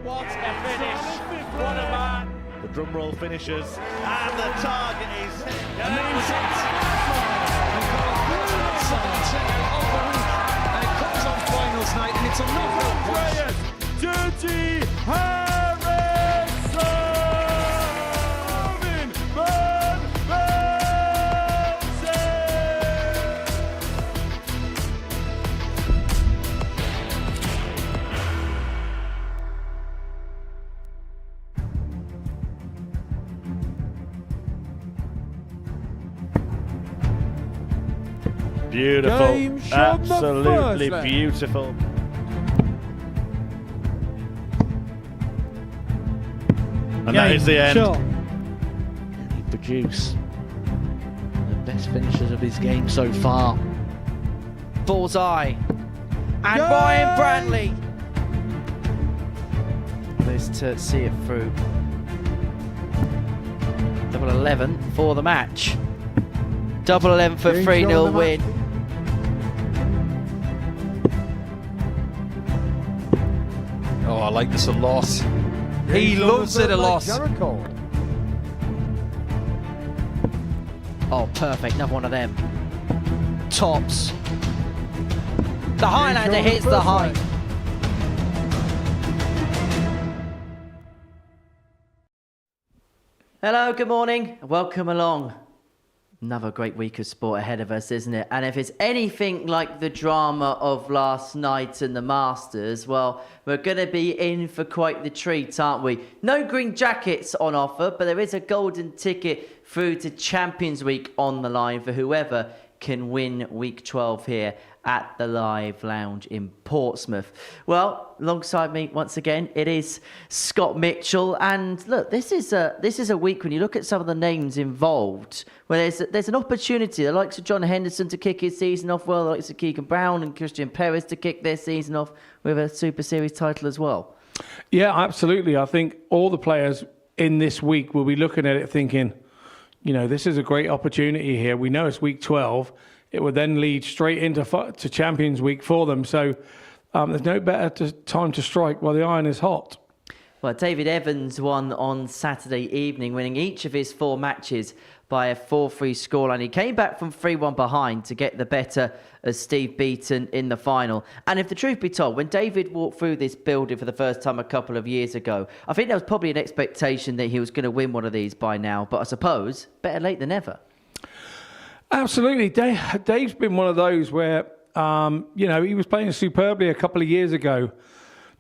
What a finish! What a man! The drum roll finishes, and the target is hit. And it comes on finals night, and it's a knockout. Dirty Harrison! Van Velzen! Beautiful, Game shot absolutely the first beautiful. And that is the end. Shot. And he produced the best finishes of his game so far. Bullseye. And Yay! Ryan Bradley. This to see it through. Double 11 for the match. Double 11 for Game 3-0 shot of the win. Oh, I like this a lot. He loves it a lot. Jericho. Oh, perfect. Another one of them. Tops. The Highlander shot hits the the first height. leg. Hello, good morning. Welcome along. Another great week of sport ahead of us, isn't it? And if it's anything like the drama of last night and the Masters, well, we're going to be in for quite the treat, aren't we? No green jackets on offer, but there is a golden ticket through to Champions Week on the line for whoever can win Week 12 here at the Live Lounge in Portsmouth. Well, alongside me once again, it is Scott Mitchell. And look, this is a week when you look at some of the names involved, where there's an opportunity. The likes of John Henderson to kick his season off well, the likes of Keegan and Christian Perez to kick their season off with a Super Series title as well. Yeah, absolutely. I think all the players in this week will be looking at it thinking, you know, this is a great opportunity here. We know it's week 12. It would then lead straight into to Champions Week for them. So there's no better time to strike while the iron is hot. Well, David Evans won on Saturday evening, winning each of his 4 matches by a 4-3 scoreline. He came back from 3-1 behind to get the better of Steve Beaton in the final. And if the truth be told, when David walked through this building for the first time a couple of years ago, I think there was probably an expectation that he was going to win one of these by now. But I suppose, better late than never. Absolutely. Dave's been one of those where, you know, he was playing superbly a couple of years ago.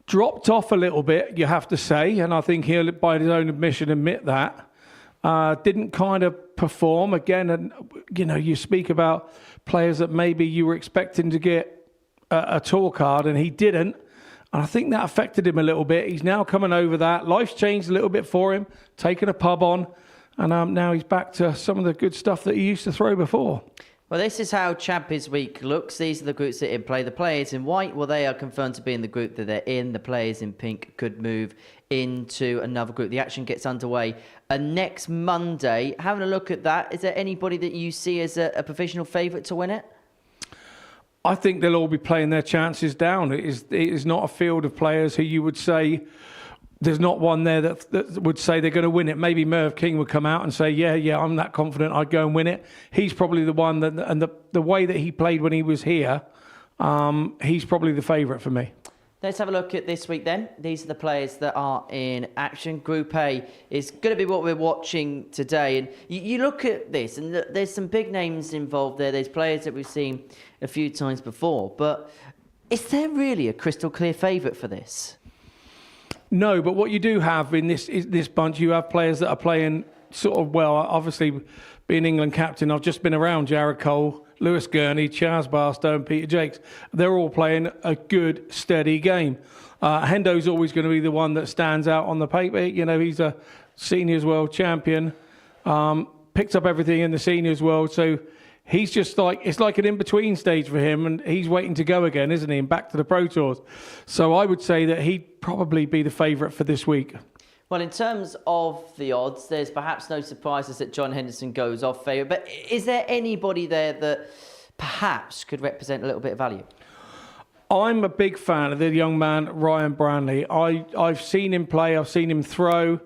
Dropped off a little bit, you have to say, and I think he'll, by his own admission, admit that. Didn't kind of perform again, and you know, you speak about players that maybe you were expecting to get a tour card, and he didn't. And I think that affected him a little bit. He's now coming over that. Life's changed a little bit for him, taking a pub on, and now he's back to some of the good stuff that he used to throw before. Well, this is how Champions Week looks. These are the groups that are in play. The players in white, well, they are confirmed to be in the group that they're in. The players in pink could move into another group. The action gets underway next Monday. Having a look at that, is there anybody that you see as a provisional favourite to win it? I think they'll all be playing their chances down. It is not a field of players who you would say, there's not one there that would say they're going to win it. Maybe Merv King would come out and say, yeah, I'm that confident I'd go and win it. He's probably the one that, and the way that he played when he was here, he's probably the favourite for me. Let's have a look at this week then. These are the players that are in action. Group A is going to be what we're watching today. And you look at this, and there's some big names involved there. There's players that we've seen a few times before. But is there really a crystal clear favourite for this? No, but what you do have in this bunch, you have players that are playing sort of well. Obviously, being England captain, I've just been around Jared Cole, Lewis Gurney, Charles Barstow and Peter Jakes. They're all playing a good, steady game. Hendo's always going to be the one that stands out on the paper. You know, he's a seniors world champion, picked up everything in the seniors world. So he's just like, it's like an in-between stage for him, and he's waiting to go again, isn't he? And back to the Pro Tours. So I would say that he'd probably be the favourite for this week. Well, in terms of the odds, there's perhaps no surprises that John Henderson goes off favourite. But is there anybody there that perhaps could represent a little bit of value? I'm a big fan of the young man, Ryan Branley. I've seen him play. I've seen him throw.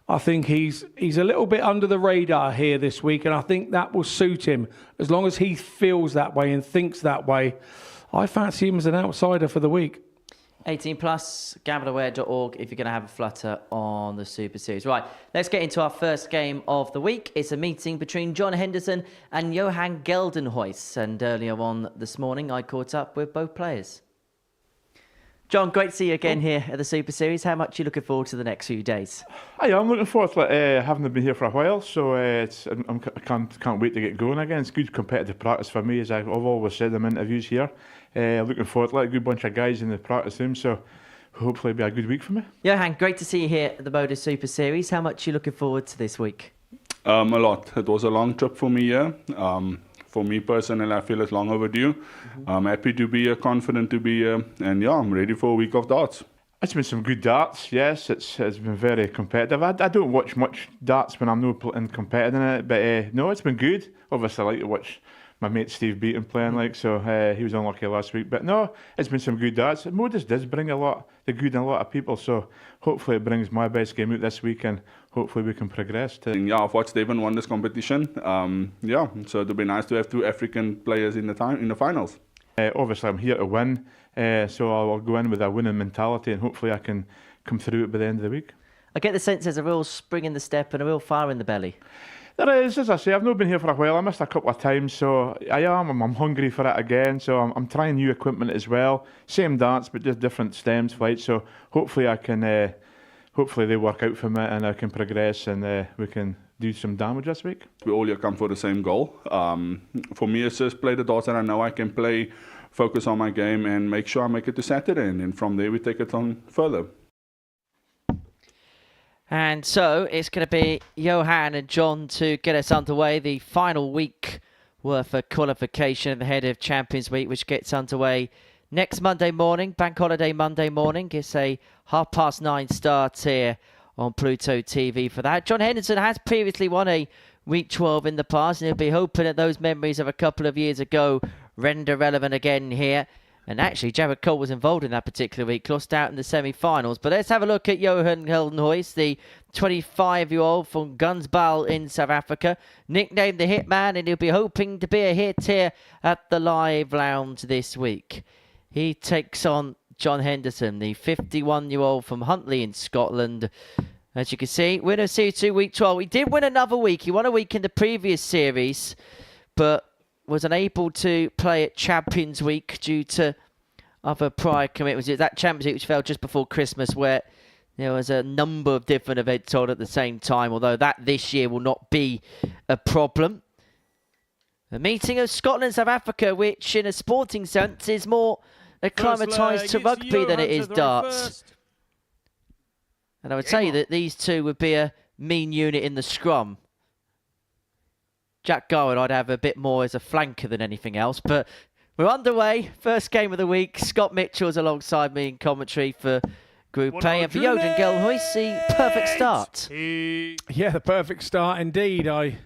I think he's a little bit under the radar here this week, and I think that will suit him. As long as he feels that way and thinks that way, I fancy him as an outsider for the week. 18 plus, gambleaware.org if you're going to have a flutter on the Super Series. Right, let's get into our first game of the week. It's a meeting between John Henderson and Johan Gildenhuys. And earlier on this morning, I caught up with both players. John, great to see you again here at the Super Series. How much are you looking forward to the next few days? I'm looking forward to it. Haven't been here for a while, so I can't wait to get going again. It's good competitive practice for me, as I've always said in interviews here. Looking forward to it. A good bunch of guys in the practice room, so hopefully it'll be a good week for me. Johan, great to see you here at the Modus Super Series. How much are you looking forward to this week? A lot. It was a long trip for me here. For me personally, I feel it's long overdue. I'm happy to be here, confident to be here, and I'm ready for a week of darts. It's been some good darts, yes. It's been very competitive. I don't watch much darts when I'm not competing in it, but no, it's been good. Obviously, I like to watch my mate Steve Beaton playing, so he was unlucky last week. But no, it's been some good darts. Modus does bring the good in a lot of people, so hopefully it brings my best game out this week, and hopefully we can progress. I've watched Devon won this competition. So it'll be nice to have two African players in the finals. Obviously, I'm here to win, so I'll go in with a winning mentality, and hopefully I can come through it by the end of the week. I get the sense there's a real spring in the step and a real fire in the belly. There is, as I say, I've not been here for a while. I missed a couple of times, so I'm hungry for it again. So I'm trying new equipment as well. Same darts, but just different stems, flights. So hopefully I can, hopefully they work out for me and I can progress and we can do some damage this week. We all here come for the same goal. For me, it's just play the darts that I know I can play, focus on my game, and make sure I make it to Saturday. And then from there, we take it on further. And so it's going to be Johan and John to get us underway. The final week worth of qualification ahead of Champions Week, which gets underway next Monday morning, Bank Holiday Monday morning. It's a 9:30 start here on Pluto TV for that. John Henderson has previously won a Week 12 in the past, and he'll be hoping that those memories of a couple of years ago render relevant again here. And actually, Jared Cole was involved in that particular week, lost out in the semi-finals. But let's have a look at Johan Gildenhuys, the 25-year-old from Gunsbal in South Africa, nicknamed the Hitman, and he'll be hoping to be a hit here at the Live Lounge this week. He takes on John Henderson, the 51-year-old from Huntly in Scotland. As you can see, winner of Series 2, Week 12. He did win another week. He won a week in the previous series, but was unable to play at Champions Week due to other prior commitments. That Champions Week which fell just before Christmas, where there was a number of different events on at the same time, although that this year will not be a problem. A meeting of Scotland and South Africa, which in a sporting sense is more acclimatised to rugby than it is darts. And I would say that these two would be a mean unit in the scrum. Jack Garwood I'd have a bit more as a flanker than anything else, but we're underway. First game of the week. Scott Mitchell's alongside me in commentary for Group A, and for Johan Gildenhuys, the perfect start. Yeah, the perfect start indeed. I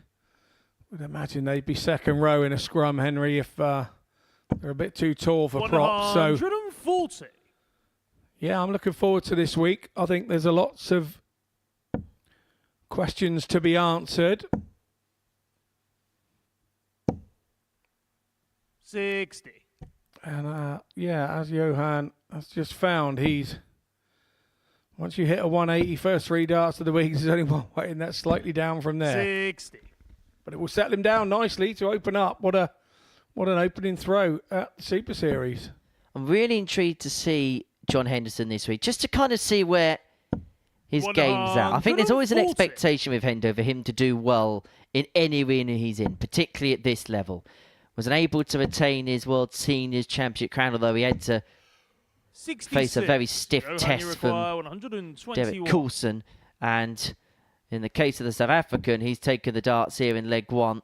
would imagine they'd be second row in a scrum, Henry, if they're a bit too tall for props. So 140. yeah, I'm looking forward to this week. I think there's a lots of questions to be answered. 60. And yeah, as Johan has just found, once you hit a 180 first three darts of the week, there's only one way, and that's slightly down from there. 60. But it will settle him down nicely to open up. What an opening throw at the Super Series. I'm really intrigued to see John Henderson this week, just to kind of see where his game's at. I think there's always an expectation with Hendo for him to do well in any arena he's in, particularly at this level. Was unable to retain his World Seniors Championship crown, although he had to face a very stiff test from Derek Coulson. And in the case of the South African, he's taken the darts here in leg one,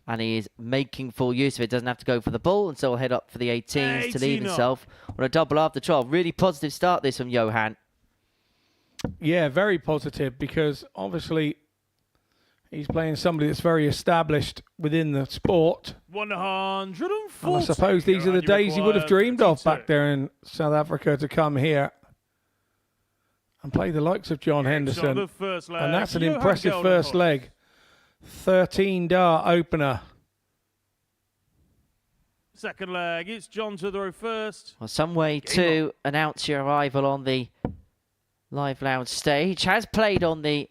and he is making full use of it. Doesn't have to go for the ball, and so he'll head up for the 18s to leave himself on a double after 12. Really positive start this from Johan. Yeah, very positive, because obviously He's playing somebody that's very established within the sport. 140. And I suppose these are the days he would have dreamed of back there in South Africa, to come here and play the likes of John Henderson. And that's an impressive first leg. 13 dart opener. Second leg, it's John to throw first. Well, some way to announce your arrival on the live lounge stage. Has played on the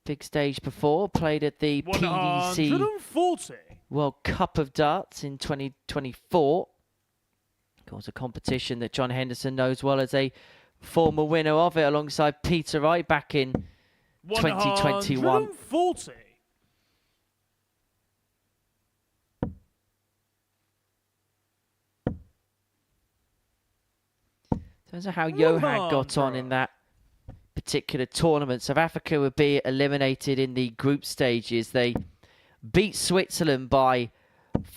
big stage before, played at the PDC 140. World Cup of Darts in 2024. Of course, a competition that John Henderson knows well as a former winner of it, alongside Peter Wright back in 2021. 140. Depends on how Johan got on in that particular tournament. South Africa would be eliminated in the group stages. They beat Switzerland by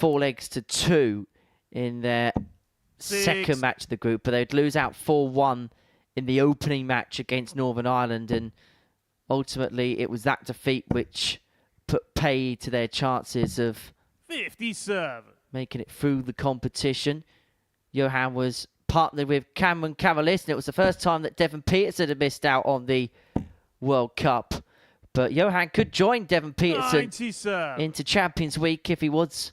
4-2 in their second match of the group, but they'd lose out 4-1 in the opening match against Northern Ireland, and ultimately it was that defeat which put pay to their chances of 57. making it through the competition. Johan was partnered with Cameron Cavalis, and it was the first time that Devon Peterson had missed out on the World Cup. But Johan could join Devon Peterson 97. into Champions Week if he was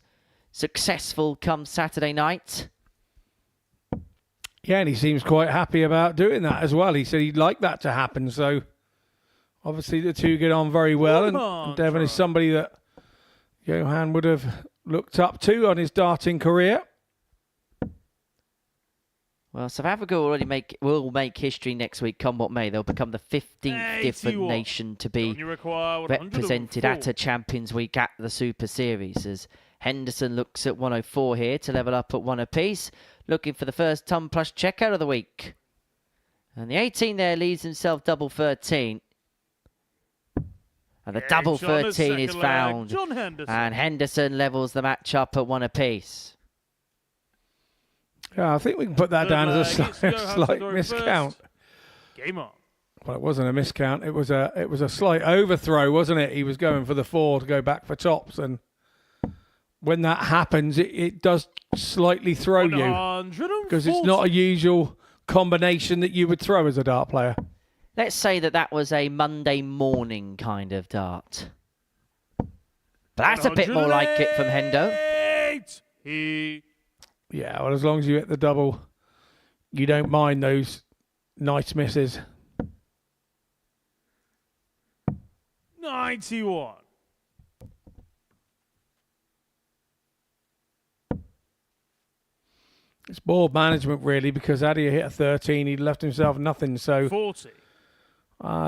successful come Saturday night. Yeah, and he seems quite happy about doing that as well. He said he'd like that to happen. So obviously the two get on very well, and Devon is somebody that Johan would have looked up to on his darting career. Well, South Africa will make history next week, come what may. They'll become the 15th different nation to be represented at a Champions Week at the Super Series, as Henderson looks at 104 here to level up at 1 apiece, looking for the first ton plus checkout of the week. And the 18 there leaves himself double 13. And the double 13 is found. And Henderson levels the match up at 1 apiece. Yeah, I think we can put that down as a slight miscount. Game on. Well, it wasn't a miscount. It was a slight overthrow, wasn't it? He was going for the 4 to go back for tops, and when that happens, it does slightly throw you, because it's not a usual combination that you would throw as a dart player. Let's say that was a Monday morning kind of dart. But that's a bit more like it from Hendo. Yeah, well, as long as you hit the double, you don't mind those nice misses. 91. It's ball management, really, because had he hit a 13, he'd left himself nothing. So 40.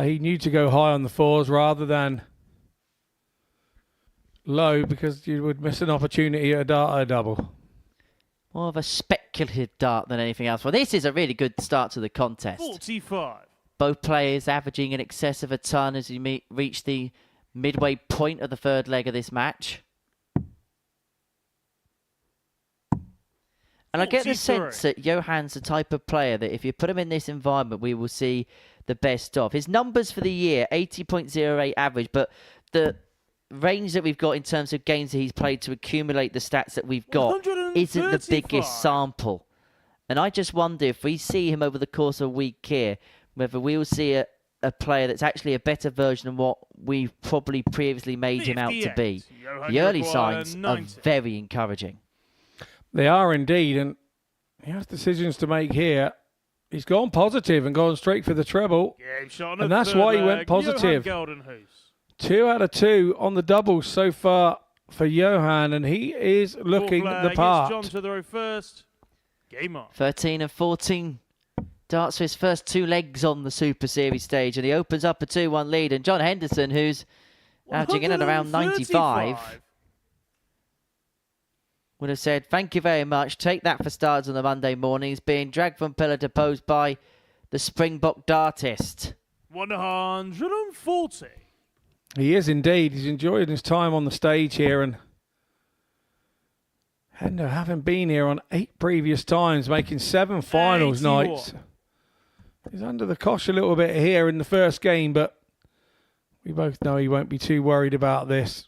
He knew to go high on the 4s rather than low, because you would miss an opportunity at a dart or a double. More of a speculative dart than anything else. Well, this is a really good start to the contest. 45. Both players averaging in excess of a ton as you reach the midway point of the third leg of this match. And I get the sense that Johan's the type of player that if you put him in this environment, we will see the best of. His numbers for the year, 80.08 average, but the range that we've got in terms of games that he's played to accumulate the stats that we've got isn't the biggest sample. And I just wonder if we see him over the course of a week here, whether we will see a player that's actually a better version of what we've probably previously made him out to be. The early signs are very encouraging. They are indeed, and he has decisions to make here. He's gone positive and gone straight for the treble, and that's why he went positive. 2 out of 2 on the doubles so far for Johan, and he is looking the part. John to throw first. Game on. 13 and 14 darts for his first 2 legs on the Super Series stage, and he opens up a 2-1 lead. And John Henderson, who's averaging in at around 95, would have said, thank you very much. Take that for stars on the Monday mornings, being dragged from pillar to post by the Springbok dartist. 140. He is indeed. He's enjoying his time on the stage here, and Hendo having been here on 8 previous times, making 7 finals nights. He's under the cosh a little bit here in the first game, but We both know he won't be too worried about this.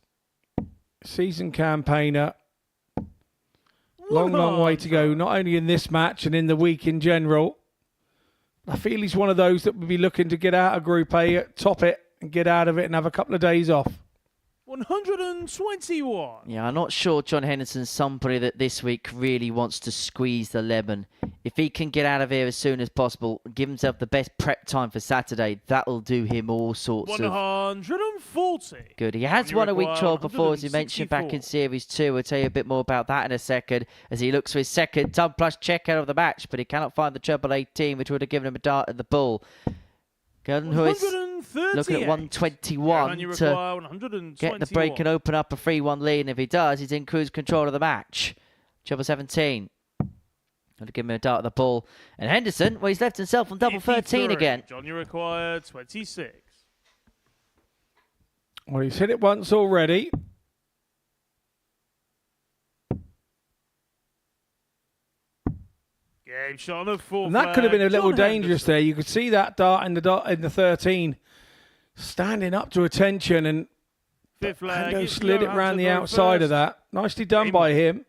Season campaigner. Long way to go, not only in this match and in the week in general. I feel he's one of those that would be looking to get out of Group A, top it, and get out of it and have a couple of days off. 121. Yeah, I'm not sure John Henderson's somebody that this week really wants to squeeze the lemon. If he can get out of here as soon as possible, give himself the best prep time for Saturday, that'll do him all sorts 140. of good. He has won a week 12 before, as you mentioned, back in Series 2. I'll tell you a bit more about that in a second, as he looks for his second ton plus check out of the match, but he cannot find the treble 18, which would have given him a dart at the bull. Gildenhuys looking at 121 to get the break and open up a 3-1 lead. And if he does, he's in cruise control of the match. Treble 17. Going to give him a dart at the ball. And Henderson, well, he's left himself on double 13 again. John, you require 26. Well, he's hit it once already. Game shot on a 4 And that could have been a little John dangerous Henderson. there. You could see that dart in the 13 standing up to attention, and Fifth leg. Hendo It's slid it Johan round to the go outside of first. that. Nicely done Game by on. him.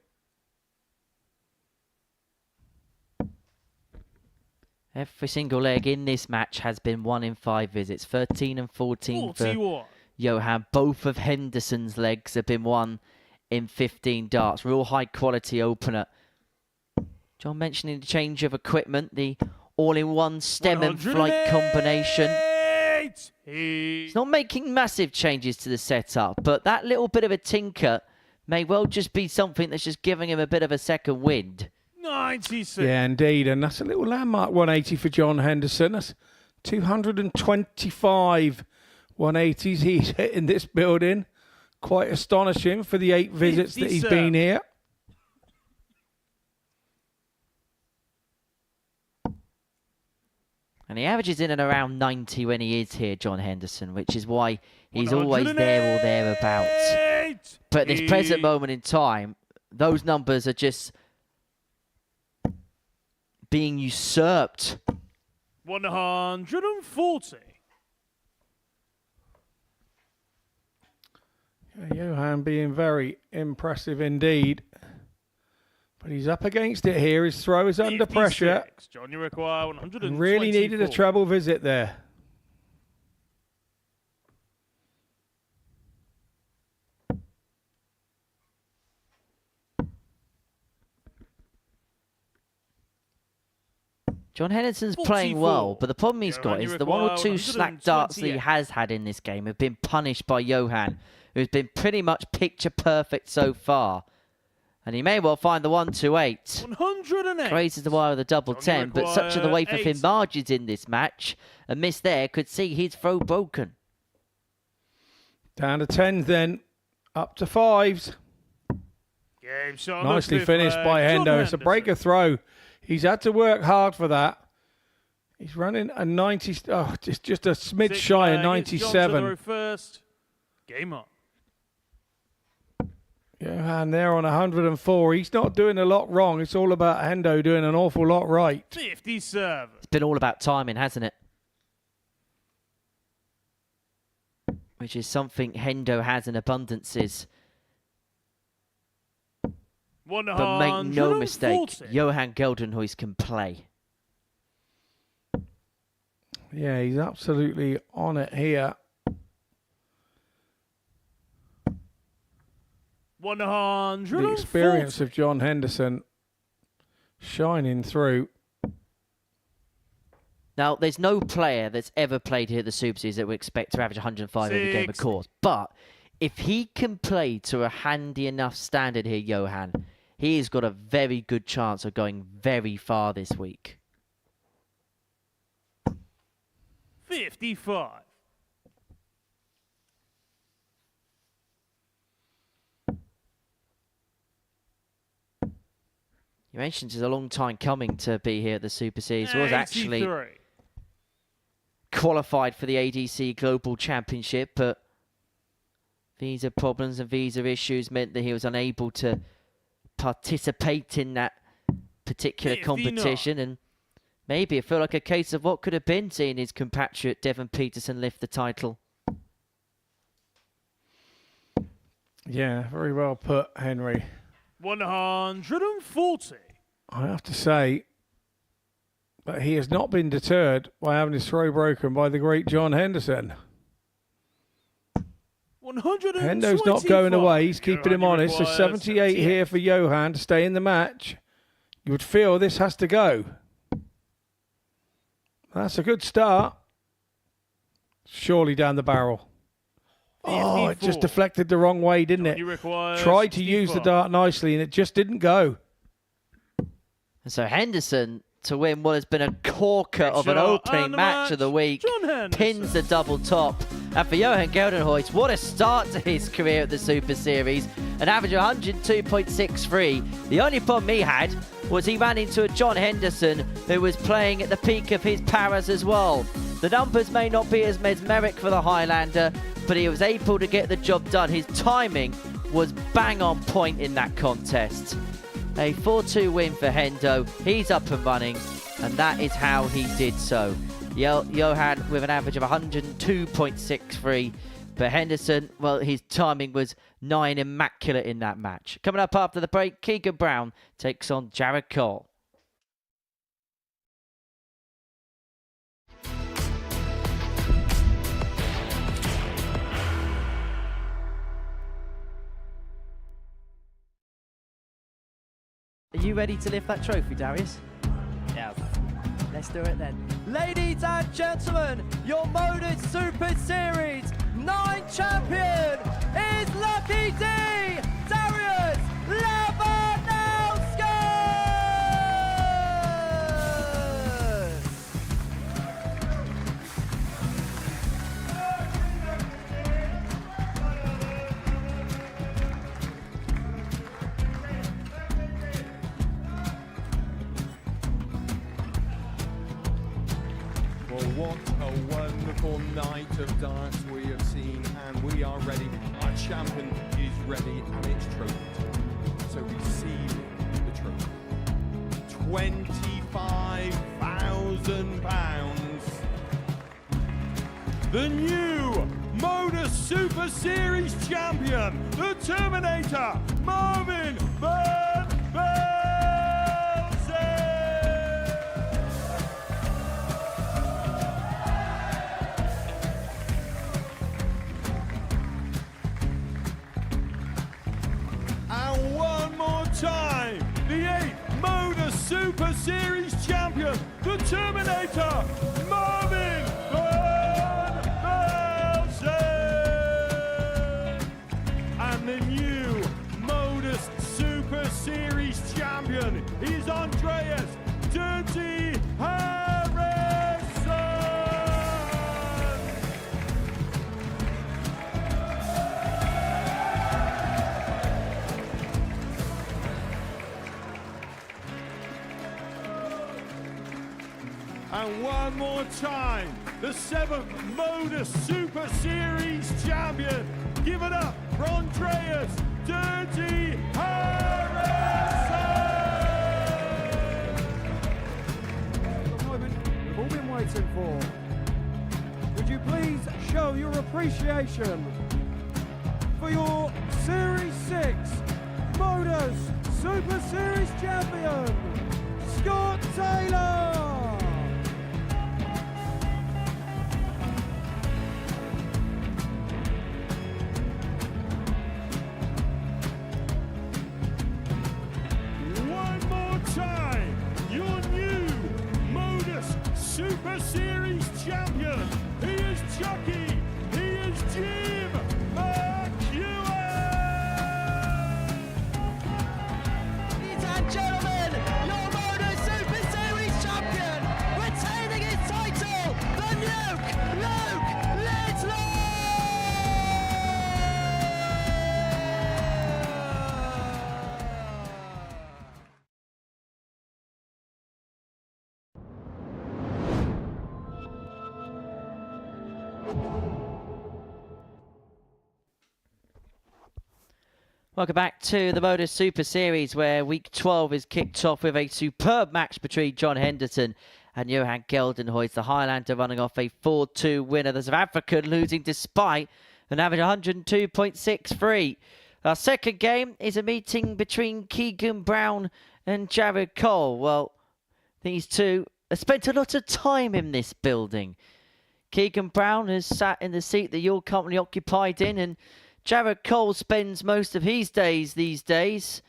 Every single leg in this match has been 1 in 5 visits. 13 and 14 for 41. Johan. Both of Henderson's legs have been 1 in 15 darts. Real high quality opener. John mentioning the change of equipment, the all-in-one stem and flight combination. He's not making massive changes to the setup, but that little bit of a tinker may well just be something that's just giving him a bit of a second wind. 96. Yeah, indeed. And that's a little landmark 180 for John Henderson. That's 225 180s he's hit in this building. Quite astonishing for the 8 visits that he's been here. And he averages in and around 90 when he is here, John Henderson, which is why he's always there or thereabouts. But at this present moment in time, those numbers are just being usurped. 140. Johan being very impressive indeed. But he's up against it here. His throw is under pressure. 56. John, you require 124. Really needed a treble visit there. John Henderson's playing well, but the problem he's got is the 1 or 2 slack darts that he has had in this game have been punished by Johan, who's been pretty much picture perfect so far. And he may well find the 128. 108. Raises the wire with a double 10, but such are the way for thin margins in this match. A miss there could see his throw broken. Down to 10s then. Up to 5s. Game shot. Nicely finished by Hendo. It's a breaker throw. He's had to work hard for that. He's running a 90. Oh, just a smidge shy of 97. First. Game on. Johan there on 104. He's not doing a lot wrong. It's all about Hendo doing an awful lot right. 57. It's been all about timing, hasn't it? Which is something Hendo has in abundances. But make no mistake, Johan Gildenhuys can play. Yeah, he's absolutely on it here. 140. The experience of John Henderson shining through. Now, there's no player that's ever played here at the Super Series that we expect to average 105 every game, of course. But if he can play to a handy enough standard here, Johan, he has got a very good chance of going very far this week. 55. You mentioned it's a long time coming to be here at the Super Series. He was actually qualified for the ADC Global Championship, but visa problems and visa issues meant that he was unable to participate in that particular competition, and maybe it felt like a case of what could have been, seeing his compatriot Devon Peterson lift the title. Yeah, very well put, Henry. 140. I have to say that he has not been deterred by having his throw broken by the great John Henderson. 125. Hendo's not going away. He's keeping him honest. There's 78 here for Johan to stay in the match. You would feel this has to go. That's a good start. Surely down the barrel. Oh, it just deflected the wrong way, didn't it? Tried to use the dart nicely and it just didn't go. And so Henderson, to win what has been a corker of an opening match of the week, pins the double top. And for Johan Gildenhuys, what a start to his career at the Super Series. An average of 102.63. The only problem he had was he ran into a John Henderson who was playing at the peak of his powers as well. The numbers may not be as mesmeric for the Highlander, but he was able to get the job done. His timing was bang on point in that contest. A 4-2 win for Hendo. He's up and running, and that is how he did so. Johan with an average of 102.63. But Henderson, well, his timing was 9 immaculate in that match. Coming up after the break, Keegan Brown takes on Jared Cole. Are you ready to lift that trophy, Darius? Yes. Let's do it then. Ladies and gentlemen, your Modus Super Series 9 champion is Lucky D, Darius Lewandowski! Well, what a wonderful night of darts we have seen, and we are ready. Our champion is ready, and it's trophy time. So receive the trophy. £25,000. The new Modus Super Series champion, the Terminator, Marvin Van Velzen. And one more time, the 8th Modus Super Series champion, the Terminator, Marvin Van Velzen. And the new Modus Super Series champion is Andreas Dirty Harrison. And one more time, the 7th Modus Super Series champion. Give it up for Andreas Dirty Harrison. The moment we've all been waiting for. Would you please show your appreciation for your Series 6 Modus Super Series champion, Scott Taylor. One more time, your new Modus Super Series champion. He is Chucky. He is Jim McEwen. Ladies and gentlemen, your Modus Super Series champion, retaining his title, the Luke Lidlow! Welcome back to the Modus Super Series, where week 12 is kicked off with a superb match between John Henderson and Johan Gildenhuys. The Highlander running off a 4-2 winner. The South African losing despite an average 102.63. Our second game is a meeting between Keegan Brown and Jared Cole. Well, these two have spent a lot of time in this building. Keegan Brown has sat in the seat that you're currently occupied in, and Jared Cole spends most of his days these days,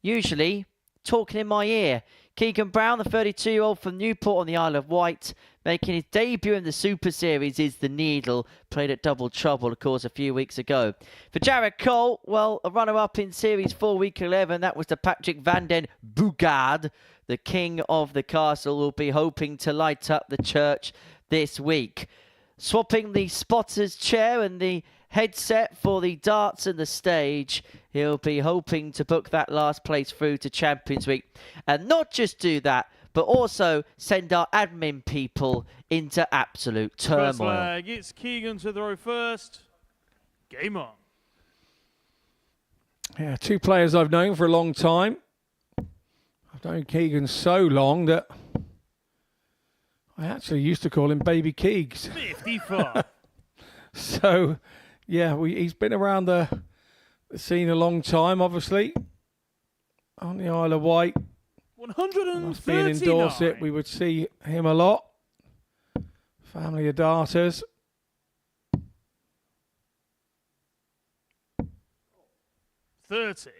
usually, talking in my ear. Keegan Brown, the 32-year-old from Newport on the Isle of Wight, making his debut in the Super Series is the Needle, played at Double Trouble, of course, a few weeks ago. For Jared Cole, well, a runner-up in Series 4, Week 11, that was to Patrick van den Boogaard. The king of the castle will be hoping to light up the church this week. Swapping the spotter's chair and the headset for the darts and the stage, he'll be hoping to book that last place through to Champions Week. And not just do that, but also send our admin people into absolute turmoil. First leg, it's Keegan to throw first. Game on. Yeah, two players I've known for a long time. I've known Keegan so long that I actually used to call him Baby Keegs. 55. So, yeah, he's been around the scene a long time, obviously. On the Isle of Wight. 139. Being in Dorset, we would see him a lot. Family of darters. 30.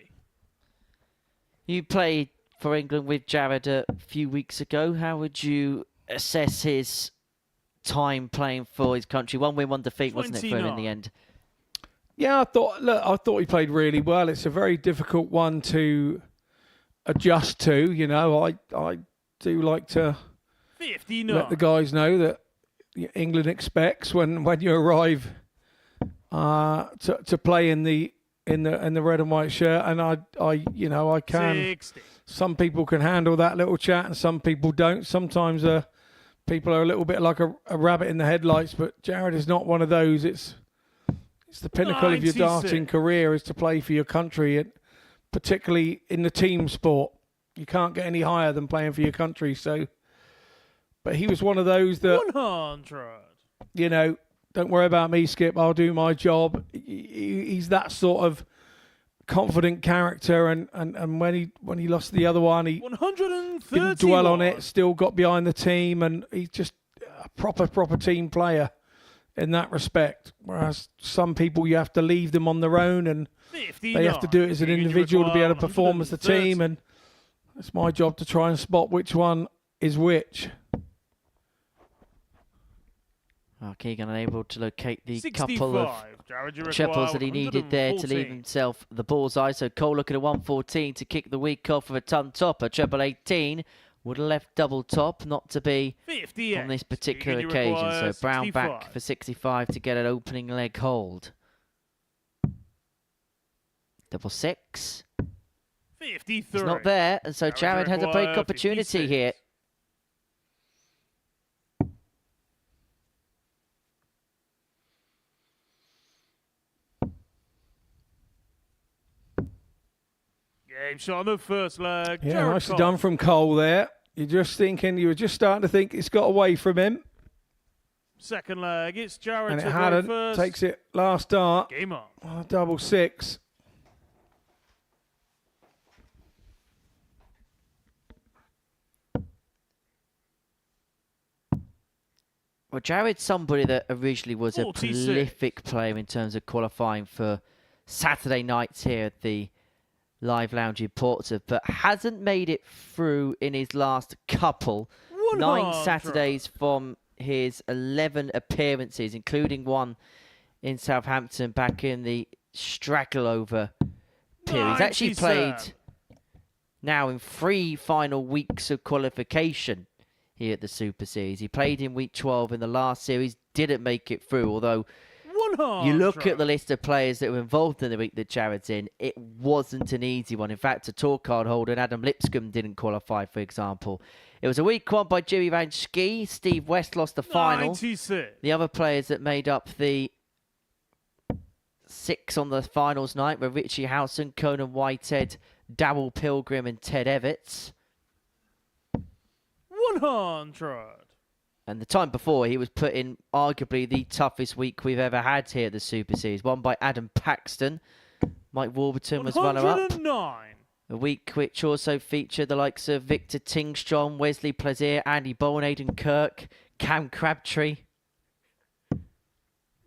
You played for England with Jared a few weeks ago. How would you assess his time playing for his country? 1 win, 1 defeat, wasn't it, for him in the end? Yeah, I thought he played really well. It's a very difficult one to adjust to. You know, I do like to 59. let the guys know that England expects when you arrive to play in the red and white shirt, and I can. 60. Some people can handle that little chat, and some people don't. Sometimes people are a little bit like a rabbit in the headlights, but Jared is not one of those. It's the pinnacle of your 96. darting career is to play for your country, and particularly in the team sport. You can't get any higher than playing for your country. So, but he was one of those that 100. you know, don't worry about me, Skip. I'll do my job. He's that sort of confident character, and when he lost the other one, he 130. didn't dwell on it. Still got behind the team, and he's just a proper team player in that respect. Whereas some people, you have to leave them on their own, and 59. they have to do it as an individual to be able to perform as a team. And it's my job to try and spot which one is which. Keegan unable to locate the 65. couple of Jared, you triples require that he needed there to leave 114. himself the bullseye. So Cole looking at 114 to kick the week off with a ton topper. Treble 18 would have left double top, not to be 58. on this particular Keegan, you occasion. require So Brown 65. back for 65 to get an opening leg hold. Double 6. 53. It's not there, and so Jared has a break require opportunity 56. here. Game shot on the first leg. Yeah, Jared nicely Cole. done from Cole there. You were just starting to think it's got away from him, Second leg, it's Jared and it to go hadn't. first. Takes it last dart. Game on. Double 6. Well, Jared's somebody that originally was a 46. prolific player in terms of qualifying for Saturday nights here at the Live Lounge in Portsmouth, but hasn't made it through in his last couple. 9 Saturdays from his 11 appearances, including one in Southampton back in the straggle-over period. He's actually 97. played now in 3 final weeks of qualification here at the Super Series. He played in week 12 in the last series, didn't make it through, although 100. you look at the list of players that were involved in the week that Jared's in, it wasn't an easy one. In fact, a tour card holder, and Adam Lipscomb, didn't qualify, for example. It was a week won by Jimmy Van Schie. Steve West lost the final. 96. The other players that made up the 6 on the finals night were Richie Howson, Conan Whitehead, Darryl Pilgrim, and Ted Evans. 100. And the time before, he was put in arguably the toughest week we've ever had here at the Super Series. Won by Adam Paxton. Mike Warburton was runner-up. 109. A week which also featured the likes of Victor Tingstrom, Wesley Plaisir, Andy Bowen, Aidan Kirk, Cam Crabtree.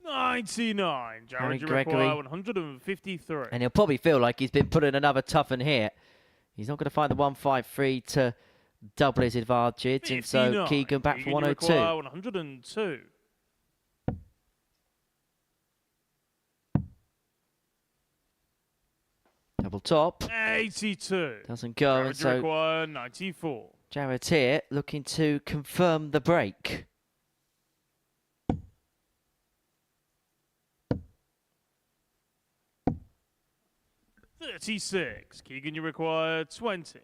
99. Harry Jared Gregory. Gregory. 153. And he'll probably feel like he's been put in another toughen hit. He's not going to find the 153 to double his advantage. And so 59. Keegan back for Keegan 102. Require, 102. Double top. 82. Doesn't go. And Jared so Require, 94. Jared here looking to confirm the break. $36. Keegan, you require 20.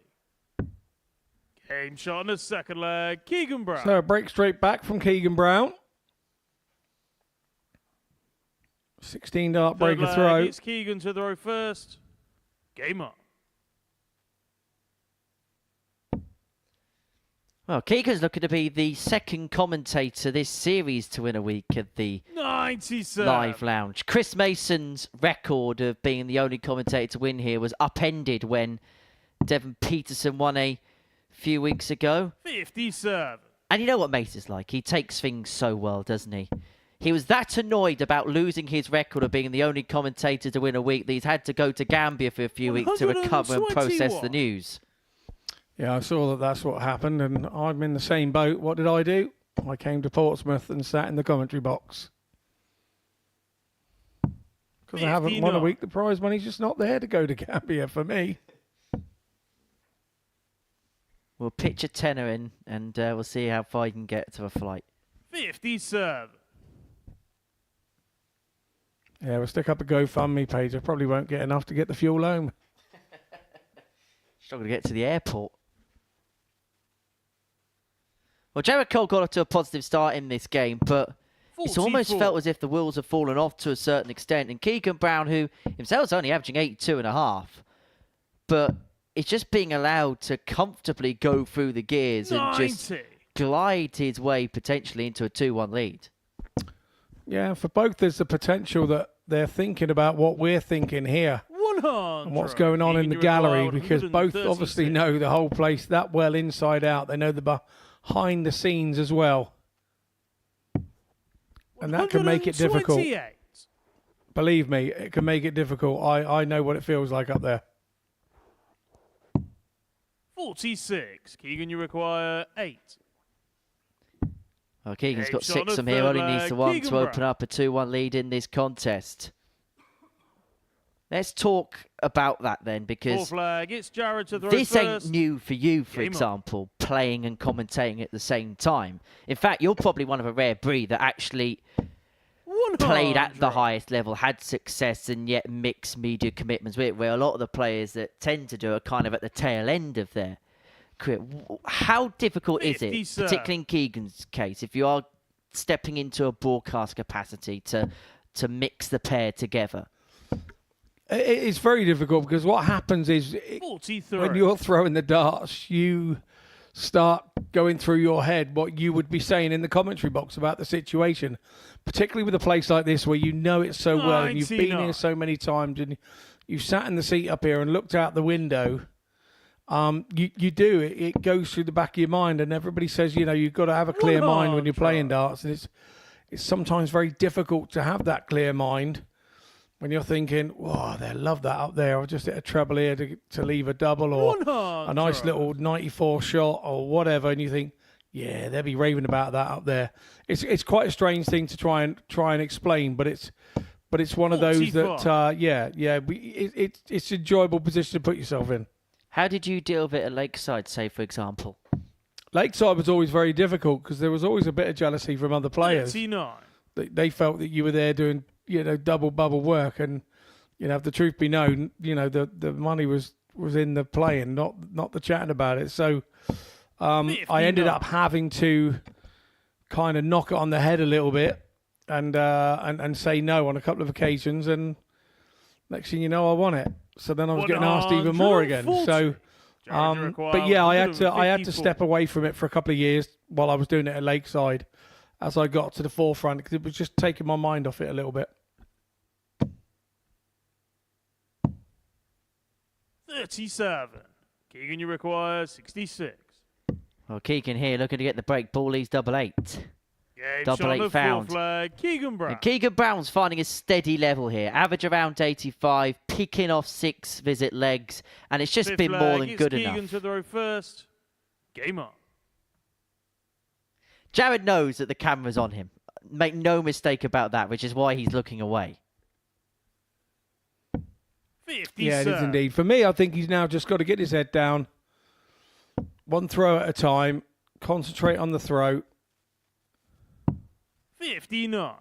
Game shot on the second leg. Keegan Brown. So a break straight back from Keegan Brown. 16 dart Third breaker leg, throw. It's Keegan to throw first. Game up. Well, Keegan's looking to be the second commentator this series to win a week at the 97. Live Lounge. Chris Mason's record of being the only commentator to win here was upended when Devon Peterson won a few weeks ago. 57. And you know what Mason's like? He takes things so well, doesn't he? He was that annoyed about losing his record of being the only commentator to win a week that he's had to go to Gambia for a few weeks to recover and process the news. Yeah, I saw that that's what happened, and I'm in the same boat. What did I do? I came to Portsmouth and sat in the commentary box. Because I haven't won a week, the prize money's just not there to go to Gambia for me. We'll pitch a tenner in, and we'll see how far you can get to a flight. 57. Yeah, we'll stick up a GoFundMe page. I probably won't get enough to get the fuel home. Struggling to get to the airport. Well, Jared Cole got off to a positive start in this game, but it's almost felt as if the wheels have fallen off to a certain extent. And Keegan Brown, who himself is only averaging 82.5, but is just being allowed to comfortably go through the gears 90. and just glide his way potentially into a 2-1 lead. Yeah, for both there's the potential that they're thinking about what we're thinking here. 100. And what's going on in the gallery, because both obviously know the whole place that well inside out. They know the behind the scenes as well. And that can make it difficult. Believe me, it can make it difficult. I know what it feels like up there. 46. Keegan, you require 8. Well, Keegan's got Shot on 6 the from here. third Only needs leg. the one Keegan to open Brown. up a 2-1 lead in this contest. Let's talk about that then, because Fourth flag. It's Jared to throw this first. ain't new for you, for Game on. example, playing and commentating at the same time. In fact, you're probably one of a rare breed that actually 100. played at the highest level, had success, and yet mixed media commitments with it, where a lot of the players that tend to do are kind of at the tail end of their career. How difficult is it, 57. particularly in Keegan's case, if you are stepping into a broadcast capacity to mix the pair together? It's very difficult, because what happens is 43. when you're throwing the darts, you start going through your head what you would be saying in the commentary box about the situation, particularly with a place like this where you know it so well and you've been 99. here so many times and you've sat in the seat up here and looked out the window. You do it goes through the back of your mind, and everybody says, you know, you've got to have a clear mind when you're playing darts, and it's sometimes very difficult to have that clear mind when you're thinking, wow, they love that up there. I'll just hit a treble here to leave a double, or a nice little 94 shot or whatever, and you think, yeah, they'll be raving about that up there. It's quite a strange thing to try and explain, but it's one of those that it's an enjoyable position to put yourself in. How did you deal with it at Lakeside, say, for example? Lakeside was always very difficult because there was always a bit of jealousy from other players. 39. They felt that you were there doing, you know, double bubble work, and you know, if the truth be known, you know, the money was in the playing, not the chatting about it. So I ended up having to kind of knock it on the head a little bit and say no on a couple of occasions, and next thing you know, I won it. So then I was getting asked even more again. So, but yeah, I had to step away from it for a couple of years while I was doing it at Lakeside, as I got to the forefront, because it was just taking my mind off it a little bit. 37. Keegan, you require 66. Well, Keegan here looking to get the break. Ball leads double 8. Game Double shot on 8 the found. fourth flag. Keegan Brown. And Keegan Brown's finding a steady level here. Average around 85, picking off 6 visit legs, and it's just Fifth been flag, more than it's good Keegan enough. to throw first. Game on. Jared knows that the camera's on him. Make no mistake about that, which is why he's looking away. 57. Yeah, it is indeed. For me, I think he's now just got to get his head down. One throw at a time. Concentrate on the throw. 59.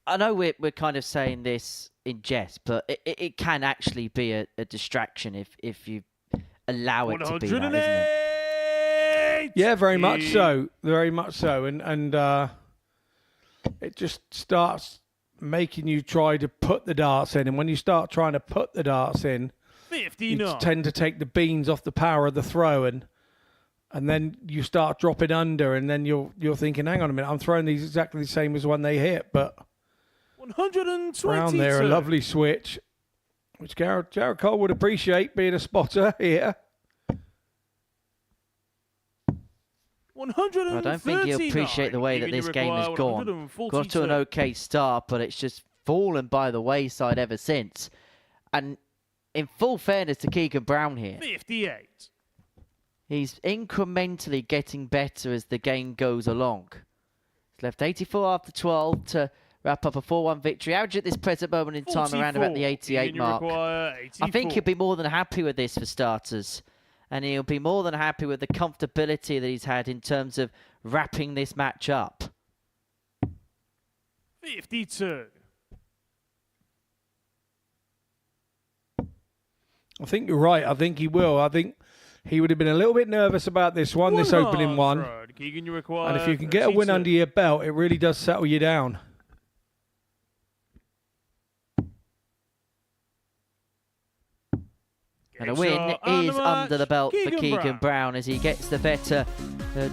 I know we're kind of saying this in jest, but it can actually be a distraction if you allow it to be that, isn't it? Yeah, very much so. Very much so. And it just starts making you try to put the darts in. And when you start trying to put the darts in, 59. you tend to take the beans off the power of the throw, and then you start dropping under, and then you're thinking, hang on a minute, I'm throwing these exactly the same as when they hit. But 122. Brown there, a lovely switch, which Jared Cole would appreciate, being a spotter here. 139. I don't think he'll appreciate the way that this game has gone. Got to an okay start, but it's just fallen by the wayside ever since. And in full fairness to Keegan Brown here, 58. he's incrementally getting better as the game goes along. He's left 84 after 12 to wrap up a 4-1 victory. Average at this present moment in time around about the 88 mark. I think he'll be more than happy with this for starters. And he'll be more than happy with the comfortability that he's had in terms of wrapping this match up. 52. I think you're right. I think he will. I think he would have been a little bit nervous about this one, this opening one. Keegan, you require And if you can get a win 32. under your belt, it really does settle you down. And a win is under the belt for Keegan Brown as he gets the better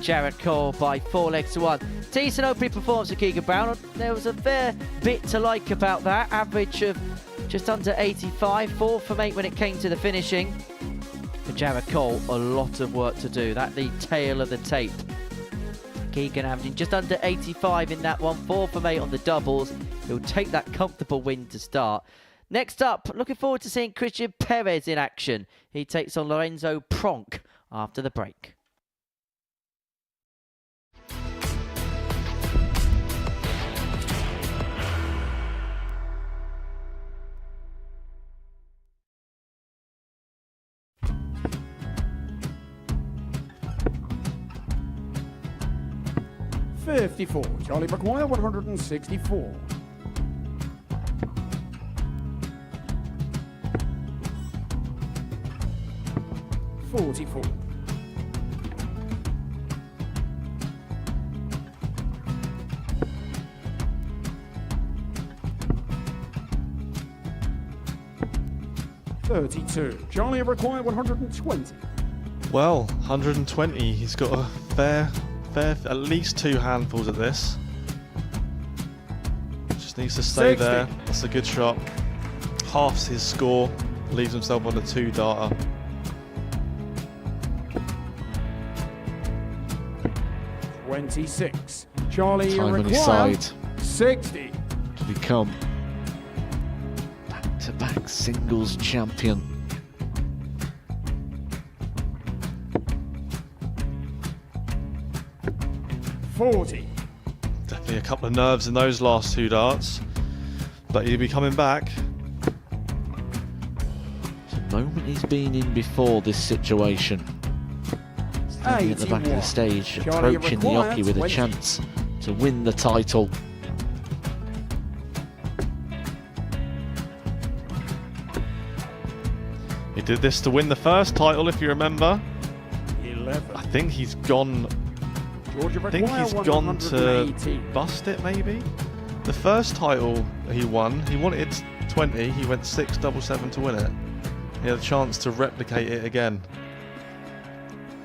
Jared Cole by 4 legs to 1. Decent opening performance for Keegan Brown. There was a fair bit to like about that. Average of just under 85, 4 from 8 when it came to the finishing. For Jared Cole, a lot of work to do. That's the tail of the tape. Keegan averaging just under 85 in that one, 4 from 8 on the doubles. He'll take that comfortable win to start. Next up, looking forward to seeing Christian Perez in action. He takes on Lorenzo Pronk after the break. $54. Charlie McGuire, 164. $44. $32. Charlie required 120. Well, 120. He's got a fair, at least 2 handfuls of this. Just needs to stay 60. there. That's a good shot. Halves his score. Leaves himself on a 2-darter. $26. Charlie Time on his required side 60. to become back-to-back singles champion. $40. Definitely a couple of nerves in those last 2 darts. But he'll be coming back. It's a moment he's been in before this situation. Standing at the back of the stage, Charlie approaching the required Yoki with 20. a chance to win the title. He did this to win the first title, if you remember. 11. I think he's gone. Georgia I think required he's gone to 180. bust it, maybe. The first title he won, he wanted 20. He went 6-7-7 to win it. He had a chance to replicate it again.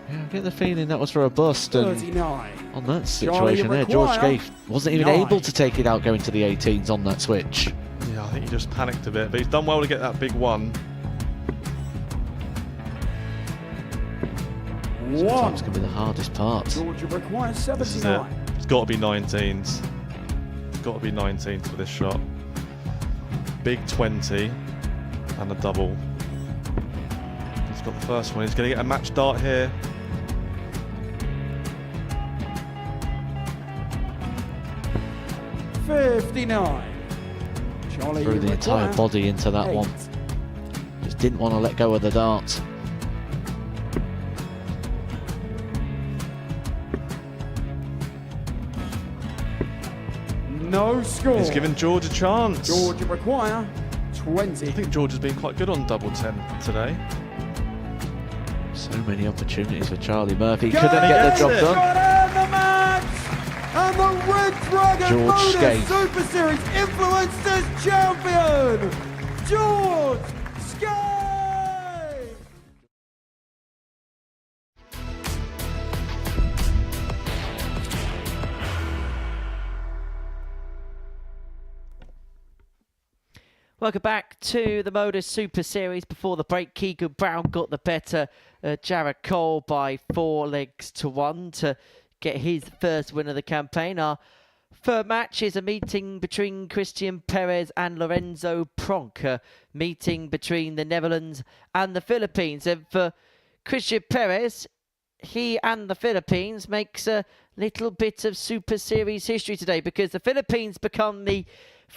Yeah, I get the feeling that was for a bust. And 39. on that situation there. George Scaife wasn't even able to take it out going to the 18s on that switch. Yeah, I think he just panicked a bit, but he's done well to get that big one. Sometimes can be the hardest part. Georgia requires This is it. 79. It's got to be 19s. It's got to be 19s for this shot. Big 20 and a double. He's got the first one. He's going to get a match dart here. Charlie Threw the entire body into that one. Just didn't want to let go of the dart. No score. He's given George a chance. Georgia require 20. I think George has been quite good on double 10 today. So many opportunities for Charlie Murphy. Couldn't get the job done. The match! And the Red Dragon George Modus Scaife. Super Series Influencers Champion, George Scaife! Welcome back to the Modus Super Series. Before the break, Keegan Brown got the better Jared Cole by 4 legs to 1 to get his first win of the campaign. Our third match is a meeting between Christian Perez and Lorenzo Pronk, a meeting between the Netherlands and the Philippines. And for Christian Perez, he and the Philippines makes a little bit of Super Series history today, because the Philippines become the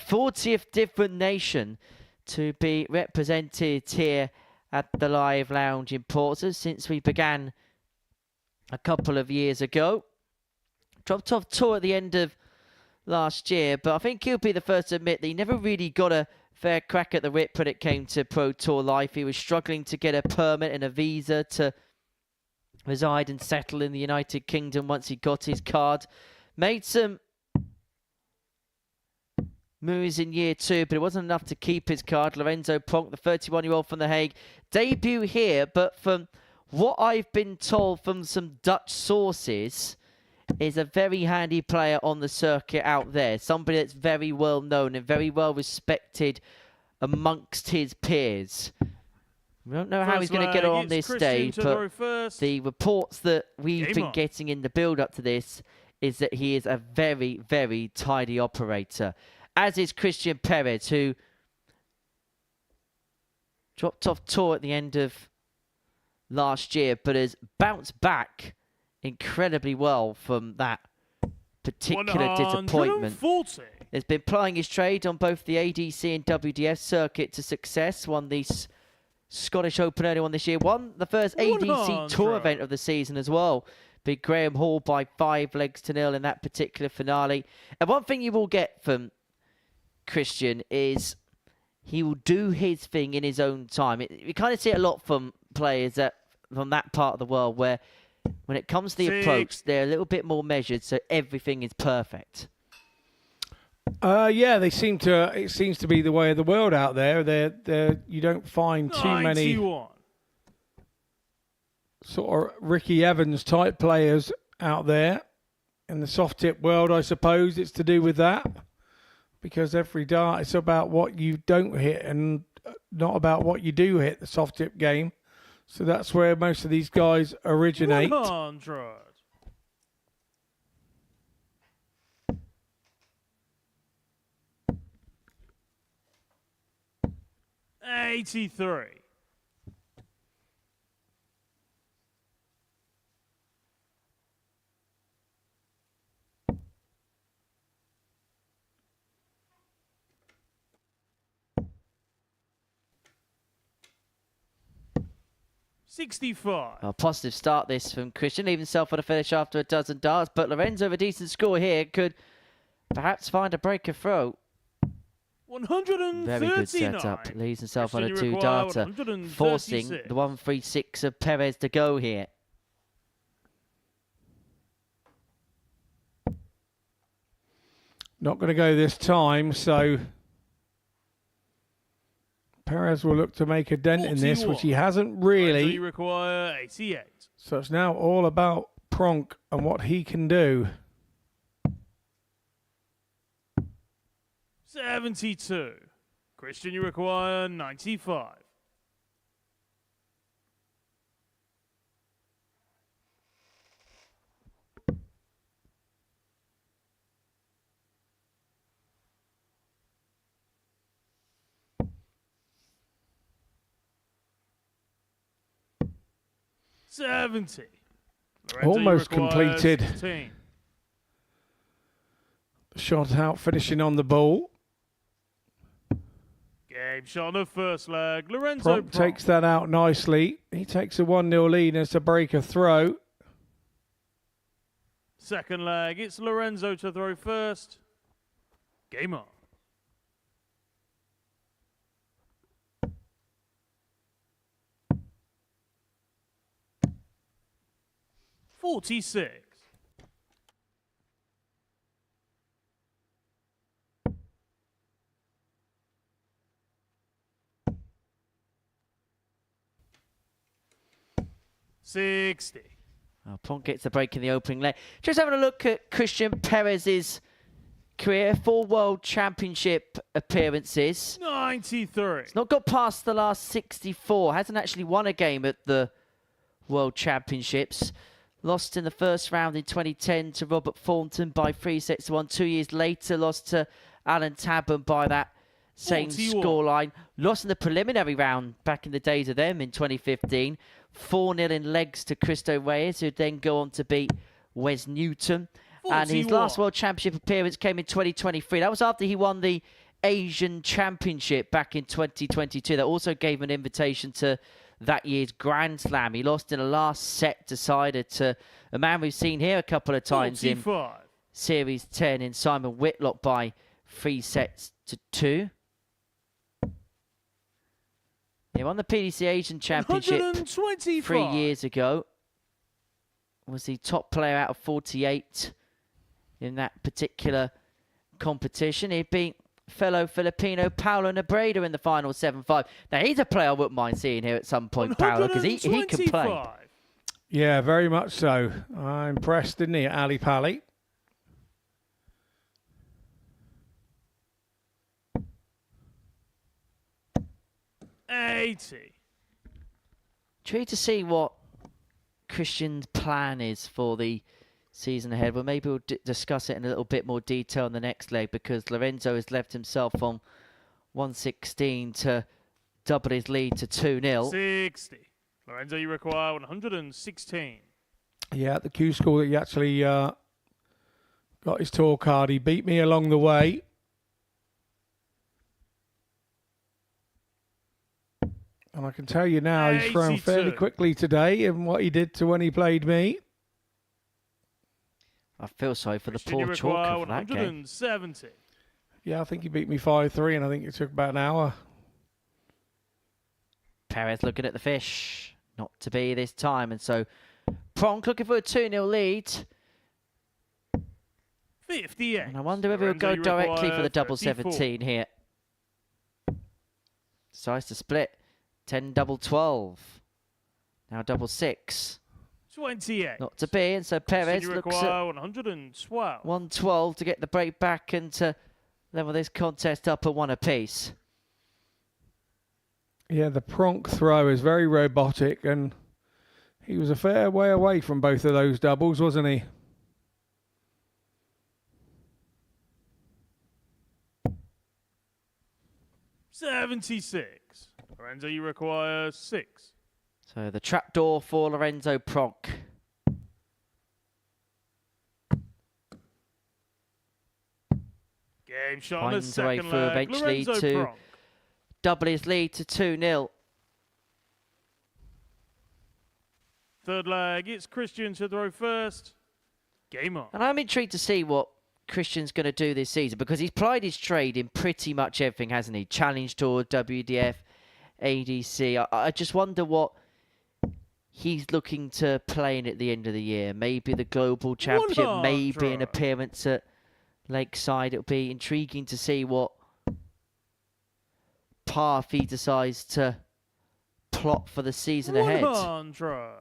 40th different nation to be represented here at the Live Lounge in Portsmouth since we began a couple of years ago. Dropped off tour at the end of last year, but I think he'll be the first to admit that he never really got a fair crack at the whip when it came to Pro Tour life. He was struggling to get a permit and a visa to reside and settle in the United Kingdom once he got his card. Made some moves in year 2, but it wasn't enough to keep his card. Lorenzo Pronk, the 31-year-old from The Hague, debut here, but from what I've been told from some Dutch sources, is a very handy player on the circuit out there. Somebody that's very well known and very well respected amongst his peers. We don't know how he's going to get on this stage, but the reports that we've been getting in the build-up to this is that he is a very, very tidy operator. As is Christian Perez, who dropped off tour at the end of last year, but has bounced back incredibly well from that particular disappointment. Has been plying his trade on both the ADC and WDF circuit to success. Won the Scottish Open early on this year. Won the first ADC Tour event of the season as well. Beat Graham Hall by 5 legs to 0 in that particular finale. And one thing you will get from Christian is he will do his thing in his own time. We kind of see it a lot from players from that part of the world, where when it comes to the approach, they're a little bit more measured, so everything is perfect. Yeah, they seem to. It seems to be the way of the world out there. You don't find too many sort of Ricky Evans type players out there in the soft tip world. I suppose it's to do with that, because every dart it's about what you don't hit and not about what you do hit. The soft tip game. So that's where most of these guys originate. 100. $83. $65. A positive start this from Christian. Leaving himself on a finish after a dozen darts, but Lorenzo with a decent score here could perhaps find a breaker throw. 139. Very good setup. Leaves himself on a 2-darter, forcing the 136 of Perez to go here. Not going to go this time, so Perez will look to make a dent in this, which he hasn't really. You require 88. So it's now all about Pronk and what he can do. 72. Christian, you require 95. Lorenzo, Almost completed. 16. Shot out, finishing on the ball. Game shot on the first leg. Lorenzo Pronk takes that out nicely. He takes a 1-0 lead and it's a break of throw. Second leg, it's Lorenzo to throw first. Game on. $46. $60. Pronk gets the break in the opening leg. Just having a look at Christian Perez's career. 4 World Championship appearances. 93. He's not got past the last 64. Hasn't actually won a game at the World Championships. Lost in the first round in 2010 to Robert Thornton by 3-1. 2 years later, lost to Alan Taburn by that same 41. scoreline. Lost in the preliminary round back in the days of them in 2015. 4-0 in legs to Cristo Reyes, who'd then go on to beat Wes Newton. 41. And his last World Championship appearance came in 2023. That was after he won the Asian Championship back in 2022. That also gave an invitation to that year's Grand Slam. He lost in a last set decider to a man we've seen here a couple of times 45. in Series 10 in Simon Whitlock by 3-2. He won the PDC Asian Championship 3 years ago. Was the top player out of 48 in that particular competition. He beat fellow Filipino Paulo Nebreda in the final 7-5. Now, he's a player I wouldn't mind seeing here at some point, Paulo, because he can play. Yeah, very much so. I'm impressed, didn't he, Ali Pali? $80. Intrigued to see what Christian's plan is for the season ahead. Well, maybe we'll discuss it in a little bit more detail in the next leg, because Lorenzo has left himself on 116 to double his lead to 2-0. 60. Lorenzo, you require 116. Yeah, at the Q school that he actually got his tour card. He beat me along the way. And I can tell you now, he's thrown fairly quickly today in what he did to when he played me. I feel sorry for the poor chalker for that game. 170. Yeah, I think he beat me 5-3, and I think it took about an hour. Perez looking at the fish. Not to be this time. And so Pronk looking for a 2-0 lead. 58. And I wonder if he'll go directly for the double 17 here. Decides to split. 10 double 12. Now double 6. 28. Not to be, and so Perez looks at 112. 112 to get the break back and to level this contest up at 1 apiece. Yeah, the Pronk throw is very robotic, and he was a fair way away from both of those doubles, wasn't he? $76. Lorenzo, you require 6. So the trapdoor for Lorenzo Pronk. Game shot on the Finds a way second through leg. eventually Lorenzo to Pronk. double his lead to 2-0. Third leg, it's Christian to throw first. Game on. And I'm intrigued to see what Christian's going to do this season, because he's plied his trade in pretty much everything, hasn't he? Challenge Tour, WDF, ADC. I just wonder what he's looking to play in at the end of the year. Maybe the Global Championship, maybe an appearance at Lakeside. It'll be intriguing to see what path he decides to plot for the season ahead. 100.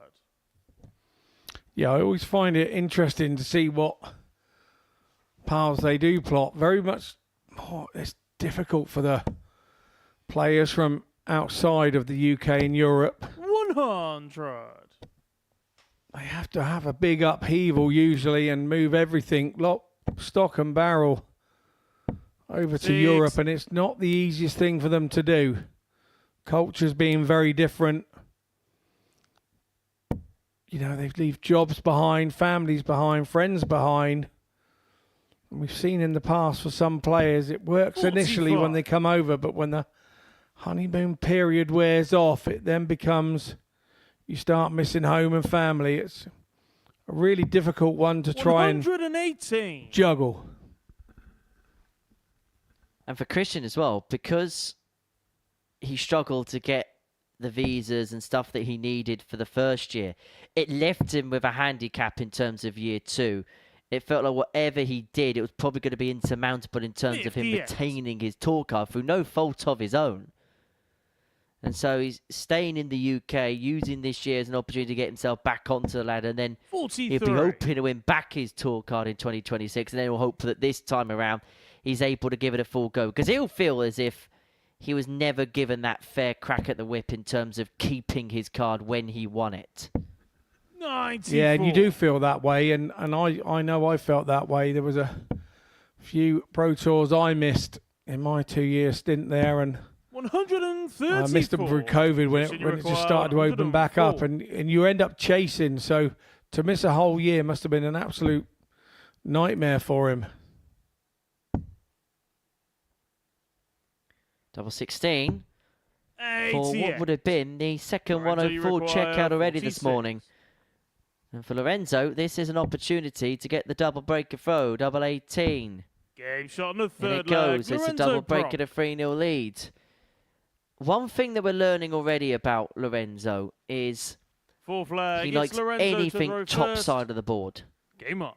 Yeah, I always find it interesting to see what paths they do plot. Very much, it's difficult for the players from outside of the UK and Europe. 100. They have to have a big upheaval usually and move everything, lock, stock and barrel over to Europe, and it's not the easiest thing for them to do. Cultures being very different. You know, they leave jobs behind, families behind, friends behind. And we've seen in the past for some players, it works initially when they come over, but when the honeymoon period wears off, it then becomes, you start missing home and family. It's a really difficult one to try and juggle. And for Christian as well, because he struggled to get the visas and stuff that he needed for the first year, it left him with a handicap in terms of year 2. It felt like whatever he did, it was probably going to be insurmountable in terms of him retaining his tour card through no fault of his own. And so he's staying in the UK, using this year as an opportunity to get himself back onto the ladder, and then 43. he'll be hoping to win back his tour card in 2026, and then he'll hope that this time around he's able to give it a full go, because he'll feel as if he was never given that fair crack at the whip in terms of keeping his card when he won it. 94. Yeah, and you do feel that way, and I know I felt that way. There was a few Pro Tours I missed in my 2-year stint there, and 134. I missed them through COVID when it just started to open back up, and you end up chasing. So to miss a whole year must have been an absolute nightmare for him. Double 16 for 88. what would have been the second Lorenzo, 104 checkout already 46. this morning. And for Lorenzo, this is an opportunity to get the double breaker throw, double 18. Game shot on the And third it goes, leg. it's a double break and a 3-0 lead. One thing that we're learning already about Lorenzo is Fourth leg. he It's likes Lorenzo anything to top first. side of the board. Game on.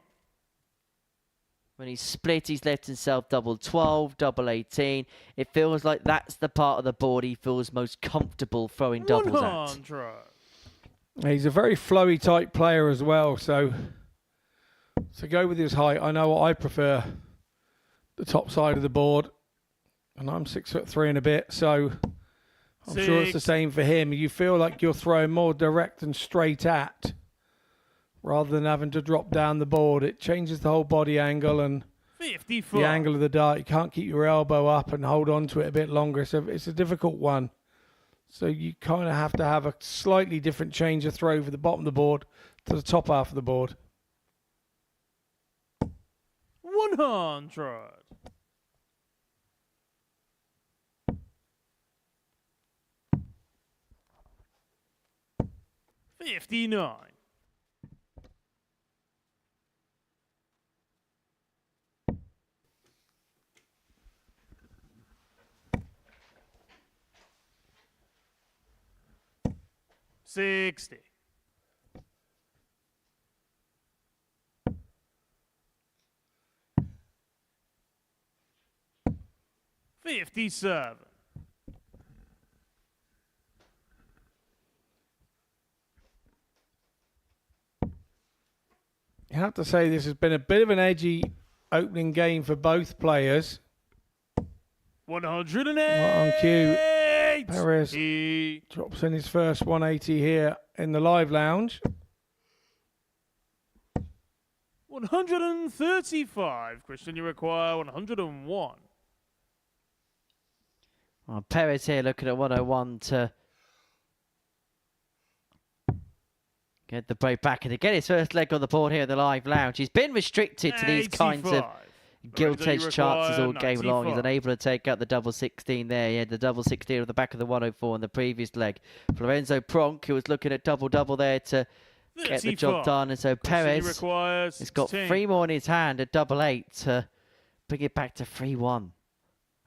When he's split, he's left himself double 12, double 18. It feels like that's the part of the board he feels most comfortable throwing doubles at. 100. He's a very flowy type player as well, so to go with his height, I know what I prefer, the top side of the board, and I'm 6'3" and a bit, so I'm sure it's the same for him. You feel like you're throwing more direct and straight at, rather than having to drop down the board. It changes the whole body angle and 54. the angle of the dart. You can't keep your elbow up and hold on to it a bit longer, so it's a difficult one. So you kind of have to have a slightly different change of throw for the bottom of the board to the top half of the board. 100. $59. $60. 57. You have to say this has been a bit of an edgy opening game for both players. 108. Right on cue. Perez drops in his first 180 here in the live lounge. 135. Christian, you require 101. Well, Perez here looking at 101 to get the break back and to get his first leg on the board here in the live lounge. He's been restricted to these kinds of gilt-edged chances all game long. He's unable to take out the double 16 there. He had the double 16 at the back of the 104 in the previous leg. Lorenzo Pronk, who was looking at double-double there to get the job done. And so Perez has got 3 more in his hand at double 8 to bring it back to 3-1.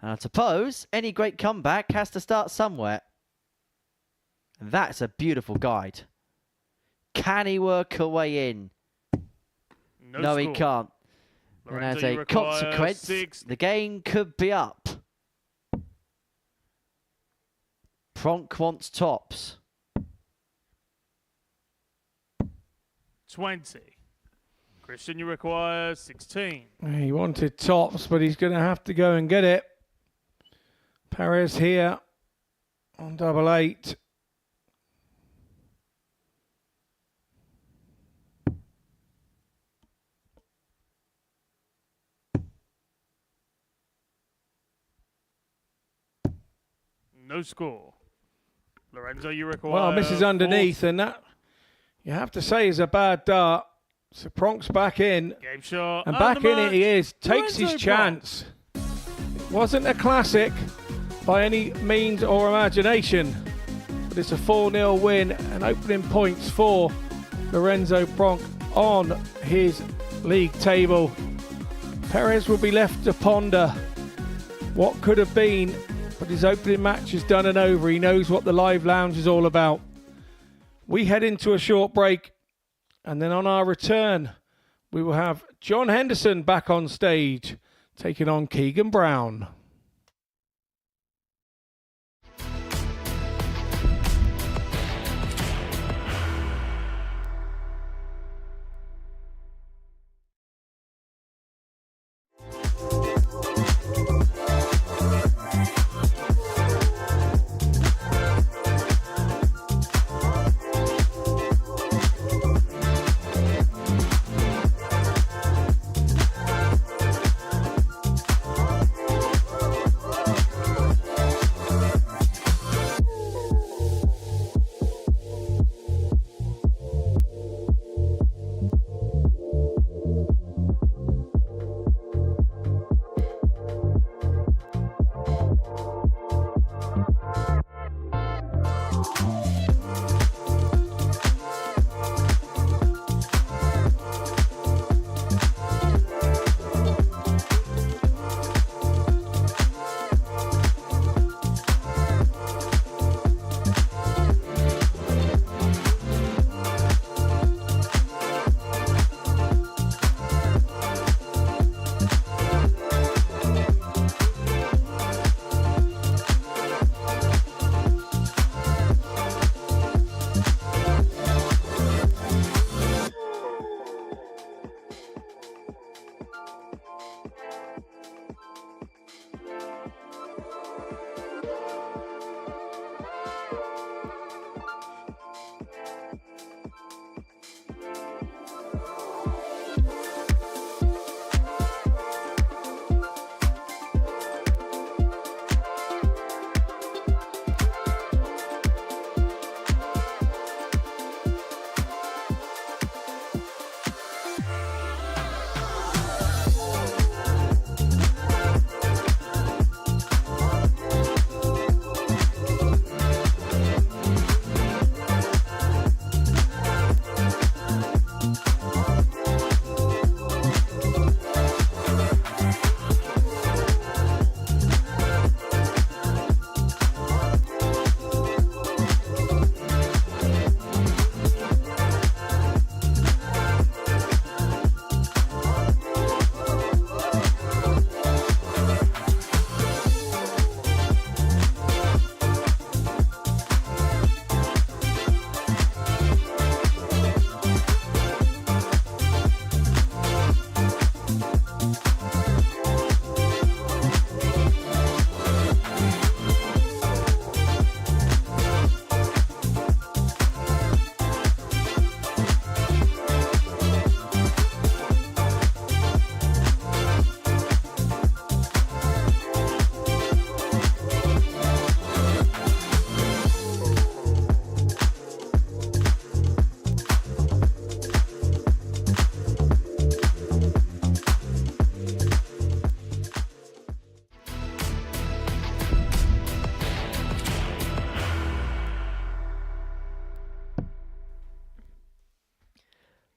And I suppose any great comeback has to start somewhere. And that's a beautiful guide. Can he work a way in? No, he can't. And as a consequence, the game could be up. Pronk wants tops. 20. Christian, you require 16. He wanted tops, but he's going to have to go and get it. Perez here on double 8. No score. Lorenzo, you require... Well, misses underneath, and that, you have to say, is a bad dart. So Pronk's back in. Game shot. And back in it he is. Takes Lorenzo his chance. It wasn't a classic by any means or imagination. But it's a 4-0 win and opening points for Lorenzo Pronk on his league table. Perez will be left to ponder what could have been, but his opening match is done and over. He knows what the live lounge is all about. We head into a short break, and then on our return, we will have John Henderson back on stage, taking on Keegan Brown.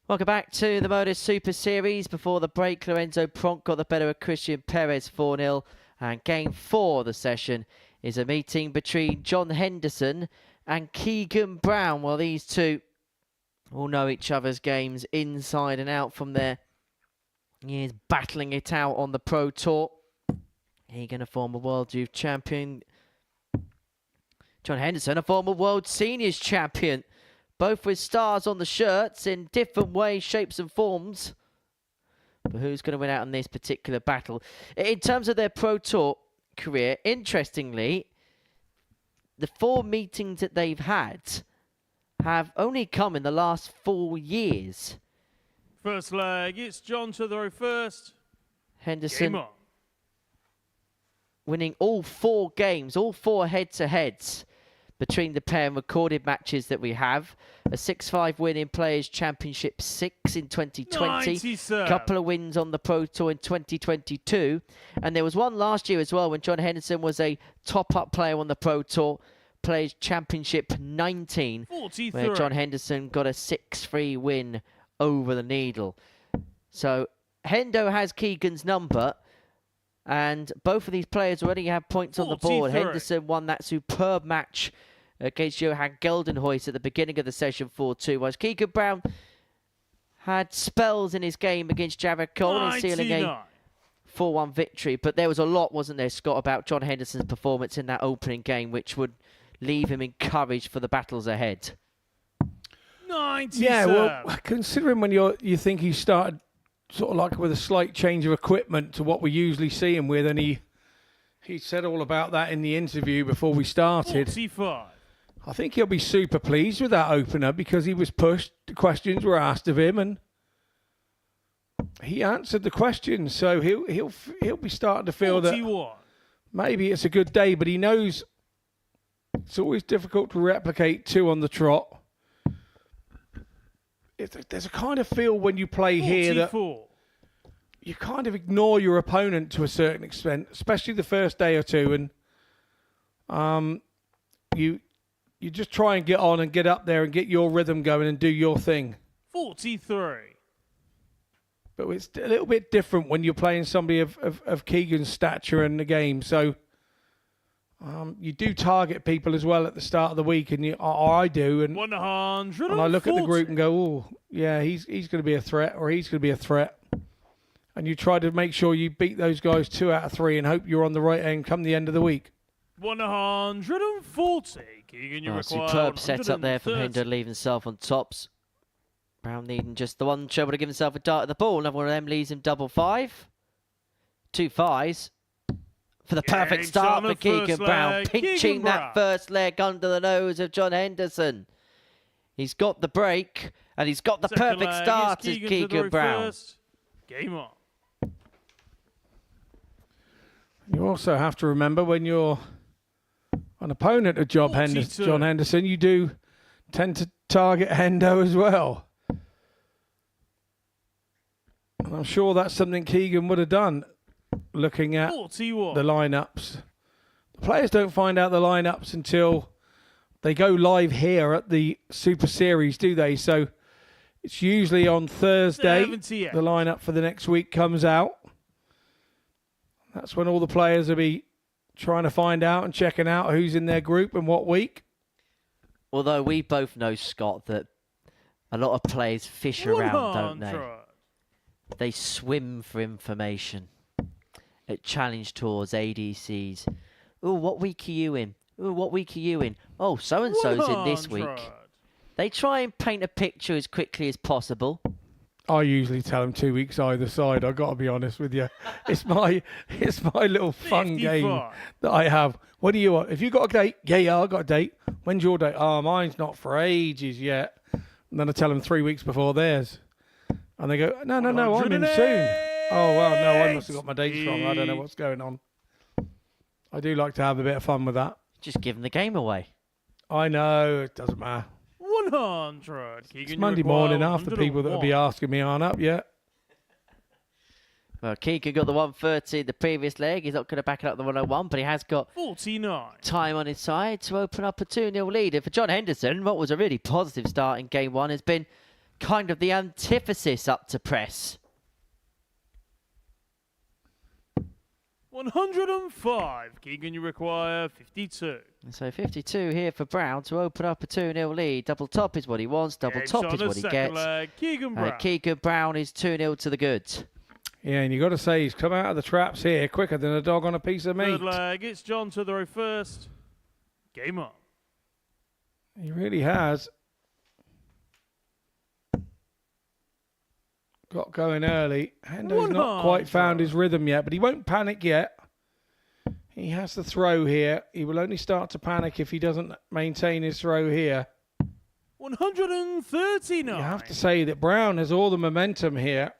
Welcome back to the Modus Super Series. Before the break, Lorenzo Pronk got the better of Christian Perez 4-0. And game 4 of the session is a meeting between John Henderson and Keegan Brown. Well, these two all know each other's games inside and out from their years battling it out on the Pro Tour. Keegan, a former World Youth Champion. John Henderson, a former World Seniors Champion. both with stars on the shirts in different ways, shapes and forms. But who's going to win out in this particular battle? In terms of their Pro Tour career, interestingly, the 4 meetings that they've had have only come in the last 4 years. First leg, it's John to throw first. Henderson Game on. winning all 4 games, all 4 head-to-heads between the pair and recorded matches that we have. A 6-5 win in Players' Championship 6 in 2020. A couple of wins on the Pro Tour in 2022. And there was one last year as well when John Henderson was a top-up player on the Pro Tour. Players' Championship 19. 43. Where John Henderson got a 6-3 win over the Needle. So Hendo has Keegan's number. And both of these players already have points on the board. Henderson won that superb match against Johan Gildenhuys at the beginning of the session 4-2. Whilst Keegan Brown had spells in his game against Jared Cole in sealing a 4-1 victory. But there was a lot, wasn't there, Scott, about John Henderson's performance in that opening game, which would leave him encouraged for the battles ahead. 90. Yeah, well, considering when you think he started sort of like with a slight change of equipment to what we usually see him with, and he said all about that in the interview before we started. 45. I think he'll be super pleased with that opener because he was pushed, the questions were asked of him, and he answered the questions. So he'll be starting to feel 41. that maybe it's a good day, but he knows it's always difficult to replicate 2 on the trot. There's a kind of feel when you play 44. here that you kind of ignore your opponent to a certain extent, especially the first day or two, and you just try and get on and get up there and get your rhythm going and do your thing. 43. But it's a little bit different when you're playing somebody of Keegan's stature in the game. So you do target people as well at the start of the week, and I do, and 140. I look at the group and go, oh, yeah, he's going to be a threat, or he's going to be a threat. And you try to make sure you beat those guys 2 out of 3 and hope you're on the right end come the end of the week. 140. Keegan, you require superb setup there from 130. Hendo, leaving himself on tops. Brown needing just the one trouble to give himself a dart at the ball. Another one of them leaves him double 5. 2 5s. For the perfect start for Keegan Brown, pinching that first leg under the nose of John Henderson. He's got the break, and he's got the perfect start as Keegan Brown. Game on. You also have to remember when you're an opponent of John Henderson, you do tend to target Hendo as well. And I'm sure that's something Keegan would have done. Looking at 41. the lineups, the players don't find out the lineups until they go live here at the Super Series, do they? So it's usually on Thursday. 78. The lineup for the next week comes out. That's when all the players will be trying to find out and checking out who's in their group and what week. Although we both know, Scott, that a lot of players fish around, don't they? They swim for information. At challenge tours, ADCs. Oh, what week are you in? Oh, what week are you in? Oh, so-and-so's in this week. They try and paint a picture as quickly as possible. I usually tell them 2 weeks either side. I've got to be honest with you. It's my little fun 55. game that I have. What do you want? If you got a date? Yeah, I got a date. When's your date? Oh, mine's not for ages yet. And then I tell them 3 weeks before theirs. And they go, no, I'm in soon. Oh, well, no, I must have got my dates wrong. I don't know what's going on. I do like to have a bit of fun with that. Just giving the game away. I know, it doesn't matter. 100. Keegan, It's Monday morning. Half the people that will be asking me aren't up yet. Well, Keegan got the 130 the previous leg. He's not going to back it up the 101, but he has got 49. Time on his side to open up a 2-0 lead. And for John Henderson, what was a really positive start in Game 1 has been kind of the antithesis up to press. 105. Keegan, you require 52. So 52 here for Brown to open up a 2-0 lead. Double top is what he wants. Double top is what he gets. Keegan Brown is 2-0 to the goods. Yeah, and you got to say he's come out of the traps here quicker than a dog on a piece of meat. Third leg, it's John to throw first. Game on. He really has. got going early. Hendo's not quite found his rhythm yet, but he won't panic yet. He has the throw here. He will only start to panic if he doesn't maintain his throw here. 139. You have to say that Brown has all the momentum here.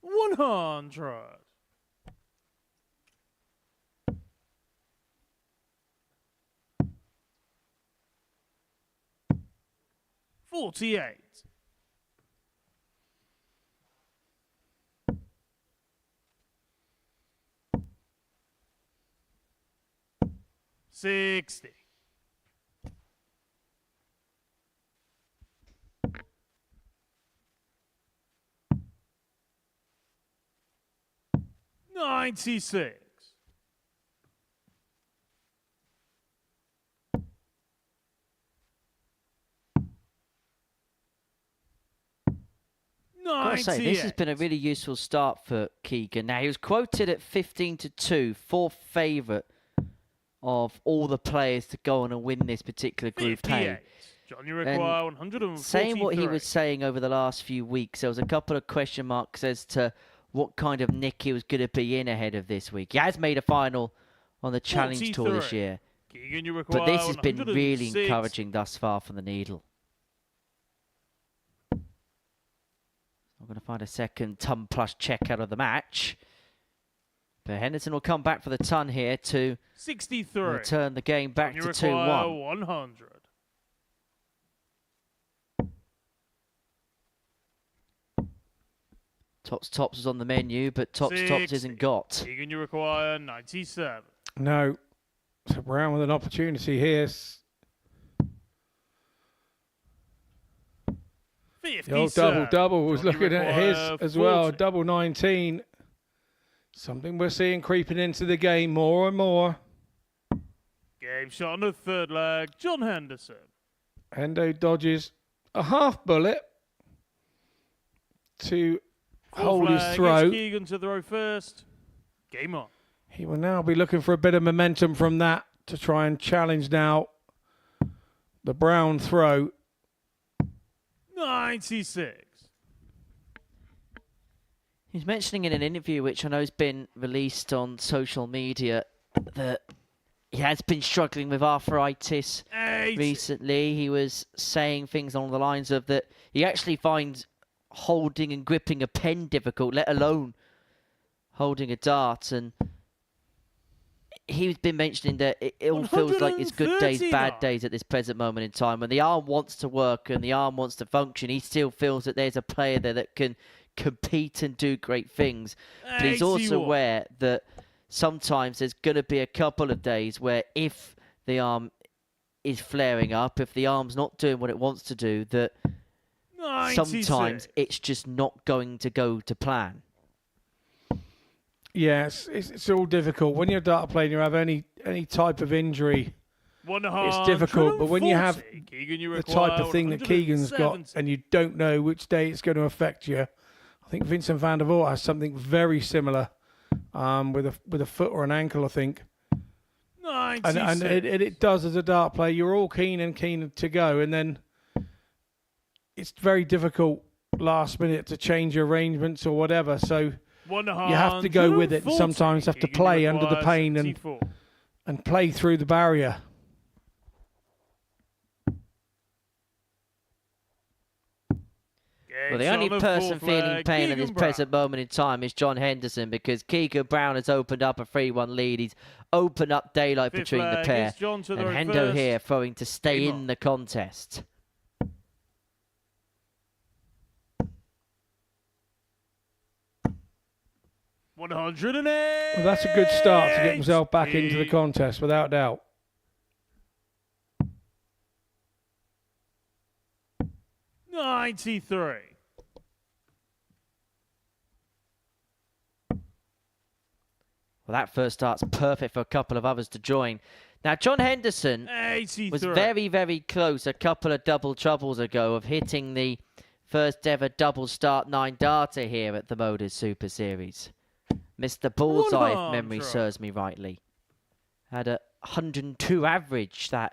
$100. 48. 60. 96. 98. Gotta say, this has been a really useful start for Keegan. Now, he was quoted at 15-2, fourth favourite of all the players to go on and win this particular Group 58. A. John, you require 143. Saying what he was saying over the last few weeks, there was a couple of question marks as to what kind of nick he was going to be in ahead of this week. He has made a final on the Challenge Tour this year. Keegan, you require But this has been really 106. encouraging thus far from the Needle. I'm going to find a second ton plus check out of the match. But Henderson will come back for the ton here to 63. turn the game back You to require 2-1. 100. Tops was on the menu, but Tops 60. isn't got. Keegan, you require 97. No. So Brown with an opportunity here. 50. The old double was John, you looking at his require as well. 40. Double 19. Something we're seeing creeping into the game more and more. Game shot on the third leg. John Henderson. Hendo dodges a half bullet to Fourth hold his leg, throw. it's Keegan to throw first. Game on. He will now be looking for a bit of momentum from that to try and challenge now the Brown throw. 96. He's mentioning in an interview, which I know has been released on social media, that he has been struggling with arthritis 80. recently. He was saying things along the lines of that he actually finds holding and gripping a pen difficult, let alone holding a dart. And he's been mentioning that it all feels like it's good days, 139. bad days at this present moment in time. When the arm wants to work and the arm wants to function, he still feels that there's a player there that can compete and do great things. But he's also 81. aware that sometimes there's going to be a couple of days where if the arm is flaring up, if the arm's not doing what it wants to do, that 96. sometimes it's just not going to go to plan. Yes, it's all difficult. When you're a dart player and you have any type of injury, it's difficult. But when you have Keegan, you the require type of thing that Keegan's got 170. and you don't know which day it's going to affect you, I think Vincent van der Voort has something very similar with a foot or an ankle, I think. 96. And it does as a dart player. You're all keen to go, and then it's very difficult last minute to change your arrangements or whatever. So you have to go with it, and sometimes have to play under the pain and play through the barrier. Well, the only person feeling pain at this present moment in time is John Henderson, because Keegan Brown has opened up a 3-1 lead. He's opened up daylight Fifth between the leg, pair. it's John to And the Hendo reverse. here throwing to stay Game in on. the contest. 108. Well, that's a good start to get himself back into the contest, without doubt. $93. Well, that first start's perfect for a couple of others to join. Now, John Henderson 83. was very, very close a couple of double troubles ago of hitting the first ever double start 9 darter here at the Modus Super Series. Missed the bullseye, if memory serves me rightly. Had a 102 average, that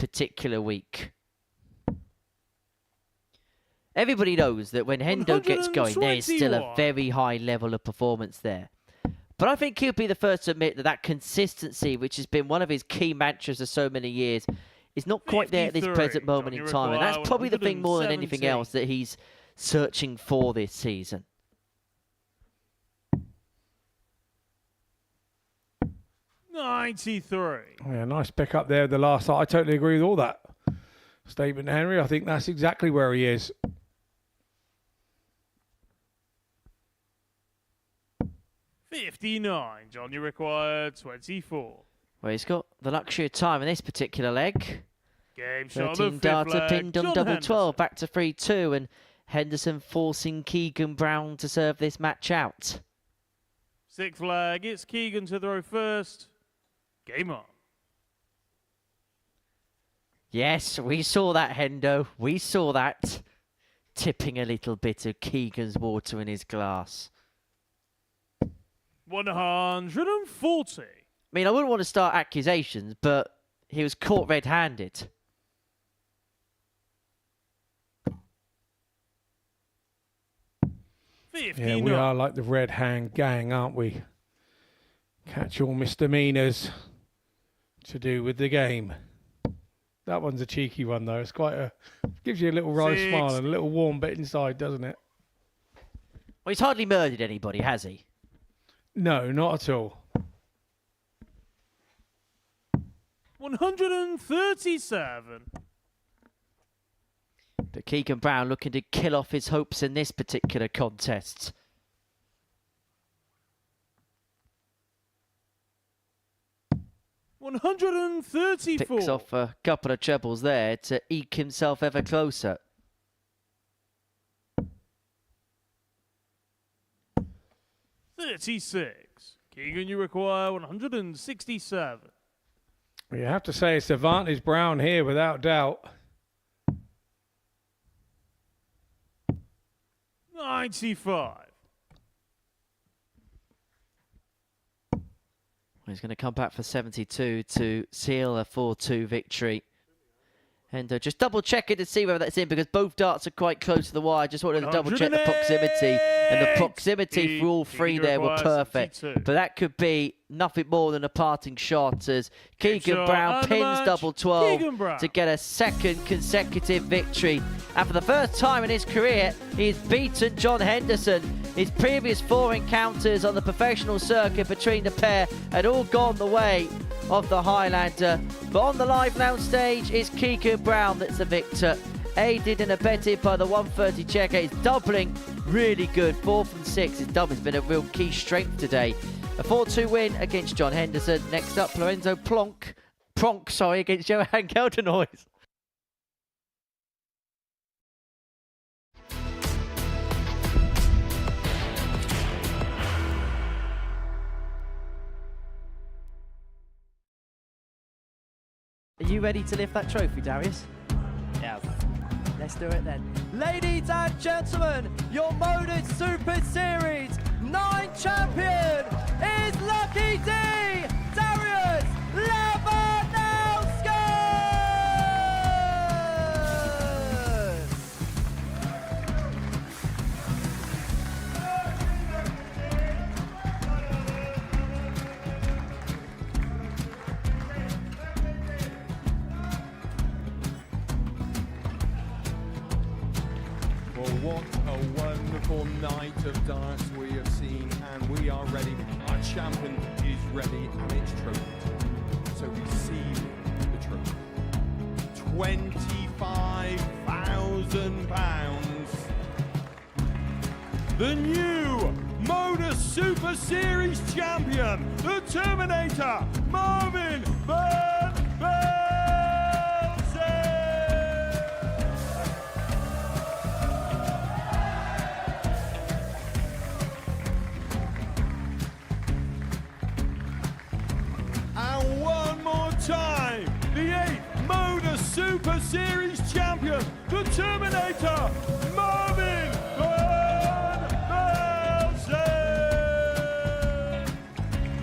particular week. Everybody knows that when Hendo gets going, there is still a very high level of performance there. But I think he'll be the first to admit that that consistency, which has been one of his key mantras for so many years, is not quite there at this present moment in time. And that's probably the thing more than anything else that he's searching for this season. $93. Yeah, nice pick up there the last. I totally agree with all that statement, Henry. I think that's exactly where he is. $59. John, you require 24. Well, he's got the luxury of time in this particular leg. Game shot 13 on the darts fifth are leg. pinned on John double Henderson. 12, back to 3-2, and Henderson forcing Keegan Brown to serve this match out. Sixth leg, it's Keegan to throw first. Game on. Yes, we saw that, Hendo. We saw that. Tipping a little bit of Keegan's water in his glass. 140. I mean, I wouldn't want to start accusations, but he was caught red-handed. Yeah, we are like the Red Hand gang, aren't we? Catch all misdemeanors to do with the game. That one's a cheeky one, though. It's quite a... gives you a little wry smile and a little warm bit inside, doesn't it? Well, he's hardly murdered anybody, has he? No, not at all. 137. But Keegan Brown looking to kill off his hopes in this particular contest. $134. Picks off a couple of trebles there to eke himself ever closer. $36. Keegan, you require 167. Well, you have to say it's advantage Brown here, without doubt. 95. He's going to come back for 72 to seal a 4-2 victory. And just double check it to see whether that's in, because both darts are quite close to the wire. Just wanted to double check the proximity, and the proximity for all three there were perfect. But that could be nothing more than a parting shot as Keegan Brown pins double 12 to get a second consecutive victory. And for the first time in his career, he's beaten John Henderson. His previous 4 encounters on the professional circuit between the pair had all gone the way of the Highlander. But on the live lounge stage, it's Keegan Brown that's the victor. Aided and abetted by the 130 checker. His doubling really good. 4 from 6. His doubling's been a real key strength today. A 4-2 win against John Henderson. Next up, Lorenzo Pronk against Johan Gildenhuys. Are you ready to lift that trophy, Darius? Yes. Let's do it then. Ladies and gentlemen, your Modus Super Series 9 champion is Lucky D, Darius Lewandowski! Well, what a wonderful night of darts we have seen, and we are ready. Our champion is ready, and it's trophy time. So receive the trophy. £25,000. The new Modus Super Series champion, the Terminator, Marvin Van Velzen. And one more time, the 8th Modus Super Series champion, the Terminator, Marvin Van Velzen.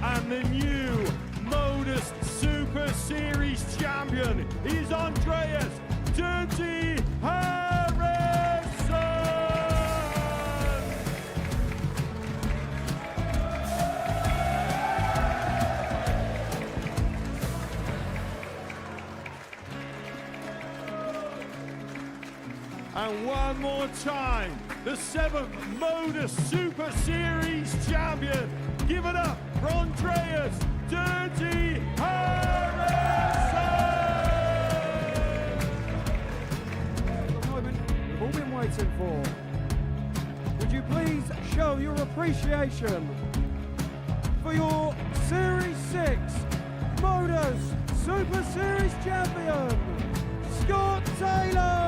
And the new Modus Super Super Series champion is Andreas Dirty Harrison. And one more time, the 7th Modus Super Series champion. Give it up for Andreas Dirty Harrison! The moment we've all been waiting for. Would you please show your appreciation for your Series 6 Modus Super Series champion, Scott Taylor!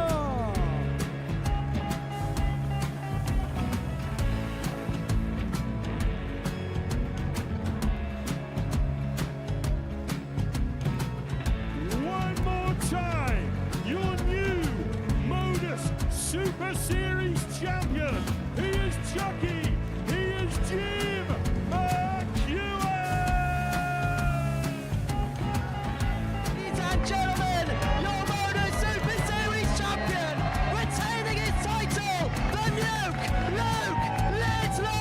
Super Series champion. He is Chucky. He is Jim McEwen. Ladies and gentlemen, your Modus Super Series champion, retaining his title, the Luke Littler.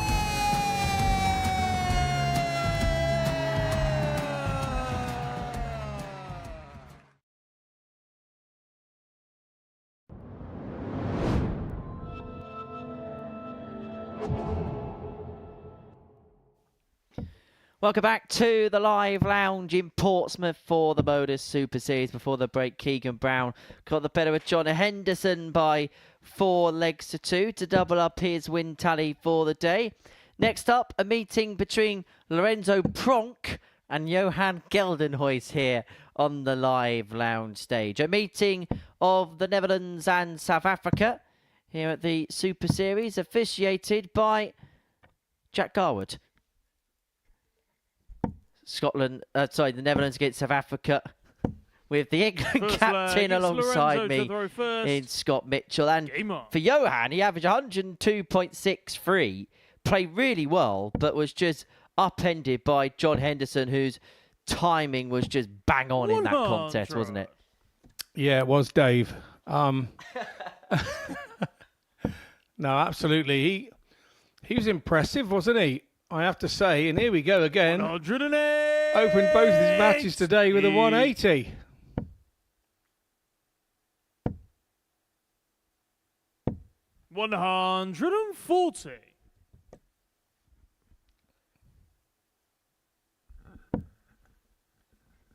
Welcome back to the live lounge in Portsmouth for the Modus Super Series. Before the break, Keegan Brown got the better of John Henderson by 4 legs to 2 to double up his win tally for the day. Next up, a meeting between Lorenzo Pronk and Johan Gildenhuys here on the live lounge stage. A meeting of the Netherlands and South Africa here at the Super Series, officiated by Jack Garwood. The Netherlands against South Africa with the England captain alongside me in Scott Mitchell. And for Johan, he averaged 102.63, played really well, but was just upended by John Henderson, whose timing was just bang on in that contest, wasn't it? Yeah, it was, Dave. No, absolutely. He was impressive, wasn't he? I have to say, and here we go again. 108. Opened both of his matches today with a 180. $140.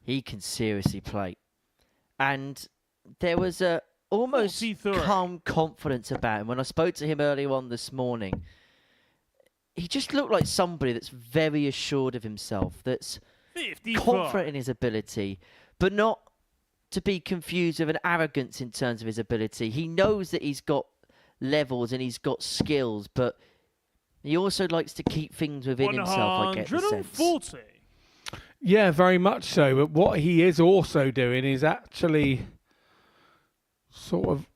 He can seriously play. And there was a almost calm confidence about him. When I spoke to him earlier on this morning, he just looked like somebody that's very assured of himself, that's 55. confident in his ability, but not to be confused with an arrogance in terms of his ability. He knows that he's got levels and he's got skills, but he also likes to keep things within himself, I get the sense. Yeah, very much so. But what he is also doing is actually sort of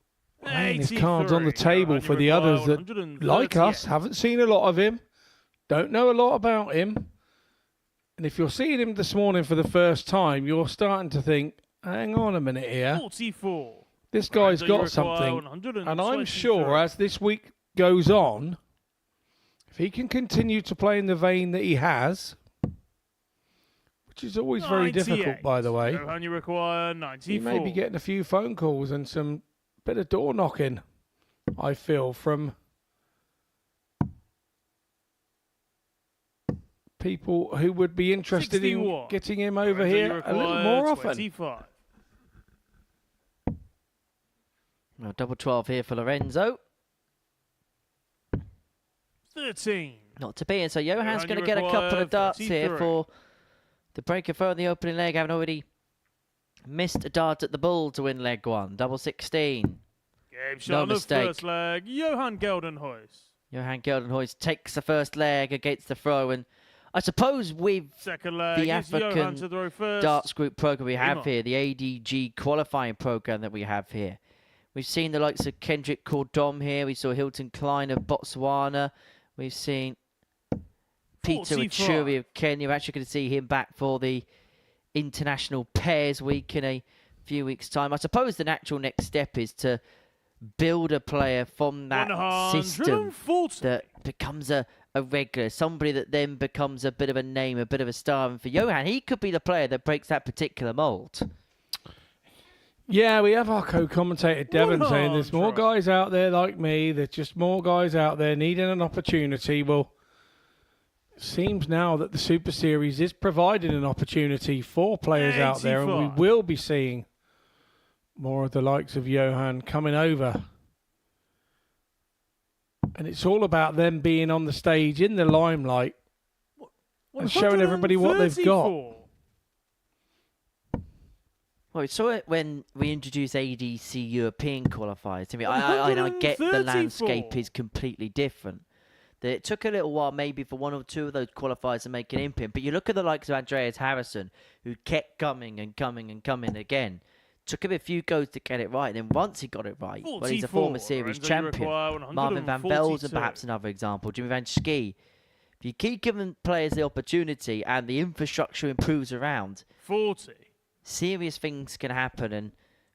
laying his cards on the table for the others that, like us, haven't seen a lot of him, don't know a lot about him. And if you're seeing him this morning for the first time, you're starting to think, hang on a minute here. 44. This guy's got something. And I'm sure as this week goes on, if he can continue to play in the vein that he has, which is always very difficult, by the way, Johan, you require 94. he may be getting a few phone calls and some bit of door knocking, I feel, from people who would be interested in getting him over here a little more often. 25. Well, double 12 here for Lorenzo. 13. Not to be, and so Johan's going to get a couple of darts here for the breaker throw in the opening leg, having already missed a dart at the bull to win leg one. Double 16. Game shot No on the mistake. first leg. Johan Gildenhuys. Johan Gildenhuys takes the first leg against the throw, and I suppose with Second leg the is Johan African to throw first. darts group program we have on. here, the ADG qualifying program that we have here, we've seen the likes of Kendrick Cordom here. We saw Hilton Klein of Botswana. We've seen Peter 45. Achuri of Kenya. We're actually going to see him back for the international pairs week in a few weeks' time. I suppose the natural next step is to build a player from that system that becomes a regular, somebody that then becomes a bit of a name, a bit of a star. And for Johan, he could be the player that breaks that particular mould. Yeah, we have our co-commentator Devon saying there's more guys out there like me. There's just more guys out there needing an opportunity. Well, it seems now that the Super Series is providing an opportunity for players out there, and we will be seeing more of the likes of Johan coming over. And it's all about them being on the stage in the limelight and showing everybody what they've got. Well, we saw it when we introduced ADC European qualifiers. I mean, I get the landscape is completely different. That it took a little while maybe for one or two of those qualifiers to make an impact. But you look at the likes of Andreas Harrison, who kept coming and coming and coming again. Took him a few goes to get it right. And then once he got it right, well, he's a former series champion. Marvin van Velzen, perhaps another example. Jimmy van Schie. If you keep giving players the opportunity and the infrastructure improves around, 40. Serious things can happen, and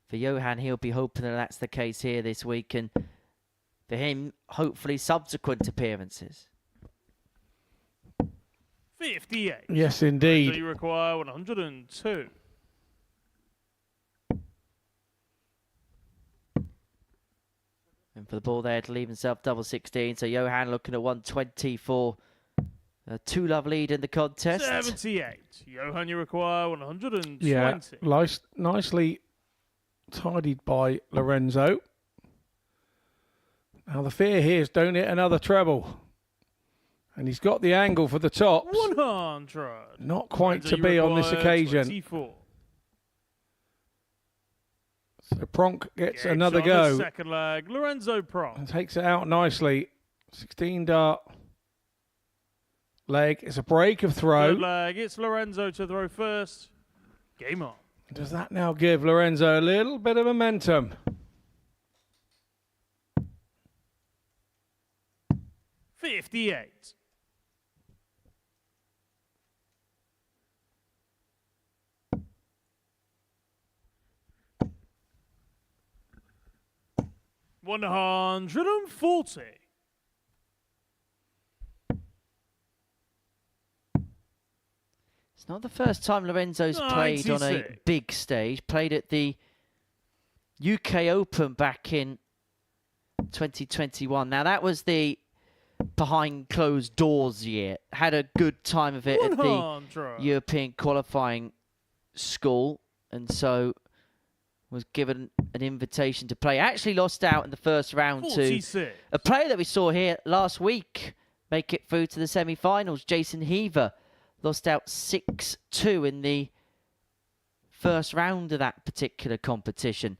for Johan, he'll be hoping that that's the case here this week, and for him, hopefully subsequent appearances. 58. Yes, indeed. So you require 102. And for the ball there to leave himself double 16, so Johan looking at 120 for a 2-love lead in the contest. 78. Johan, you require 120. Yeah, nicely tidied by Lorenzo. Now the fear here is don't hit another treble. And he's got the angle for the tops. 100. Not quite Lorenzo, to be on this occasion. 24. So Pronk gets another go. Second leg, Lorenzo Pronk. And takes it out nicely. 16 dart. Leg. It's a break of throw. Third leg. It's Lorenzo to throw first. Game on. Does that now give Lorenzo a little bit of momentum? $58. $140. It's not the first time Lorenzo's played on a big stage. Played at the UK Open back in 2021. Now, that was the behind closed doors year. Had a good time of it at the European qualifying school. And so was given an invitation to play. Actually lost out in the first round 46. to a player that we saw here last week make it through to the semi-finals, Jason Heaver. Lost out 6-2 in the first round of that particular competition.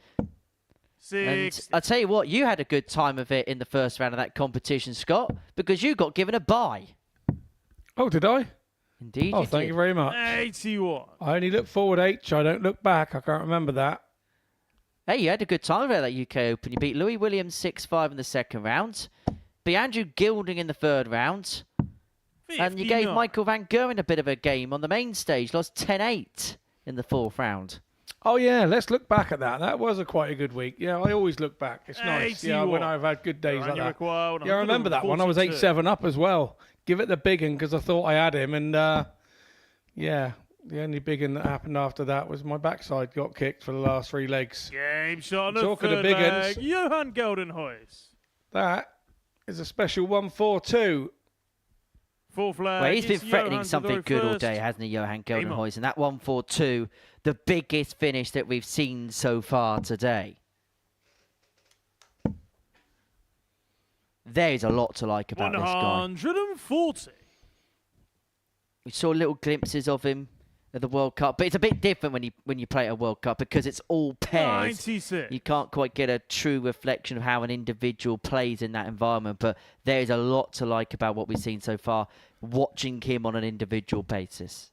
And I'll tell you what, you had a good time of it in the first round of that competition, Scott, because you got given a bye. Oh, did I? Indeed. Oh, thank you very much. 81. I only look forward H. I don't look back. I can't remember that. Hey, you had a good time of it at that UK Open. You beat Louis Williams 6-5 in the second round. Beat Andrew Gilding in the third round. 59. And you gave Michael Van Gerwen a bit of a game on the main stage. Lost 10-8 in the fourth round. Oh, yeah. Let's look back at that. That was quite a good week. Yeah, I always look back. It's nice. 81. Yeah, when I've had good days like that. Yeah, I remember that one. I was 8-7 up as well. Give it the big one because I thought I had him. And, yeah, the only big one that happened after that was my backside got kicked for the last 3 legs. Game shot on the Talking third of big leg, uns, Johan Gildenhuys. that is a special 1-4-2. Fourth leg. Well, he's been threatening Johan something good all day, hasn't he, Johan Gildenhuys? And that 1-4-2, the biggest finish that we've seen so far today. There is a lot to like about this guy. 140. We saw little glimpses of him at the World Cup, but it's a bit different when you play at a World Cup because it's all pairs. 96. You can't quite get a true reflection of how an individual plays in that environment, but there is a lot to like about what we've seen so far, watching him on an individual basis.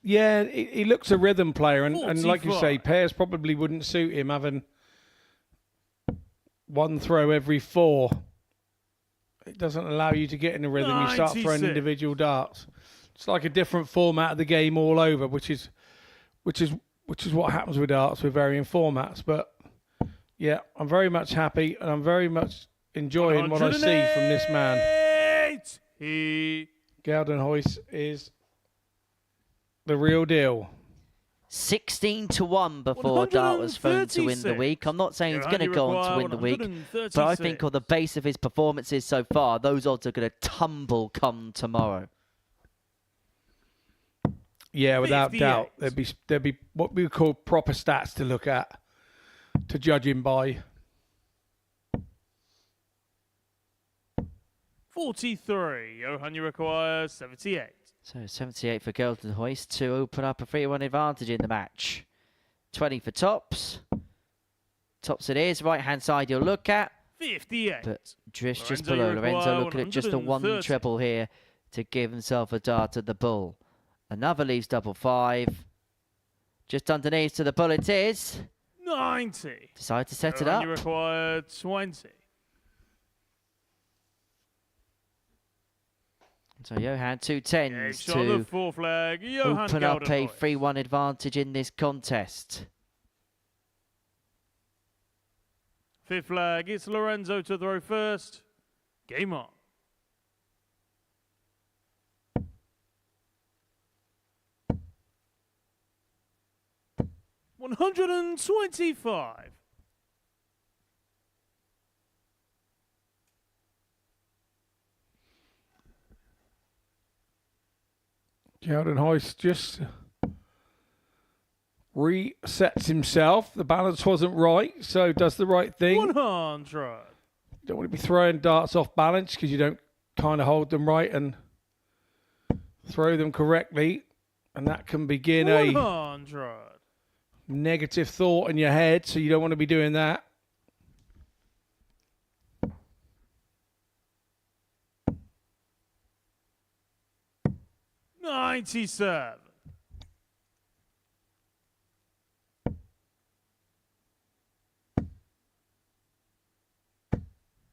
Yeah, he looks a rhythm player, and like you 45. say, pairs probably wouldn't suit him having one throw every 4. It doesn't allow you to get in the rhythm. You start throwing 96. individual darts. It's like a different format of the game all over, which is which is what happens with darts with varying formats. But yeah, I'm very much happy and I'm very much enjoying what I see from this man. Gildenhuys is the real deal. 16-1 before Dart was phoned to win the week. I'm not saying he's going to go on to win the week, but I think on the base of his performances so far, those odds are going to tumble come tomorrow. Yeah, without doubt. There'd be what we would call proper stats to look at, to judge him by. 43. Johan, you require 78. So 78 for Gildenhuys to open up a 3-1 advantage in the match. 20 for tops. Tops it is. Right-hand side you'll look at. 58. But drifts just below. Lorenzo looking at just a 1 treble here to give himself a dart at the bull. Another leaves double 5. Just underneath to the bull it is. 90. Decide to set it up. You require 20. So Johan 2 10s to fourth flag. open up a 3-1 advantage in this contest. Fifth flag, it's Lorenzo to throw first. Game on. $125. Gildenhuys just resets himself. The balance wasn't right, so does the right thing. 100. Don't want to be throwing darts off balance because you don't kind of hold them right and throw them correctly. And that can begin 100. A negative thought in your head, so you don't want to be doing that. $97.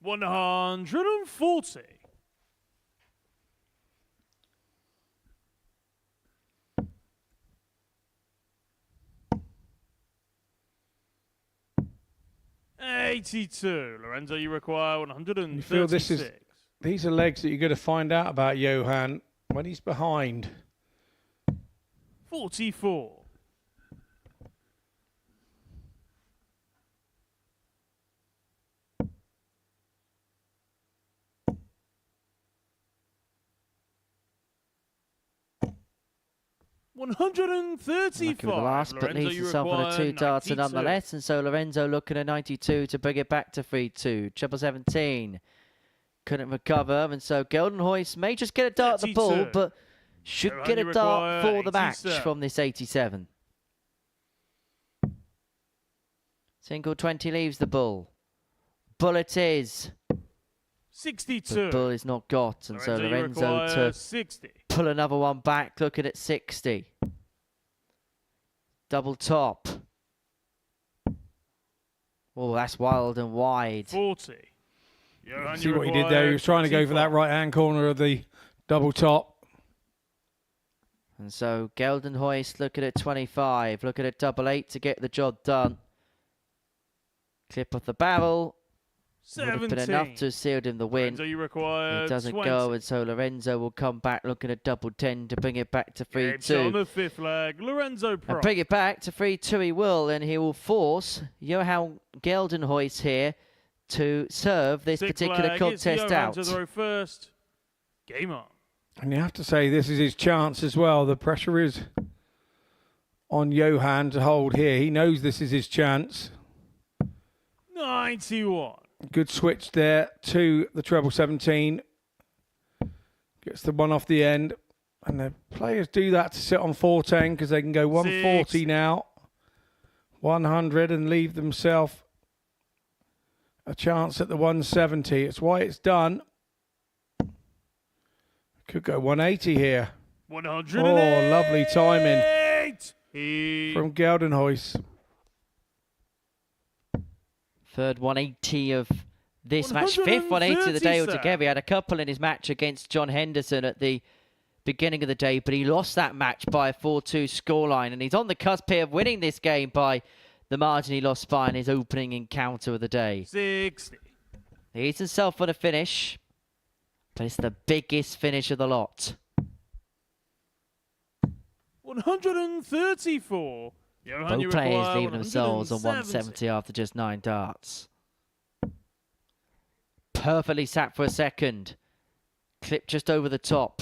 $140. $82. Lorenzo, you require 136. You feel these are legs that you're going to find out about Johan when he's behind. 44. $135. The last, but leaves himself on a 2 darts nonetheless, and so Lorenzo looking at 92 to bring it back to 3-2. Treble 17 couldn't recover, and so Gildenhuys may just get a dart at the bull, but should get a dart for the match from this 87. Single 20 leaves the bull. Bull it is. 62. The bull is not got, and so Lorenzo to 60. Pull another one back, looking at 60. Double top. Oh, that's wild and wide. 40. See what he did there? He was trying to go for that right-hand corner of the double top. And so Gildenhuys looking at 25. Looking at double 8 to get the job done. Clip of the barrel. 17. Would have been enough to have sealed him the win. It doesn't 20. go, and so Lorenzo will come back looking at double 10 to bring it back to 3-2. On the fifth flag, Lorenzo Pronk. And bring it back to 3-2 he will, and he will force Johan Gildenhuys here to serve this particular contest out. To throw first. Game on. And you have to say this is his chance as well. The pressure is on Johan to hold here. He knows this is his chance. 91. Good switch there to the treble 17. Gets the one off the end. And the players do that to sit on 410 because they can go 140 now. 100 and leave themselves a chance at the 170. It's why it's done. Could go 180 here. 108. Oh, lovely timing from Gildenhuys. Third 180 of this match. Fifth 180 of the day altogether. He had a couple in his match against John Henderson at the beginning of the day, but he lost that match by a 4-2 scoreline, and he's on the cusp here of winning this game by the margin he lost by in his opening encounter of the day. 60. He's himself on a finish, but it's the biggest finish of the lot. 134. Johan, Both players leaving themselves on 170 after just 9 darts. Perfectly sat for a second. Clip just over the top.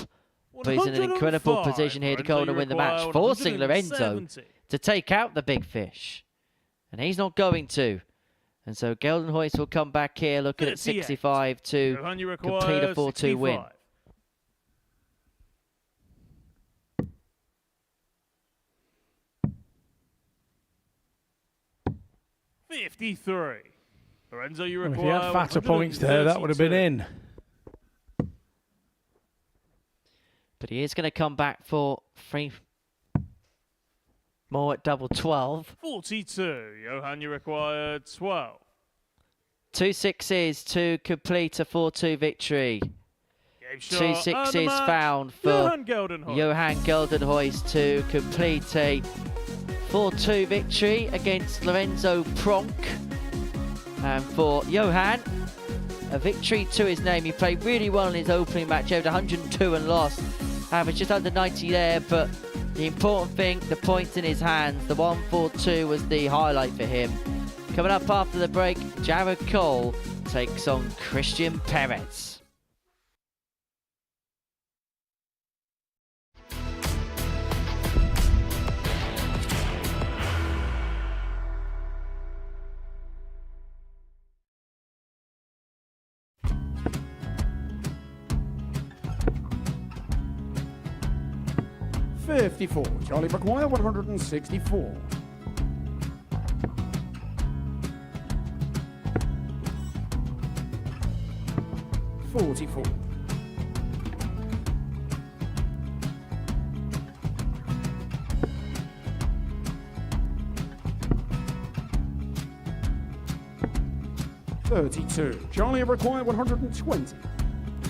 But he's in an incredible position here to go on and win the match, forcing Lorenzo to take out the big fish. And he's not going to. And so Gildenhuys will come back here looking at 65 to complete a 4-2 win. 53. Lorenzo, you Well, require if he had fatter points there, that would have been in. But he is going to come back for 3 more at double 12. 42. Johan, you require 12. 2 sixes to complete a 4-2 victory. 2 sixes found for Johan Gildenhuys to complete a 4-2 victory against Lorenzo Pronk. And for Johan, a victory to his name. He played really well in his opening match, over 102 and lost. Average just under 90 there, but the important thing, the points in his hands. The 1-4-2 was the highlight for him. Coming up after the break, Jared Cole takes on Christian Perez. $54. Charlie require 164. $44. $32. Charlie require 120.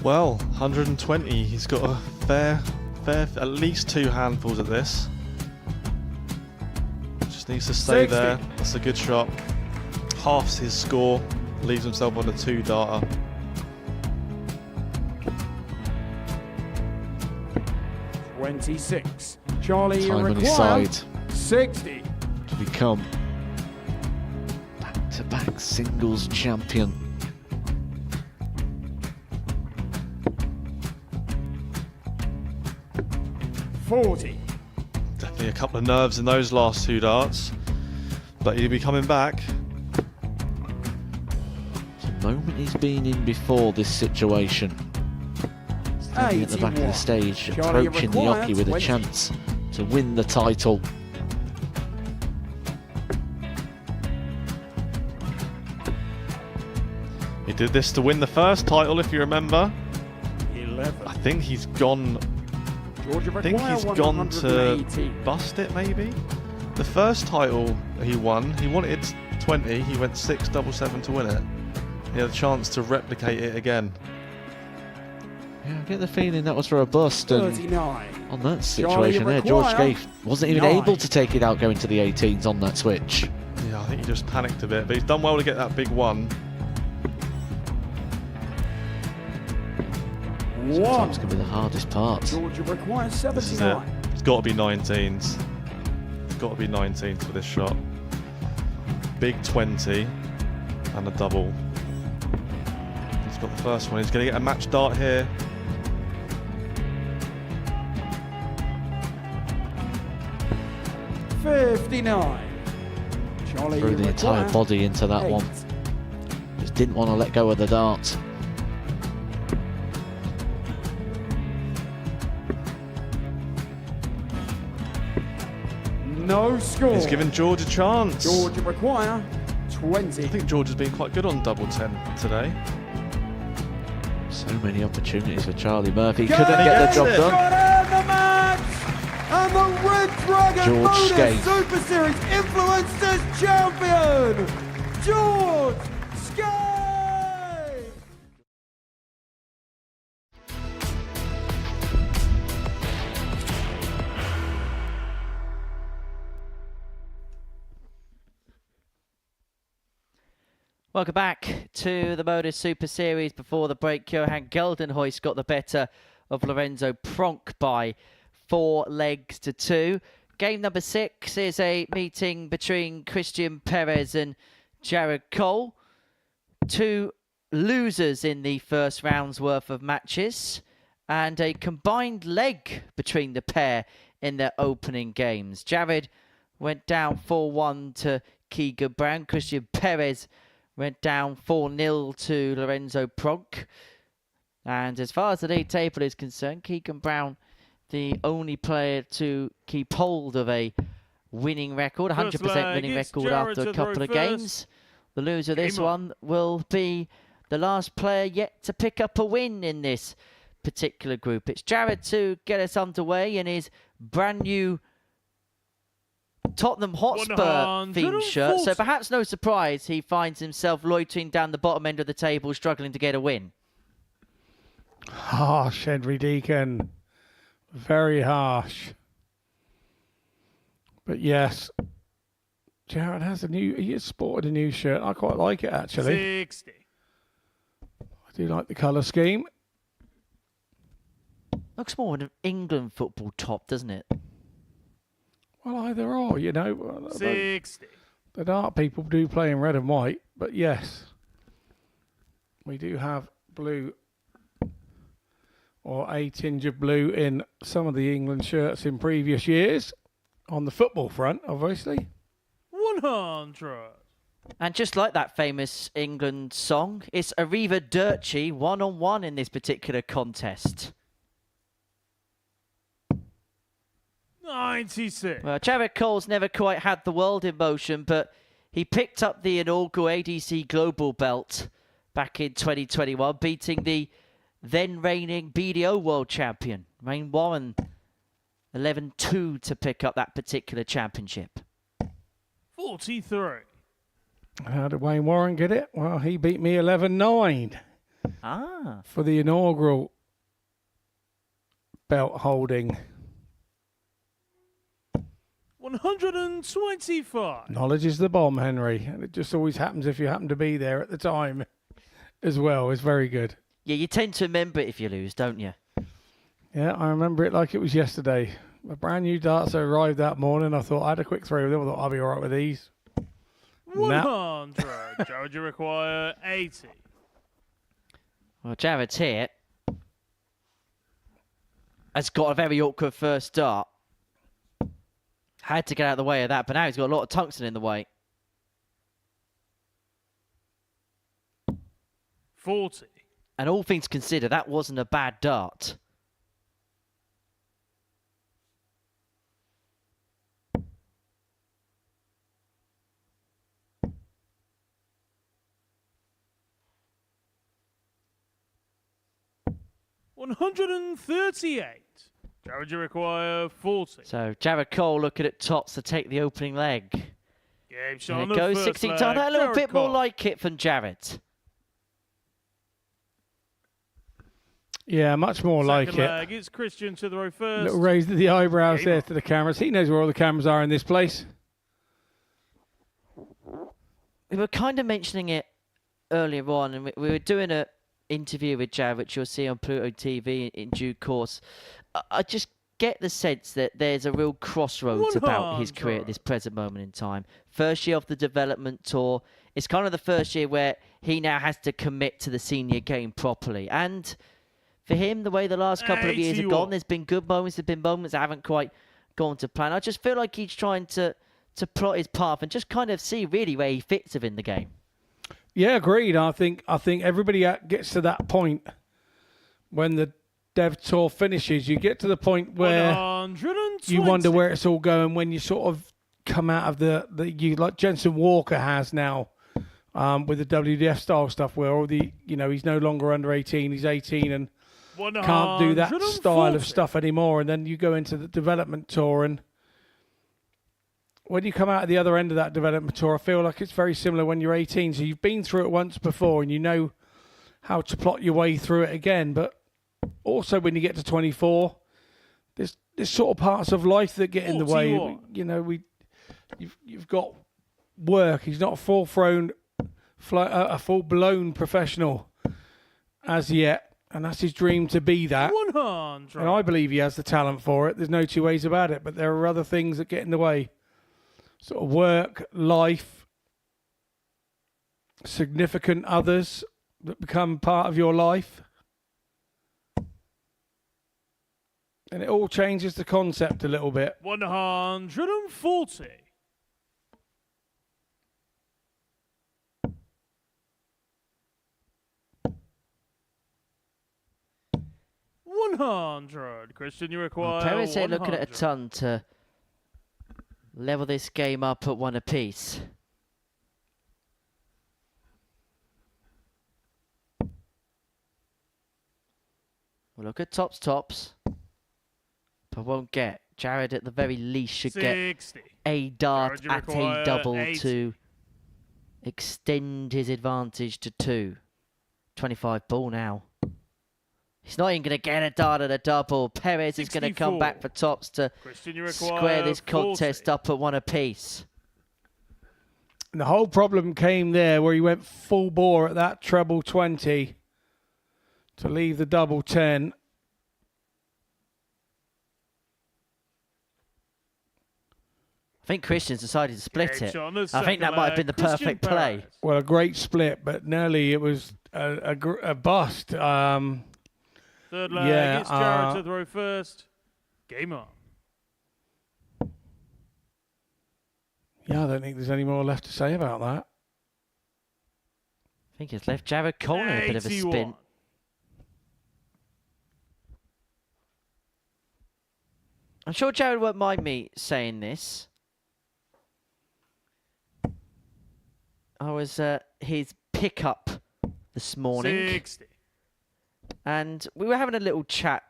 Well, 120. He's got a fair, at least 2 handfuls at this. Just needs to stay 60. there. That's a good shot. Halves his score. Leaves himself on a 2-darter. $26. Charlie Time on his require side 60. to become back-to-back singles champion. $40. Definitely a couple of nerves in those last 2 darts. But he'll be coming back. The moment he's been in before this situation. Standing at the back of the stage, Charlie approaching the require hockey with a 20. chance to win the title. He did this to win the first title, if you remember. 11. I think he's gone. Georgia I think require he's gone to 180. bust it, maybe. The first title he won, he wanted 20. He went 6 7 to win it. He had a chance to replicate it again. Yeah, I get the feeling that was for a bust, and 39. on that situation there, George Scaife wasn't even 9. able to take it out going to the 18s on that switch. Yeah, I think he just panicked a bit, but he's done well to get that big one. Sometimes can be the hardest part. Georgia requires This is it. 79. It's got to be 19s. It's got to be 19s for this shot. Big 20 and a double. He's got the first one. He's going to get a match dart here. $59. Charlie Threw the entire require body into that 8. one. Just didn't want to let go of the dart. No score. He's given George a chance. Georgia require 20. I think George has been quite good on double 10 today. So many opportunities for Charlie Murphy. Got Couldn't get the job it. done. Got in the match. And the Red Dragon George Modus Scaife. Super Series Influencers Champion, George Scaife. Welcome back to the Modus Super Series. Before the break, Johan Gildenhuys got the better of Lorenzo Pronk by 4 legs to 2. Game number 6 is a meeting between Christian Perez and Jared Cole. 2 losers in the first round's worth of matches, and a combined leg between the pair in their opening games. Jared went down 4-1 to Keegan Brown. Christian Perez went down 4-0 to Lorenzo Pronk. And as far as the league table is concerned, Keegan Brown, the only player to keep hold of a winning record, 100% winning record after a couple of games. The loser of this one will be the last player yet to pick up a win in this particular group. It's Jared to get us underway in his brand new Tottenham Hotspur themed shirt. So perhaps no surprise he finds himself loitering down the bottom end of the table, struggling to get a win. Harsh, Henry Deacon. Very harsh. But yes, Jared he has sported a new shirt. I quite like it, actually. 60. I do like the colour scheme. Looks more an England football top, doesn't it? Well, either or, you know. 60. The Dart people do play in red and white, but yes, we do have blue or a tinge of blue in some of the England shirts in previous years. On the football front, obviously. 100. And just like that famous England song, it's Arriva Dirty 1-on-1 in this particular contest. 96. Well, Jared Cole's never quite had the world in motion, but he picked up the inaugural ADC Global belt back in 2021, beating the then reigning BDO world champion, Wayne Warren, 11-2 to pick up that particular championship. 43. How did Wayne Warren get it? Well, he beat me 11-9 for the inaugural belt holding. 125. Knowledge is the bomb, Henry. And it just always happens if you happen to be there at the time as well. It's very good. Yeah, you tend to remember it if you lose, don't you? Yeah, I remember it like it was yesterday. A brand new darts arrived that morning. I thought I had a quick throw with them. I thought I'll be all right with these. 100. Jared, you require 80. Well, Jared's here. Has got a very awkward first start. Had to get out of the way of that, but now he's got a lot of tungsten in the way. 40. And all things considered, that wasn't a bad dart. $138. Jared, you require 40. So Jared Cole looking at Tots to take the opening leg. Game shot And on it the goes first 16 leg. times. A little Jared bit more Cole. like it from Jared. Yeah, much more like Second it. leg, it's Christian to the row first. Little raise to the eyebrows there to the cameras. He knows where all the cameras are in this place. We were kind of mentioning it earlier on, and we were doing an interview with Jared, which you'll see on Pluto TV in due course. I just get the sense that there's a real crossroads about his career at this present moment in time. First year of the development tour. It's kind of the first year where he now has to commit to the senior game properly. And for him, the way the last couple of years have gone, there's been good moments, there's been moments that haven't quite gone to plan. I just feel like he's trying to plot his path and just kind of see really where he fits within the game. Yeah, agreed. I think everybody gets to that point when the Dev Tour finishes. You get to the point where 120. you wonder where it's all going when you sort of come out of the like Jensen Walker has now with the WDF style stuff, where all the he's no longer under 18, he's 18 and can't do that style of stuff anymore. And then you go into the development tour, and when you come out at the other end of that development tour, I feel like it's very similar when you're 18. So you've been through it once before and you know how to plot your way through it again. But also when you get to 24, there's sort of parts of life that get in the way. You've got work. He's not a full-thrown a full-blown professional as yet, and that's his dream to be that. 100. And I believe he has the talent for it. There's no two ways about it. But there are other things that get in the way. Sort of work, life, significant others that become part of your life. And it all changes the concept a little bit. 140. 100. Christian, you require Perez here 100. looking at a ton to level this game up at 1 apiece. Well, look at tops. But won't get. Jared at the very least should 60. get a dart Jared, you at a require double 80. to extend his advantage to 2. 25 ball now. He's not even going to get a dart at a double. Perez is going to come back for tops to Christian, you square require this contest 40. up at 1 apiece. And the whole problem came there where he went full bore at that treble 20 to leave the double 10. I think Christian's decided to split Yeah, it. shot on the I think that second might have been the leg. Christian perfect play. Perez. Well, a great split, but nearly it was a bust. Third leg, yeah, it's Jared to throw first. Game on. Yeah, I don't think there's any more left to say about that. I think it's left Jared Cole in a bit of a 81. spin. I'm sure Jared won't mind me saying this. I was his pickup this morning. 60. And we were having a little chat.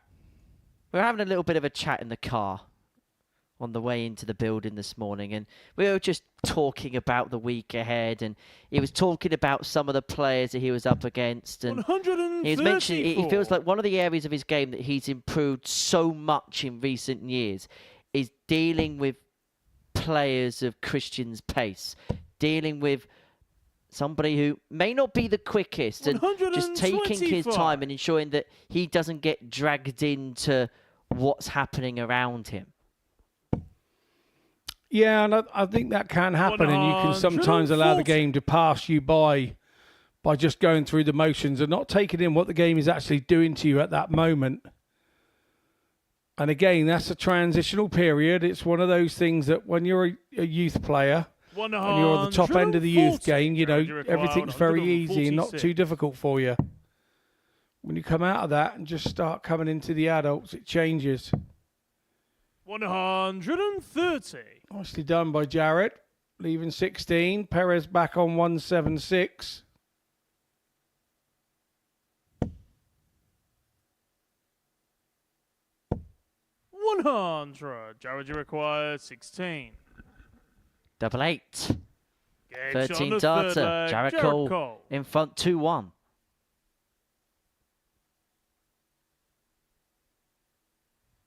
We were having a little bit of a chat in the car on the way into the building this morning. And we were just talking about the week ahead. And he was talking about some of the players that he was up against. And he was mentioning, he feels like one of the areas of his game that he's improved so much in recent years is dealing with players of Christian's pace. Dealing with somebody who may not be the quickest and just taking his time and ensuring that he doesn't get dragged into what's happening around him. Yeah, and I think that can happen, and you can sometimes allow the game to pass you by just going through the motions and not taking in what the game is actually doing to you at that moment. And again, that's a transitional period. It's one of those things that when you're a youth player and you're at the top end of the youth game, you know, everything's very easy and not too difficult for you. When you come out of that and just start coming into the adults, it changes. 130. Nicely done by Jarrett, leaving 16. Perez back on 176. Jared, you require 16. Double 8. Game shot on 13 the darter. third leg, Jared Jared Cole Cole. in front 2-1.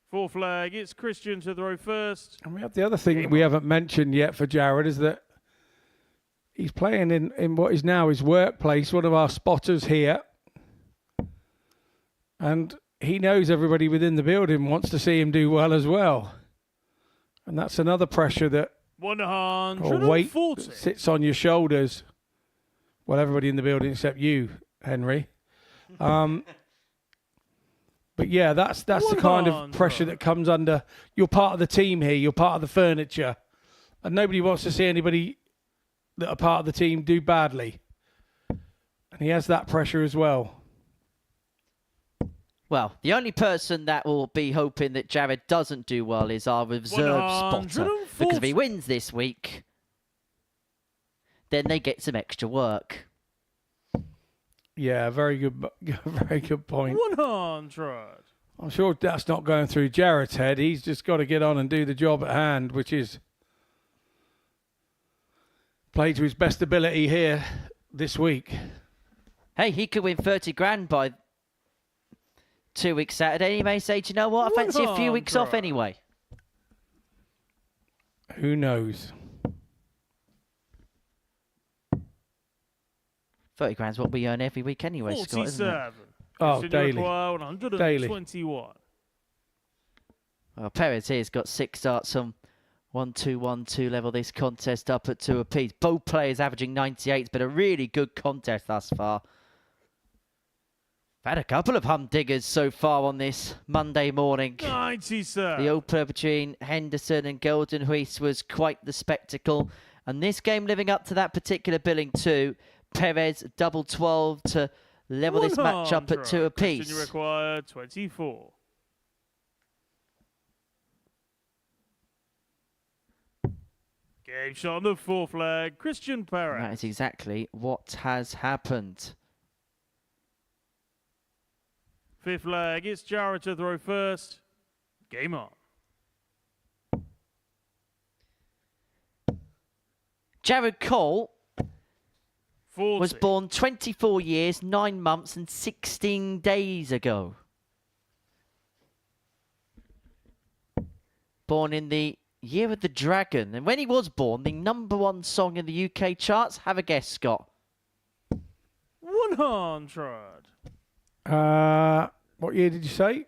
Fourth leg, it's Christian to throw first. And we have the other thing that we haven't mentioned yet for Jared is that he's playing in what is now his workplace, one of our spotters here. And he knows everybody within the building wants to see him do well as well. And that's another pressure that, or weight 140. that sits on your shoulders. Well, everybody in the building except you, Henry. But yeah, that's the kind of pressure that comes under. You're part of the team here. You're part of the furniture. And nobody wants to see anybody that are part of the team do badly. And he has that pressure as well. Well, the only person that will be hoping that Jared doesn't do well is our reserve spotter. Because if he wins this week, then they get some extra work. Yeah, very good point. 100. I'm sure that's not going through Jared's head. He's just got to get on and do the job at hand, which is play to his best ability here this week. Hey, he could win 30 grand by 2 weeks Saturday. He may say, do you know what? I fancy a few weeks off anyway. Who knows? 30 grand's what we earn every week anyway, Scott, isn't it? 47. Oh, Christian, you daily. require 121. Well, Perez here's got 6 starts on 1-2-1-2 level this contest up at 2 apiece. Both players averaging 98. It's been a really good contest thus far. Had a couple of humdiggers so far on this Monday morning. 97. The opener between Henderson and Gildenhuys was quite the spectacle. And this game living up to that particular billing too. Perez double 12 to level this match up at 2 apiece. Christian, you require 24. Game shot on the 4th leg. Christian Perez. That is exactly what has happened. 5th leg, it's Jared to throw first. Game on. Jared Cole 40. was born 24 years, 9 months and 16 days ago. Born in the year of the dragon. And when he was born, the #1 song in the UK charts, have a guess, Scott. 100. What year did you say?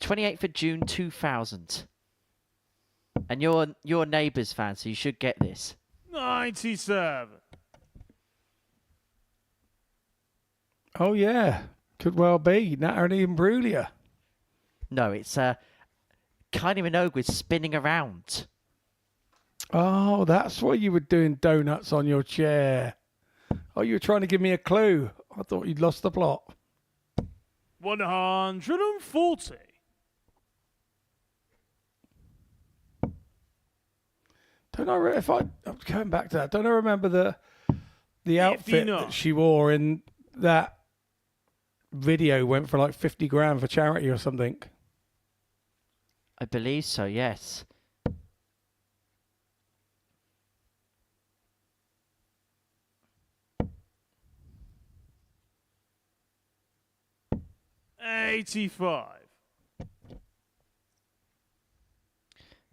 28th of June 2000. And you're a Neighbours fan, so you should get this. 97. Oh, yeah. Could well be. Natalie Imbruglia. No, it's Kylie Minogue with Spinning Around. Oh, that's what you were doing donuts on your chair. Oh, you were trying to give me a clue. I thought you'd lost the plot. 140. Don't I? I'm going back to that. Don't I remember the outfit that she wore in that video went for like 50 grand for charity or something? I believe so, yes. $85.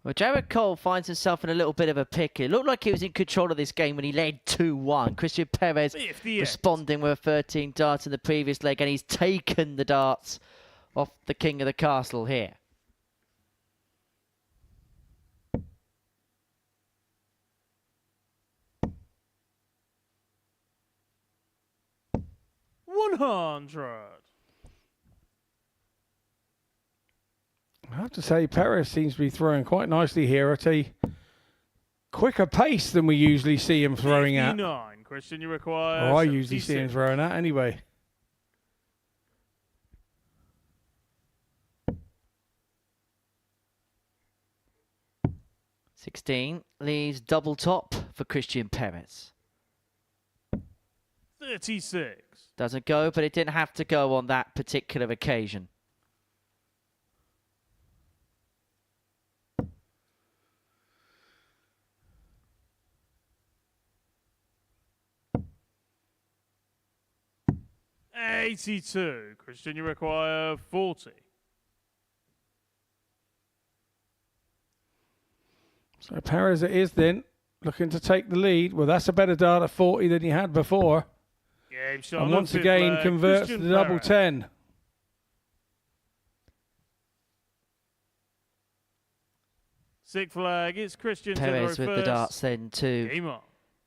Well, Jared Cole finds himself in a little bit of a pickle. It looked like he was in control of this game when he led 2-1. Christian Perez 58. responding with 13 darts in the previous leg, and he's taken the darts off the king of the castle here. $100. I have to say, Perez seems to be throwing quite nicely here at a quicker pace than we usually see him throwing at. 59. Christian, you require. Or I usually 76. see him throwing at anyway. $16 leaves double top for Christian Perez. 36. Doesn't go, but it didn't have to go on that particular occasion. $82. Christian, you require 40. So Perez it is then, looking to take the lead. Well, that's a better dart at 40 than he had before. Game shot And on once the again 5th converts leg. to the double Perez. 10. Sixth flag, it's Christian Perez to with throw the first. darts then to Game on.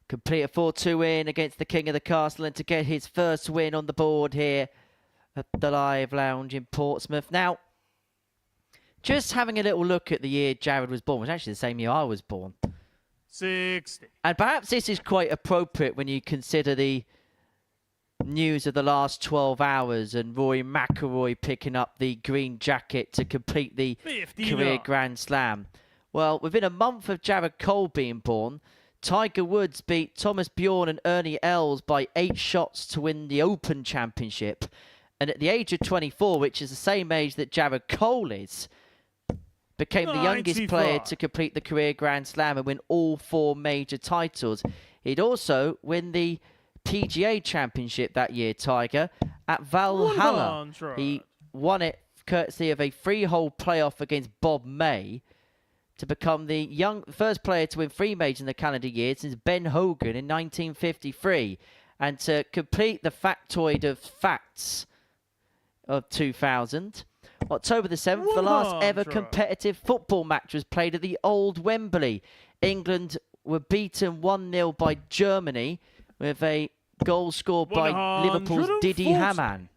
complete a 4-2 win against the king of the castle and to get his first win on the board here at the Live Lounge in Portsmouth. Now, just having a little look at the year Jared was born, it was actually the same year I was born. 60. And perhaps this is quite appropriate when you consider the news of the last 12 hours and Rory McIlroy picking up the green jacket to complete the 59. career Grand Slam. Well, within a month of Jared Cole being born, Tiger Woods beat Thomas Bjorn and Ernie Els by 8 shots to win the Open Championship. And at the age of 24, which is the same age that Jared Cole is, became the youngest player to complete the career Grand Slam and win all 4 major titles. He'd also win the PGA Championship that year, Tiger, at Valhalla. 100. He won it courtesy of a 3-hole playoff against Bob May to become the first player to win 3 majors in the calendar year since Ben Hogan in 1953. And to complete the factoid of facts of 2000, October the 7th, the last ever competitive football match was played at the old Wembley. England were beaten 1-0 by Germany with a goal scored by Liverpool's Didi Hamann.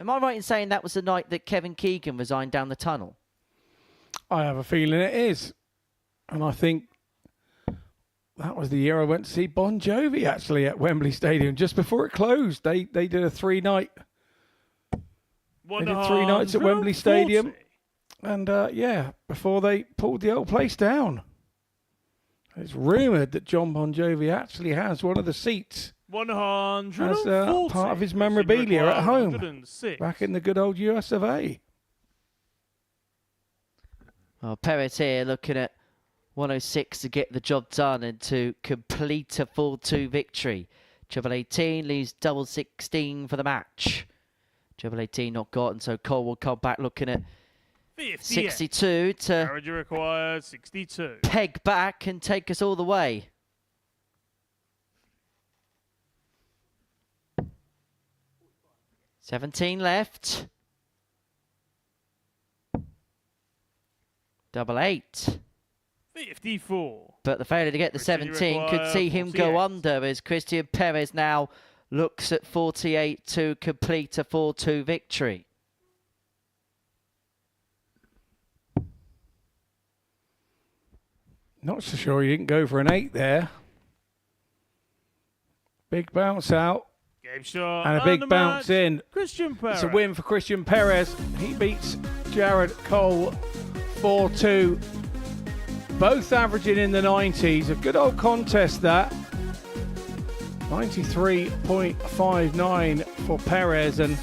Am I right in saying that was the night that Kevin Keegan resigned down the tunnel? I have a feeling it is. And I think that was the year I went to see Bon Jovi, actually, at Wembley Stadium, just before it closed. They did a 3-night. They did 3 nights at Wembley Stadium. And, yeah, before they pulled the old place down. It's rumoured that John Bon Jovi actually has one of the seats as part of his memorabilia at home, back in the good old US of A. Well, Perez here looking at 106 to get the job done and to complete a 4-2 victory. Treble 18 leaves double 16 for the match. Treble 18 not gotten, so Cole will come back looking at 62 to required 62. Peg back and take us all the way. $17 left. Double 8. 54. But the failure to get the 17 could see him go under as Christian Perez now looks at 48 to complete a 4-2 victory. Not so sure he didn't go for an 8 there. Big bounce out. Game shot. And a big bounce in. Christian Perez. It's a win for Christian Perez. He beats Jared Cole 4-2. Both averaging in the 90s. A good old contest that. 93.59 for Perez. And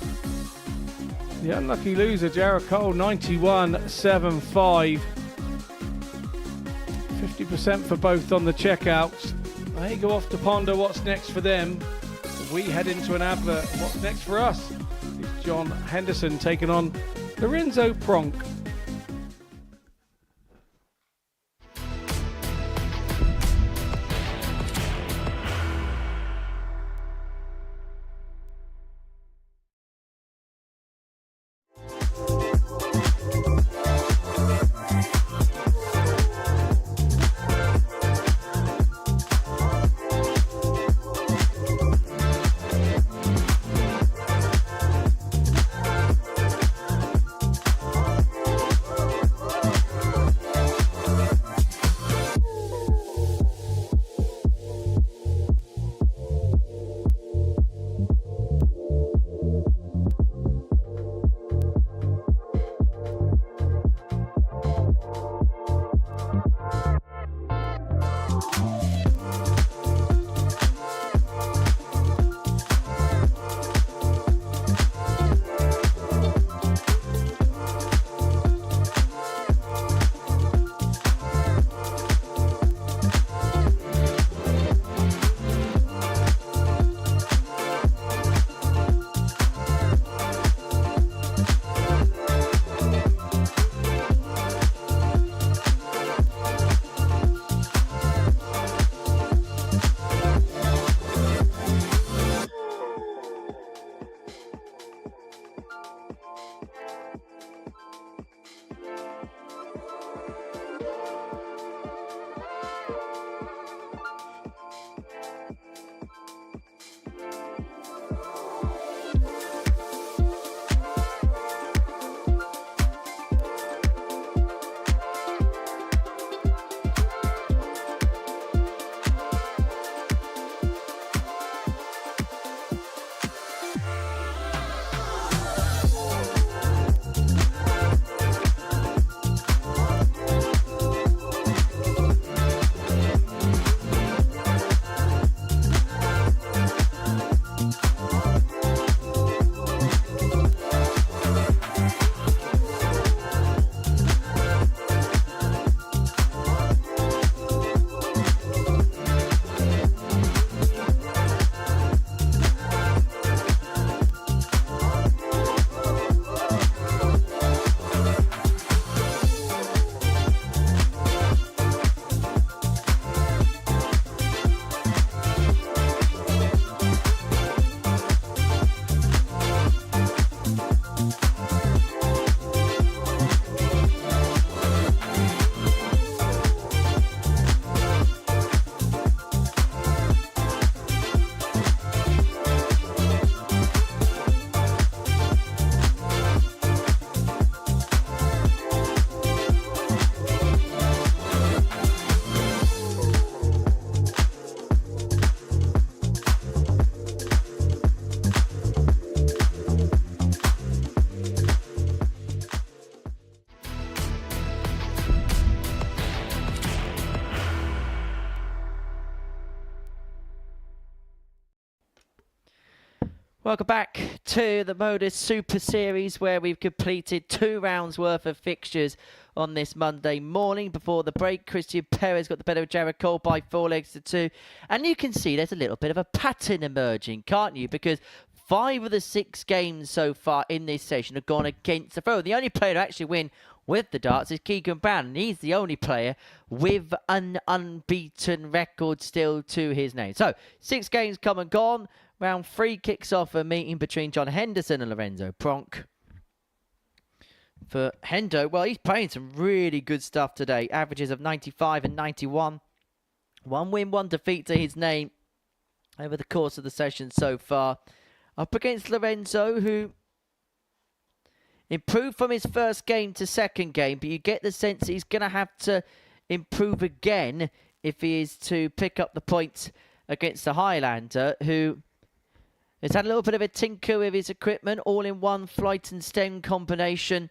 the unlucky loser, Jared Cole, 91.75. 50% for both on the checkouts. They go off to ponder what's next for them. We head into an advert. What's next for us? It's John Henderson taking on Lorenzo Pronk. Welcome back to the Modus Super Series, where we've completed 2 rounds worth of fixtures on this Monday morning. Before the break, Christian Perez got the better of Jared Cole by 4 legs to 2. And you can see there's a little bit of a pattern emerging, can't you? Because 5 of the 6 games so far in this session have gone against the throw. The only player to actually win with the darts is Keegan Brown, and he's the only player with an unbeaten record still to his name. So, 6 games come and gone. Round 3 kicks off a meeting between John Henderson and Lorenzo Pronk. For Hendo, well, he's playing some really good stuff today. Averages of 95 and 91. 1 win, 1 defeat to his name over the course of the session so far. Up against Lorenzo, who improved from his first game to second game, but you get the sense he's going to have to improve again if he is to pick up the points against the Highlander, who has had a little bit of a tinker with his equipment, all-in-one flight and stem combination.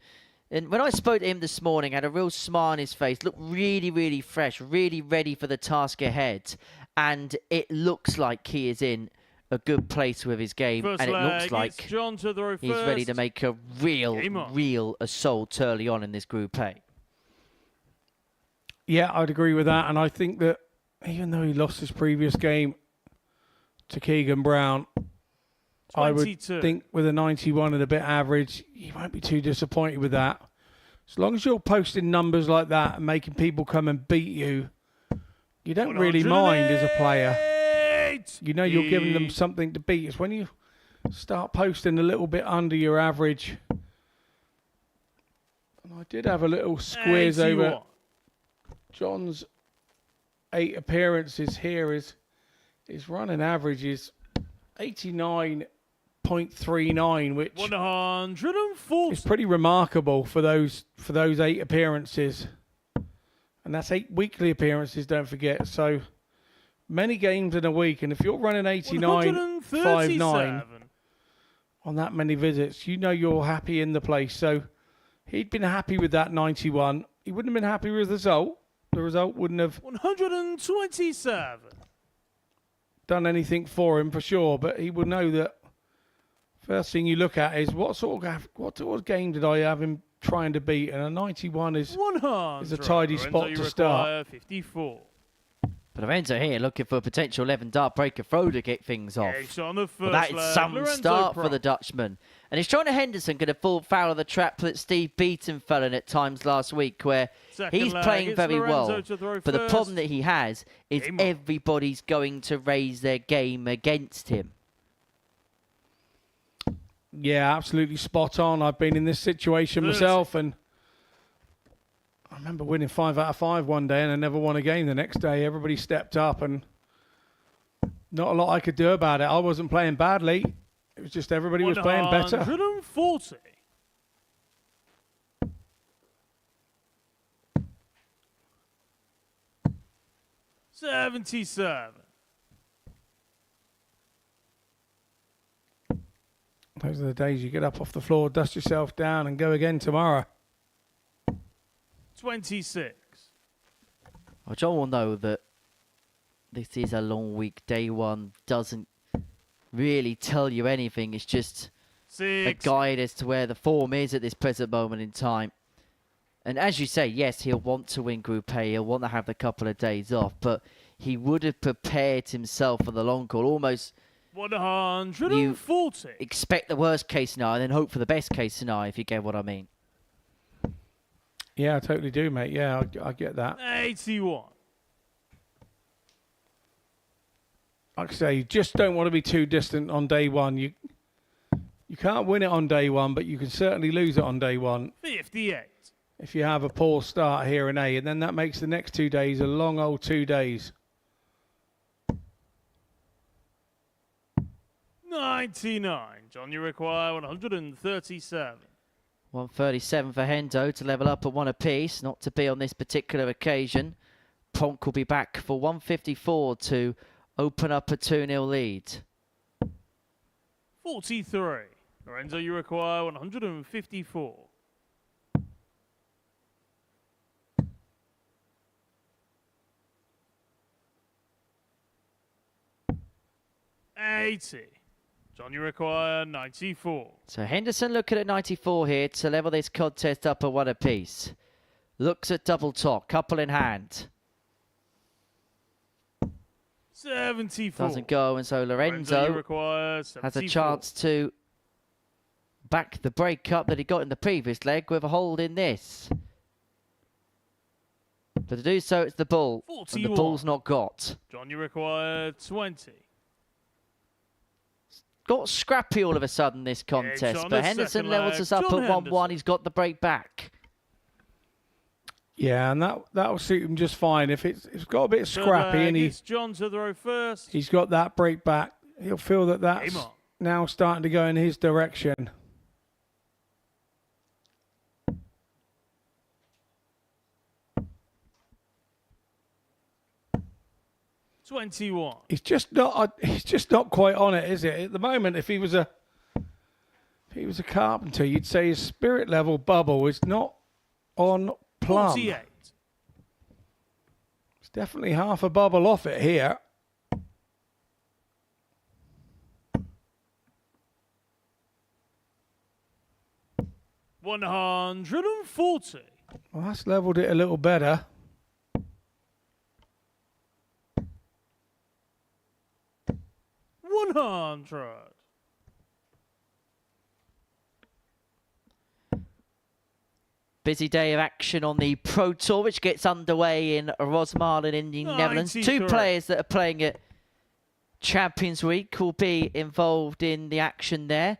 And when I spoke to him this morning, had a real smile on his face, looked really, really fresh, really ready for the task ahead. And it looks like he is in a good place with his game. First and it leg, looks like John to throw he's first. ready to make a real assault early on in this Group A. Yeah, I'd agree with that. And I think that even though he lost his previous game to Keegan Brown, 22. I would think with a 91 and a bit average, you won't be too disappointed with that. As long as you're posting numbers like that and making people come and beat you, you don't really mind as a player. You know you're giving them something to beat. It's when you start posting a little bit under your average. And I did have a little squiz over John's 8 appearances here. His running average is 89.39, which 140 is pretty remarkable for those 8 appearances. And that's 8 weekly appearances, don't forget. So many games in a week, and if you're running 89.59 on that many visits, you know you're happy in the place. So he'd been happy with that 91. He wouldn't have been happy with the result. The result wouldn't have 127 done anything for him for sure, but he would know that first thing you look at is what sort of game did I have him trying to beat, and a 91 is a tidy spot to start. 54. But Lorenzo here looking for a potential 11 dart breaker throw to get things off. But that is some start for the Dutchman. And he's trying to Henderson going to fall foul of the trap that Steve Beaton fell in at times last week, where he's playing very well. But the problem that he has is everybody's going to raise their game against him. Yeah, absolutely spot on. I've been in this situation myself, and I remember winning 5 out of 5 one day, and I never won a game the next day. Everybody stepped up, and not a lot I could do about it. I wasn't playing badly. It was just everybody was playing better. 140. $77. Those are the days you get up off the floor, dust yourself down, and go again tomorrow. 26. Well, John will know that this is a long week. Day 1 doesn't really tell you anything. It's just a guide as to where the form is at this present moment in time. And as you say, yes, he'll want to win Group A. He'll want to have a couple of days off, but he would have prepared himself for the long call. Almost 140. Expect the worst case scenario and then hope for the best case scenario, if you get what I mean. Yeah, I totally do, mate. Yeah, I get that. 81. Like I say, you just don't want to be too distant on day 1. You can't win it on day 1, but you can certainly lose it on day 1. 58. If you have a poor start here in A, and then that makes the next 2 days a long old 2 days. 99. John, you require 137. 137 for Hendo to level up at 1 apiece, not to be on this particular occasion. Pronk will be back for 154 to open up a 2-0 lead. 43. Lorenzo, you require 154. 80. John, you require 94. So Henderson looking at 94 here to level this contest up at 1 apiece. Looks at double top, couple in hand. 74. Doesn't go, and so Lorenzo, you Lorenzo require has 74. a chance to back the break-up that he got in the previous leg with a hold in this. But to do so, it's the bull, and the 41. bull's not got. John, you require 20. Got scrappy all of a sudden, this contest, on but the Henderson second levels leg, us up John at 1-1. Henderson. He's got the break back. Yeah, and that'll suit him just fine. If it's got a bit Third scrappy leg, and it's John to throw first. he's got that break back, he'll feel that that's Game on. now starting to go in his direction. $21. He's just not quite on it, is it? At the moment, if he was a carpenter, you'd say his spirit level bubble is not on plumb. 48. It's definitely half a bubble off it here. $140. Well, that's leveled it a little better. $100. Busy day of action on the Pro Tour, which gets underway in Rosmalen in the Netherlands. 93. Two players that are playing at Champions Week will be involved in the action there.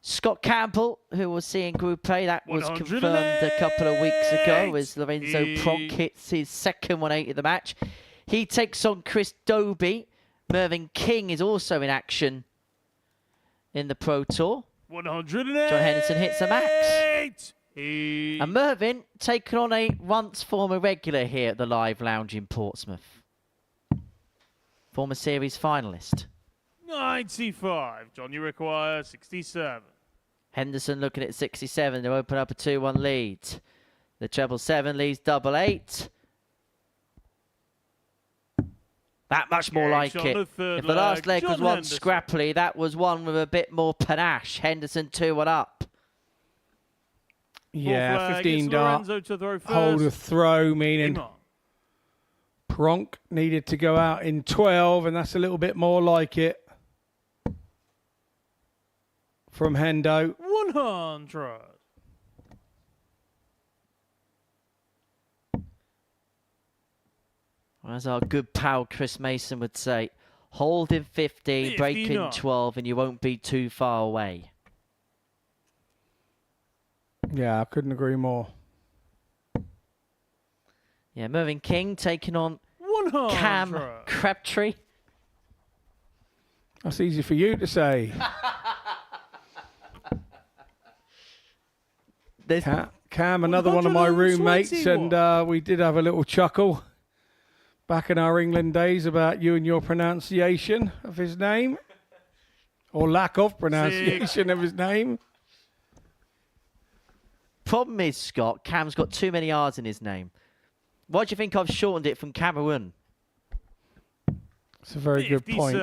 Scott Campbell, who was seeing Group A, that was confirmed a couple of weeks ago as Lorenzo Pronk hits his second 180 of the match. He takes on Chris Doby. Mervyn King is also in action in the Pro Tour. 108. John Henderson hits a max. He... And Mervyn taken on a once former regular here at the Live Lounge in Portsmouth. Former series finalist. 95. John, you require 67. Henderson looking at 67 to open up a 2-1 lead. The treble 7 leads double 8. That much more like it. If the last leg was one scrappily, that was one with a bit more panache. Henderson 2-1 up. Yeah, 15 dart. Hold a throw, meaning Pronk needed to go out in 12, and that's a little bit more like it from Hendo. 100. As our good pal Chris Mason would say, hold in 15, break in 12, and you won't be too far away. Yeah, I couldn't agree more. Yeah, Mervyn King taking on 100. Cam Crabtree. That's easy for you to say. Cam, another one of my roommates, and we did have a little chuckle back in our England days about you and your pronunciation of his name, or lack of pronunciation of his name. Problem is, Scott, Cam's got too many R's in his name. Why do you think I've shortened it from Cameroon? It's a very good point.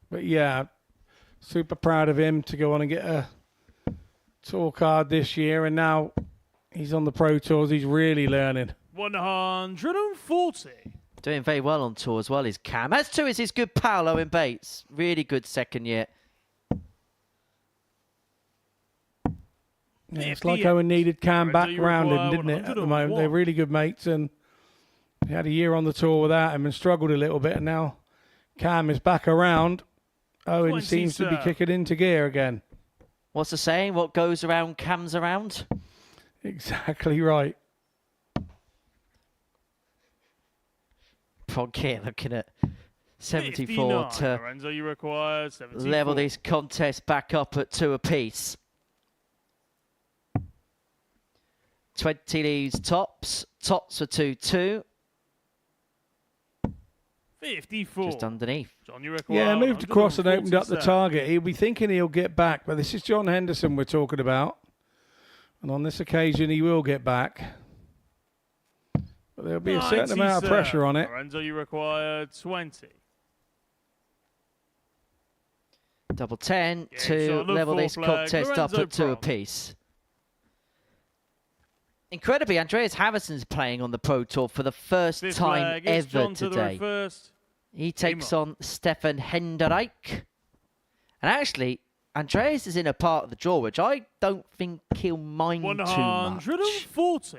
But yeah, super proud of him to go on and get a tour card this year, and now he's on the Pro Tours. He's really learning. 140. Doing very well on tour as well is Cam. As too is his good pal Owen Bates. Really good second year. Yeah, it's like Owen needed Cam back around him, didn't it, at the moment? They're really good mates, and he had a year on the tour without him and struggled a little bit, and now Cam is back around. Owen seems to be kicking into gear again. What's the saying? What goes around comes around? Exactly right. Pronk here looking at 74 59. to Lorenzo, you require 74. level this contest back up at 2 apiece. 20 leads tops. Tops for 2-2. 54. Just underneath. John, you require Yeah, moved across and opened up the 147. target. He'll be thinking he'll get back, but this is John Henderson we're talking about. And on this occasion, he will get back. But there'll be a certain amount of pressure on it. Lorenzo, you require 20. Double 10 Yeah, to shot on the level this fourth leg, contest up Lorenzo at 2 Pronk. apiece. Incredibly, Andreas Harrison's playing on the Pro Tour for the first Fifth time leg, it's ever John to the today. first. He takes on Stefan Henderson. And actually, Andreas is in a part of the draw, which I don't think he'll mind too much. 140.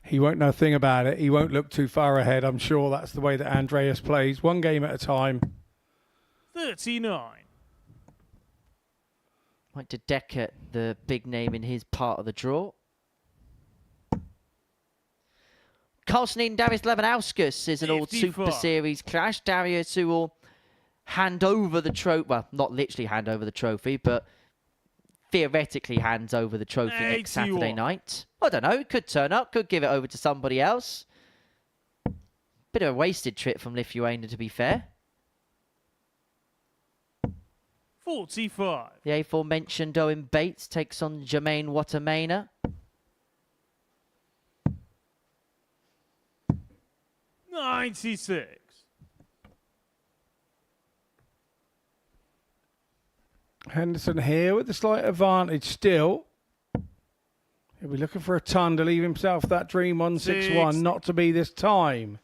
He won't know a thing about it. He won't look too far ahead. I'm sure that's the way that Andreas plays. One game at a time. 39. Like to Decker, the big name in his part of the draw. Carlson Darius Lewandowski is an old 55. Super Series clash. Darius who will hand over the trophy, well, not literally hand over the trophy, but theoretically hands over the trophy next Saturday night. I don't know, could turn up, could give it over to somebody else. Bit of a wasted trip from Lithuania, to be fair. 45. The aforementioned Owen Bates takes on Jermaine Watermainer. 96. Henderson here with the slight advantage still. He'll be looking for a ton to leave himself that dream on 6-1, not to be this time.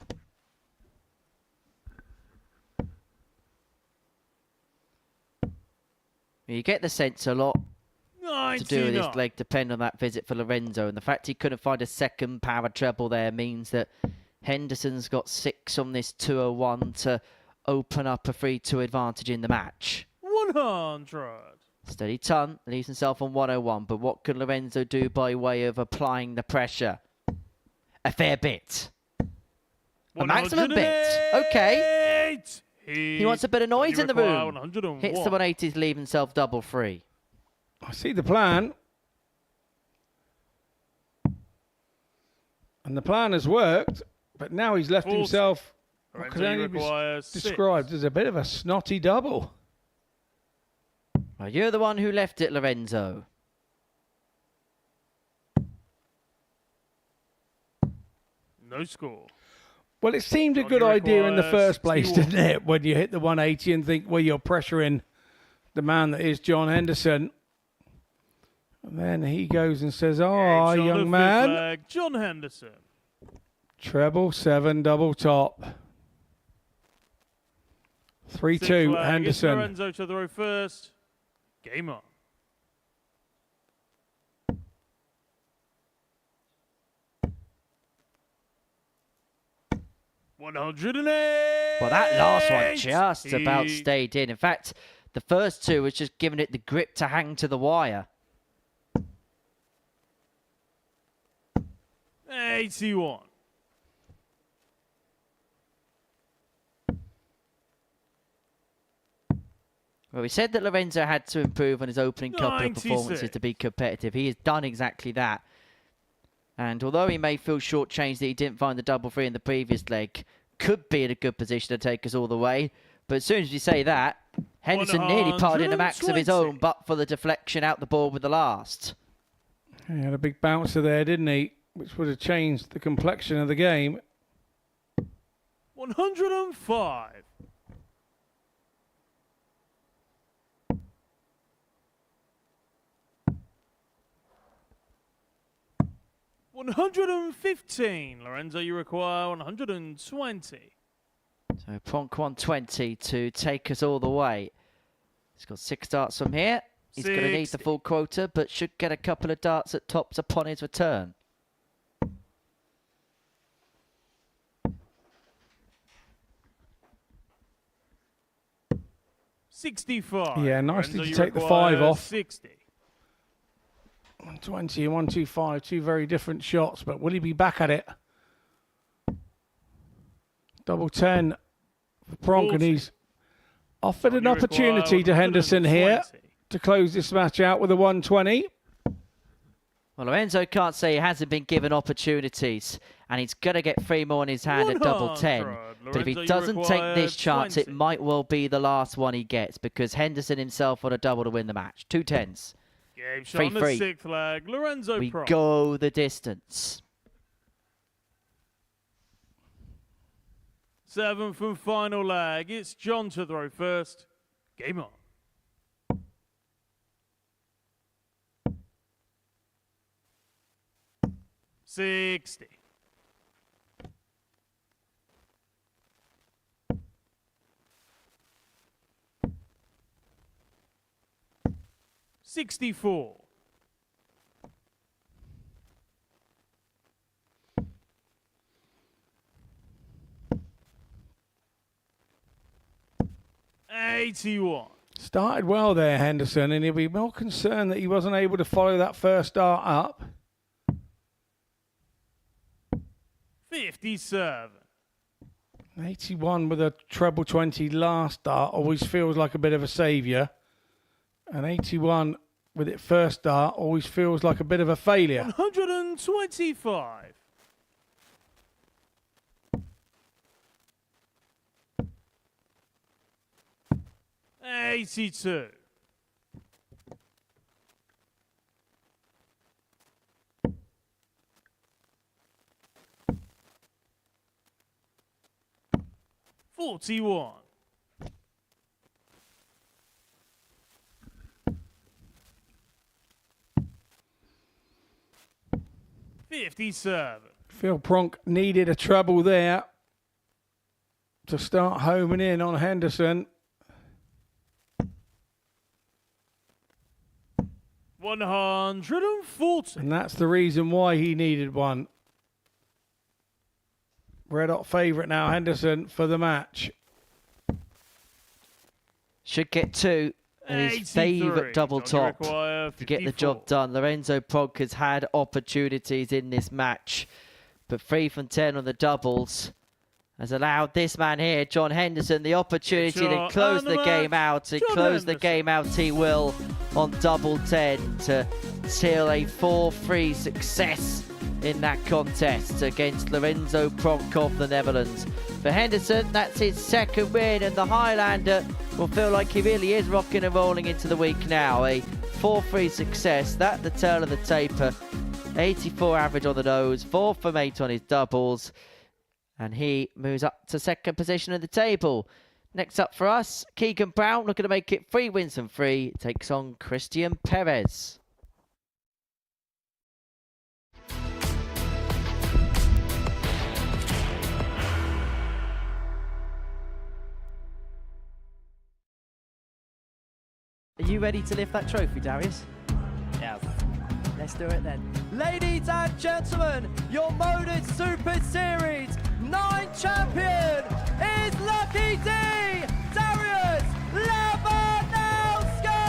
You get the sense a lot to do with 99. this leg depend on that visit for Lorenzo, and the fact he couldn't find a second power treble there means that Henderson's got 6 on this 201 to open up a 3-2 advantage in the match. 100. Steady ton, leaves himself on 101, but what can Lorenzo do by way of applying the pressure? A fair bit. A maximum bit. Okay. He wants a bit of noise in the room. Hits the 180 to leave himself double free. I see the plan. And the plan has worked, but now he's left himself what could only be described as a bit of a snotty double. Well, you're the one who left it, Lorenzo. No score. Well, it seemed a good idea in the first place, didn't it? When you hit the 180 and think, well, you're pressuring the man that is John Henderson. And then he goes and says, oh, young man. John Henderson. Treble 7 double top. 3-2 Henderson. Lorenzo to throw first. Game on. Well, that last one just about stayed in. In fact, the first two was just giving it the grip to hang to the wire. 81. Well, we said that Lorenzo had to improve on his opening couple of performances to be competitive. He has done exactly that. And although he may feel shortchanged that he didn't find the double free in the previous leg, could be in a good position to take us all the way. But as soon as you say that, Henderson nearly parted in a max of his own, but for the deflection out the board with the last. He had a big bouncer there, didn't he? Which would have changed the complexion of the game. 105. $115. Lorenzo, you require 120. So Pronk 120 to take us all the way. He's got 6 darts from here. He's going to need the full quota, but should get a couple of darts at tops upon his return. $65. Yeah, nicely Lorenzo, to you take the require 5 off. 60. 120 and 125, 2 very different shots, but will he be back at it? Double 10 for Pronk, and he's offered an opportunity to Henderson here to close this match out with a 120. Well, Lorenzo can't say he hasn't been given opportunities, and he's going to get 3 more in his hand at double 10. But if he doesn't take this chance, it might well be the last one he gets, because Henderson himself on a double to win the match. 2 10s. Game shot on the 6th leg. Lorenzo We Pronk. go the distance. 7th and final leg. It's John to throw first. Game on. $60. $64. $81. Started well there, Henderson, and he'll be more concerned that he wasn't able to follow that first start up. 57. 81 with a treble 20 last start always feels like a bit of a saviour. And 81 with it first start always feels like a bit of a failure. 125. $82. $41. $57. Phil Pronk needed a treble there to start homing in on Henderson. 140. And that's the reason why he needed one. Red hot favourite now, Henderson, for the match. Should get two. And his favourite double top to get the job done. Lorenzo Pronk has had opportunities in this match, but 3 from 10 on the doubles has allowed this man here, John Henderson, the opportunity to close the game out. To close the game out, he will on double 10 to seal a 4-3 success in that contest against Lorenzo Pronk of the Netherlands. For Henderson, that's his second win, and the Highlander will feel like he really is rocking and rolling into the week now. A 4-3 success, that the turn of the taper. 84 average on the nose, 4 from 8 on his doubles, and he moves up to second position of the table. Next up for us, Keegan Brown, looking to make it 3 wins from 3, takes on Christian Perez. Are you ready to lift that trophy, Darius? Yes. Let's do it then. Ladies and gentlemen, your Modus Super Series 9 champion is Lucky D, Darius Labanowski!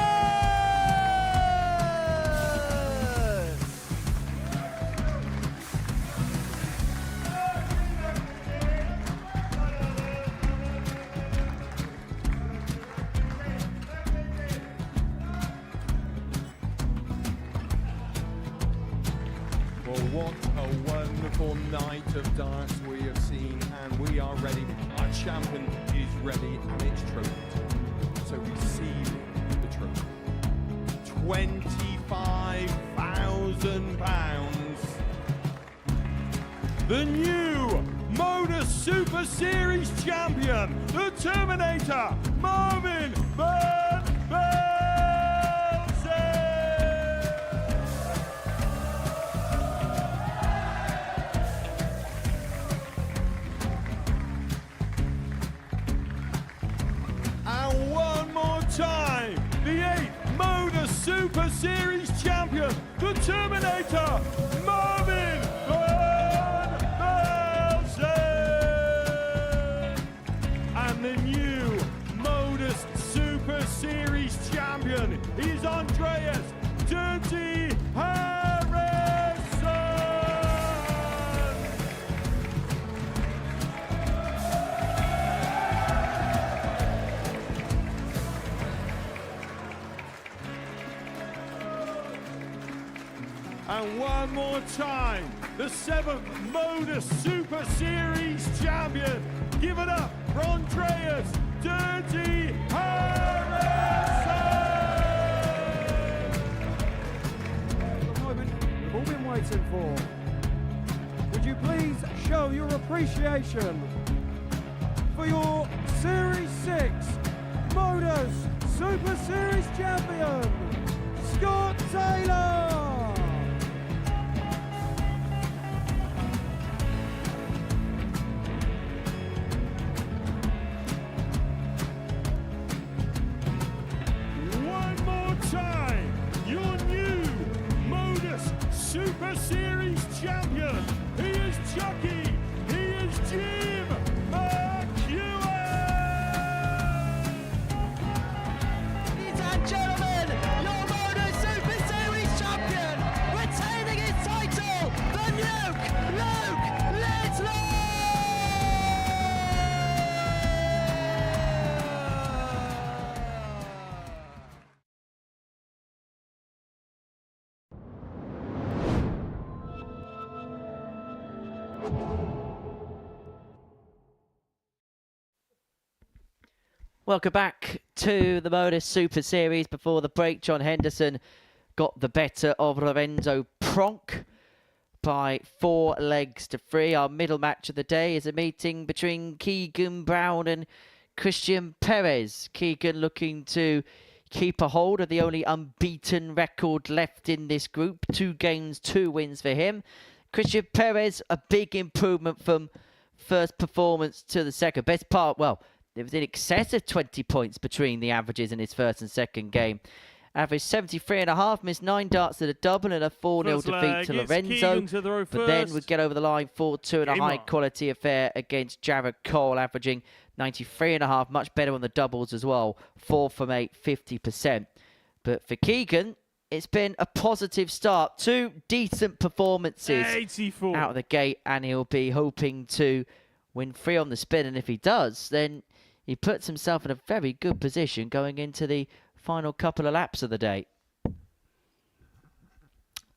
Well, what a wonderful night of darts we have seen, and we are ready. Our champion is ready, and it's trophy. So receive the trophy. £25,000. The new Modus Super Series champion, the Terminator, Marvin Van time, the 8th Modus Super Series champion, the Terminator, Marvin Van Velzen. And the new Modus Super Series champion is Andreas Dirty Harrison. And one more time, the 7th Modus Super Series champion. Give it up for Andreas Dirty Harrison! The moment we've all been waiting for. Would you please show your appreciation for your Series 6 Modus Super Series champion, Scott Taylor. One more time, your new Modus Super Series champion. He is Chucky. He is Jim McEwen. Ladies and gentlemen, your Modus Super Series champion, retaining his title, the Nuke, Luke Littler! Welcome back to the Modus Super Series. Before the break, John Henderson got the better of Lorenzo Pronk by 4 legs to 3. Our middle match of the day is a meeting between Keegan Brown and Christian Perez. Keegan looking to keep a hold of the only unbeaten record left in this group. 2 games, 2 wins for him. Christian Perez, a big improvement from first performance to the second. Best part, well, there was in excess of 20 points between the averages in his first and second game. Average 73.5, missed 9 darts at a double and a 4-0 defeat to Lorenzo. But then would get over the line 4-2 in a high-quality affair against Jared Cole, averaging 93.5, much better on the doubles as well. 4 from 8, 50%. But for Keegan, it's been a positive start. 2 decent performances 84 out of the gate, and he'll be hoping to win 3 on the spin. And if he does, then he puts himself in a very good position going into the final couple of laps of the day.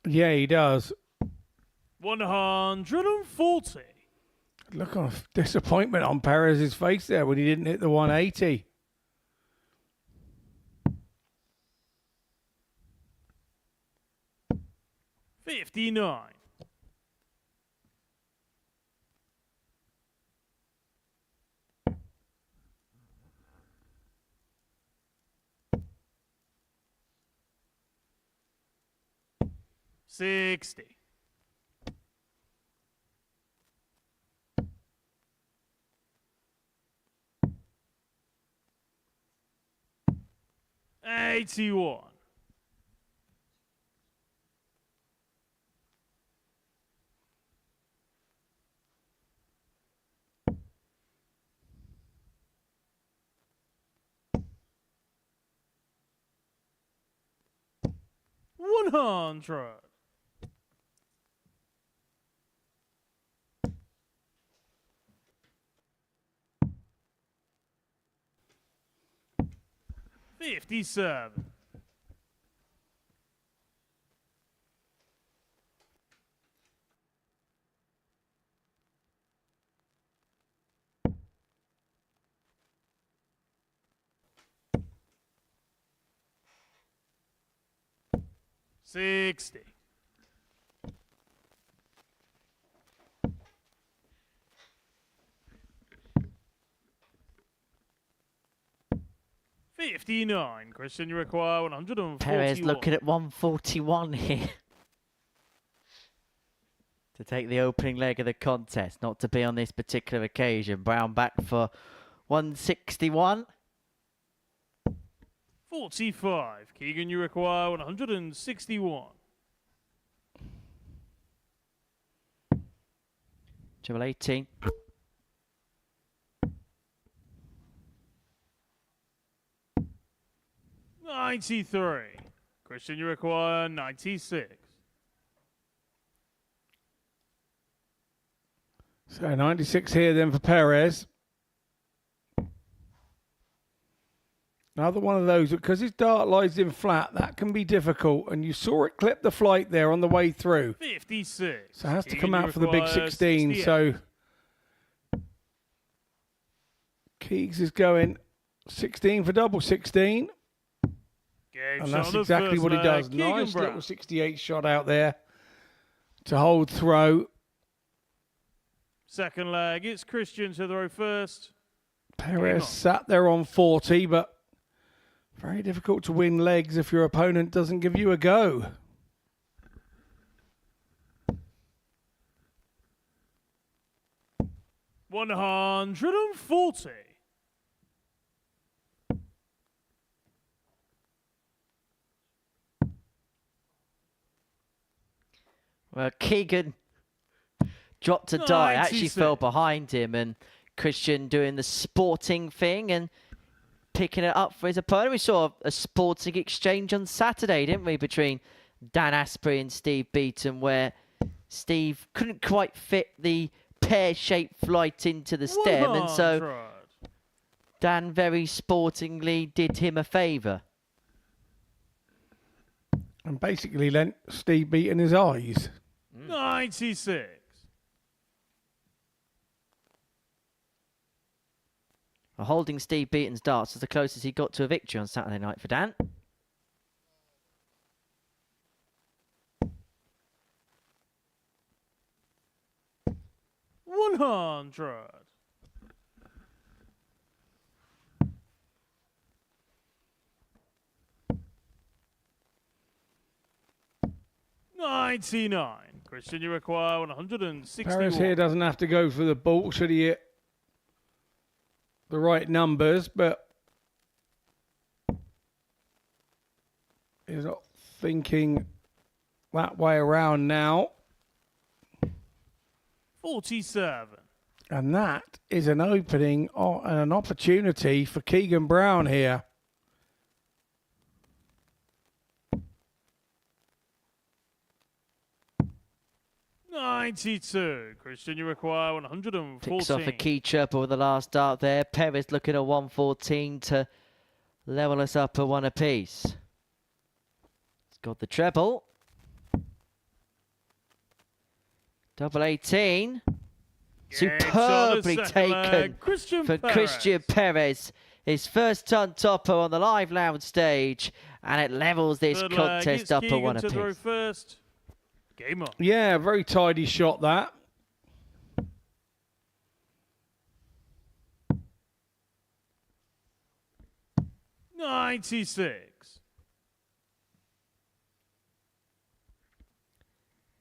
Yeah, he does. 140. Look of disappointment on Perez's face there when he didn't hit the 180. $59. $60. $81. $100. $57. $60. $59. Christian, you require 141. Perez looking at 141 here to take the opening leg of the contest. Not to be on this particular occasion. Brown back for 161. 45. Keegan, you require 161. Triple 18. $93. Christian, you require 96. So 96 here then for Perez. Another one of those, because his dart lies in flat, that can be difficult. And you saw it clip the flight there on the way through. 56. So it has to come out for the big 16. 68. So Keegs is going 16 for double 16. And that's exactly what he does. Nice little 68 shot out there to hold throw. Second leg, it's Christian to throw first. Perez sat there on 40, but Very difficult to win legs if your opponent doesn't give you a go. $140. Well, Keegan dropped a die, actually 96. fell behind him, and Christian doing the sporting thing and picking it up for his opponent. We saw a sporting exchange on Saturday, didn't we, between Dan Asprey and Steve Beaton, where Steve couldn't quite fit the pear-shaped flight into the stem, and so Dan very sportingly did him a favour. And basically lent Steve Beaton his eyes. 96. Holding Steve Beaton's darts was the closest he got to a victory on Saturday night for Dan. $100. $99. Christian, you require 160. Perez here doesn't have to go for the ball should he hit the right numbers, but he's not thinking that way around now. 47. And that is an opening and an opportunity for Keegan Brown here. $92. Christian, you require 114. Picks off a key chirper with the last dart there. Perez looking at 114 to level us up at one apiece. He's got the treble. Double 18. Superbly taken for Christian Perez. His first ton topper on the live lounge stage, and it levels this contest up at one apiece. First. Game on. Yeah, very tidy shot that. $96.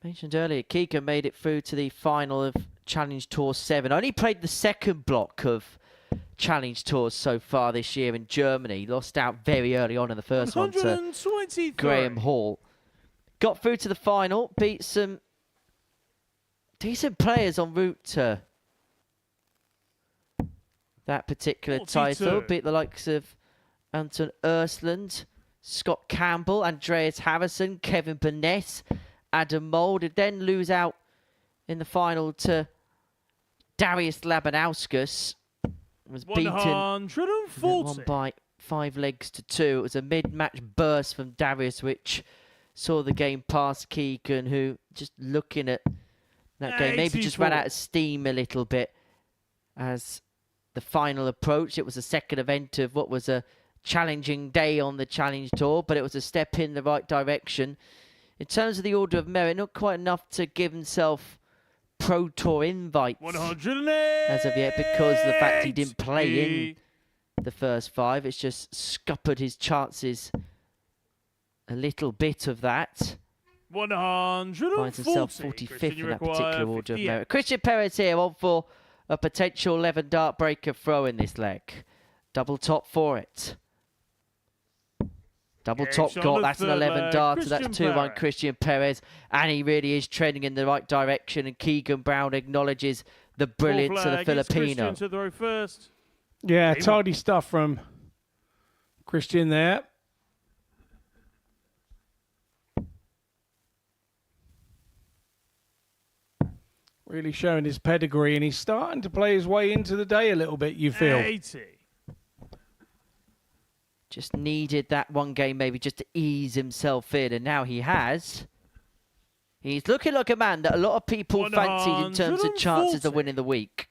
Mentioned earlier, Keegan made it through to the final of Challenge Tour 7. Only played the second block of Challenge Tours so far this year in Germany. Lost out very early on in the first one to Graham Hall. Got through to the final, beat some decent players en route to that particular title. Beat the likes of Anton Ersland, Scott Campbell, Andreas Harrison, Kevin Burnett, Adam Mould. Did then lose out in the final to Darius Labanauskas. Was beaten 140 by 5 legs to 2. It was a mid-match burst from Darius, which saw the game past Keegan, who just looking at that game maybe just ran out of steam a little bit as the final approached. It was the second event of what was a challenging day on the Challenge Tour, but it was a step in the right direction. In terms of the order of merit, not quite enough to give himself Pro Tour invites as of yet, because of the fact he didn't play in the first 5. It's just scuppered his chances a little bit of that. 140. Finds himself 45th in that particular order of merit. Christian Perez here on for a potential 11 dart breaker throw in this leg. Double top for it. Double top got, that's an 11 dart, so that's 2-1 Christian Perez, and he really is trending in the right direction, and Keegan Brown acknowledges the brilliance of the Filipino. To throw first. Yeah, tidy stuff from Christian there. Really showing his pedigree, and he's starting to play his way into the day a little bit, you feel. 80. Just needed that one game maybe just to ease himself in, and now he has. He's looking like a man that a lot of people fancied in terms of chances of winning the week.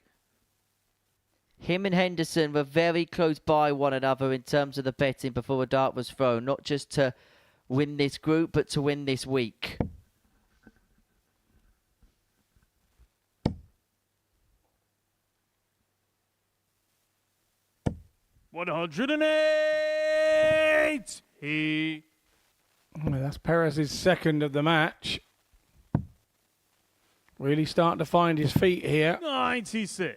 Him and Henderson were very close by one another in terms of the betting before a dart was thrown, not just to win this group, but to win this week. 80. Well, that's Perez's second of the match. Really starting to find his feet here. 96.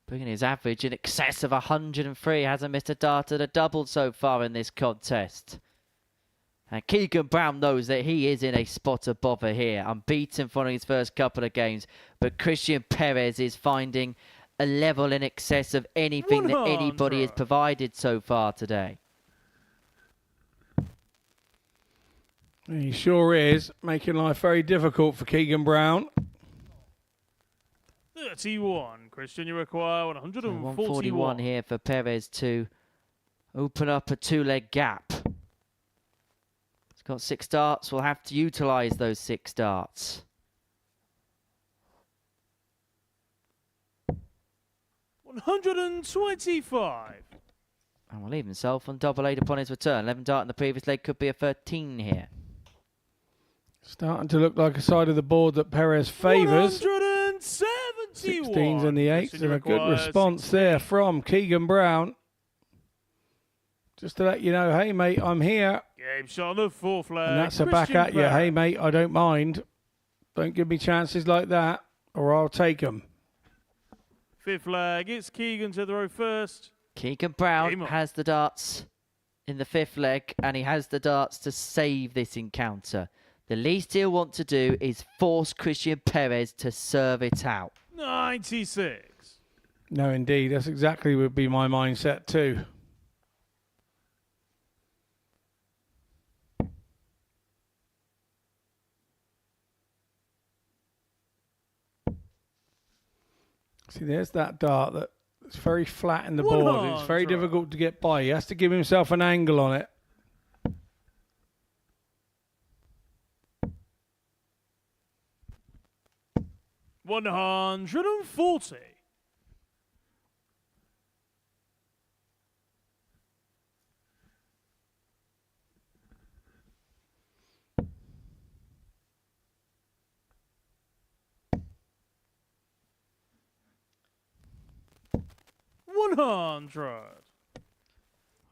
Bringing his average in excess of 103. Hasn't missed a dart at a double so far in this contest. And Keegan Brown knows that he is in a spot of bother here. Unbeaten following his first couple of games. But Christian Perez is finding a level in excess of anything that anybody has provided so far today. He sure is, making life very difficult for Keegan Brown. 31. Christian, you require 141. 141 here for Perez to open up a two-leg gap. He's got 6 darts. We'll have to utilise those 6 darts. 125. And will leave himself on double 8 upon his return. 11 dart in the previous leg could be a 13 here. Starting to look like a side of the board that Perez favours. 171. 16s and the 8s, and a good response there from Keegan Brown. Just to let you know, hey mate, I'm here. Game shot on the 4th leg. And that's a back at you. Hey mate, I don't mind. Don't give me chances like that, or I'll take them. 5th leg, it's Keegan to throw first. Keegan Brown has the darts in the 5th leg, and he has the darts to save this encounter. The least he'll want to do is force Christian Perez to serve it out. 96. No, indeed. That's exactly would be my mindset too. See, there's that dart that's very flat in the board. It's very difficult to get by. He has to give himself an angle on it. $140.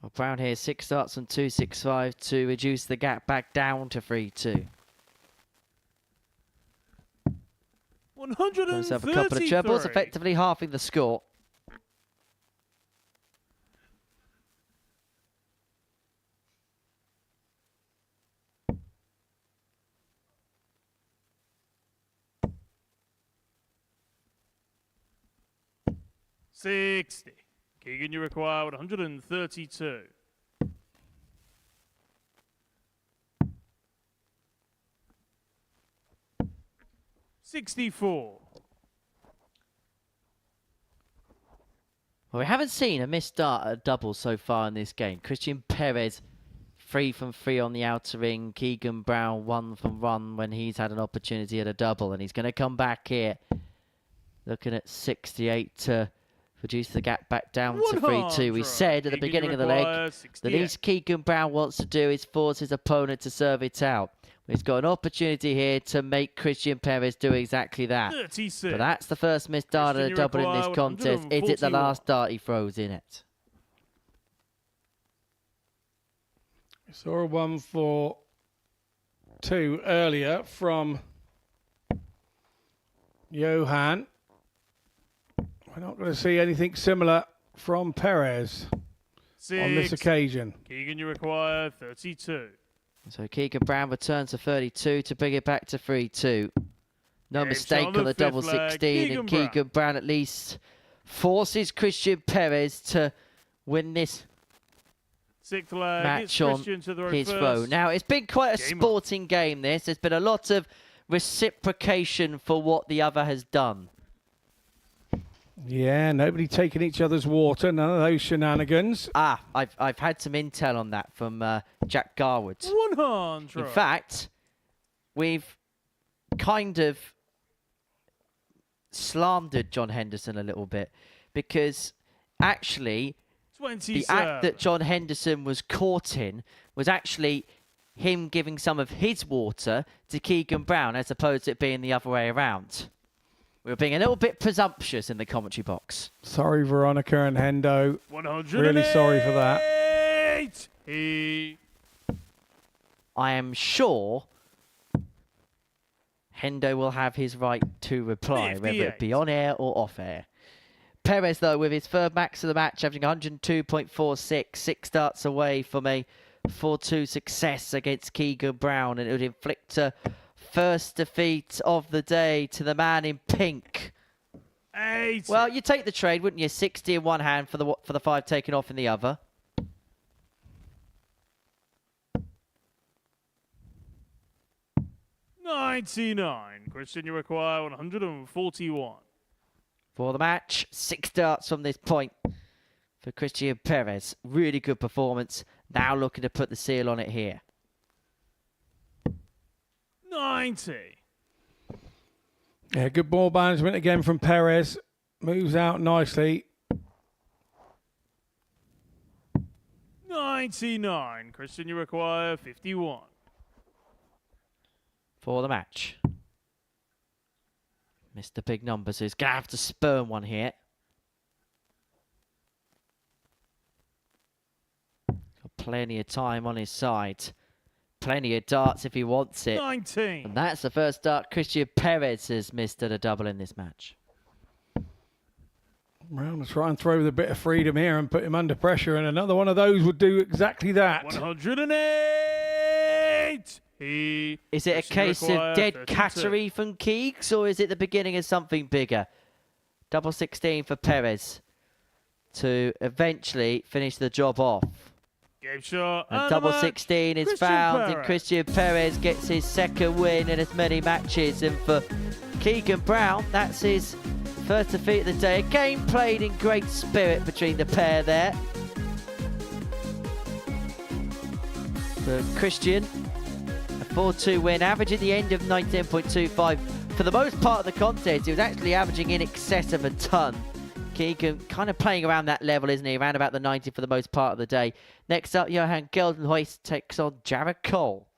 Well, Brown here, 6 darts on 265 to reduce the gap back down to 3-2. Himself a couple of trebles, effectively halving the score. $60. Keegan, you require 132. $64. Well, we haven't seen a missed dart at a double so far in this game. Christian Perez 3 from 3 on the outer ring. Keegan Brown 1 from 1 when he's had an opportunity at a double, and he's going to come back here looking at 68 to reduce the gap back down to 3-2. We said at the beginning of the leg, the least Keegan Brown wants to do is force his opponent to serve it out. He's got an opportunity here to make Christian Perez do exactly that. 36. But that's the first missed dart at a double in this contest. Is it the last dart he throws in it? We saw a 1 for 2 earlier from Johan. We're not going to see anything similar from Perez on this occasion. Keegan, you require 32. So Keegan Brown returns to 32 to bring it back to 3-2. No mistake on the double 16, and Keegan Brown at least forces Christian Perez to win this match on his throw. Now, it's been quite a sporting game, this. There's been a lot of reciprocation for what the other has done. Yeah, nobody taking each other's water, none of those shenanigans. I've had some intel on that from Jack Garwood. 100. In fact, we've kind of slandered John Henderson a little bit, because actually 27. The act that John Henderson was caught in was actually him giving some of his water to Keegan Brown, as opposed to it being the other way around. We were being a little bit presumptuous in the commentary box. Sorry, Veronica and Hendo. 108. Really sorry for that. He. I am sure Hendo will have his right to reply, whether it be on air or off air. Perez, though, with his third max of the match, averaging 102.46, 6 starts away from a 4-2 success against Keegan Brown, and it would inflict a first defeat of the day to the man in pink. 80. Well, you take the trade, wouldn't you? 60 in one hand for the 5 taken off in the other. $99. Christian, you require 141. For the match, 6 darts from this point for Christian Perez. Really good performance. Now looking to put the seal on it here. 90. Yeah, good ball management again from Perez. Moves out nicely. 99. Christian, you require 51. For the match. Mr. Big Numbers is going to have to spurn one here. Got plenty of time on his side. Plenty of darts if he wants it. 19. And that's the first dart Christian Perez has missed at a double in this match. Well, let's try and throw with a bit of freedom here and put him under pressure, and another one of those would do exactly that. 108. Is it a case of dead cattery from Keegs, or is it the beginning of something bigger? Double 16 for Perez to eventually finish the job off. Game shot. And double 16 is found, and Christian Perez gets his second win in as many matches. And for Keegan Brown, that's his first defeat of the day. A game played in great spirit between the pair there. For Christian, a 4-2 win, averaging the end of 19.25. For the most part of the contest, he was actually averaging in excess of a ton. Keegan kind of playing around that level, isn't he? Around about the 90 for the most part of the day. Next up, Johan Gildenhuys takes on Jared Cole.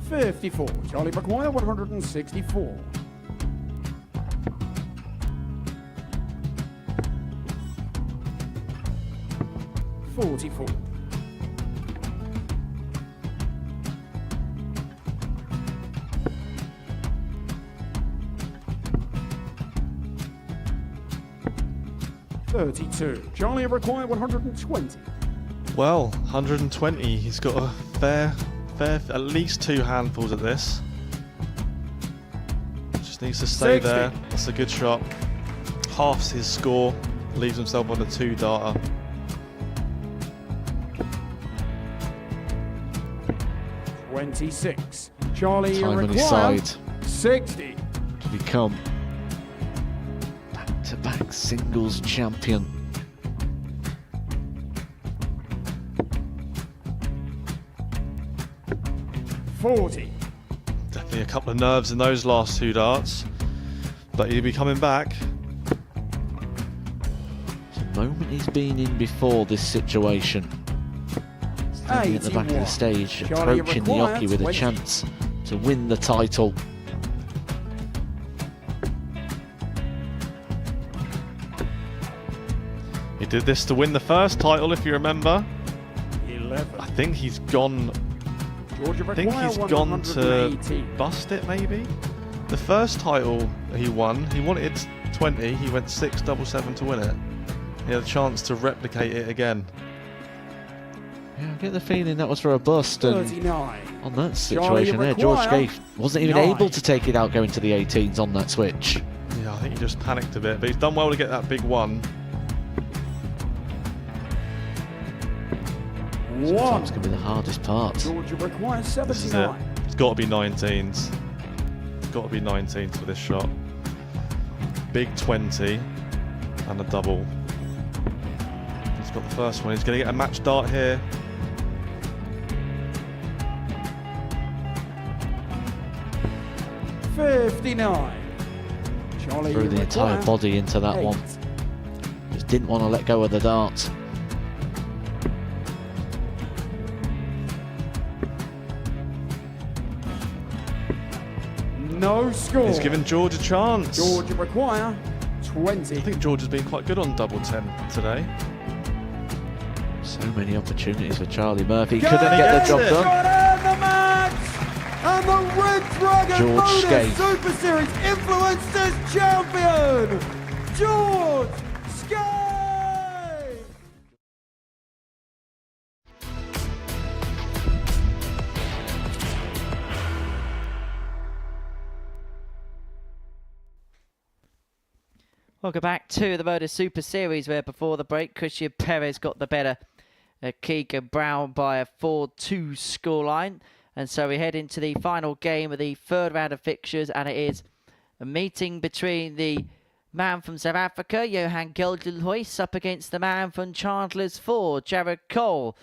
$54. Charlie McGuire, 164. $44. $32. Charlie require 120. Well, 120. He's got a fair, at least 2 handfuls at this. Just needs to stay 60. there. That's a good shot. Halves his score. Leaves himself on a 2-darter. $26. Charlie Time on his require side 60. to become back-to-back singles champion. $40. Definitely a couple of nerves in those last 2 darts. But he'll be coming back. The moment he's been in before this situation. Standing at the back of the stage, approaching the hockey with a chance to win the title. He did this to win the first title, if you remember. 11. I think he's gone. I think he's gone to bust it, maybe. The first title he won, he wanted 20. He went 6 double-7 to win it. He had a chance to replicate it again. Yeah, I get the feeling that was for a bust, and 39. on that situation there, George Gage wasn't even able to take it out going to the 18s on that switch. Yeah, I think he just panicked a bit, but he's done well to get that big one. Sometimes can be the hardest part. Georgia requires This is it. 79. It's got to be 19s. It's got to be 19s for this shot. Big 20 and a double. He's got the first one. He's going to get a match dart here. $59. Charlie Threw the entire body into that one. Just didn't want to let go of the dart. No score. He's given George a chance. George require 20. I think George has been quite good on double 10 today. So many opportunities for Charlie Murphy. Couldn't get the job done. The match! And the Red Dragon George Modus Skate. Super Series Influencers Champion, George Skate! Welcome back to the Modus Super Series, where before the break, Christian Perez got the better Keegan Brown by a 4-2 scoreline. And so we head into the final game of the third round of fixtures, and it is a meeting between the man from South Africa, Johan Gildenhuys, up against the man from Chandler's Ford, Jared Cole.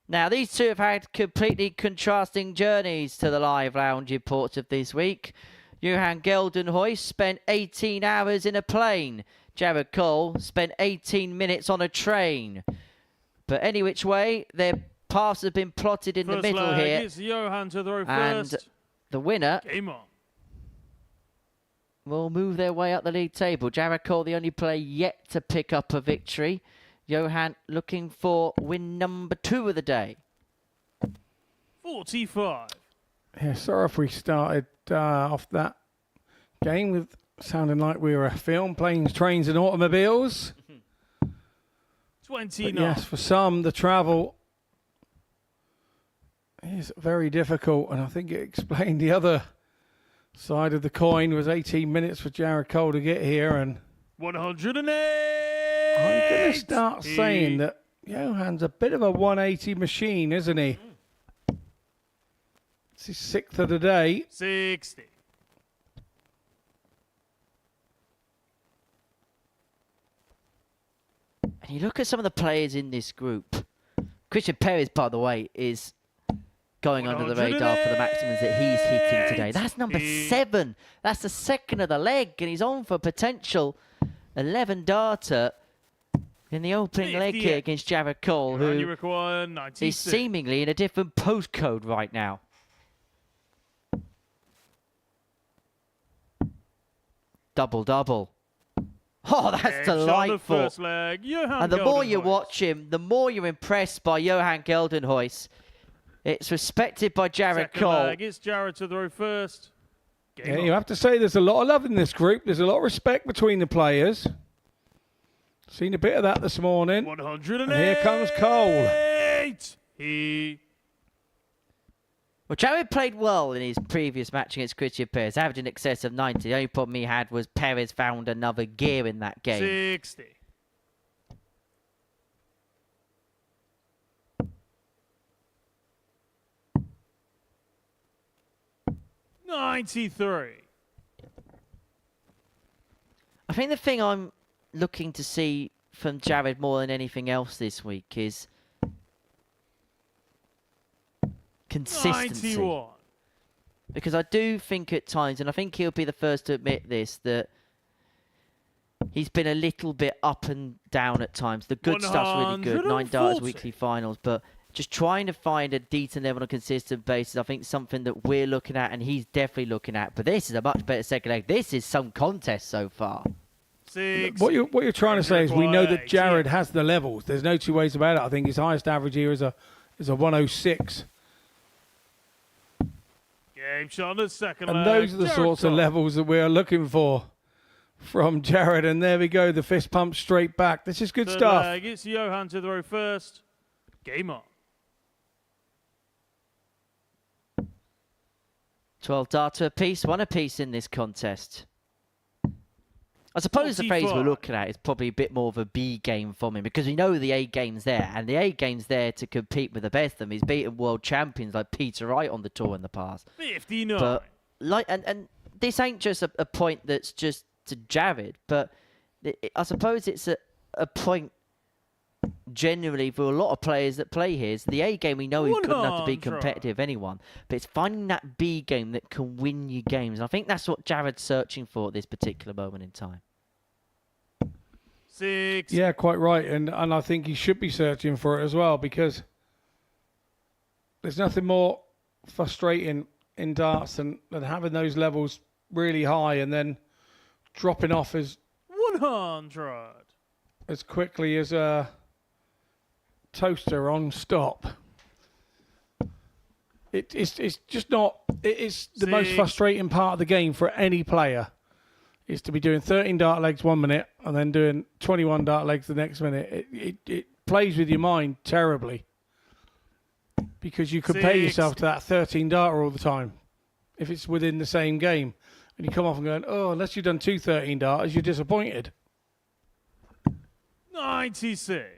Now, these two have had completely contrasting journeys to the live lounge reports of this week. Johan Gildenhuys spent 18 hours in a plane. Jared Cole spent 18 minutes on a train. But any which way, their paths have been plotted in the middle here. It's Johan to throw and first. The winner Game on. will move their way up the league table. Jared Cole, the only player yet to pick up a victory. Johan looking for win number 2 of the day. 45. Yeah, sorry if we started off that game with sounding like we were a film, Planes, Trains and Automobiles. 29. But yes, for some, the travel is very difficult, and I think it explained the other side of the coin was 18 minutes for Jared Cole to get here, and 108. I'm going to start saying that Johan's a bit of a 180 machine, isn't he? It's his 6th of the day. 60. And you look at some of the players in this group. Christian Perez, by the way, is going under the radar for the maximums that he's hitting today. That's number 7. That's the second of the leg, and he's on for potential 11 darter in the opening leg here against Jared Cole, who is seemingly in a different postcode right now. Double-double. Oh, that's delightful. And the more you watch him, the more you're impressed by Johan Gildenhuys. It's respected by Jared Cole. It's Jared to throw first. Yeah, you have to say there's a lot of love in this group. There's a lot of respect between the players. Seen a bit of that this morning. 108. And here comes Cole. Well, Jared played well in his previous match against Christian Perez, averaged in excess of 90. The only problem he had was Perez found another gear in that game. 60. $93. I think the thing I'm looking to see from Jared more than anything else this week is consistency. 91. Because I do think at times, and I think he'll be the first to admit this, that he's been a little bit up and down at times. The good stuff's really good, 9 darts, weekly finals, but just trying to find a decent level on a consistent basis, I think something that we're looking at and he's definitely looking at. But this is a much better second leg. This is some contest so far. 6. What you're trying to say is we know that Jared has the levels. There's no two ways about it. I think his highest average here is a 106. Game shot on the second And leg. those are the sorts of levels that we're looking for from Jared. And there we go, the fist pump straight back. This is good stuff. Leg. It's Johan to throw first. Game on. 12 darter apiece, 1 apiece in this contest. I suppose the phrase we're looking at is probably a bit more of a B game from him, because we know the A game's there, and the A game's there to compete with the best of them. He's beaten world champions like Peter Wright on the tour in the past. 59. But and this ain't just a point that's just to Jared, but I suppose it's a point generally for a lot of players that play here. So the A game, we know he's good enough to be competitive, anyone, but it's finding that B game that can win you games. And I think that's what Jared's searching for at this particular moment in time. 6. Yeah, quite right. And I think he should be searching for it as well, because there's nothing more frustrating in darts than having those levels really high and then dropping off as 100. as quickly as a toaster on stop. It's just not. It's the most frustrating part of the game for any player, is to be doing 13 dart legs 1 minute and then doing 21 dart legs the next minute. It plays with your mind terribly, because you compare yourself to that 13 darter all the time if it's within the same game, and you come off and go, oh, unless you've done 2 13 darters, you're disappointed. 96.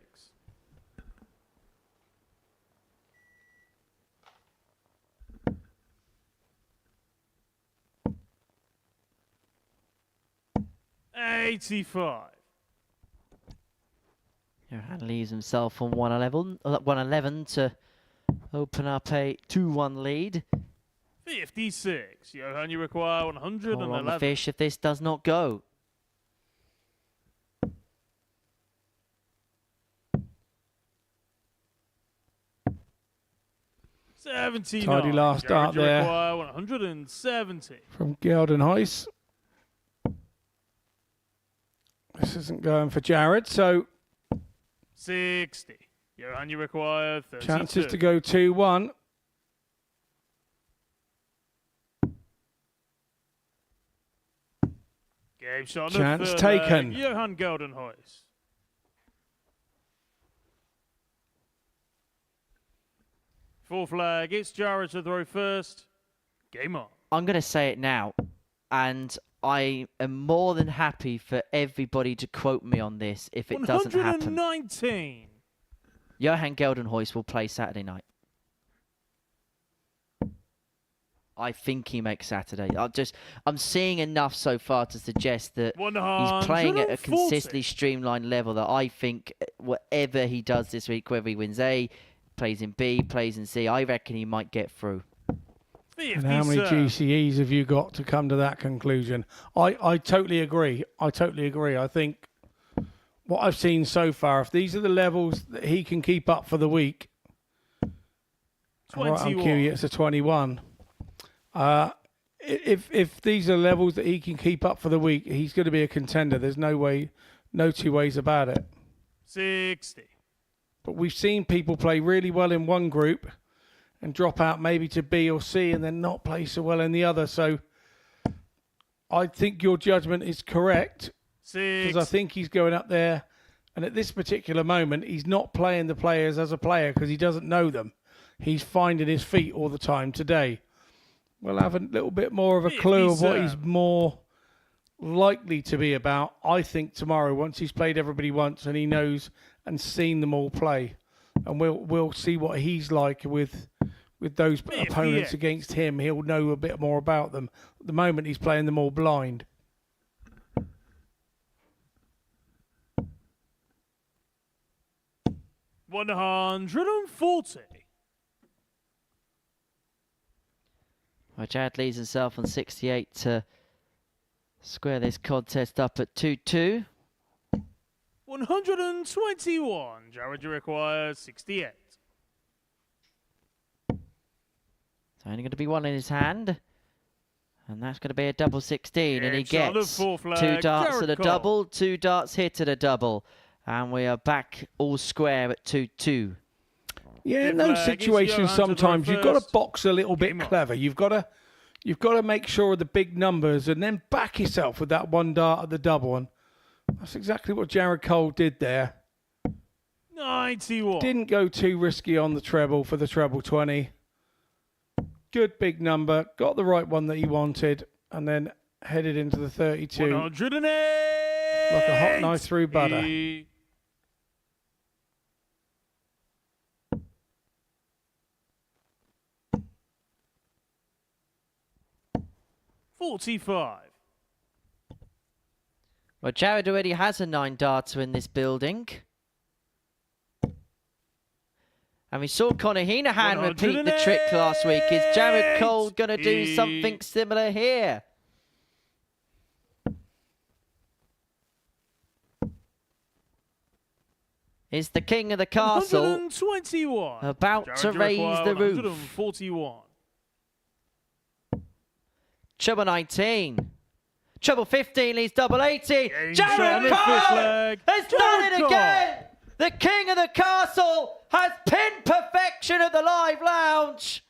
$85. Johan leaves himself on 111 to open up a 2-1 lead. 56. Johan, you require 111. On the fish if this does not go. Tidy last dart there. Require 170. From Gildenhuys. This isn't going for Jared, so 60. Johan, you require 32. chances to go 2-1. Game shot. Chance taken. Johan Gildenhuys. Full flag. It's Jared to throw first. Game on. I'm going to say it now, and I am more than happy for everybody to quote me on this if it doesn't happen. 119. Johan Gildenhuys will play Saturday night. I think he makes Saturday. I'm seeing enough so far to suggest that he's playing at a consistently streamlined level that I think whatever he does this week, whether he wins A, plays in B, plays in C, I reckon he might get through. And how many GCEs have you got to come to that conclusion? I totally agree. I think what I've seen so far, if these are the levels that he can keep up for the week, right on cue, it's a 21. If these are levels that he can keep up for the week, he's going to be a contender. There's no two ways about it. 60. But we've seen people play really well in one group and drop out maybe to B or C and then not play so well in the other. So I think your judgment is correct, because I think he's going up there, and at this particular moment he's not playing the players as a player because he doesn't know them. He's finding his feet all the time. Today we'll have a little bit more of a clue of what he's more likely to be about, I think, tomorrow, once he's played everybody once and he knows and seen them all play. And we'll see what he's like with those opponents against him. He'll know a bit more about them. At the moment, he's playing them all blind. $140. Well, Jared leaves himself on 68 to square this contest up at 2-2. 121. Jared, you require 68. It's only going to be one in his hand. And that's going to be a double 16. And he gets 2 darts at a double, 2 darts hit at a double. And we are back all square at 2-2. Yeah, in those situations, sometimes you've got to box a little bit clever. You've got to make sure of the big numbers and then back yourself with that 1 dart at the double. And that's exactly what Jared Cole did there. 91. Didn't go too risky on the treble for the treble 20. Good big number. Got the right one that he wanted. And then headed into the 32. 108. Like a hot knife through butter. 45. Well, Jared already has a 9 darter in this building. And we saw Conor Heenahan repeat the trick last week. Is Jared Cole going to do something similar here? is the king of the castle 121. about Jared, to you raise require the roof. 141. Treble 19. Treble 15 leads double 80. Game Jared shot, fifth Cole leg. has done Jared it Cole. again. The king of the castle has pinned perfection at the live lounge.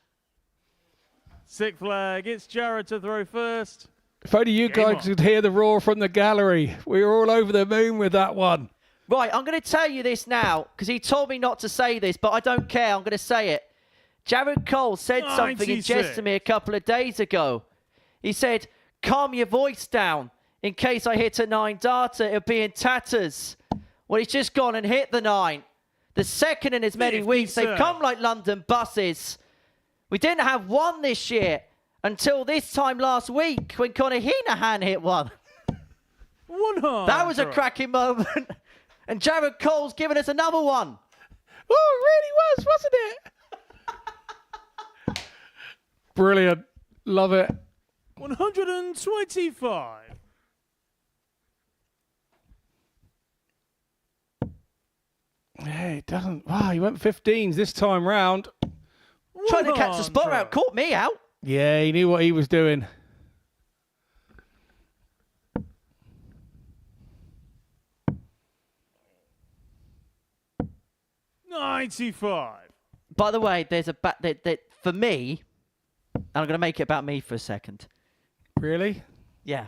Sixth leg. It's Jared to throw first. If only you Game guys on. could hear the roar from the gallery. We were all over the moon with that one. Right, I'm going to tell you this now because he told me not to say this, but I don't care. I'm going to say it. Jared Cole said something in jest to me a couple of days ago. He said, calm your voice down. In case I hit a 9 darter, it'll be in tatters. Well, he's just gone and hit the 9. The second in as many weeks. They've come like London buses. We didn't have one this year until this time last week when Conor Heenahan hit one. 100. That was a cracking moment. And Jared Cole's given us another one. Oh, it really was, wasn't it? Brilliant. Love it. 125. Hey, it doesn't. Wow, he went 15s this time round. Trying to catch the spot out. Caught me out. Yeah, he knew what he was doing. $95. By the way, there's a that for me, and I'm going to make it about me for a second. Really? Yeah.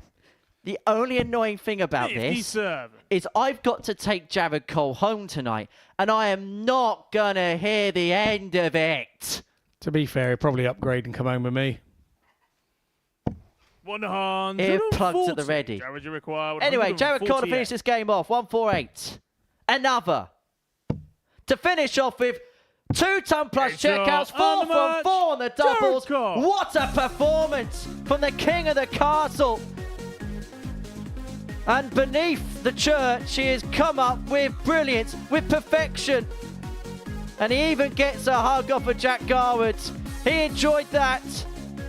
The only annoying thing about this 57. is I've got to take Jared Cole home tonight, and I am not going to hear the end of it. To be fair, he'll probably upgrade and come home with me. 140. Earplugs at the ready. Jared, you require Anyway, Jared Cole to 148. finish this game off. 148. Another. To finish off with 2-ton plus It's your checkouts. 4 from unmatched 4 on the doubles. Jared Cole. What a performance from the king of the castle. And beneath the church, he has come up with brilliance, with perfection. And he even gets a hug off of Jack Garwood. He enjoyed that.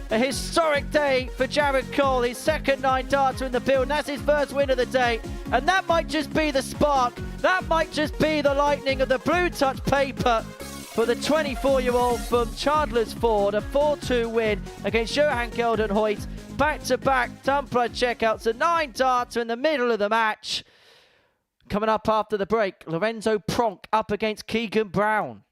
A historic day for Jared Cole, his second 9 darter in the build. And that's his first win of the day. And that might just be the spark. That might just be the lightning of the blue touch paper for the 24-year-old from Chandler's Ford. A 4-2 win against Johan Gildenhuys. Back-to-back Tumbler checkouts. A 9 darter in the middle of the match. Coming up after the break, Lorenzo Pronk up against Keegan Brown.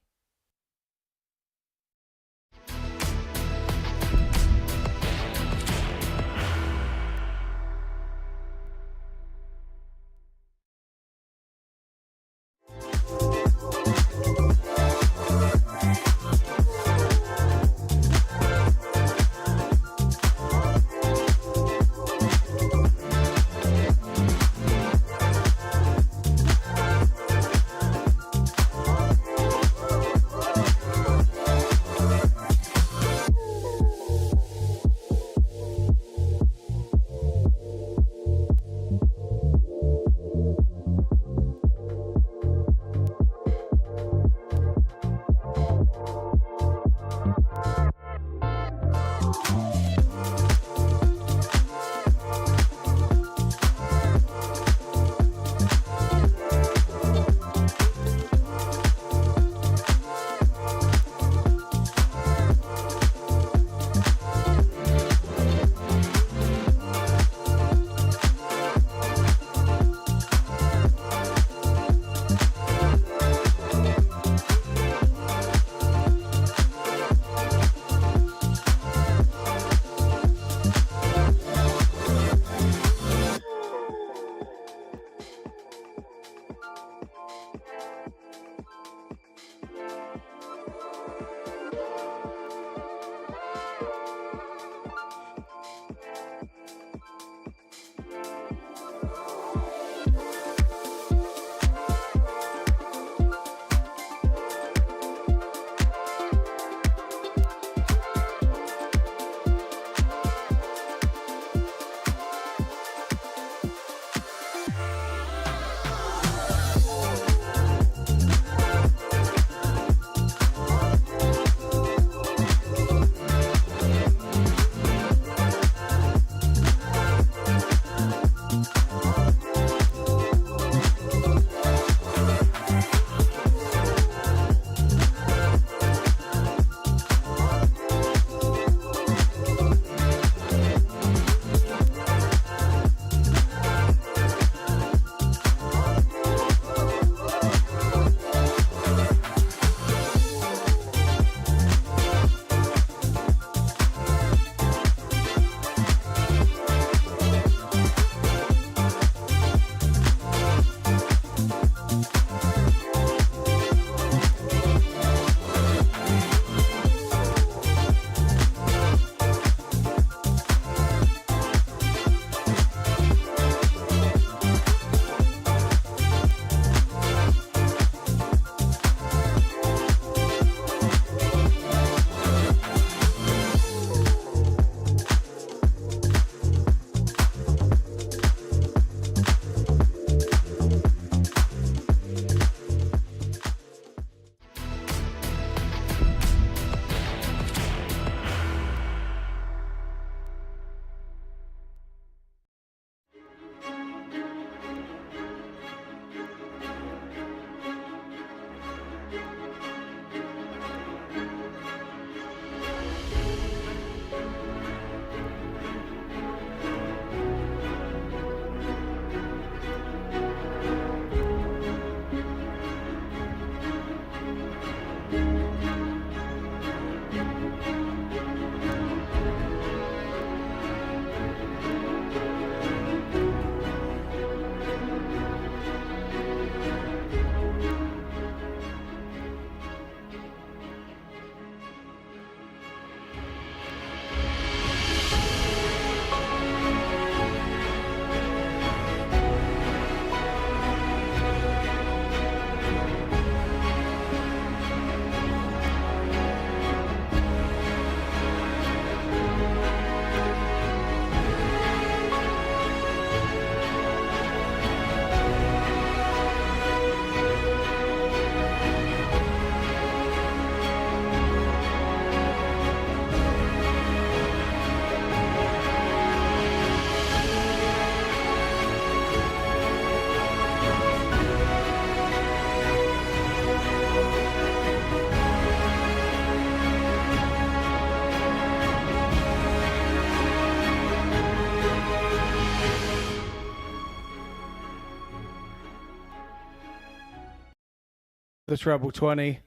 the treble 20.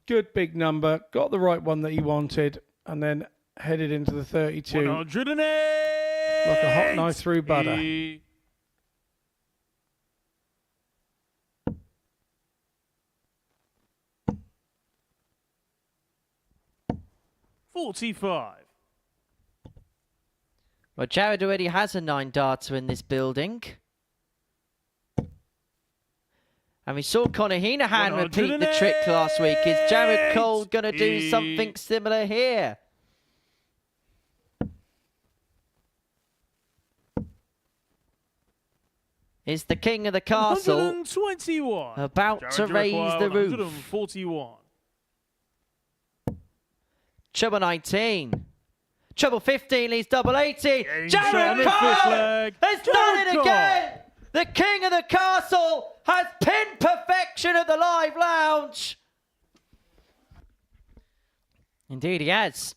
Good big number. Got the right one that he wanted. And then headed into the 32. 108. Like a hot knife through butter. 45. Well, Jared already has a 9-darter in this building. And we saw Conor Heenahan repeat the trick last week. Is Jared Cole going to do something similar here? Is the king of the castle 121. about to raise the roof? 141. Treble 19. Treble 15 leads double 18. Jared Cole has done it again. The king of the castle has pinned perfection at the live lounge. Indeed he has.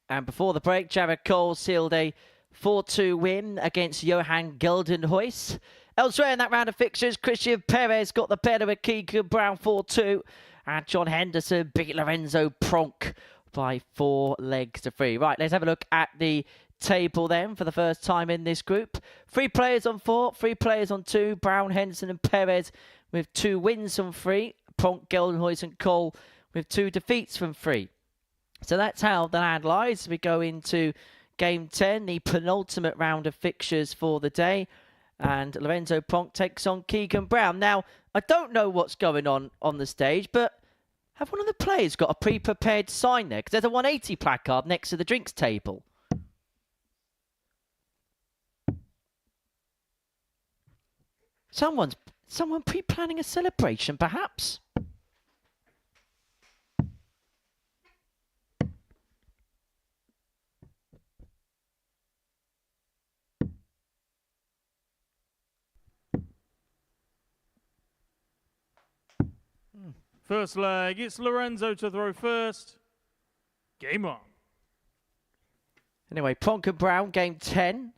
And before the break, Jared Cole sealed a 4-2 win against Johan Gildenhuys. Elsewhere in that round of fixtures, Christian Perez got the better of Keegan Brown 4-2. And John Henderson beat Lorenzo Pronk by 4 legs to 3. Right, let's have a look at the table then for the first time in this group. 3 players on 4, 3 players on 2. Brown, Henderson and Perez with 2 wins from 3. Pronk, Gildenhuys and Cole with 2 defeats from 3. So that's how the land lies. We go into Game 10, the penultimate round of fixtures for the day. And Lorenzo Pronk takes on Keegan Brown. Now, I don't know what's going on the stage, but have one of the players got a pre-prepared sign there? Because there's a 180 placard next to the drinks table. Someone pre-planning a celebration, perhaps? First leg, it's Lorenzo to throw first. Game on. Anyway, Pronk and Brown, game 10.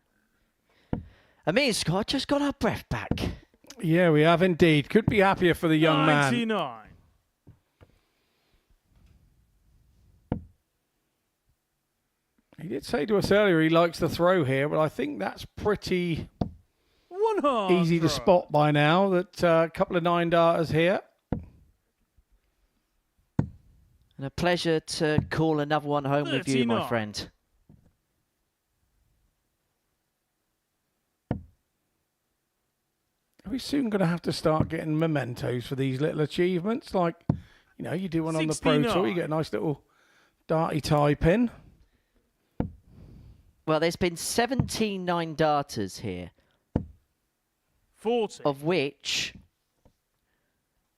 And me and Scott just got our breath back. Yeah, we have indeed. Could be happier for the young 99. man. He did say to us earlier he likes the throw here, but I think that's pretty easy to spot by now. That a couple of 9-darters here. And a pleasure to call another one home with you, my friend. Are we soon going to have to start getting mementos for these little achievements? Like, you know, you do one on the Pro Tour, you get a nice little darty tie pin. Well, there's been 17 9-darters here. 40. Of which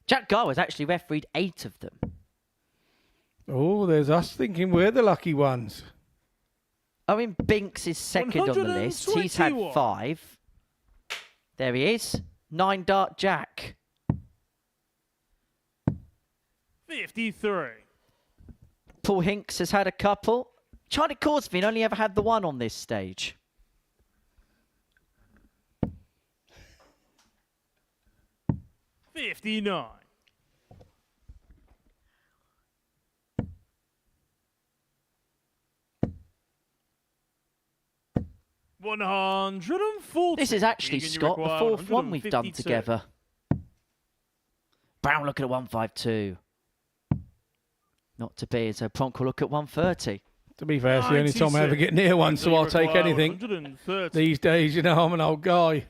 Jack Garwood's actually refereed 8 of them. Oh, there's us thinking we're the lucky ones. Owen Binks is second on the list. He's had 5. There he is. 9-dart Jack. 53. Paul Hinks has had a couple. Charlie Corsvin only ever had the 1 on this stage. $59. 140. This is actually, Scott, the 4th one we've done together. Brown look at 152. Not to be, so Pronk will look at 130. To be fair, it's the only time I ever get near one, so I'll take anything. These days, you know, I'm an old guy.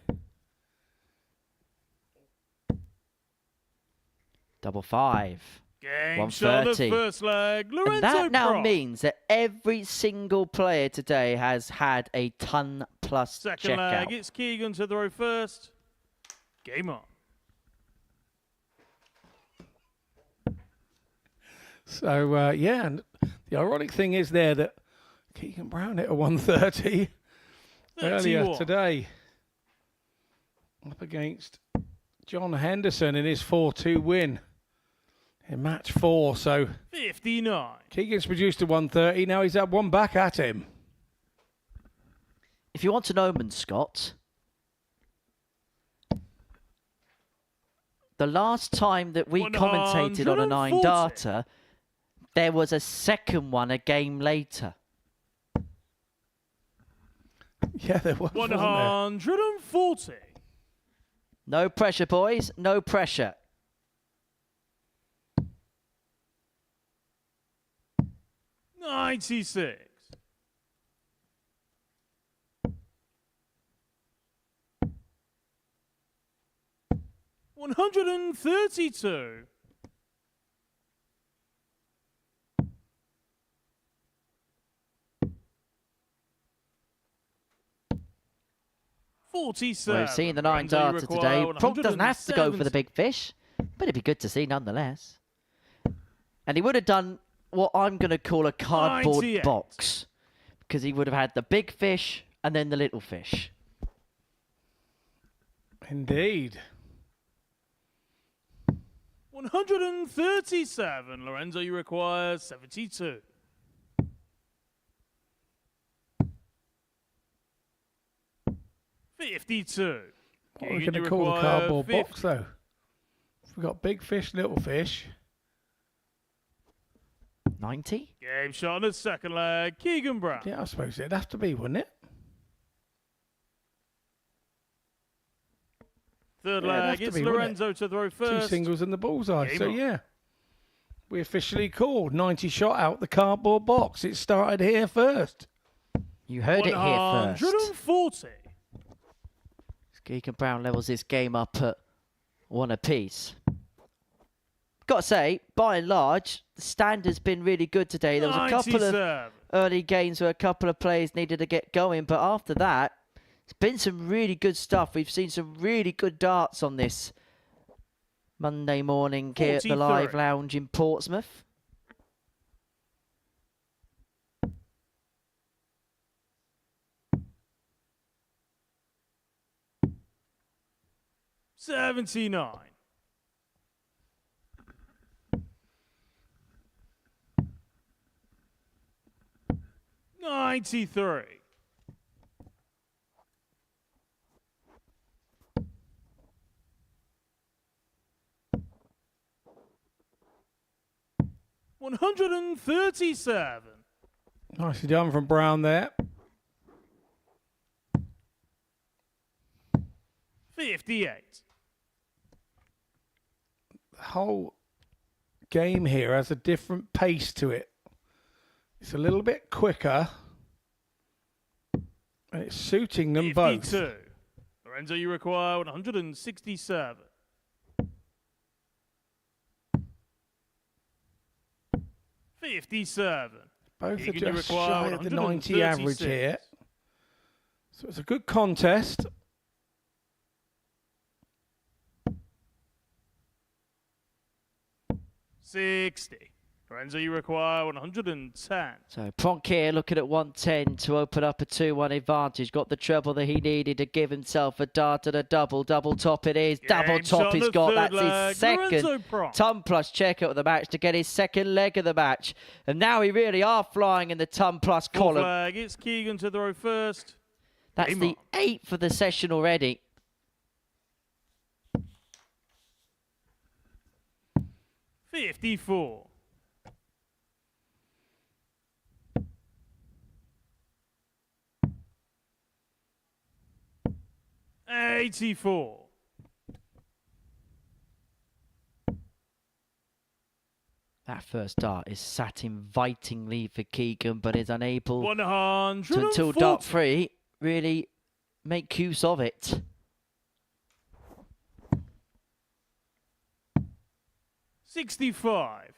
Double 5. Game shot of the first leg. Lorenzo And that now Pronk. means that every single player today has had a ton plus Second leg, checkout. it's Keegan to throw first. Game on. So, yeah, and the ironic thing is there that Keegan Brown hit a 130 earlier today. Up against John Henderson in his 4-2 win in match 4. So 59. Keegan's produced a 130. Now he's had one back at him. If you want an omen, Scott, the last time that we commentated on a 9-darter, there was a second one a game later. Yeah, there was. 140. No pressure, boys. No pressure. 96. 132. 47. We've seen the 9-darter today. Pronk doesn't have to go for the big fish, but it'd be good to see nonetheless. And he would have done what I'm going to call a cardboard 98. box, because he would have had the big fish and then the little fish. Indeed. 137. Lorenzo, you require 72. 52. What are we going to call the cardboard box, though? We've got big fish, little fish. 90? Game shot on the second leg. Keegan Brown. Yeah, I suppose it'd have to be, wouldn't it? Third Yeah, leg. It's Lorenzo to throw first. 2 singles in the bullseye. Game So, on. yeah. We officially called 90 shot out the cardboard box. It started here first. You heard it here first. 140. Keegan Brown levels this game up at 1 apiece. Got to say, by and large, the standard's been really good today. There was a couple of 97. early games where a couple of players needed to get going, but after that, it's been some really good stuff. We've seen some really good darts on this Monday morning here at the 43. Live Lounge in Portsmouth. $79. 93. 137. Nicely done from Brown there. 58. The whole game here has a different pace to it. It's a little bit quicker. And it's suiting them 52. both. Lorenzo, you require 167. 57. Both Keegan, are you just require shy of the 90 average 136. here. So it's a good contest. $60. Lorenzo, you require 110. So Pronk here looking at 110 to open up a 2-1 advantage. Got the treble that he needed to give himself a dart and a double. Double top it is. Double top he's got. That's his second ton plus checkout of the match to get his second leg of the match. And now we really are flying in the ton plus column. Flag. It's Keegan to throw first. That's Game the 8th for the session already. $54. 84. That first dart is sat invitingly for Keegan, but is unable to, 140. until dart 3, really make use of it. 65.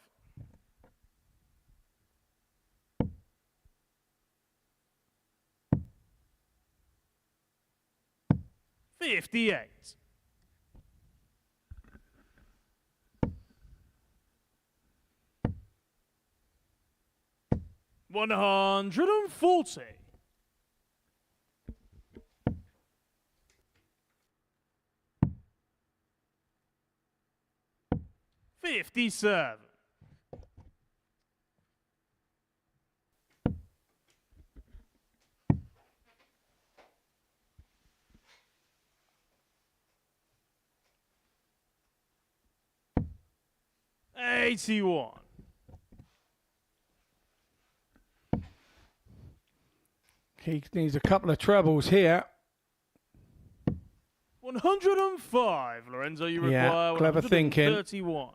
58. 140. 57. 81. He needs a couple of trebles here. 105. Lorenzo, you Yeah, require clever thinking. 131.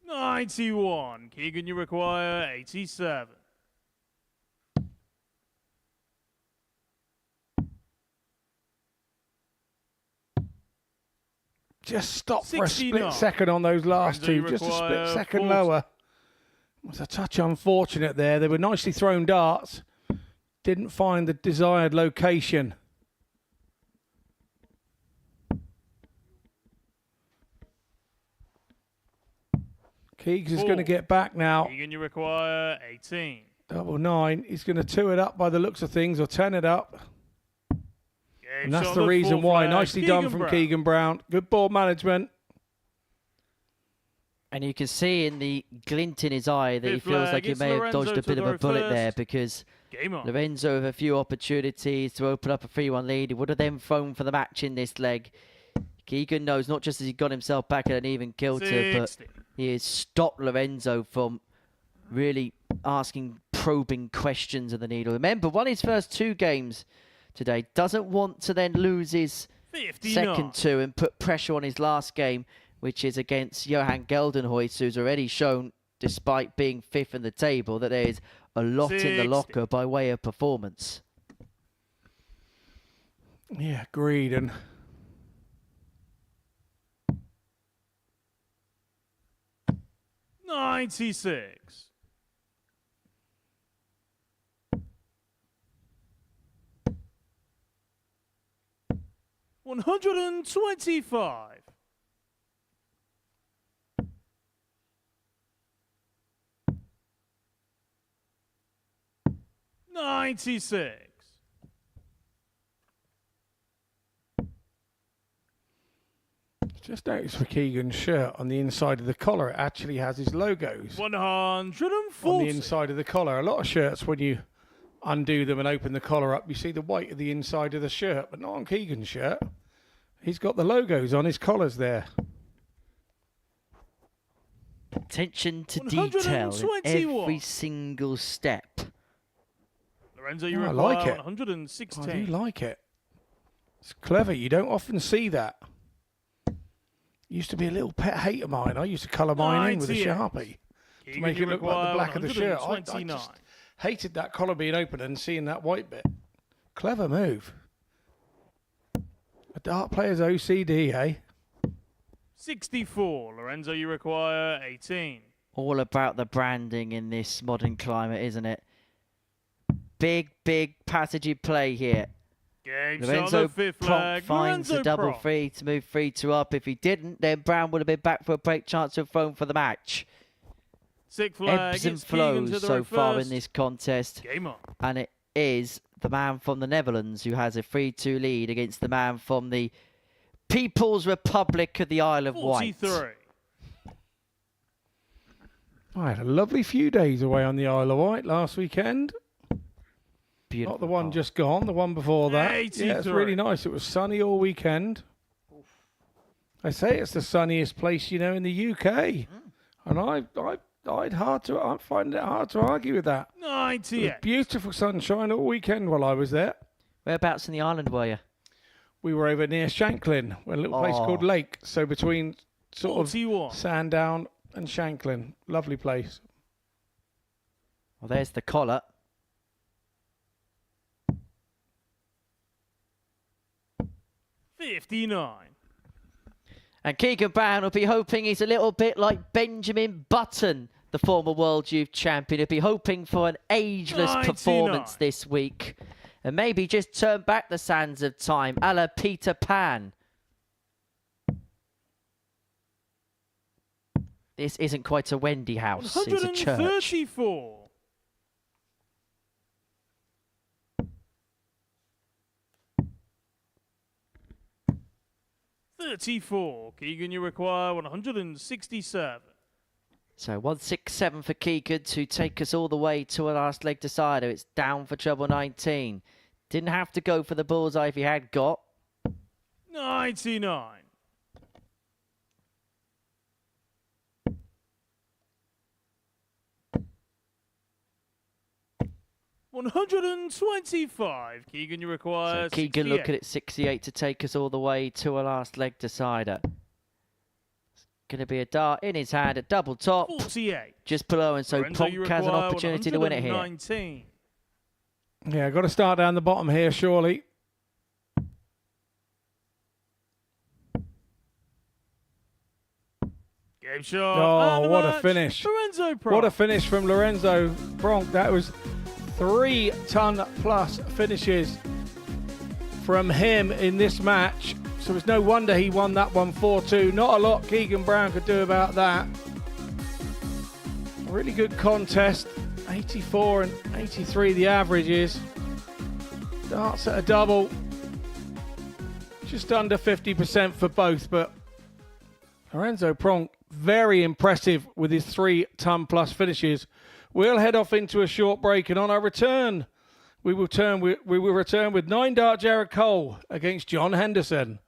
$91. Keegan, you require 87. Just stop for a 69. split second on those last Lorenzo, two. you Just a require split second 40. lower. It was a touch unfortunate there. They were nicely thrown darts. Didn't find the desired location. Keegs is going to get back now. Keegan, you require 18. Double 9. He's going to 2 it up by the looks of things, or 10 it up. And that's shot the on the reason full why. flag. Nicely done Keegan from Brown. Keegan Brown. Good ball management. And you can see in the glint in his eye that he Fifth feels flag, like he it's may have Lorenzo dodged a to bit of a throw bullet first. there, because Game on. Lorenzo with a few opportunities to open up a 3-1 lead. He would have then thrown for the match in this leg. Keegan knows, not just as he got himself back at an even kilter, but 60. he has stopped Lorenzo from really asking probing questions of the needle. Remember, won his first 2 games today. Doesn't want to then lose his 59. second 2 and put pressure on his last game, which is against Johan Gildenhuys, who's already shown, despite being 5th in the table, that there is a lot in 60. the locker by way of performance. Yeah, agreed. And 96. $125. $96. just noticed for Keegan's shirt on the inside of the collar, it actually has his logos 140. on the inside of the collar. A lot of shirts, when you undo them and open the collar up, you see the white of the inside of the shirt, but not on Keegan's shirt. He's got the logos on his collars there. Attention to detail in 121. every single step. Lorenzo, you I require like it. 116. I do like it. It's clever. You don't often see that. Used to be a little pet hate of mine. I used to colour mine in with a 98. Sharpie to Keegan, make you it look like require the black of the shirt. I 129. just hated that collar being open and seeing that white bit. Clever move. A dart player's OCD, eh? 64. Lorenzo, you require 18. All about the branding in this modern climate, isn't it? Big, big passagey play here. Game shot Lorenzo on the 5th Pronk flag. finds Lorenzo the double Pronk. 3 to move 3-2 up. If he didn't, then Brown would have been back for a break chance to have thrown for the match. 6th flag. Ebbs and It's Keegan to flows the so far in reverse. this contest. Game on. And it is the man from the Netherlands who has a 3-2 lead against the man from the People's Republic of the Isle of Wight. 43. I had a lovely few days away on the Isle of Wight last weekend. Beautiful. Not the one just gone, the one before that. Yeah, it's really nice. It was sunny all weekend. I say it's the sunniest place, in the UK. And I find it hard to argue with that. It was 98. beautiful sunshine all weekend while I was there. Whereabouts in the island were you? We were over near Shanklin, a little place called Lake. So between sort 41. of Sandown and Shanklin. Lovely place. Well, there's the collar. $59. And Keegan Brown will be hoping he's a little bit like Benjamin Button, the former World Youth Champion. He'll be hoping for an ageless 99. performance this week. And maybe just turn back the sands of time, a la Peter Pan. This isn't quite a Wendy house, it's a church. 134. $34. Keegan, you require 167. So 167 for Keegan to take us all the way to a last leg decider. It's down for treble 19. Didn't have to go for the bullseye if he had got. 99. $125. Keegan, you require So Keegan 68. looking at 68 to take us all the way to a last leg decider. It's going to be a dart in his hand, a double top. 48. Just below, and so Lorenzo, Pronk you has an require opportunity to win it here. 119. Yeah, got to start down the bottom here, surely. Game shot. Oh, and what match. a finish. Lorenzo Pronk. What a finish from Lorenzo Pronk. That was 3-ton plus finishes from him in this match. So it's no wonder he won that one 4-2. Not a lot Keegan Brown could do about that. A really good contest. 84 and 83 the average is. Darts at a double. Just under 50% for both, but Lorenzo Pronk, very impressive with his 3-ton plus finishes. We'll head off into a short break, and on our return, we will return with 9-dart Jared Cole against John Henderson.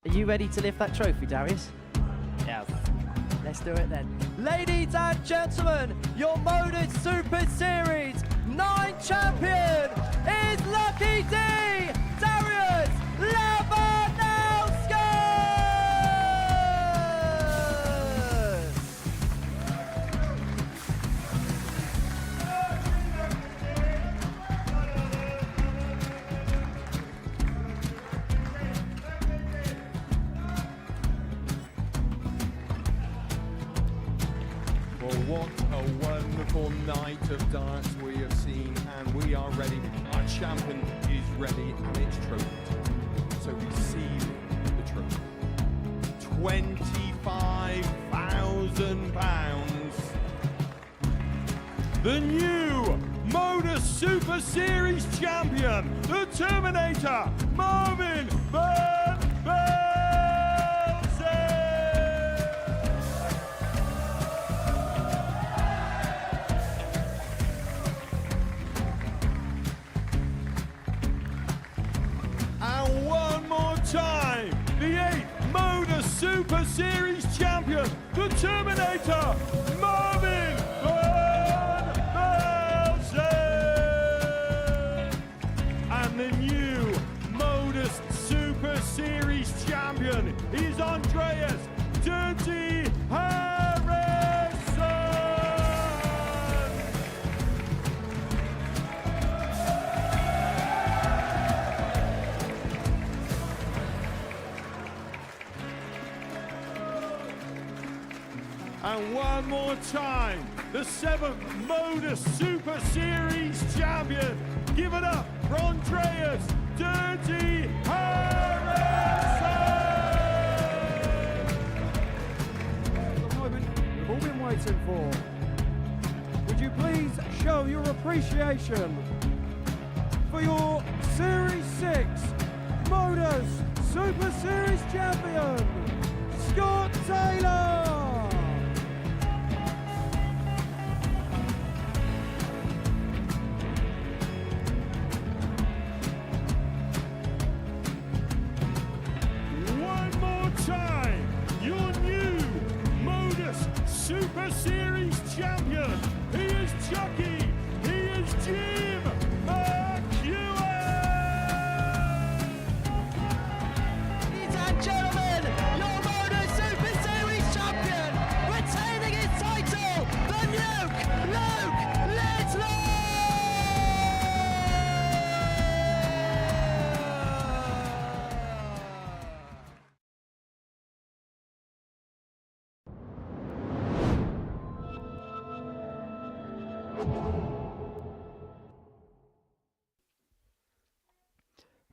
Are you ready to lift that trophy, Darius? Yes. Let's do it then. Ladies and gentlemen, your Modus Super Series 9 champion is Lucky D, Darius Labanowski! Well, what a wonderful night of darts we have seen, and we are ready. Our champion is ready, and it's trophy. So receive the trophy. £25,000. The new Modus Super Series champion, the Terminator, Marvin Van Velzen. And one more time, the 8th Modus Super Series champion, the Terminator, Marvin Van Velzen. And the new Modus Super Series champion is Andreas Dirty Harrison. And one more time, the 7th Modus Super Series champion. Give it up for Andreas Dirty Harrison. The moment we've all been waiting for. Would you please show your appreciation for your Series 6 Modus Super Series champion, Scott Taylor? One more time, your new Modus Super Series champion. He is Chucky. He is Jim McEwen. Ladies and gentlemen, your Modus Super Series champion, retaining his title, the Nuke, Luke Lidlow!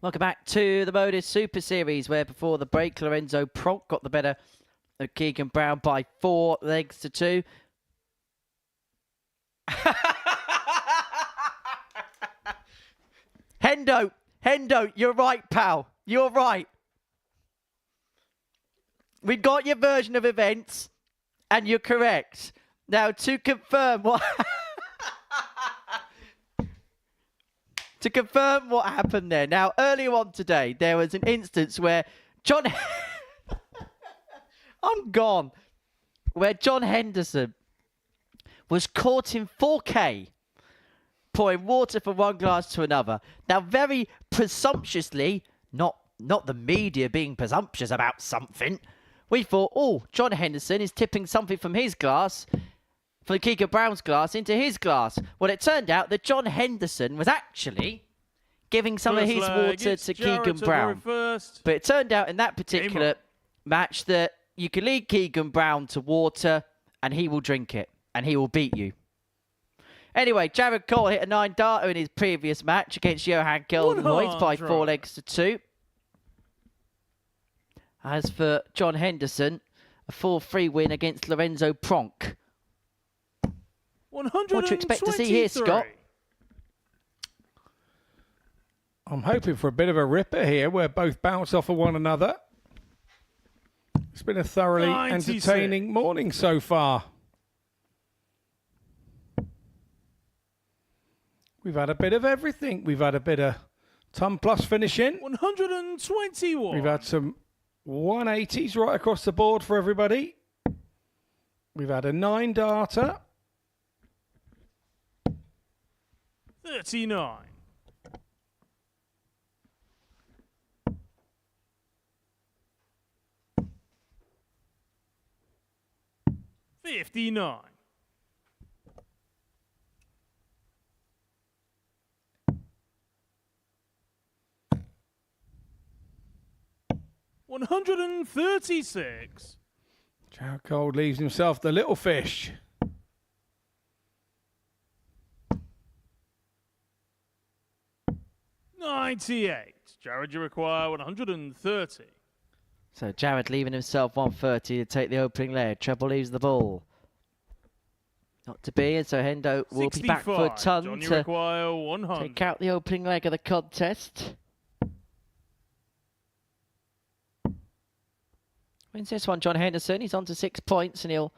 Welcome back to the Modus Super Series, where before the break, Lorenzo Pronk got the better of Keegan Brown by 4 legs to 2. Hendo, you're right, pal. You're right. We got your version of events, and you're correct. Now, to confirm what... to confirm what happened there. Now, earlier on today, there was an instance where John... I'm gone. Where John Henderson was caught in 4K pouring water from one glass to another. Now, very presumptuously, not the media being presumptuous about something, we thought, oh, John Henderson is tipping something from his glass, from Keegan Brown's glass, into his glass. Well, it turned out that John Henderson was actually giving some of his water to Keegan Brown. But it turned out in that particular match that you can lead Keegan Brown to water and he will drink it and he will beat you. Anyway, Jared Cole hit a 9-darter in his previous match against Johan Gildenhuys by 4 legs to 2. As for John Henderson, a 4-3 win against Lorenzo Pronk. What do you expect to see here, Scott? I'm hoping for a bit of a ripper here where both bounce off of one another. It's been a thoroughly entertaining morning so far. We've had a bit of everything. We've had a bit of ton plus finishing. 121. We've had some 180s right across the board for everybody. We've had a 9-darter. 39. 59. 136. Jared Cole leaves himself the little fish. $98. Jared, you require 130. So Jared leaving himself 130 to take the opening leg. Treble leaves the ball. Not to be, and so Hendo will be back for a ton John, you to require 100. take out the opening leg of the contest. Wins this one, John Henderson. He's on to 6 points, and he'll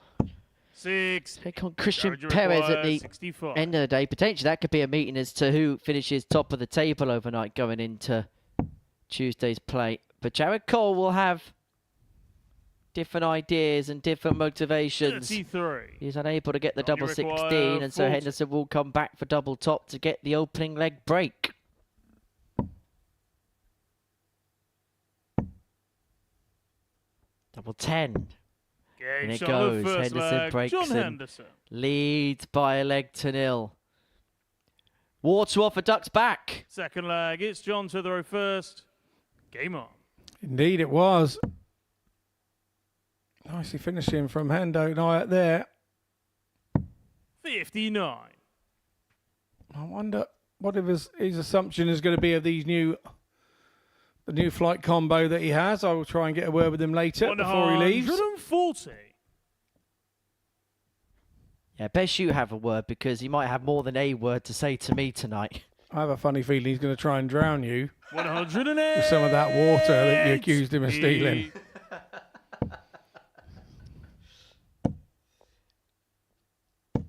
take on Christian Perez at the 65. end of the day. Potentially, that could be a meeting as to who finishes top of the table overnight going into Tuesday's play. But Jared Cole will have different ideas and different motivations. 33. He's unable to get the John, double you 16, require and so 40. Henderson will come back for double top to get the opening leg break. Double 10. And it goes. Henderson leg. breaks John and Henderson. leads by a leg to 0. Water off a duck's back. Second leg. It's John to throw first. Game on. Indeed it was. Nicely finishing from Hendo Nyatt there. 59. I wonder what his assumption is going to be of the new flight combo that he has. I will try and get a word with him later before he leaves. 140. Yeah, best you have a word because he might have more than a word to say to me tonight. I have a funny feeling he's going to try and drown you 108. with some of that water that you accused him of stealing.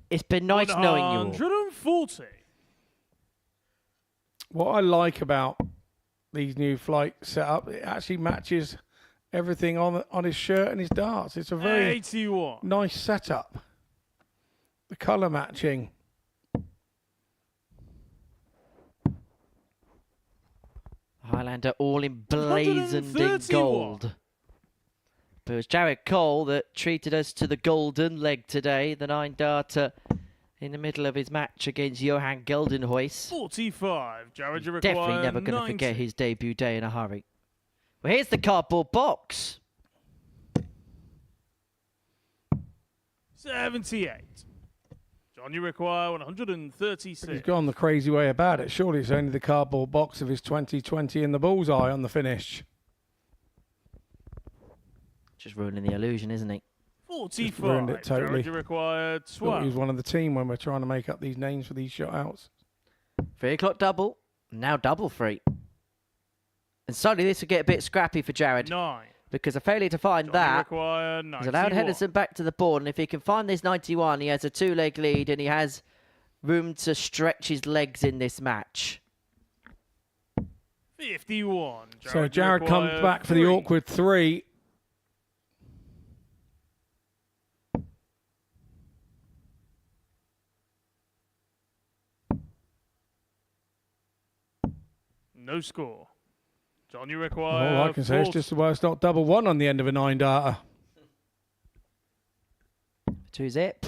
It's been nice knowing you all. 140. What I like about these new flight setup, it actually matches everything on his shirt and his darts. It's a very 81. nice setup. The colour matching. Highlander all emblazoned in gold. But it was Jared Cole that treated us to the golden leg today. The 9-darter in the middle of his match against Johan Gildenhuys. 45. Jared, you require Definitely never going to 90. forget his debut day in a hurry. Well, here's the cardboard box. 78. John, you require 136. He's gone the crazy way about it. Surely it's only the cardboard box of his 2020 in the bullseye on the finish. Just ruining the illusion, isn't he? 45. Ruined it totally. Jared, you require Thought 12. he was one of the team when we're trying to make up these names for these shutouts. 3 o'clock double. Now double 3. And suddenly this will get a bit scrappy for Jared. 9. because a failure to find that require has allowed 91. Henderson back to the board. And if he can find this 91, he has a 2-leg lead and he has room to stretch his legs in this match. 51. So Jared comes back for the awkward 3. No score. John, you require All I can say is just well, it's not double 1 on the end of a 9-darter. 2-zip.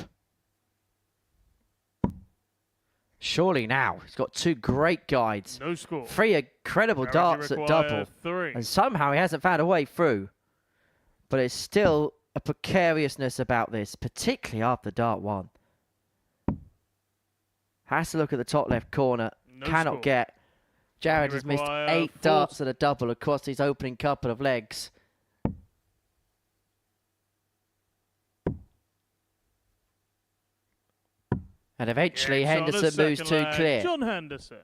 Surely now. He's got 2 great guides. No score. 3 incredible darts at double. 3. And somehow he hasn't found a way through. But it's still a precariousness about this, particularly after dart 1. Has to look at the top left corner. No Cannot score. get. Jared has missed 8 darts and a double across his opening couple of legs. And eventually Henderson moves 2 clear. John Henderson.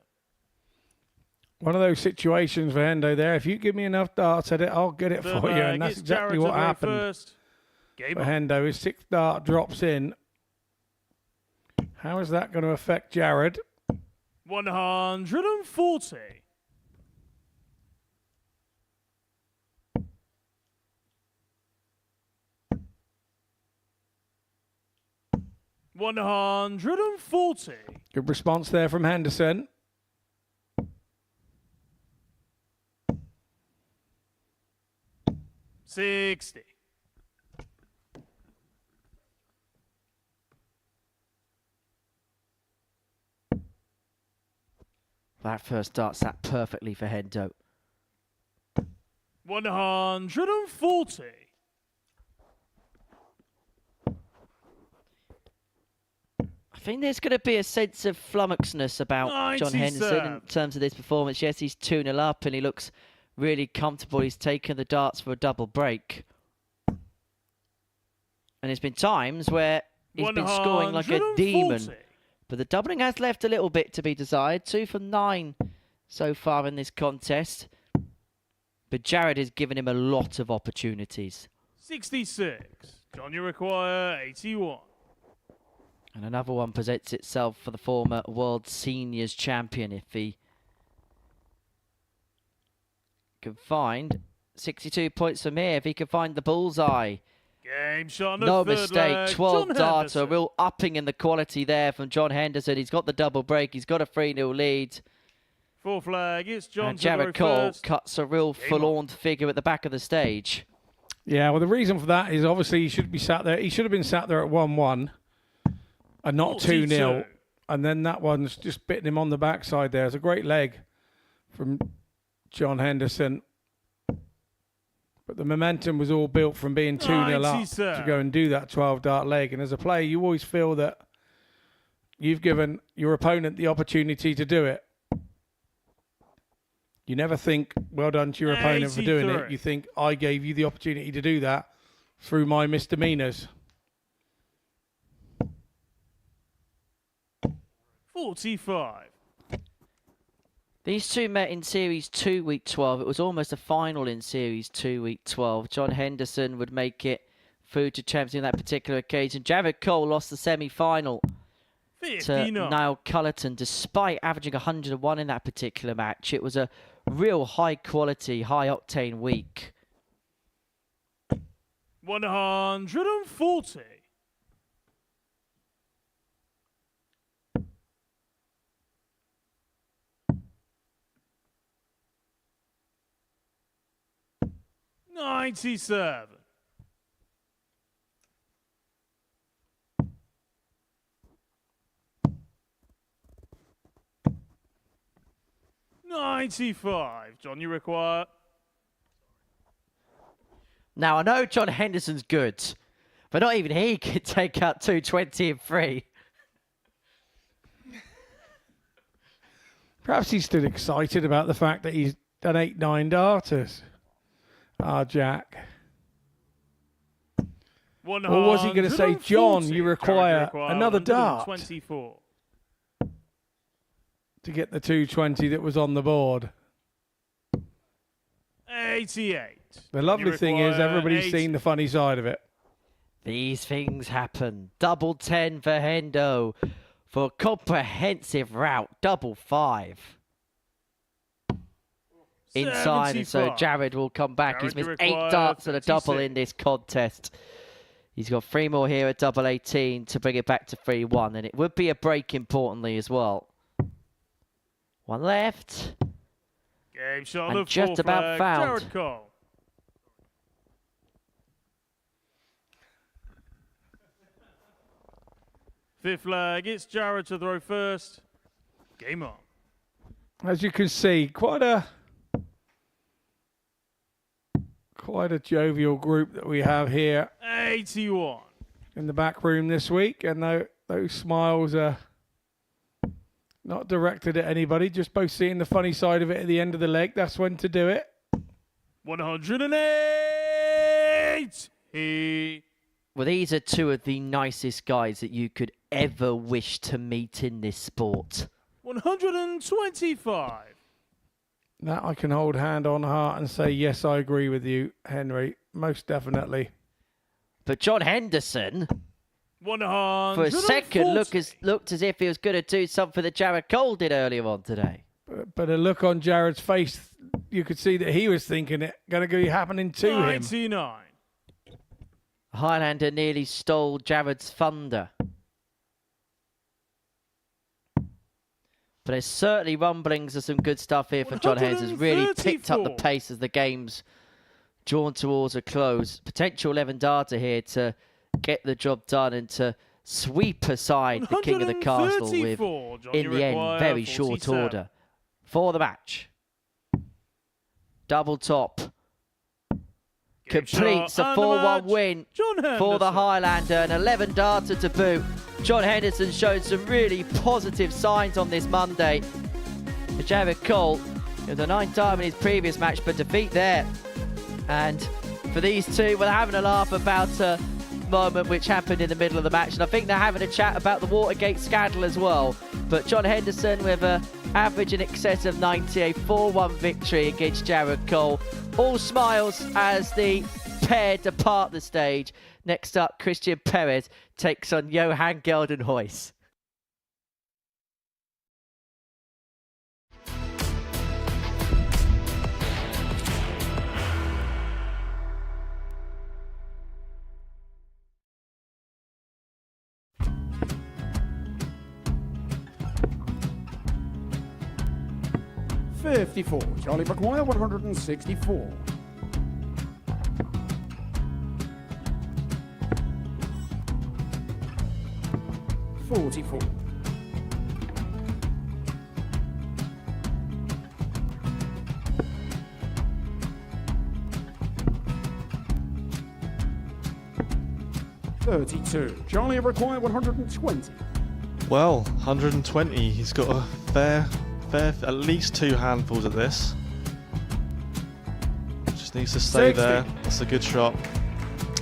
One of those situations for Hendo there. If you give me enough darts at it, I'll get it for you. And that's exactly what happened. For Hendo, his 6th dart drops in. How is that going to affect Jared? 140. $140. Good response there from Henderson. $60. That first dart sat perfectly for Hendo. 140. I think there's going to be a sense of flummoxedness about John Henderson in terms of this performance. Yes, he's 2-0 up and he looks really comfortable. He's taken the darts for a double break. And there's been times where he's been scoring like a demon. But the doubling has left a little bit to be desired. 2 from 9 so far in this contest. But Jared has given him a lot of opportunities. 66. John, you require 81. And another one presents itself for the former World Seniors champion if he can find 62 points from here. If he can find the bullseye. Game shot. No mistake. 12 darts. A real upping in the quality there from John Henderson. He's got the double break. He's got a 3-0 lead. 4 flag. It's John. And Jared Cole cuts a real forlorn figure at the back of the stage. Yeah, well, the reason for that is obviously he should be sat there. He should have been sat there at 1-1 and not 2-0. And then that one's just bitten him on the backside there. It's a great leg from John Henderson. But the momentum was all built from being 2-0 up to go and do that 12-dart leg. And as a player, you always feel that you've given your opponent the opportunity to do it. You never think, well done to your opponent for doing it. You think, I gave you the opportunity to do that through my misdemeanors. 45. These two met in Series 2, Week 12. It was almost a final in Series 2, Week 12. John Henderson would make it through to champion on that particular occasion. Jared Cole lost the semi-final to Niall Cullerton, despite averaging 101 in that particular match. It was a real high-quality, high-octane week. 140. $97. $95. John, you require. Now, I know John Henderson's good, but not even he can take out 220 and 3. Perhaps he's still excited about the fact that he's done 8-9 darters. Jack. Or was he going to say, John, you require another dart 24. to get the 220 that was on the board? 88. The lovely thing is everybody's seen the funny side of it. These things happen. Double 10 for Hendo for a comprehensive route. Double 5. Inside, and so Jared will come back. He's missed 8 darts and a double in this contest. He's got 3 more here at double 18 to bring it back to 3-1, and it would be a break importantly as well. 1 left. Game shot And on the just about flag, found. Jared Cole. Fifth flag, it's Jared to throw first. Game on. As you can see, quite a jovial group that we have here 81 in the back room this week, and those smiles are not directed at anybody, just both seeing the funny side of it at the end of the leg. That's when to do it. 108. Well, these are 2 of the nicest guys that you could ever wish to meet in this sport. 125. That I can hold hand on heart and say, yes, I agree with you, Henry. Most definitely. But John Henderson, 140. for a second, looked as if he was going to do something that Jared Cole did earlier on today. But a look on Jared's face, you could see that he was thinking it going to be happening to him. 99. Highlander nearly stole Jared's thunder. But there's certainly rumblings of some good stuff here from John Henderson. Has really picked up the pace as the game's drawn towards a close. Potential 11-darter here to get the job done and to sweep aside the king of the castle with, in the end, very short order for the match. Double top. Completes a 4-1 win for the Highlander, an 11-darter to boot. John Henderson showed some really positive signs on this Monday. For Jared Cole, it was a 9th time in his previous match, but defeat there. And for these 2, we're having a laugh about a moment which happened in the middle of the match, and I think they're having a chat about the Watergate scandal as well. But John Henderson with an average in excess of 90, a 4-1 victory against Jared Cole. All smiles as the pair depart the stage. Next up, Christian Perez takes on Johan Gildenhuys. $54. Charlie McGuire, 164. $44. $32. Charlie required 120. Well, 120. He's got a fair, at least 2 handfuls at this. Just needs to stay 60. there. That's a good shot.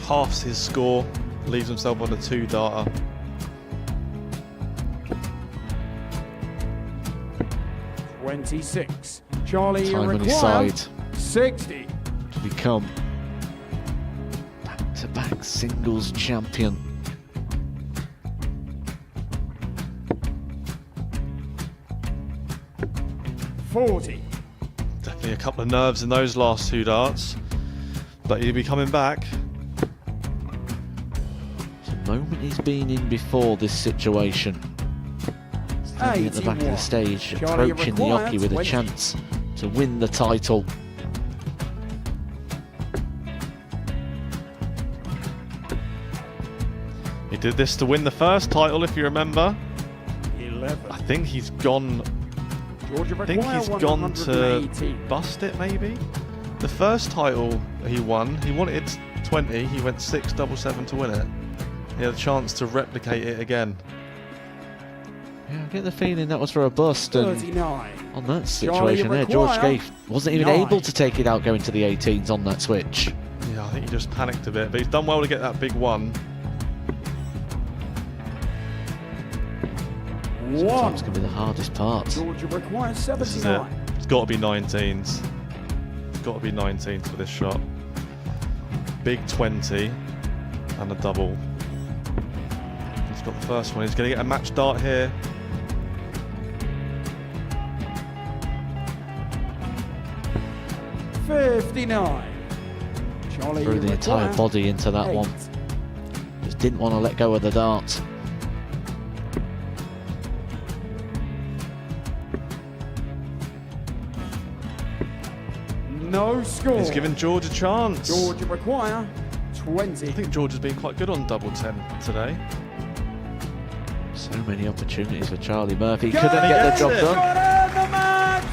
Halves his score. Leaves himself on a 2-darter. $26. Charlie Time on his required side 60. to become back-to-back singles champion. $40. Definitely a couple of nerves in those last 2 darts. But he'll be coming back. It's a moment he's been in before this situation. Standing at the back of the stage, Charlie approaching the required jockey with 20. a chance to win the title. He did this to win the first title, if you remember. 11. I think he's gone. I think he's gone to bust it, maybe. The first title he won, he wanted 20. He went 6-7-7 to win it. He had a chance to replicate it again. Yeah, I get the feeling that was for a bust. And 39. on that situation there, George Gage wasn't even able to take it out going to the 18s on that switch. Yeah, I think he just panicked a bit, but he's done well to get that big one. Sometimes can be the hardest part. Georgia requires This is it. 79. It's got to be 19s. got to be 19s for this shot. Big 20 and a double. He's got the first one. He's going to get a match dart here. $59. Charlie Threw the entire require body into that 8. one. Just didn't want to let go of the dart. No score. He's given George a chance. George require 20. I think George has been quite good on double 10 today. So many opportunities for Charlie Murphy. Couldn't get the job done. And the match!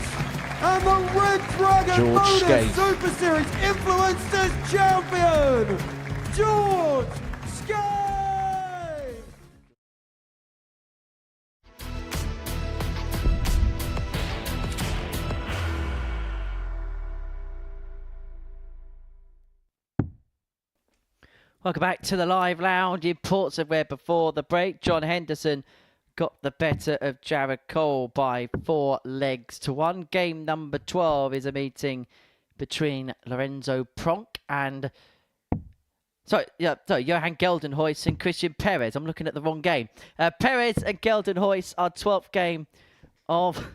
And the Red Dragon George Modus Skate. Super Series Influencers Champion, George Skate! Welcome back to the live lounge in Portsmouth, where before the break, John Henderson got the better of Jared Cole by 4 legs to 1. Game number 12 is a meeting between Lorenzo Pronk and Johan Gildenhuys and Christian Perez. I'm looking at the wrong game. Perez and Gildenhuys, our 12th game of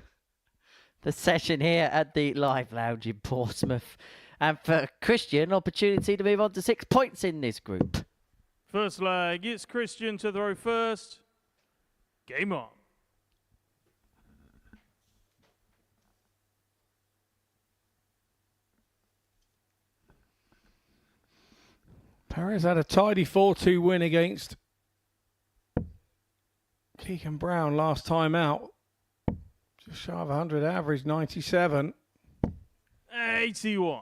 the session here at the live lounge in Portsmouth. And for Christian, opportunity to move on to 6 points in this group. First leg, it's Christian to throw first. Game on. Perez had a tidy 4-2 win against Keegan Brown last time out. Just shy of 100 average, 97. 81.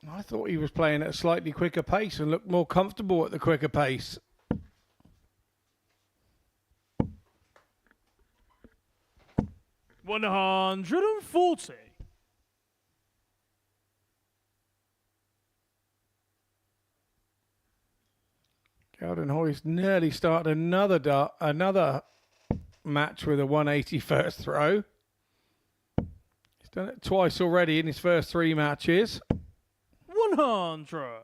I thought he was playing at a slightly quicker pace and looked more comfortable at the quicker pace. $140. Gildenhuys nearly started another match with a 180 first throw. He's done it twice already in his first 3 matches. 100.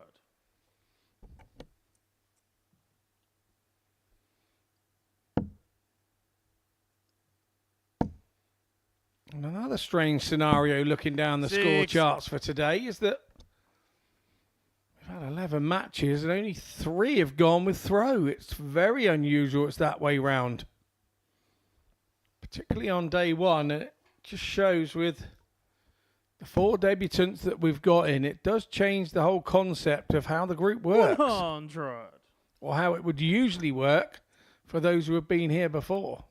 And another strange scenario looking down the score charts for today is that we've had 11 matches and only 3 have gone with throw. It's very unusual it's that way round. Particularly on day 1, and it just shows with the 4 debutants that we've got in, it does change the whole concept of how the group works. 100. Or how it would usually work for those who have been here before.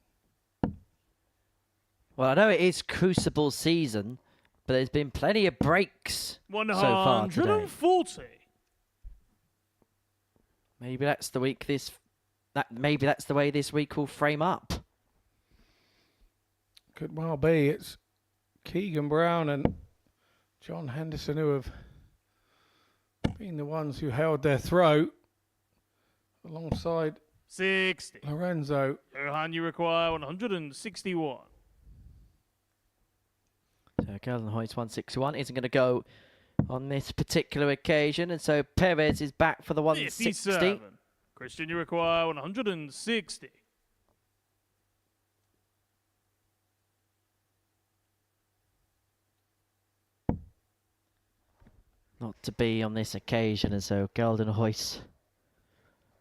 Well, I know it is Crucible season, but there's been plenty of breaks so far today. 140. Maybe that's the week maybe that's the way this week will frame up. Could well be. It's Keegan Brown and John Henderson who have been the ones who held their throat alongside 60. Lorenzo. Johan, you require 161. So Gildenhuys 161 isn't going to go on this particular occasion, and so Perez is back for the 160. 57. Christian, you require 160. Not to be on this occasion, and so Gildenhuys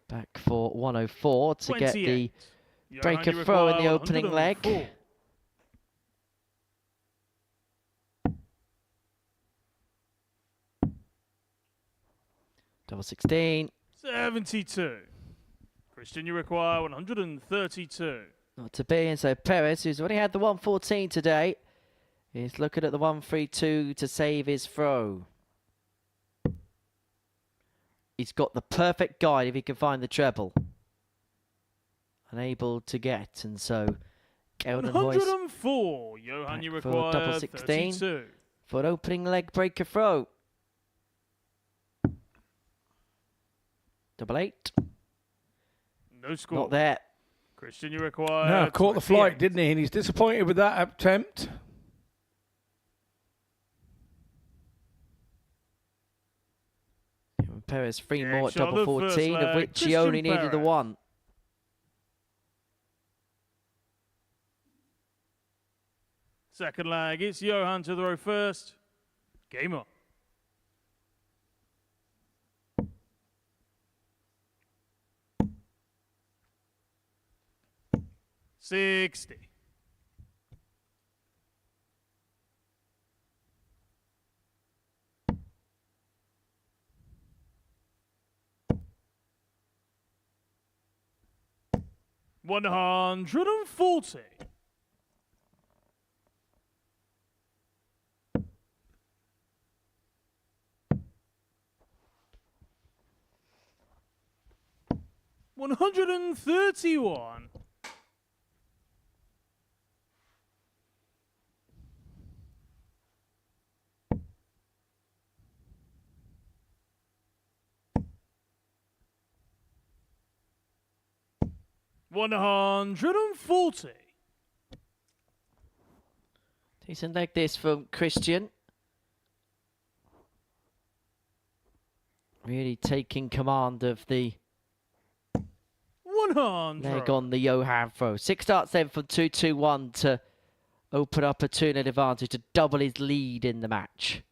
back for 104 to 28. get the Johan, breaker you throw in the require opening leg. 104. Double 16. 72. Christian, you require 132. Not to be, and so Perez, who's already had the 114 today, is looking at the 132 to save his throw. He's got the perfect guide if he can find the treble. Unable to get, and so Gildenhuys 104. Johan, you for require double 16 32. for an opening leg breaker throw. Double 8. No score. Not there. Christian, you require. No, caught the 28. flight, didn't he? And he's disappointed with that attempt. And Perez 3 Game more at shot double of the first 14, of leg, which he Christian only needed the Perez. 1. Second leg, it's Johan to throw first. Game on. $60. $140. $131. $140. Decent leg this from Christian. Really taking command of the 100. leg on the Johan throw. 6 starts then from 2-2-1 to open up a 2-0 advantage to double his lead in the match.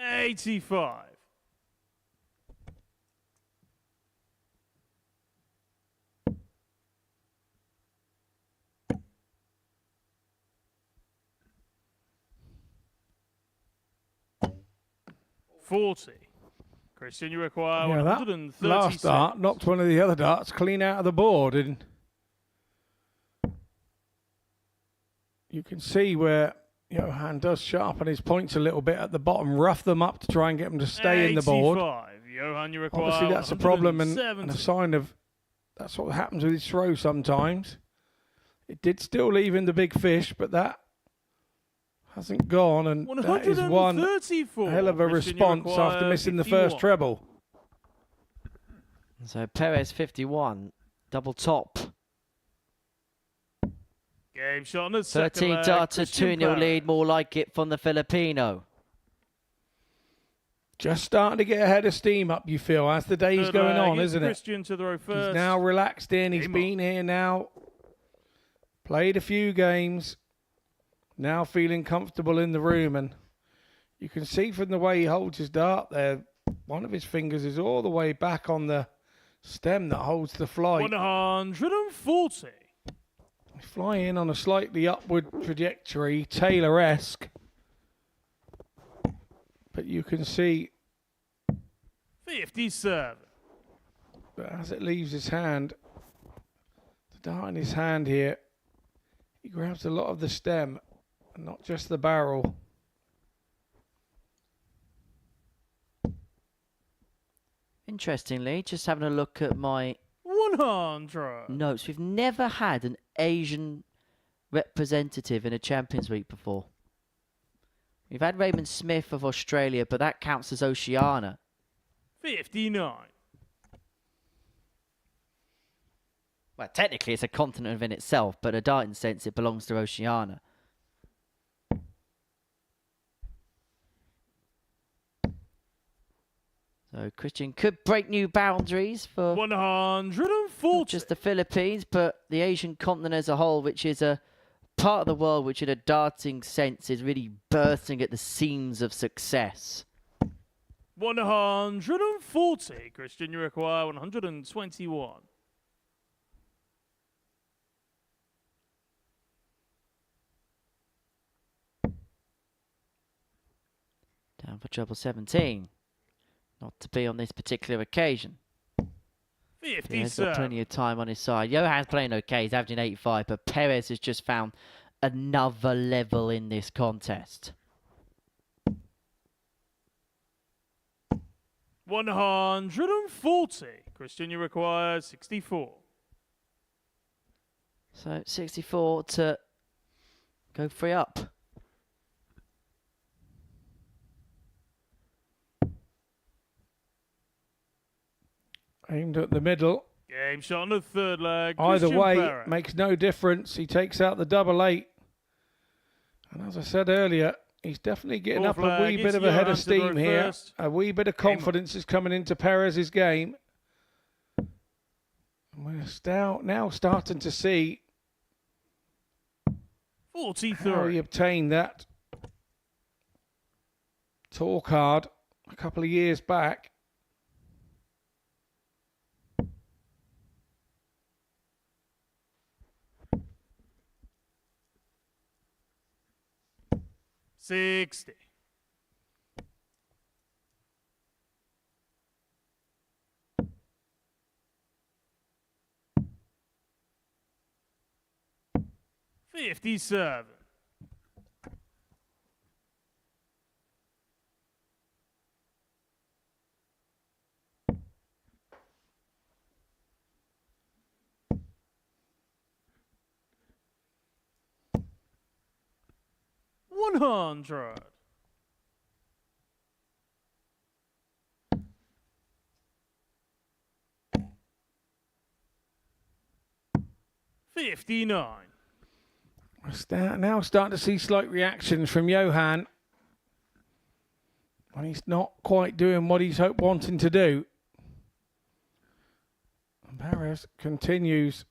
$85. $40. Christian, you require Yeah, that 136. last dart knocked one of the other darts clean out of the board, and you can see where Johan does sharpen his points a little bit at the bottom, rough them up to try and get them to stay in the board. 85. Johan, you require Obviously, that's a problem and a 170. sign of that's what happens with his throw sometimes. It did still leave in the big fish, but that hasn't gone, and that is one hell of a Christian, you response require after missing the 51. first treble. So Perez 51, double top. Game shot on the second 13 leg, darter, Christian 2-0 Perez. lead, more like it from the Filipino. Just starting to get ahead of steam up, you feel, as the day's Third going leg, on, it's isn't it? Christian to throw first. He's now relaxed in. He's Game been here now. Played a few games. Now feeling comfortable in the room. And you can see from the way he holds his dart there, one of his fingers is all the way back on the stem that holds the flight. 140. He's flying in on a slightly upward trajectory, Taylor-esque. But you can see 57. that as it leaves his hand, the dart in his hand here, he grabs a lot of the stem, and not just the barrel. Interestingly, just having a look at my 100. notes, we've never had an Asian representative in a Champions Week before. We've had Raymond Smith of Australia, but that counts as Oceania. 59. Well, technically it's a continent within itself, but in a darting sense it belongs to Oceania. So Christian could break new boundaries for 140. not just the Philippines, but the Asian continent as a whole, which is a part of the world which in a darting sense is really bursting at the seams of success. 140. Christian, you require 121. Down for treble 17. Not to be on this particular occasion. 57. He's got plenty of time on his side. Johan's playing okay. He's averaging 85, but Perez has just found another level in this contest. 140. Christian, you require 64. So 64 to go 3 up. Aimed at the middle. Game shot on the third leg. Either Christian way, Perez. makes no difference. He takes out the double 8. And as I said earlier, he's definitely getting Fourth up a wee leg, bit it's of a head Johan of to steam the here. first. A wee bit of confidence is coming into Perez's game. And we're now starting to see 43. how he obtained that tour card a couple of years back. $60. $57. $100. $59. We're now starting to see slight reactions from Johan when he's not quite doing what he's wanting to do. And Perez continues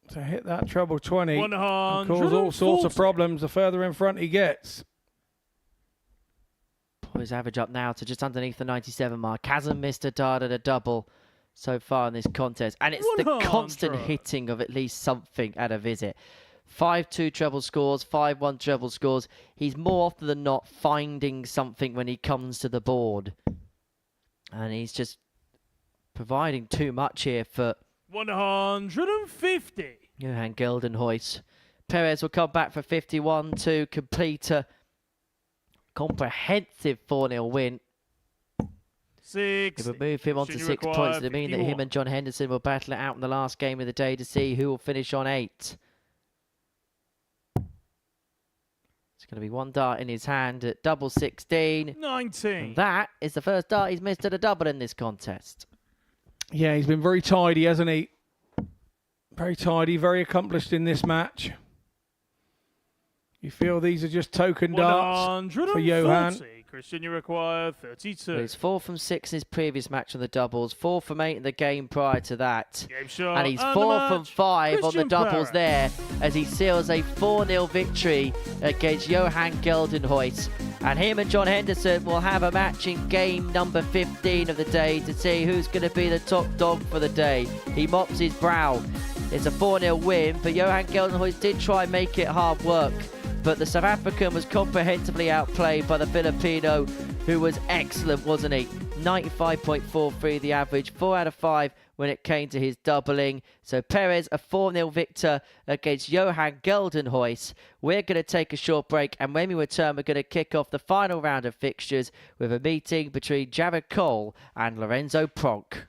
to hit that treble 20 and cause all sorts of problems the further in front he gets. Pull his average up now to just underneath the 97 mark. Hasn't missed a dart at a double so far in this contest. And it's the constant hitting of at least something at a visit. 5-2 treble scores, 5-1 treble scores. He's more often than not finding something when he comes to the board. And he's just providing too much here for 150. Johan Gildenhuys. Perez will come back for 51 to complete a comprehensive 4-0 win. 60. It would move him on to 6 points. It would mean that him and John Henderson will battle it out in the last game of the day to see who will finish on 8. It's going to be one dart in his hand at double 16. 19. And that is the first dart he's missed at a double in this contest. Yeah, he's been very tidy, hasn't he? Very tidy, very accomplished in this match. You feel these are just token darts for Johan. Christian, you require 32. Well, he's 4 from 6 in his previous match on the doubles, 4 from 8 in the game prior to that. Game shot And he's and 4 from 5 on the Christian doubles Perez. there as he seals a 4-0 victory against Johan Gildenhuys. And him and John Henderson will have a match in game number 15 of the day to see who's going to be the top dog for the day. He mops his brow. It's a 4-0 win, but Johan Gildenhuys did try and make it hard work. But the South African was comprehensively outplayed by the Filipino, who was excellent, wasn't he? 95.43 the average, 4 out of 5 when it came to his doubling. So Perez, a 4-0 victor against Johan Gildenhuys. We're going to take a short break, and when we return, we're going to kick off the final round of fixtures with a meeting between Jared Cole and Lorenzo Pronk.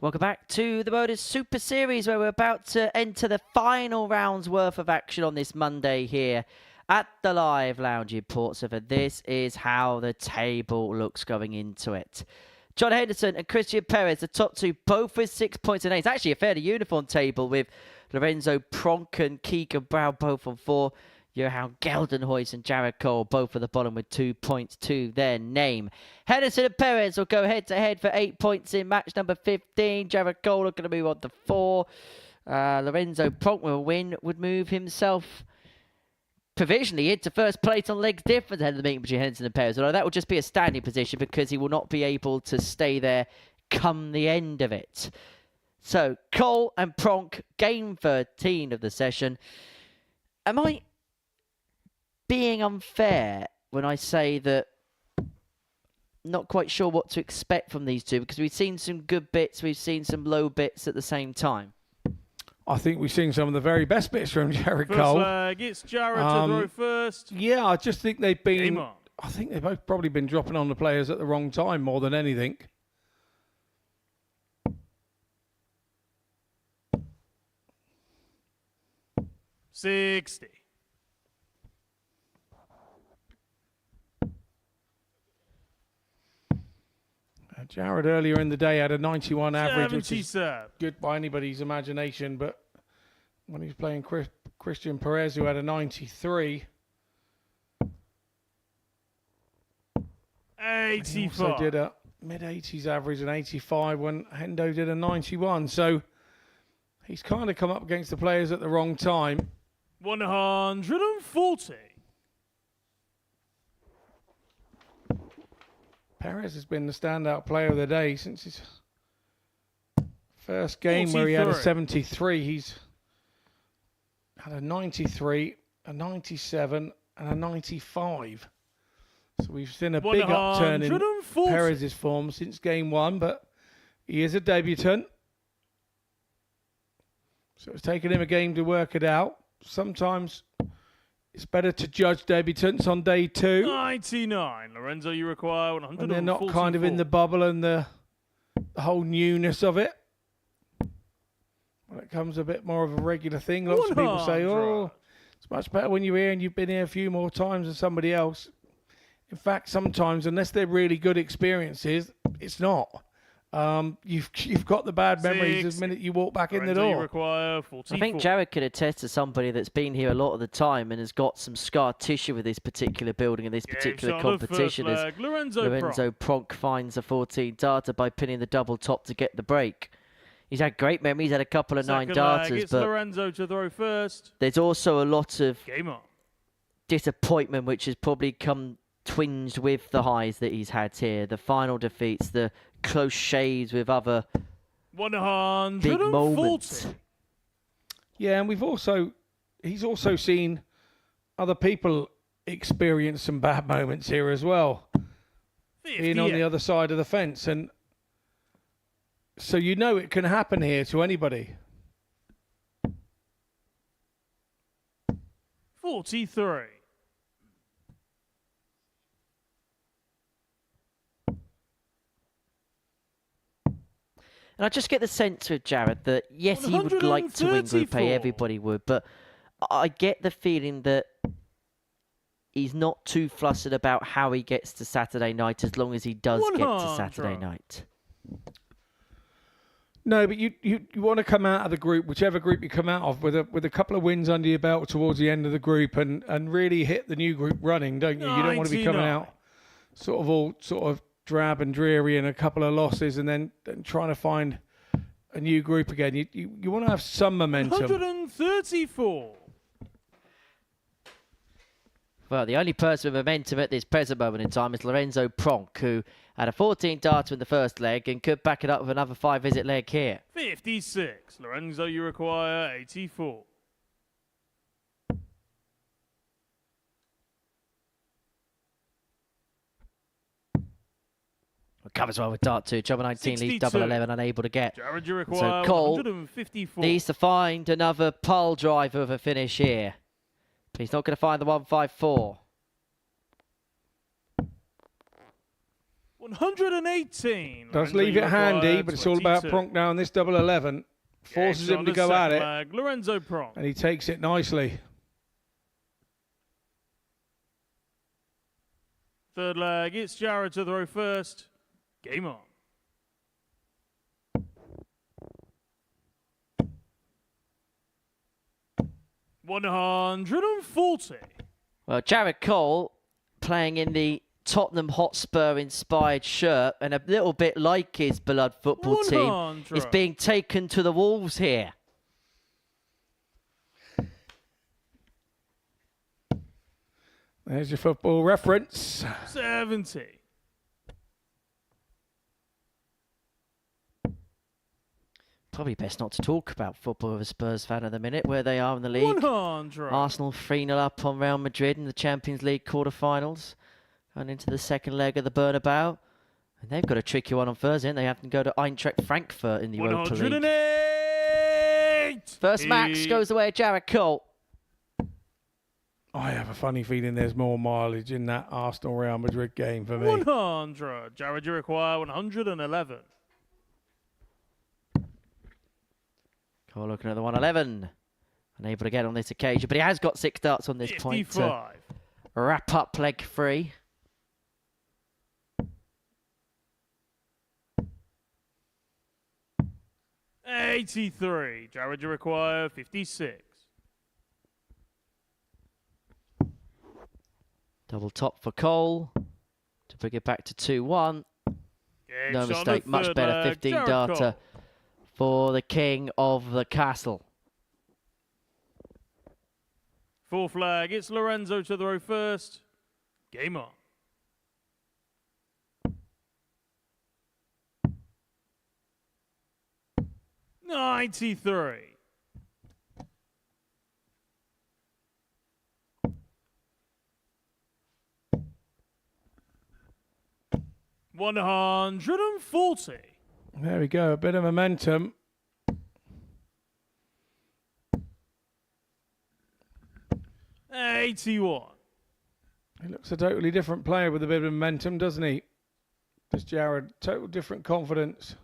Welcome back to the Modus Super Series, where we're about to enter the final round's worth of action on this Monday here at the Live Lounge in Portsmouth. And this is how the table looks going into it. John Henderson and Christian Perez, the top two, both with 6 points and 8. It's actually a fairly uniform table with Lorenzo, Pronk and Keegan Brown both on 4. Johan, Gildenhuys and Jared Cole both at the bottom with 2 points to their name. Henderson and Perez will go head-to-head for 8 points in match number 15. Jared Cole are going to move on to 4. Lorenzo Pronk will win, would move himself provisionally into first place on legs difference ahead of the meeting between Henderson and Perez. Although that will just be a standing position because he will not be able to stay there come the end of it. So, Cole and Pronk, game 13 of the session. Am I being unfair when I say that not quite sure what to expect from these two? Because we've seen some good bits, we've seen some low bits at the same time. I think we've seen some of the very best bits from Jared First Cole. leg, it's Jared to throw first. Yeah, I just think they've been... Game on. I think they've both probably been dropping on the players at the wrong time more than anything. $60. Jared earlier in the day had a 91 average, which is 77. good by anybody's imagination, but when he was playing Christian Perez, who had a 93, 85. he also did a mid-80s average, an 85 when Hendo did a 91. So he's kind of come up against the players at the wrong time. 140. Perez has been the standout player of the day since his first game where he had a 73. He's had a 93, a 97 and a 95. So we've seen a big upturn in Perez's form since game 1, but he is a debutant. So it's taken him a game to work it out. Sometimes it's better to judge debutants on day 2. 99. Lorenzo, you require 144. And they're not kind of in the bubble and the whole newness of it. When it comes a bit more of a regular thing, lots of people say, oh, it's much better when you're here and you've been here a few more times than somebody else. In fact, sometimes, unless they're really good experiences, it's not. You've got the bad memories the minute you walk back in the door. Require 44. I think Jared could attest to somebody that's been here a lot of the time and has got some scar tissue with this particular building and this particular competition. As Lorenzo Pronk finds a 14 darter by pinning the double top to get the break. He's had great memories, had a couple of 9 darters, but Lorenzo to throw first. There's also a lot of Game on. disappointment which has probably come twinged with the highs that he's had here. The final defeats, the close shaves with other 140. big moments. Yeah, and he's also seen other people experience some bad moments here as well. 58. Being on the other side of the fence. And so you know it can happen here to anybody. 43. And I just get the sense with Jared that, yes, he would like to win Group A, everybody would, but I get the feeling that he's not too flustered about how he gets to Saturday night as long as he does get to Saturday night. No, but you want to come out of the group, whichever group you come out of, with a couple of wins under your belt towards the end of the group and really hit the new group running, don't you? You don't want to be coming out all drab and dreary and a couple of losses and then trying to find a new group again. You want to have some momentum. 134. Well, the only person with momentum at this present moment in time is Lorenzo Pronk, who had a 14 darter in the first leg and could back it up with another 5-visit leg here. 56. Lorenzo, you require 84. Covers well with dart 2. Jumper 19 leads double 11, unable to get. Jared, you require so Cole 154. needs to find another pole driver of a finish here. But he's not going to find the 154. 118. Does Lorenzo, leave it you handy, require but it's all about 22. Pronk now in this double 11. Forces Game him to shot go on the at second it, leg, Lorenzo Pronk. and he takes it nicely. Third leg, it's Jared to throw first. Game on. $140. Well, Jared Cole playing in the Tottenham Hotspur inspired shirt, and a little bit like his beloved football team, 100. is being taken to the wolves here. There's your football reference. 70. Probably best not to talk about football with a Spurs fan at the minute, where they are in the league. 100. Arsenal 3-0 up on Real Madrid in the Champions League quarter-finals. Going into the second leg of the Bernabeu. And they've got a tricky one on Thursday, and they have to go to Eintracht Frankfurt in the Europa League. 108. First max goes away at Jared Cole. I have a funny feeling there's more mileage in that Arsenal-Real Madrid game for me. 100. Jared, you require 111. Cole looking at the 111. Unable to get on this occasion, but he has got 6 darts on this 55. point to wrap up leg 3. $83. Jared, you require 56. Double top for Cole to bring it back to 2-1. No mistake, much better 15 darter for the king of the castle. Fourth leg, it's Lorenzo to throw first. Game on. $93. $140. There we go, a bit of momentum. $81. He looks a totally different player with a bit of momentum, doesn't he? This Jared, total different confidence.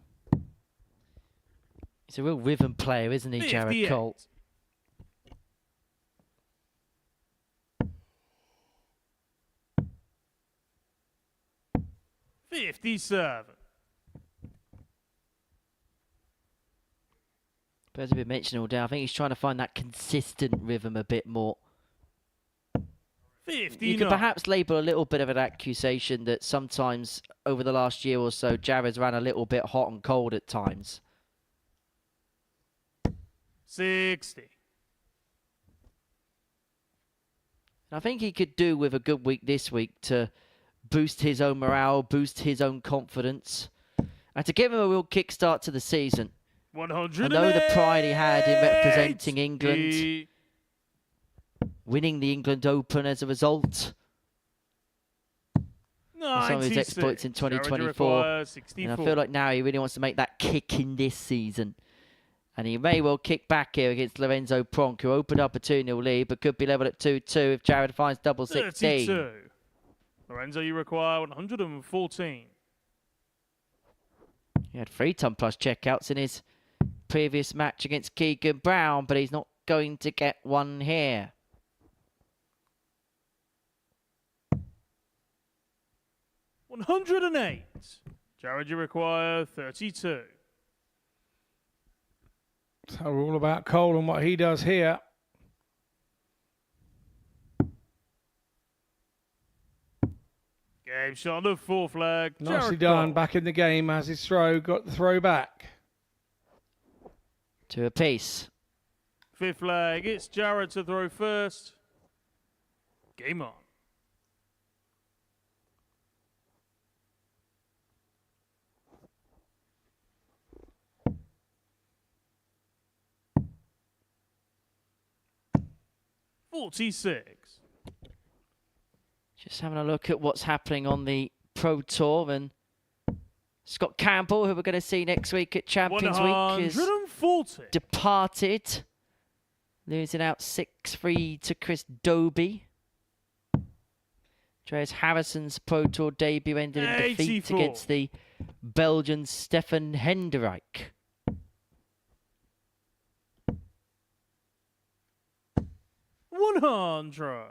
He's a real rhythm player, isn't he, Jared 58. Cole? $57. But as we've been mentioning all day, I think he's trying to find that consistent rhythm a bit more. 59. You could perhaps label a little bit of an accusation that sometimes over the last year or so, Jared's ran a little bit hot and cold at times. 60. And I think he could do with a good week this week to boost his own morale, boost his own confidence, and to give him a real kickstart to the season. 100. I know the pride he had in representing England, winning the England Open as a result. Some of his exploits in 2024. And I feel like now he really wants to make that kick in this season. And he may well kick back here against Lorenzo Pronk, who opened up a 2-0 lead, but could be level at 2-2 if Jared finds double 16. 32. Lorenzo, you require 114. He had 3-ton plus checkouts in his previous match against Keegan Brown, but he's not going to get one here. $108. Jared, you require 32. So we're all about Cole and what he does here. Game shot on the fourth leg. Nicely Jared done. Cole. Back in the game as his throw. Got the throw back. 2 apiece. Fifth leg, it's Jared to throw first. Game on. $46. Just having a look at what's happening on the Pro Tour, and Scott Campbell, who we're going to see next week at Champions Week, is 140. departed, losing out 6-3 to Chris Dobie. Andreas Harrison's Pro Tour debut ended in defeat 84. against the Belgian Stefan Henderson. 100.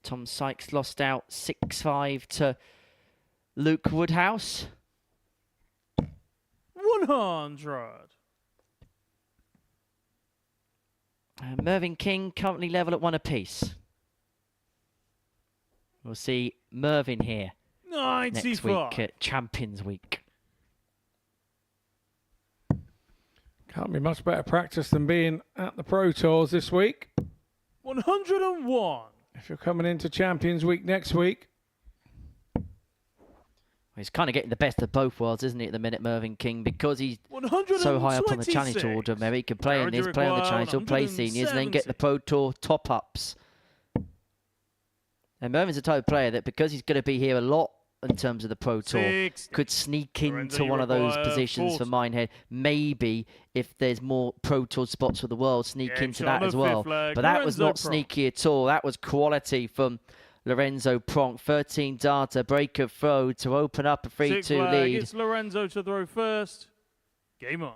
Tom Sykes lost out 6-5 to Luke Woodhouse. 100. Mervyn King currently level at 1 apiece. We'll see Mervyn here 95. next week at Champions Week. Can't be much better practice than being at the Pro Tours this week. 101. If you're coming into Champions Week next week. He's kind of getting the best of both worlds, isn't he, at the minute, Mervyn King, because he's so high up on the Challenge Tour order. Maybe he can play in this, play on the Challenge Tour, play seniors, and then get the Pro Tour top-ups. And Mervyn's the type of player that, because he's going to be here a lot in terms of the Pro Tour, could sneak into one of those positions for Minehead. Maybe, if there's more Pro Tour spots for the world, sneak into that as well. But that was not sneaky at all. That was quality from Lorenzo Pronk. 13 data, break of throw to open up a 3-2 lead. It's Lorenzo to throw first. Game on.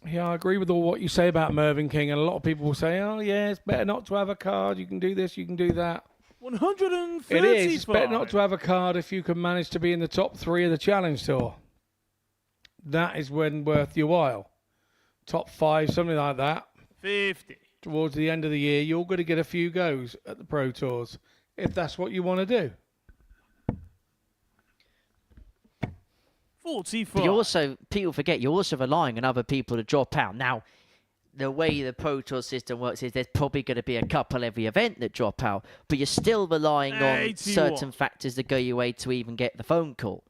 Yeah, I agree with all what you say about Mervyn King, and a lot of people will say, oh yeah, it's better not to have a card, you can do this, you can do that. 135. It is. It's better not to have a card if you can manage to be in the top 3 of the Challenge Tour. That is when worth your while. Top 5, something like that. 50. Towards the end of the year, you're going to get a few goes at the Pro Tours, if that's what you want to do. 45. But you also, people forget, you're also relying on other people to drop out. Now, the way the Pro Tour system works is there's probably going to be a couple every event that drop out, but you're still relying on 81. certain factors that go your way to even get the phone call.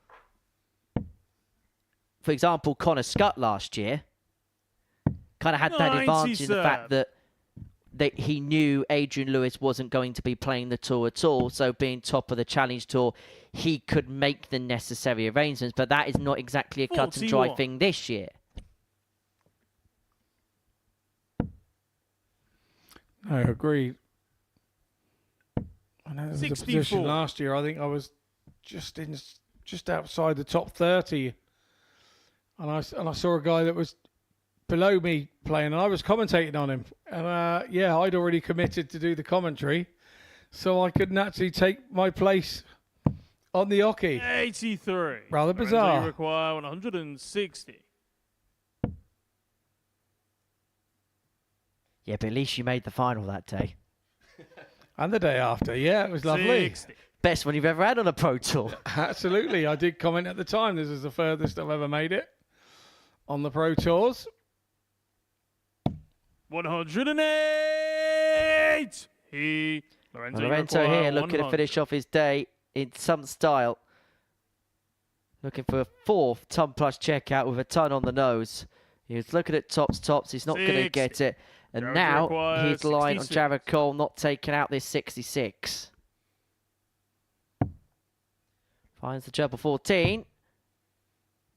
For example, Connor Scutt last year kind of had that advantage in the fact that he knew Adrian Lewis wasn't going to be playing the tour at all, so being top of the Challenge Tour, he could make the necessary arrangements, but that is not exactly a cut and dry thing this year. I agree. I know there was a position last year. I think I was just outside the top 30, and I saw a guy that was below me playing, and I was commentating on him. And yeah, I'd already committed to do the commentary, so I couldn't actually take my place on the hockey. 83. Rather bizarre. You require 160. Yeah, but at least you made the final that day. And the day after, yeah, it was lovely. 60. Best one you've ever had on a Pro Tour. Absolutely, I did comment at the time. This is the furthest I've ever made it on the Pro Tours. 108. Lorenzo here looking to finish off his day in some style. Looking for a 4th ton plus checkout with a ton on the nose. He was looking at tops. He's not going to get it. And Jared now he's relying on 66. Jared Cole not taking out this 66. Finds the treble 14.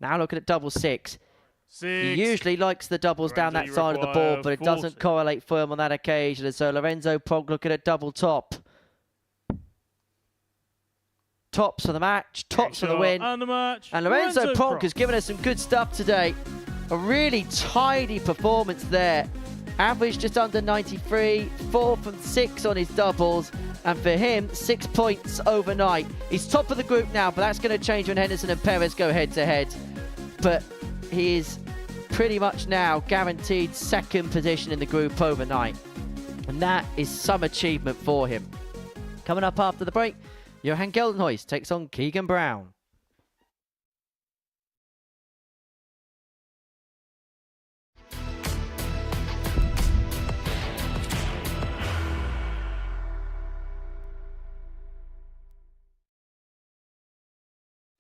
Now looking at double 6. He usually likes the doubles down that side of the board, but it doesn't correlate for him on that occasion. And so Lorenzo Pronk looking at double top. Tops for the match, tops for the win. And the match. And Lorenzo Pronk has given us some good stuff today. A really tidy performance there. Average just under 93, 4 from 6 on his doubles. And for him, 6 points overnight. He's top of the group now, but that's going to change when Henderson and Perez go head-to-head. But he is pretty much now guaranteed 2nd position in the group overnight. And that is some achievement for him. Coming up after the break, Johan Gildenhuys takes on Keegan Brown.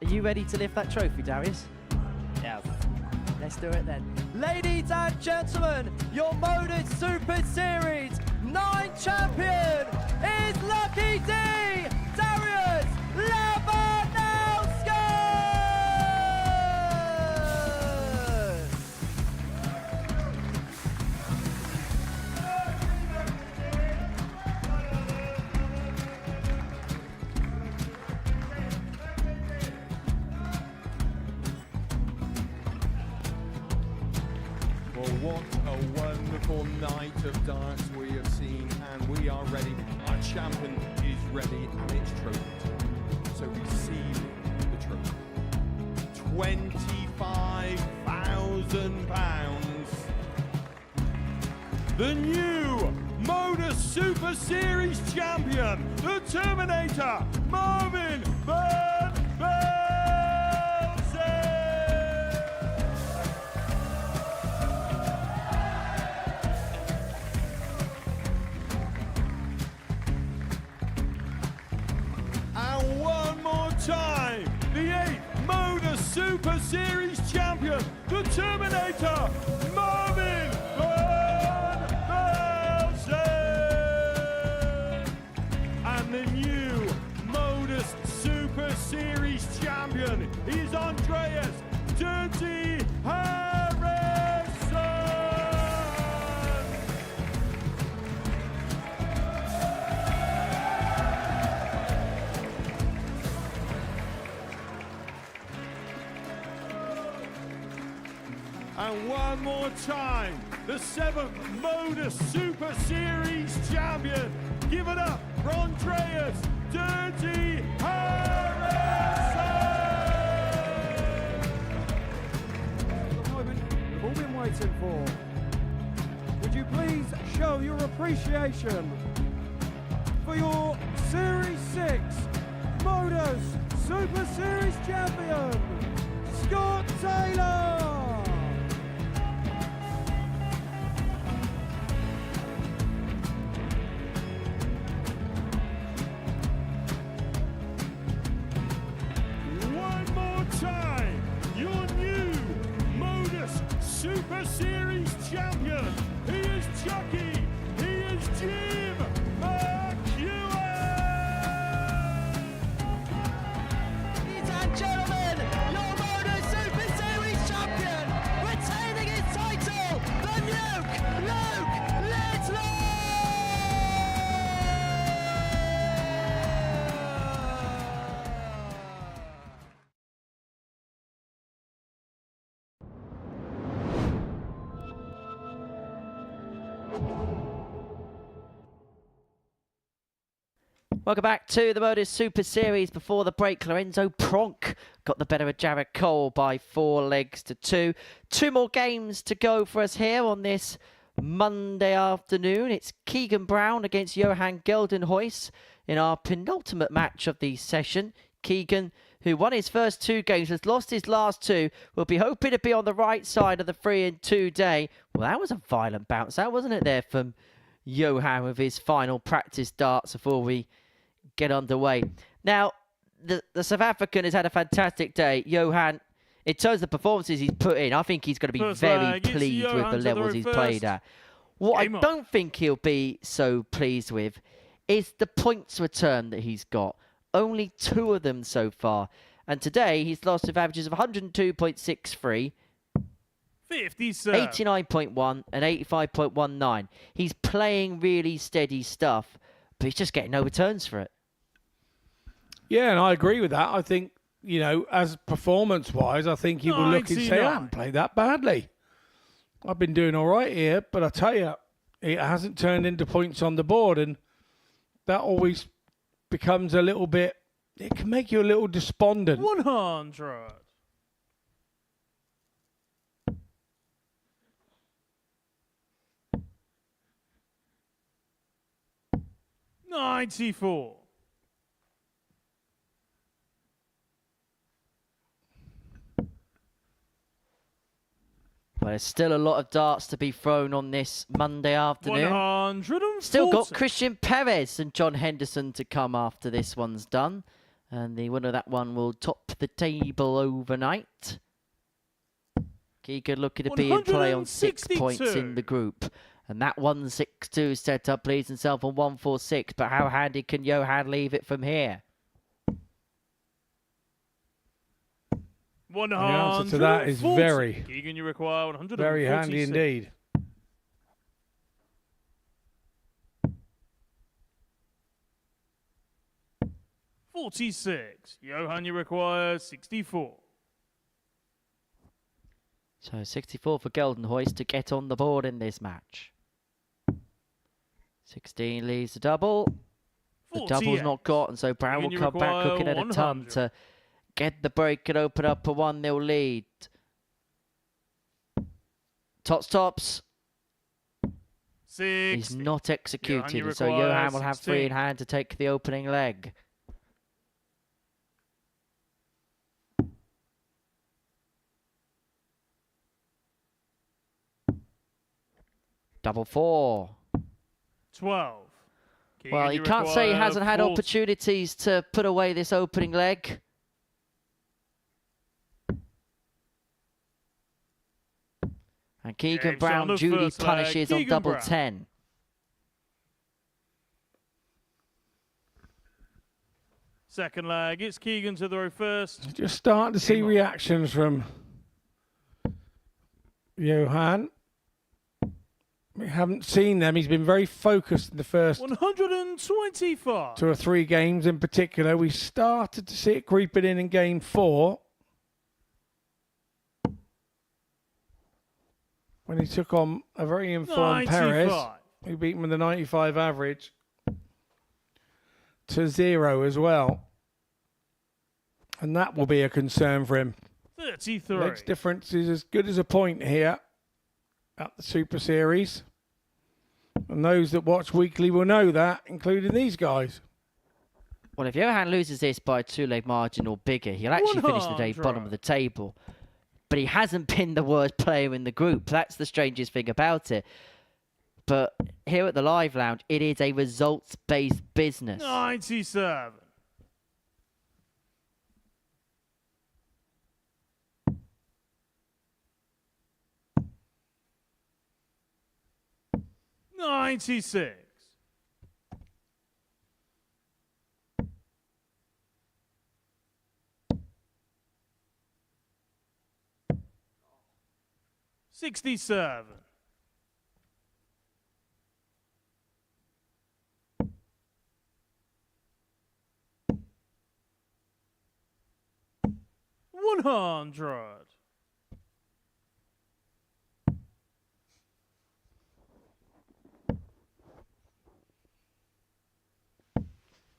Are you ready to lift that trophy, Darius? Yes. Let's do it then. Ladies and gentlemen, your Modus Super Series 9 champion is Lucky D, Darius Labanowski! wonderful night of darts we have seen, and we are ready. Our champion is ready, and it's trophy. So receive the trophy. £25,000. The new Modus Super Series champion, the Terminator, Marvin Van Velzen. And one more time, the 8th Modus Super Series champion, the Terminator, Marvin Van Velzen. And the new Modus Super Series champion is Andreas Dirty Harrison. And one more time, the 7th Modus Super Series champion. Give it up for Andreas Dirty Harrison. The moment we've all been waiting for. Would you please show your appreciation for your Series 6 Modus Super Series champion, Scott Taylor. Time, your new Modus Super Series champion. He is Chucky. He is Jim McEwen. Ladies and gentlemen, your Modus Super Series champion, retaining his title, the Nuke, Luke Ledlow. Welcome back to the Modus Super Series. Before the break, Lorenzo Pronk got the better of Jared Cole by 4 legs to 2. 2 more games to go for us here on this Monday afternoon. It's Keegan Brown against Johan Gildenhuys in our penultimate match of the session. Keegan, who won his first 2 games, has lost his last 2, will be hoping to be on the right side of the 3-2 day. Well, that was a violent bounce out, wasn't it, there from Johan with his final practice darts before we get underway. Now, the South African has had a fantastic day. Johan, in terms of the performances he's put in, I think he's going to be very pleased with the levels he's played at. What I don't think he'll be so pleased with is the points return that he's got. Only 2 of them so far. And today, he's lost with averages of 102.63, 57, 89.1 and 85.19. He's playing really steady stuff, but he's just getting no returns for it. Yeah, and I agree with that. I think, you know, as performance-wise, I think he will look and say, I haven't played that badly. I've been doing all right here, but I tell you, it hasn't turned into points on the board, and that always becomes a little bit, it can make you a little despondent. 100. $94. Well, there's still a lot of darts to be thrown on this Monday afternoon. 140. Still got Christian Perez and John Henderson to come after this one's done. And the winner of that one will top the table overnight. Keegan looking to be in play on 6 points in the group. And that 1-6-2 setup leaves himself on 1-4-6. But how handy can Johan leave it from here? The answer to that is very, Keegan, you require 146. very handy indeed. $46. Johan, you require 64. So 64 for Gildenhuys to get on the board in this match. 16 leaves the double. The 48. double's not got, and so Brown will Keegan, you come back require looking at a ton 100. to get the break and open up a 1-0 lead. Tops. 60. He's not executed, Johan, and so require Johan will have 16. free in hand to take the opening leg. Double 4. 12. Keegan, Well, you can't say he require hasn't had 40. opportunities to put away this opening leg. And Keegan Game Brown shot on the duly first leg. punishes on Keegan double Brown. 10. Second leg, it's Keegan to throw first. Just starting to see reactions from Johan. We haven't seen them. He's been very focused in the first 125. 2 or 3 games in particular. We started to see it creeping in game 4. When he took on a very informed Perez. 95. He beat him with a 95 average to 0 as well. And that will be a concern for him. 33. Legs difference is as good as a point here at the Super Series. And those that watch weekly will know that, including these guys. Well, if Johan loses this by a 2-leg margin or bigger, he'll actually finish the day 100. bottom of the table. But he hasn't been the worst player in the group. That's the strangest thing about it. But here at the Live Lounge, it is a results-based business. 97. $96. $67. $100.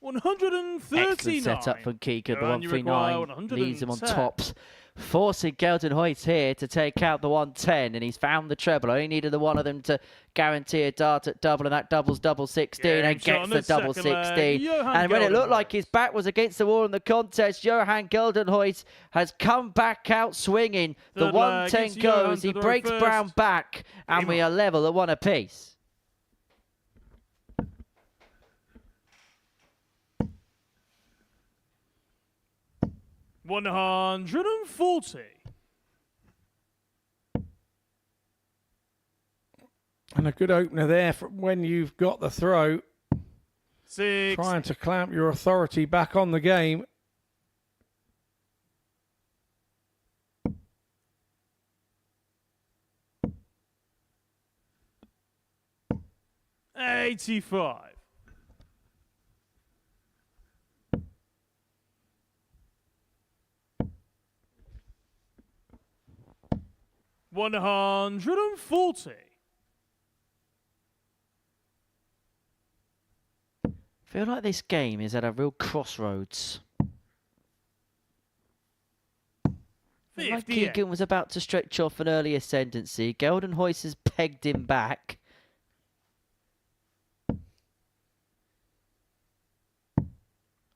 $139. Excellent setup from Keegan. The Johan, you require 139 leaves him on 110. tops. Forcing Gildenhuys here to take out the 110, and he's found the treble. Only needed the one of them to guarantee a dart at double, and that doubles double 16 Game and shot on gets the the double second leg. 16. Johan And when it looked Gildenhuys. like his back was against the wall in the contest, Johan Gildenhuys has come back out swinging. The Third leg, 110 it's Johan goes. to He throw breaks first. Brown back, and Game we on. are level at 1 apiece. $140. And a good opener there for when you've got the throw. 6. Trying to clamp your authority back on the game. $85. $140. I feel like this game is at a real crossroads. Like 58. Keegan was about to stretch off an early ascendancy. Gildenhuys has pegged him back.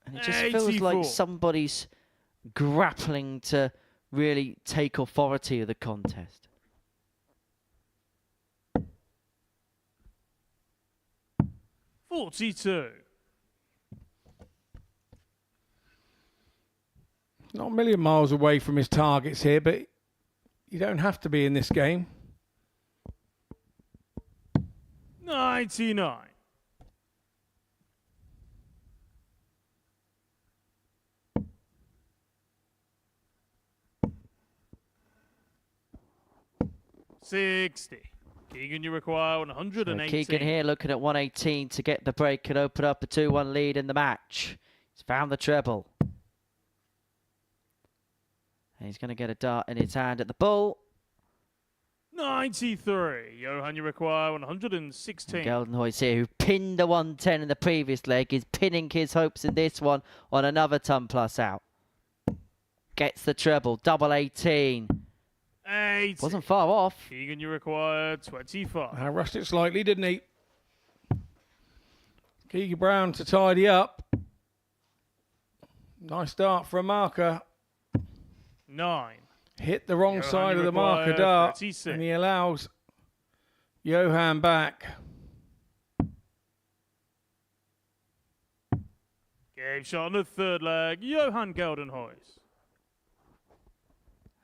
And it just feels 84. like somebody's grappling to really take authority of the contest. $42. Not a million miles away from his targets here, but you don't have to be in this game. 99. $60. Keegan, you require 118. Keegan here looking at 118 to get the break and open up a 2-1 lead in the match. He's found the treble. And he's going to get a dart in his hand at the bull. 93. Johan, you require 116. Gildenhuys here, who pinned the 110 in the previous leg, is pinning his hopes in this one on another ton plus out. Gets the treble, double 18. 8. Wasn't far off. Keegan, you require 25. I rushed it slightly, didn't he? Keegan Brown to tidy up. Nice start for a marker. 9. Hit the wrong Johan, side you of the marker require dart, 36. and he allows Johan back. Game shot on the third leg. Johan Gildenhuys.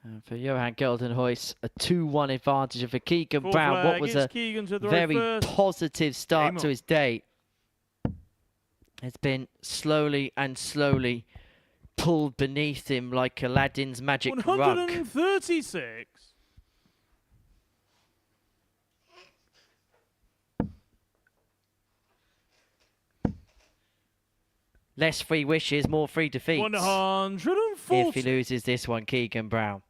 And for Johan Gildenhuys, a 2-1 advantage for Keegan Fourth Brown. leg, What was it's a Keegan to throw very first. positive start Game to on. his day. It's been slowly and slowly pulled beneath him like Aladdin's magic rug. 136. Less free wishes, more free defeats. 140. If he loses this one, Keegan Brown.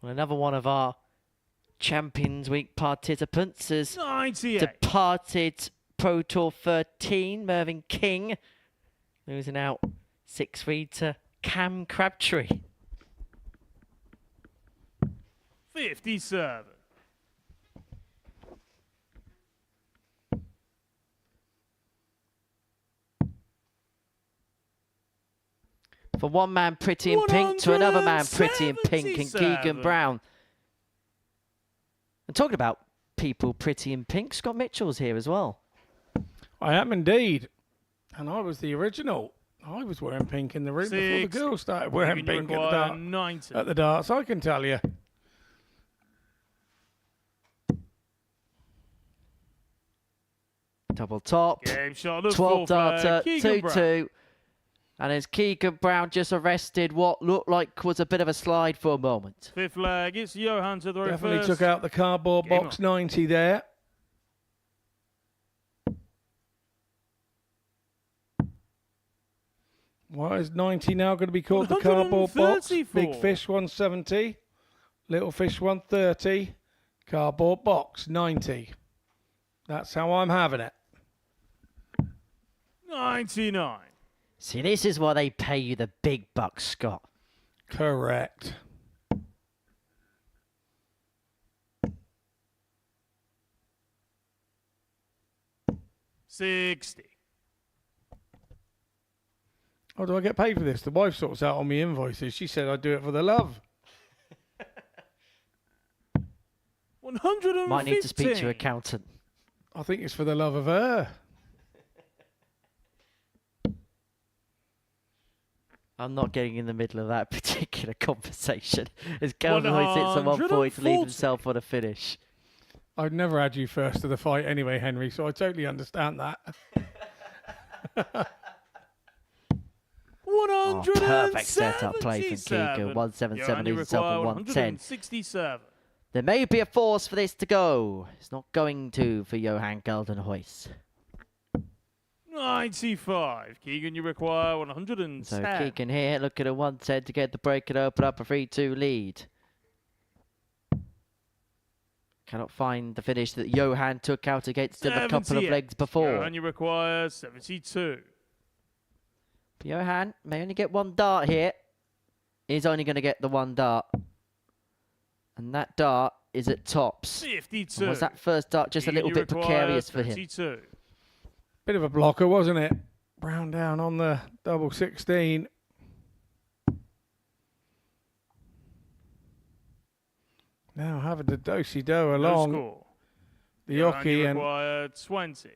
Well, another one of our Champions Week participants has 98. departed Pro Tour 13, Mervyn King, losing out 6-3 to Cam Crabtree. 57. For one man pretty in pink to another man pretty in pink, and Keegan 177. Brown. And talking about people pretty in pink, Scott Mitchell's here as well. I am indeed. And I was the original. I was wearing pink in the ring before the 6. girls started wearing Keegan, you pink at the, require 90. at the darts, I can tell you. Double top. Game shot on the 12 fourth leg. darter, Keegan Brown. 2-2. And as Keegan Brown just arrested what looked like was a bit of a slide for a moment. Fifth leg, it's Johan to throw Definitely first. took out the cardboard Game box on. 90 there. Why is 90 now going to be called the cardboard box? Big 134. fish 170, little fish 130, cardboard box 90. That's how I'm having it. 99. See, this is why they pay you the big bucks, Scott. Correct. $60. Oh, do I get paid for this? The wife sorts out all my invoices. She said I'd do it for the love. 115. Might need to speak to your accountant. I think it's for the love of her. I'm not getting in the middle of that particular conversation. As Gildenhuys hits at one point to leave 140. himself on a finish. I'd never had you first to the fight anyway, Henry, so I totally understand that. Oh, perfect setup play from Keegan. 177 You loses himself require on 110. 167. There may be a force for this to go. It's not going to for Johan Gildenhuys. 95. Keegan, you require 110. So Keegan here, look at a 110 to get the break and open up a 3-2 lead. Cannot find the finish that Johan took out against him a couple of 78. legs before. Johan, you require 72. Johan may only get one dart here. He's only going to get the one dart. And that dart is at tops. 52. And was that first dart just a Keegan, little you bit require precarious for him? 32. Bit of a blocker, wasn't it? Brown down on the double 16. Now having the do-si-do along score. the Johan, hockey, you and require 20.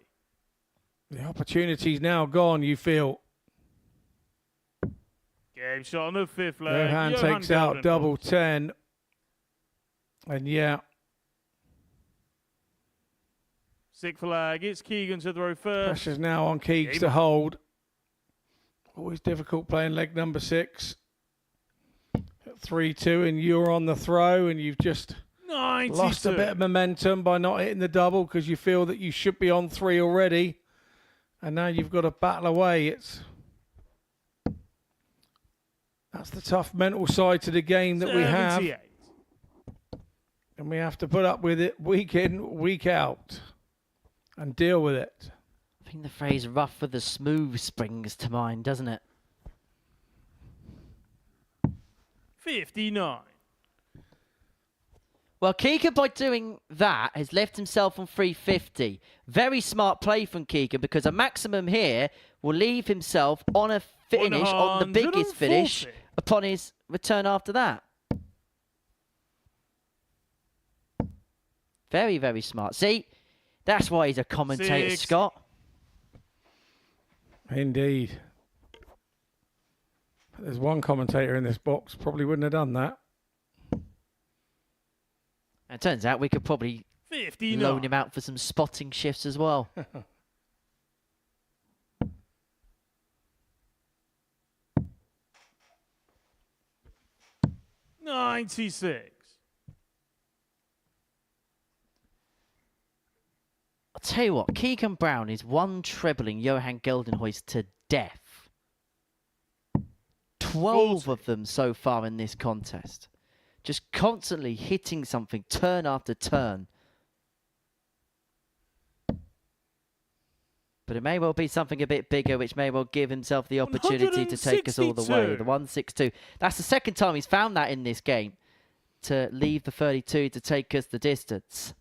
the opportunity's now gone, you feel. Game shot on the fifth leg. Johan Johan takes out Gildenhuys. double 10. And yeah, Sixth leg, it's Keegan to throw first. pressure's now on Keegs Game to on. hold. Always difficult playing leg number 6. 3-2 and you're on the throw and you've just 92. lost a bit of momentum by not hitting the double because you feel that you should be on 3 already. And now you've got to battle away. It's That's the tough mental side to the game that we have. 78. And we have to put up with it week in, week out. And deal with it. I think the phrase rough with the smooth springs to mind, doesn't it? 59. Well, Keegan, by doing that, has left himself on 350. Very smart play from Keegan, because a maximum here will leave himself on a finish, on the biggest finish, upon his return after that. Very, very smart. See, that's why he's a commentator, 60. Scott. Indeed. There's one commentator in this box, probably wouldn't have done that. And it turns out we could probably 59. loan him out for some spotting shifts as well. 96. I'll tell you what, Keegan Brown is one trebling Johan Gildenhuys to death. 12 of them so far in this contest. Just constantly hitting something turn after turn. But it may well be something a bit bigger, which may well give himself the opportunity to take us all the way. The 162. That's the second time he's found that in this game, to leave the 32 to take us the distance.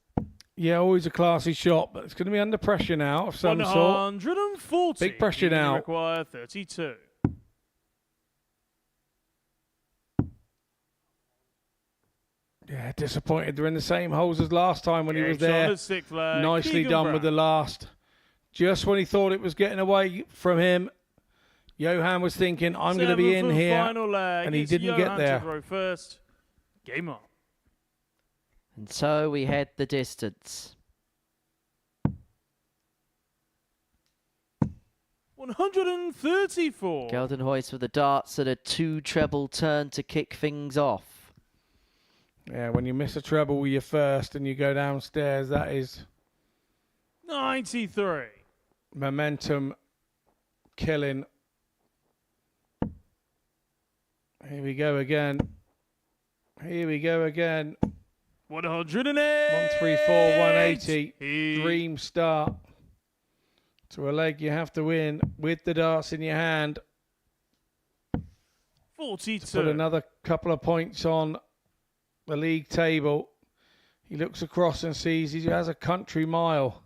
Yeah, always a classy shot, but it's going to be under pressure now of some sort. 140. Big pressure now. Require 32. Yeah, disappointed they're in the same holes as last time when he was there. Nicely Keegan done Brown. with the last. Just when he thought it was getting away from him, Johan was thinking, I'm going to be in here, and he didn't get there. To throw first. Game on. And so we head the distance. 134. Gildenhuys with the darts and a 2 treble turn to kick things off. Yeah, when you miss a treble with your first and you go downstairs, that is 93. momentum killing. Here we go again. Here we go again. 108. 134, 180. Dream start. To a leg you have to win with the darts in your hand. 42. Put another couple of points on the league table. He looks across and sees he has a country mile.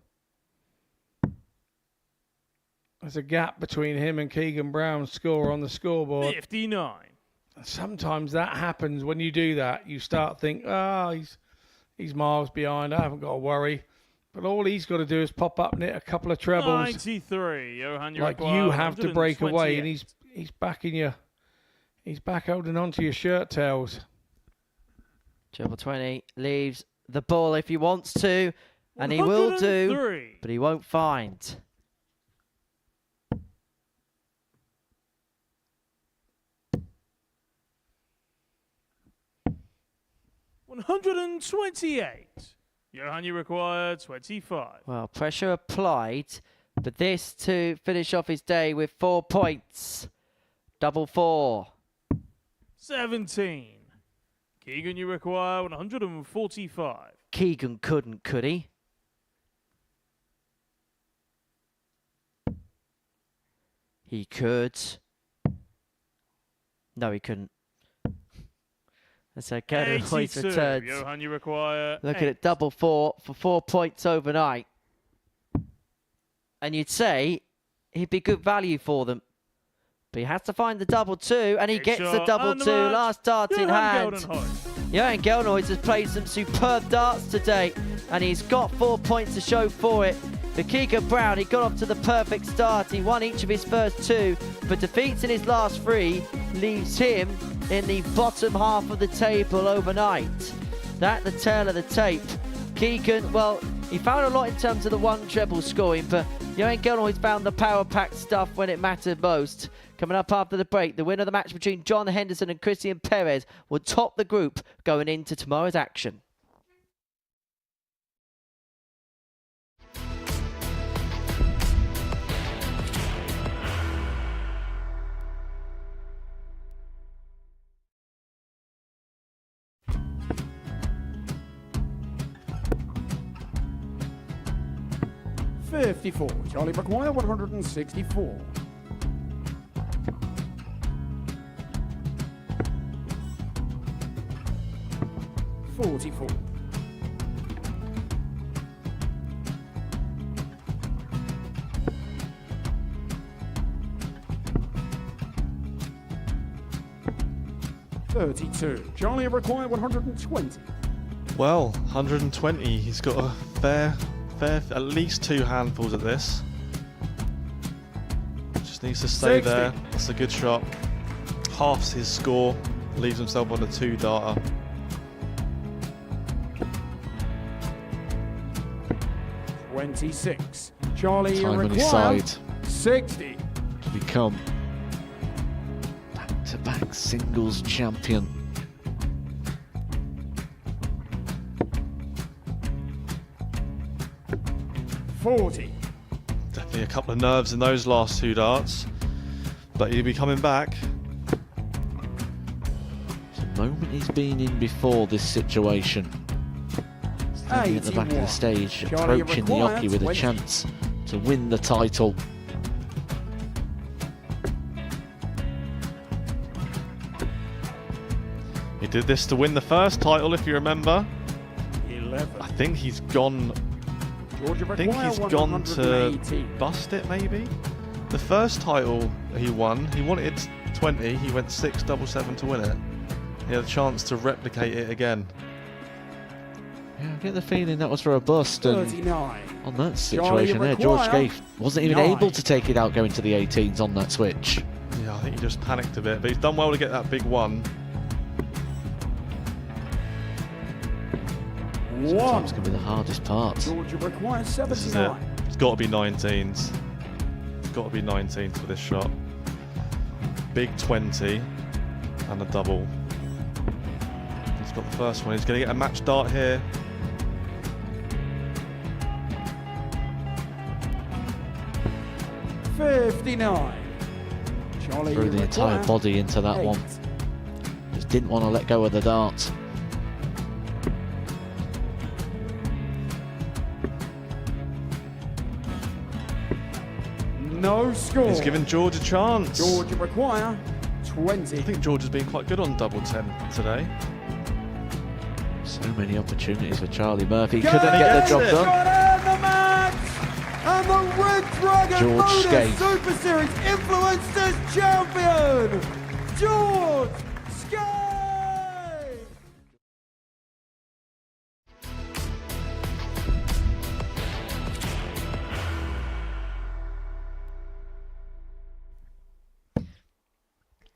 There's a gap between him and Keegan Brown's score on the scoreboard. 59. Sometimes that happens when you do that. You start thinking, he's miles behind. I haven't got to worry. But all he's got to do is pop up and hit a couple of trebles. 93. Johan, like you have to break away, and he's back in your. He's back holding on to your shirt tails. Treble 20 leaves the ball if he wants to, and he will do, but he won't find. $128. Johan, you require 25. Well, pressure applied, but this to finish off his day with 4 points. Double 4. 17. Keegan, you require 145. Keegan couldn't, could he? He could. No, he couldn't. That's okay. Hoyt returns. Johan, you require Looking at double 4 for 4 points overnight. And you'd say he'd be good value for them. But he has to find the double 2, and he gets the double 2. Last dart in hand. Johan Gildenhuys has played some superb darts today, and he's got 4 points to show for it. For Keegan Brown, he got off to the perfect start. He won each of his first 2, but defeats in his last 3 leaves him in the bottom half of the table overnight. That the tail of the tape. Keegan, well, he found a lot in terms of the 1 treble scoring, but Johan Gildenhuys found the power-packed stuff when it mattered most. Coming up after the break, the winner of the match between John Henderson and Christian Perez will top the group going into tomorrow's action. 54. Charlie Maguire, 164. 44. 32. Charlie required 120. Well, 120. He's got a fair, at least 2 handfuls at this. Just needs to stay 60. there. That's a good shot. Halves his score. Leaves himself on a 2-darter. $26. Charlie Time on his required side 60. to become back-to-back singles champion. $40. Definitely a couple of nerves in those last 2 darts. But he'll be coming back. It's a moment he's been in before this situation. Standing at the back of the stage, Charlie approaching the required jockey with a 20. chance to win the title. He did this to win the first title, if you remember. 11. I think he's gone. Georgia I think he's required gone to 118. bust it, maybe. The first title he won, he wanted 20. He went 6-7-7 to win it. He had a chance to replicate it again. Yeah, I get the feeling that was for a bust. And 39. on that situation there, George Scaife wasn't even able to take it out going to the 18s on that switch. Yeah, I think he just panicked a bit, but he's done well to get that big one. Sometimes can be the hardest part. Georgia requires 79. This is it. It's got to be 19s. It's got to be 19s for this shot. Big 20 and a double. He's got the first one. He's going to get a match dart here. $59. Charlie Threw the entire required body into that 8. one. Just didn't want to let go of the dart. No score. He's given George a chance. Georgia require 20. I think George has been quite good on double 10 today. So many opportunities for Charlie Murphy. Go Couldn't get the job Got done. in the match! And the Red Dragon George Modus Scaife. Super Series Influencers Champion, George Scaife!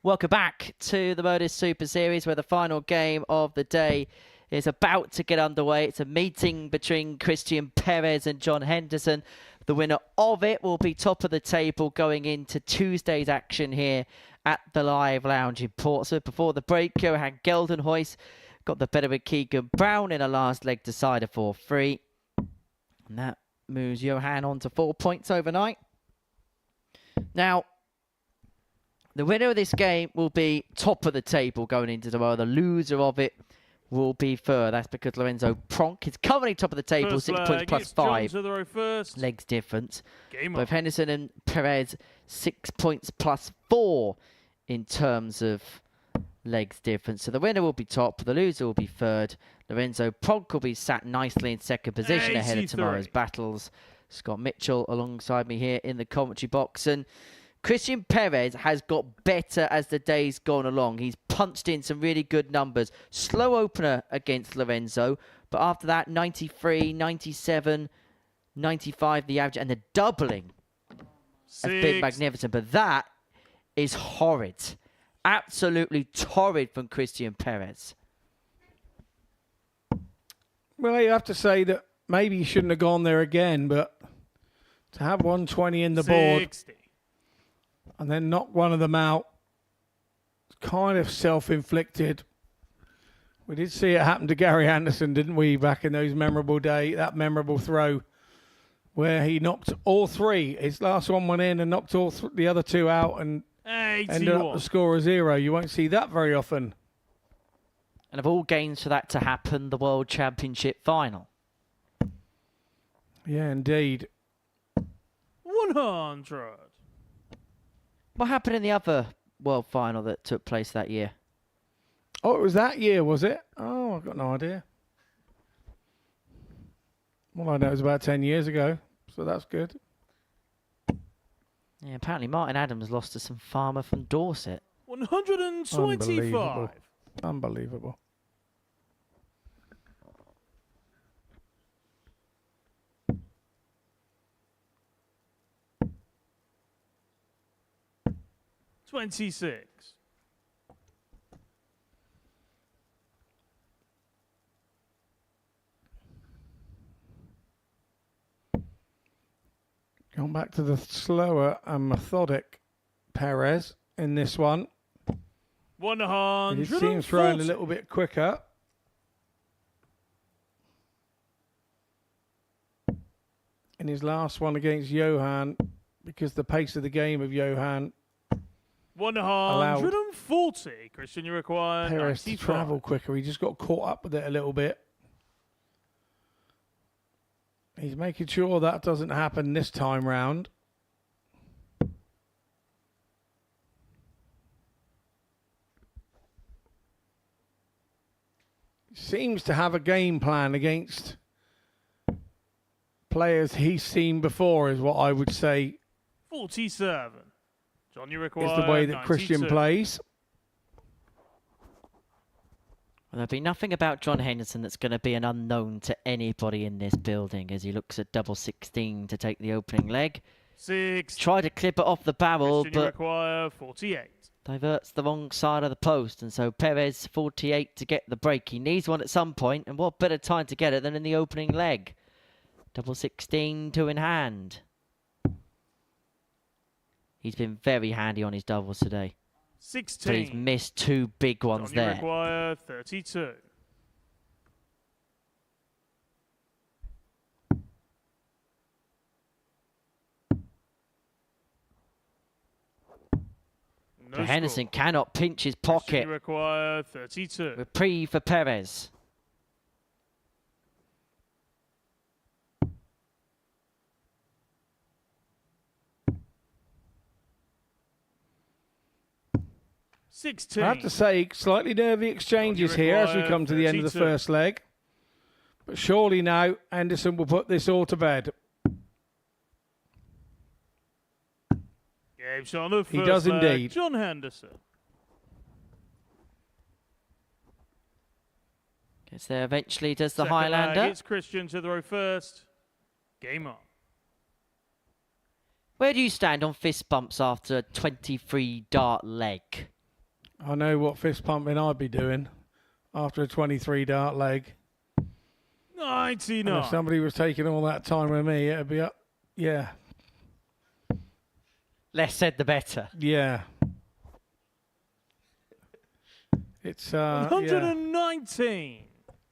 Welcome back to the Modus Super Series, where the final game of the day is about to get underway. It's a meeting between Christian Perez and John Henderson. The winner of it will be top of the table going into Tuesday's action here at the Live Lounge in Portsmouth. Before the break, Johan Gildenhuys got the better with Keegan Brown in a last leg decider 4-3. And that moves Johan on to 4 points overnight. Now, the winner of this game will be top of the table going into tomorrow. The loser of it will be third. That's because Lorenzo Pronk is currently top of the table, First 6 leg, points plus it's John 5 to the row first. legs difference. Game Both on. Henderson and Perez 6 points plus 4 in terms of legs difference. So the winner will be top, the loser will be third. Lorenzo Pronk will be sat nicely in second position ahead of 83. tomorrow's battles. Scott Mitchell alongside me here in the commentary box. And Christian Perez has got better as the day's gone along. He's punched in some really good numbers. Slow opener against Lorenzo, but after that, 93, 97, 95 the average, and the doubling has been magnificent. But that is horrid. Absolutely torrid from Christian Perez. Well, you have to say that maybe he shouldn't have gone there again, but to have 120 in the board 60. and then knock one of them out, it's kind of self-inflicted. We did see it happen to Gary Anderson, didn't we, back in those memorable day, that memorable throw where he knocked all three. His last one went in and knocked all the other two out and ended up the score of 0. You won't see that very often. And of all games for that to happen, the World Championship final. Yeah, indeed. 100. What happened in the other World Final that took place that year? Oh, it was that year, was it? Oh, I've got no idea. Well, I know it was about 10 years ago, so that's good. Yeah, apparently Martin Adams lost to some farmer from Dorset. 125. Unbelievable. $26. Going back to the slower and methodic Perez in this one. 100. It seems throwing a little bit quicker. In his last one against Johan, because the pace of the game of Johan 140. Christian, you require Perez to 95. travel quicker. He just got caught up with it a little bit. He's making sure that doesn't happen this time round. Seems to have a game plan against players he's seen before, is what I would say. 47. John, you require Is the way that 92. Christian plays. Well, there'll be nothing about John Henderson that's going to be an unknown to anybody in this building as he looks at double 16 to take the opening leg. 6. Try to clip it off the barrel, Christian, you but require 48. diverts the wrong side of the post. And so Perez, 48 to get the break. He needs one at some point, and what better time to get it than in the opening leg? Double 16, 2 in hand. He's been very handy on his doubles today. 16. But he's missed 2 big ones John, you there. require 32. No So Henderson score. cannot pinch his Christian, pocket. you require 32. Reprieve for Perez. I 16. have to say, slightly nervy exchanges here as we come to the end of the 32. first leg. But surely now, Henderson will put this all to bed. Game shot on the He first does leg, indeed. John Henderson. Gets there eventually, does the Second leg, Highlander. it's Christian to throw first. Game on. Where do you stand on fist bumps after a 23 dart leg? I know what fist pumping I'd be doing after a 23 dart leg. 99. And if somebody was taking all that time with me, it'd be up. Yeah. Less said, the better. Yeah. It's, yeah. 119.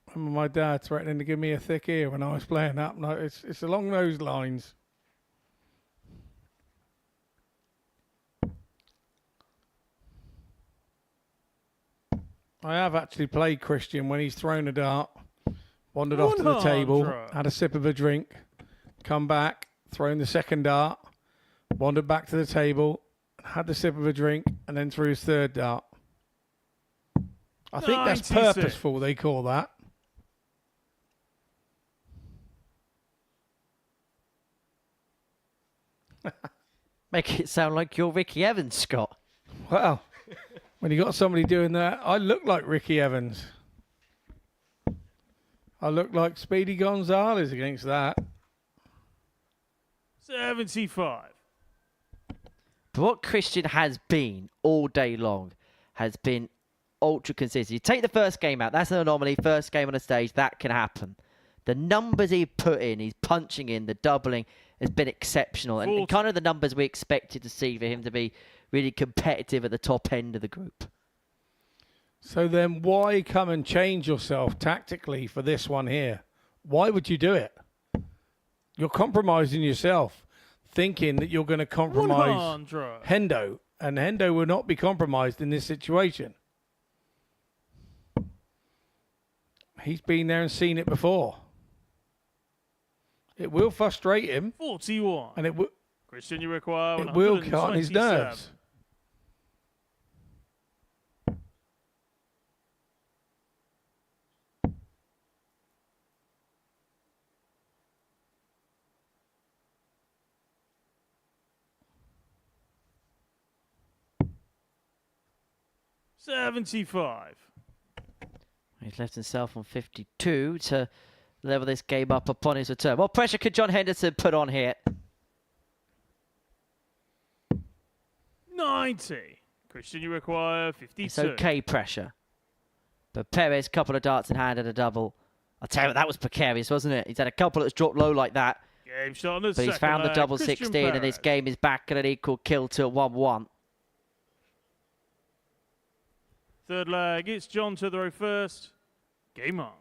I remember my dad threatening to give me a thick ear when I was playing up. No, it's along those lines. I have actually played Christian when he's thrown a dart, wandered off to the table, had a sip of a drink, come back, thrown the second dart, wandered back to the table, had the sip of a drink, and then threw his third dart. I think that's 96. purposeful, they call that. Make it sound like you're Ricky Evans, Scott. Well, when you got somebody doing that, I look like Ricky Evans. I look like Speedy Gonzalez against that. 75. But what Christian has been all day long has been ultra consistent. You take the first game out, that's an anomaly. First game on the stage, that can happen. The numbers he put in, he's punching in, the doubling has been exceptional. And kind of the numbers we expected to see for him to be really competitive at the top end of the group. So then why come and change yourself tactically for this one here? Why would you do it? You're compromising yourself, thinking that you're going to compromise 100. Hendo. And Hendo will not be compromised in this situation. He's been there and seen it before. It will frustrate him. 41. And Christian, you require It will get on his 127. nerves. $75. He's left himself on 52 to level this game up upon his return. What pressure could John Henderson put on here? 90. Christian, you require 52. It's okay pressure. But Perez, couple of darts in hand and a double. I'll tell you what, that was precarious, wasn't it? He's had a couple that's dropped low like that. Game shot on the But he's found the double 16 and this game is back at an equal kill to 1-1. Third leg, it's John to throw first. Game on.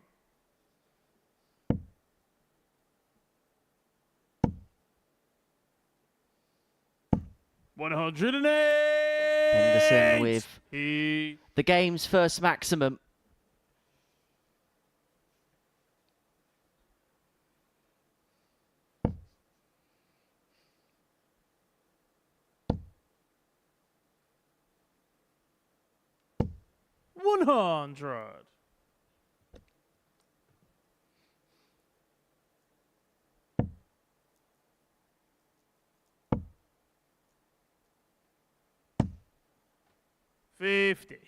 $108. Henderson with the game's first maximum. $100. $50.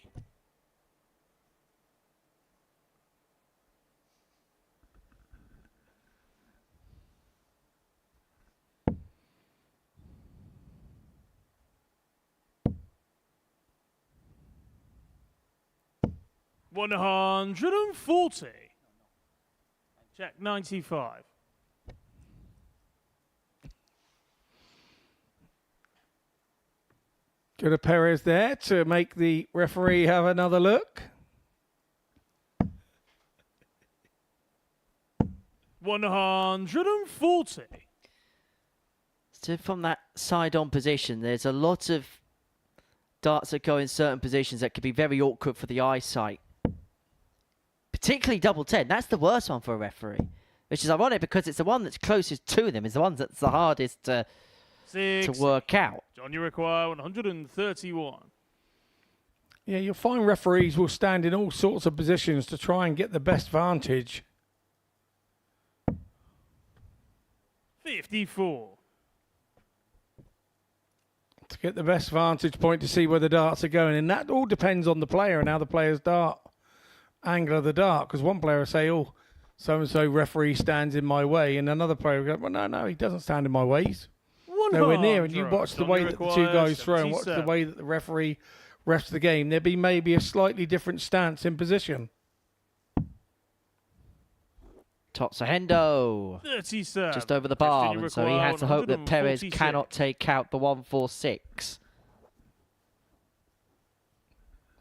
$140. Check 95. Go to Perez there to make the referee have another look. $140. So from that side-on position, there's a lot of darts that go in certain positions that could be very awkward for the eyesight. Particularly double 10. That's the worst one for a referee. Which is ironic because it's the one that's closest to them. It's the one that's the hardest to work out. John, you require 131. Yeah, you'll find referees will stand in all sorts of positions to try and get the best vantage. 54. To get the best vantage point to see where the darts are going. And that all depends on the player and how the player's dart, angle of the dart. Because one player will say, oh, so-and-so referee stands in my way. And another player will go, well, no, he doesn't stand in my way. He's nowhere near. And you watch the way that the two guys throw and watch the way that the referee refs the game. There'd be maybe a slightly different stance in position. Tops a Hendo. 37. Just over the bar. And so he has to hope that Perez cannot take out the 146.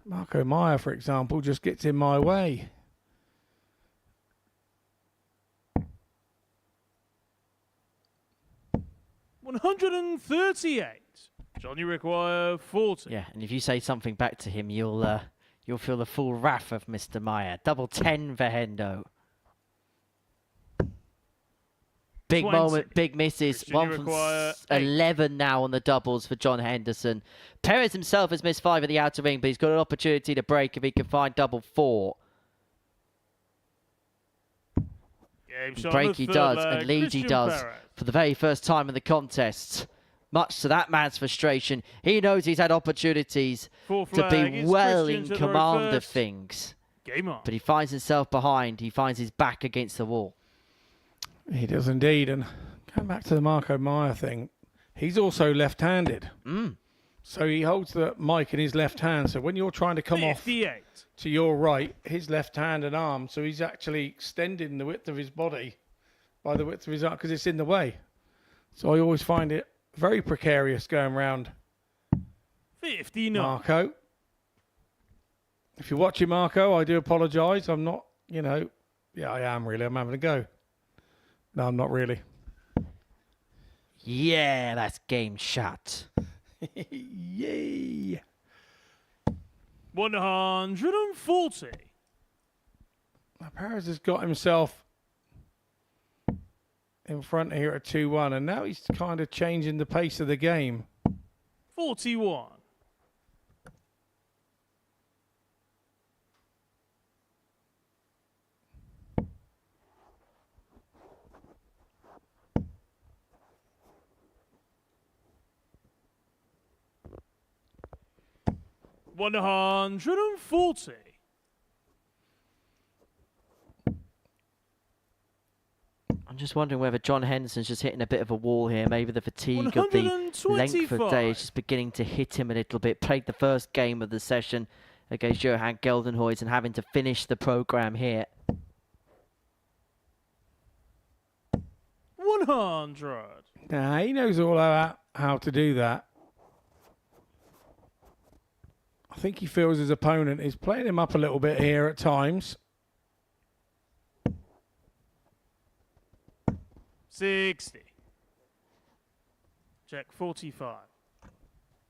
Marco Meyer, for example, just gets in my way. $138. John, you require 40. Yeah, and if you say something back to him, you'll feel the full wrath of Mr. Meyer. Double 10 for Hendo. Big 20. moment, big misses. Christian, 1 from 11 now on the doubles for John Henderson. Perez himself has missed 5 at the outer ring, but he's got an opportunity to break if he can find double 4. Break he does, and lead he does for the very first time in the contest. Much to that man's frustration, he knows he's had opportunities to be well in command of things. Game on. But he finds himself behind. He finds his back against the wall. He does indeed. And going back to the Marco Meyer thing, he's also left-handed. So he holds the mic in his left hand. So when you're trying to come 58. off to your right, his left hand and arm, so he's actually extending the width of his body by the width of his arm because it's in the way. So I always find it very precarious going round 59. Marco. If you're watching Marco, I do apologise. I'm not, yeah, I am really. I'm having a go. No, I'm not really. Yeah, that's game shot. Yay. 140. Now, Perez has got himself in front here at 2-1, and now he's kind of changing the pace of the game. 41. $140. I'm just wondering whether John Henderson's just hitting a bit of a wall here. Maybe the fatigue of the length of day is just beginning to hit him a little bit. Played the first game of the session against Johan Gildenhuys and having to finish the program here. 100. Nah, he knows all about how to do that. I think he feels his opponent is playing him up a little bit here at times. 60. Check 45.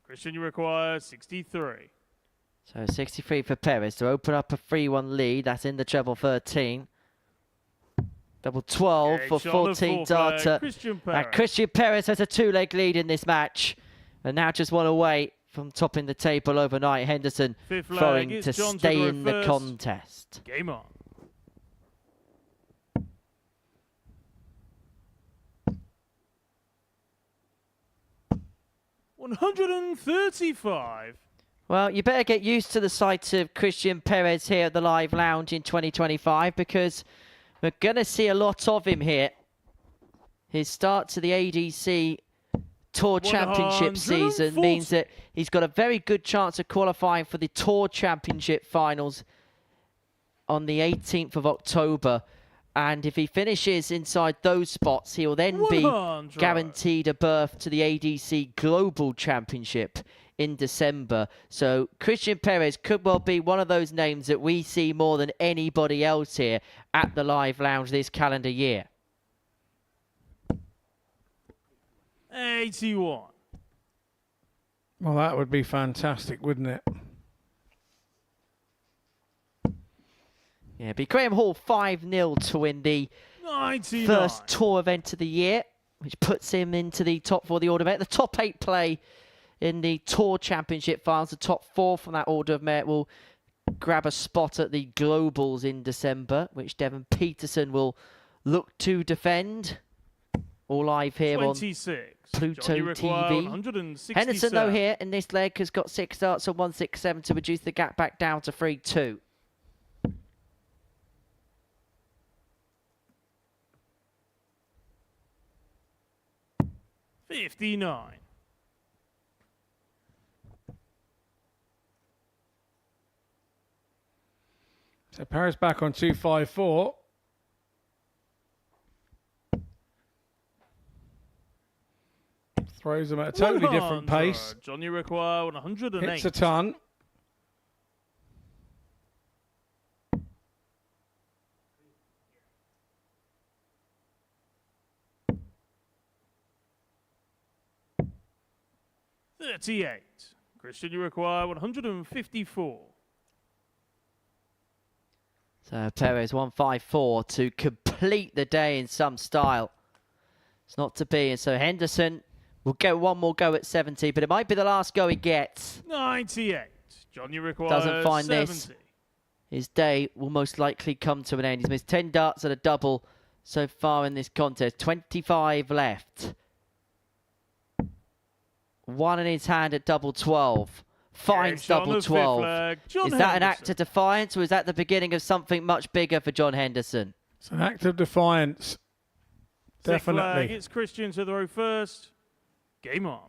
Christian, you require 63. So 63 for Perez to open up a 3-1 lead. That's in the treble 13. Double 12 for 14 darter. Christian Perez has a 2-leg lead in this match. And now just one away from topping the table overnight. Henderson throwing to stay in the contest. Game on. $135. Well, you better get used to the sight of Christian Perez here at the Live Lounge in 2025 because we're going to see a lot of him here. His start to the ADC Tour Championship season means that he's got a very good chance of qualifying for the Tour Championship finals on the 18th of October. And if he finishes inside those spots, he'll then be guaranteed a berth to the ADC Global Championship in December. So Christian Perez could well be one of those names that we see more than anybody else here at the Live Lounge this calendar year. 81. Well, that would be fantastic, wouldn't it? Yeah, be Graham Hall 5-0 to win the 99. first tour event of the year, which puts him into the top 4 of the order of merit. The top 8 play in the Tour Championship finals. The top 4 from that order of merit will grab a spot at the Globals in December, which Devon Peterson will look to defend. All live here 26. on Pluto TV. Henderson, though, here in this leg has got 6 darts on 167 to reduce the gap back down to 3-2. $59. So Perez back on 254. Throws them at a totally different pace. John, you require 108. Hits a ton. $38. Christian, you require 154. So Perez 154 to complete the day in some style. It's not to be, and so Henderson will get one more go at 70, but it might be the last go he gets. 98. John, you require Doesn't find 70. this. His day will most likely come to an end. He's missed 10 darts at a double so far in this contest. 25 left. One in his hand at double 12. Finds double 12. Is that an act of defiance, or is that the beginning of something much bigger for John Henderson? It's an act of defiance. Definitely. It's Christian to throw first. Game on.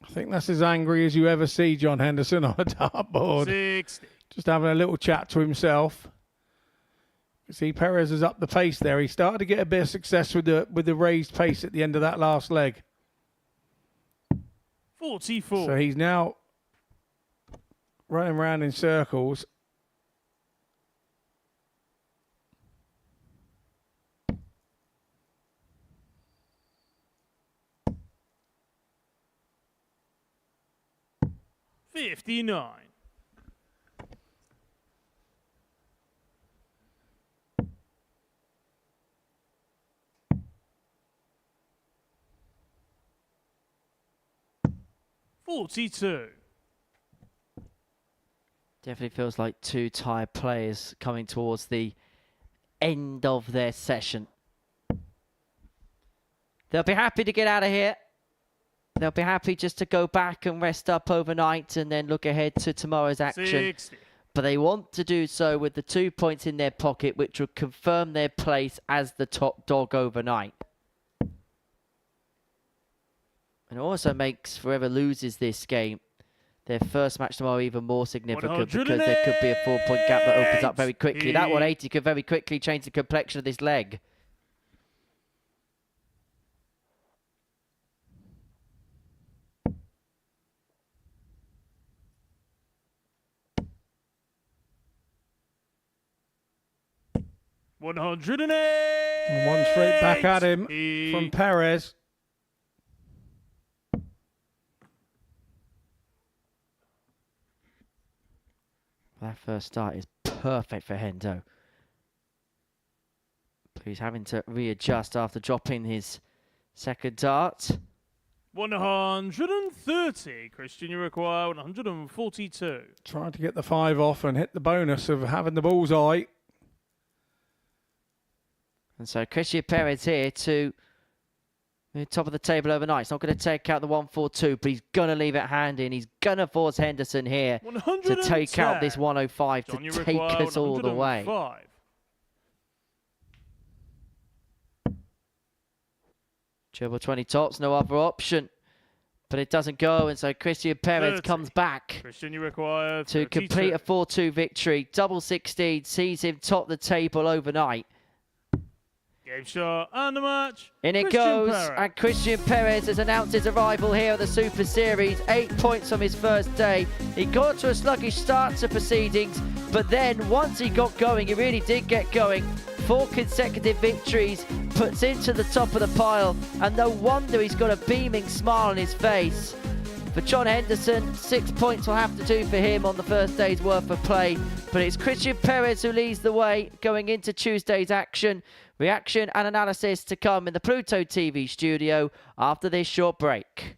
I think that's as angry as you ever see John Henderson on a dartboard. 60. Just having a little chat to himself. You see, Perez is up the pace there. He started to get a bit of success with the raised pace at the end of that last leg. 44. So he's now running around in circles. 59. $42. Definitely feels like two tired players coming towards the end of their session. They'll be happy to get out of here. They'll be happy just to go back and rest up overnight and then look ahead to tomorrow's action. 60. But they want to do so with the 2 points in their pocket, which will confirm their place as the top dog overnight. And also makes whoever loses this game their first match tomorrow even more significant, because there could be a 4-point gap that opens up very quickly. That 180 could very quickly change the complexion of this leg. $108. And one straight back at him from Perez. That first start is perfect for Hendo. But he's having to readjust after dropping his second dart. 130. Christian, you require 142. Trying to get the 5 off and hit the bonus of having the bullseye. And so Christian Perez here to the top of the table overnight. He's not going to take out the 142, but he's going to leave it handy, and he's going to force Henderson here to take out this 105 to take us all the way. Triple 20 tops, no other option. But it doesn't go, and so Christian Perez comes back Christian, you require to complete a 4-2 victory. Double 16 sees him top the table overnight. Game shot and the match. In it goes, and Christian Perez has announced his arrival here at the Super Series. 8 points from his first day. He got to a sluggish start to proceedings, but then once he got going, he really did get going. 4 consecutive victories, puts him to the top of the pile, and no wonder he's got a beaming smile on his face. For John Henderson, 6 points will have to do for him on the first day's worth of play, but it's Christian Perez who leads the way going into Tuesday's action. Reaction and analysis to come in the Pluto TV studio after this short break.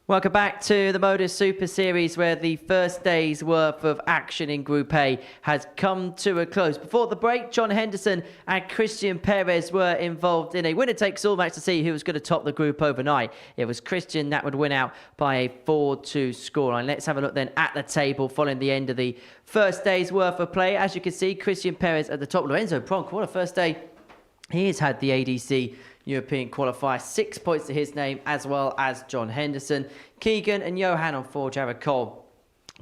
Welcome back to the Modus Super Series, where the first day's worth of action in Group A has come to a close. Before the break, John Henderson and Christian Perez were involved in a winner-takes-all match to see who was going to top the group overnight. It was Christian that would win out by a 4-2 scoreline. Let's have a look then at the table following the end of the first day's worth of play. As you can see, Christian Perez at the top. Lorenzo Pronk, what a first day. He has had the ADC European qualifier, 6 points to his name, as well as John Henderson. Keegan and Johan on 4, Jared Cole,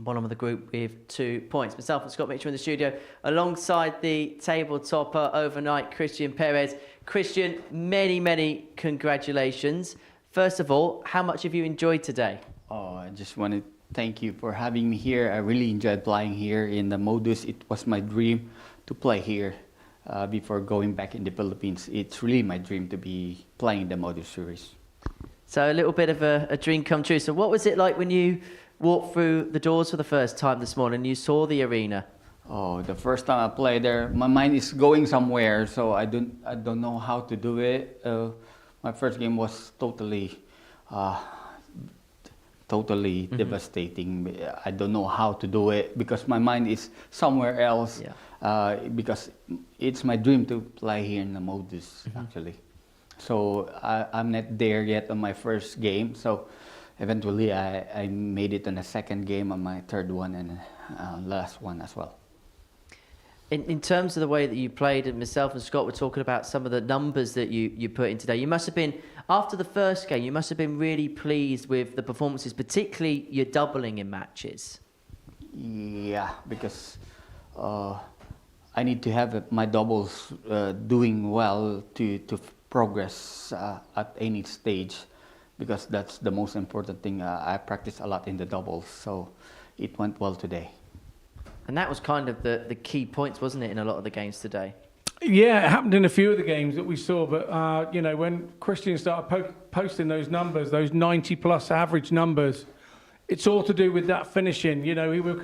bottom of the group with 2 points. Myself and Scott Mitchell in the studio, alongside the table topper overnight, Christian Perez. Christian, many congratulations. First of all, how much have you enjoyed today? Oh, I just want to thank you for having me here. I really enjoyed playing here in the Modus. It was my dream to play here. Before going back in the Philippines, it's really my dream to be playing the Modus series. So a little bit of a dream come true. So what was it like when you walked through the doors for the first time this morning and you saw the arena? Oh, the first time I played there, my mind is going somewhere, so I don't know how to do it. My first game was totally devastating. I don't know how to do it because my mind is somewhere else. Yeah. Because it's my dream to play here in the Modus, actually. So I'm not there yet on my first game. So eventually I made it on the second game, on my third one, and last one as well. In terms of the way that you played, and myself and Scott were talking about some of the numbers that you put in today, you must have been, after the first game, you must have been really pleased with the performances, particularly your doubling in matches. Yeah, because I need to have my doubles doing well to progress at any stage, because that's the most important thing. I practice a lot in the doubles, so it went well today. And that was kind of the key points, wasn't it, in a lot of the games today? Yeah, it happened in a few of the games that we saw, but you know, when Christian started posting those numbers, those 90-plus average numbers, it's all to do with that finishing. You know, he was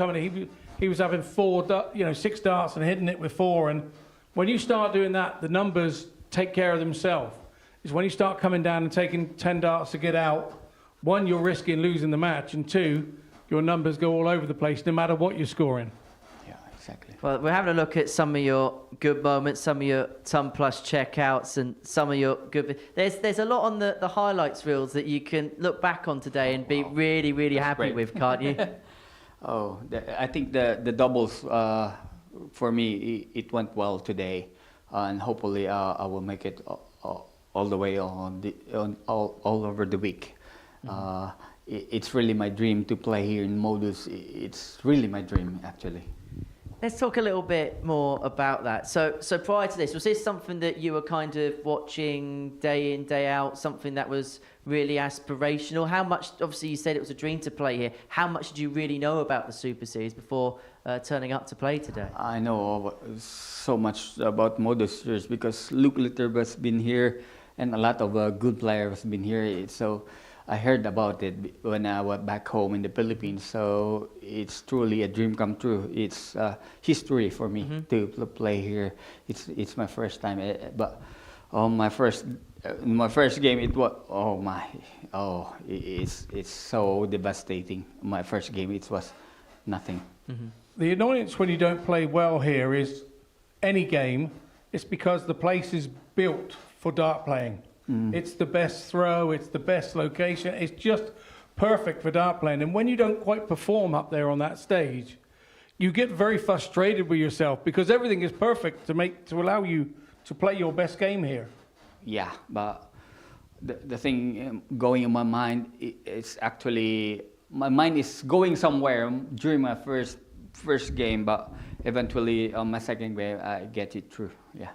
having 6 darts and hitting it with 4, and when you start doing that, the numbers take care of themselves. It's when you start coming down and taking 10 darts to get out, 1, you're risking losing the match, and 2, your numbers go all over the place no matter what you're scoring. Yeah, exactly. Well, we're having a look at some of your good moments, some of your ton-plus checkouts, and some of your good... There's a lot on the highlights reels that you can look back on today and be really happy with, can't you? Oh, I think the doubles, for me, it went well today, and hopefully I will make it all the way all over the week. Mm-hmm. It's really my dream to play here in Modus. It's really my dream, actually. Let's talk a little bit more about that. So prior to this, was this something that you were kind of watching day in, day out, something that was really aspirational? How much, obviously you said it was a dream to play here, how much did you really know about the Super Series before turning up to play today? I know so much about Modus Series because Luke Litter has been here and a lot of good players have been here. So I heard about it when I went back home in the Philippines, so it's truly a dream come true. It's history for me to play here. It's my first time, but my first game it was it's so devastating. My first game it was nothing. Mm-hmm. The annoyance when you don't play well here is any game. It's because the place is built for dart playing. It's the best throw, it's the best location, it's just perfect for dart playing. And when you don't quite perform up there on that stage, you get very frustrated with yourself because everything is perfect to allow you to play your best game here. Yeah, but the thing going in my mind is actually, my mind is going somewhere during my first game, but eventually on my second game I get it through, yeah.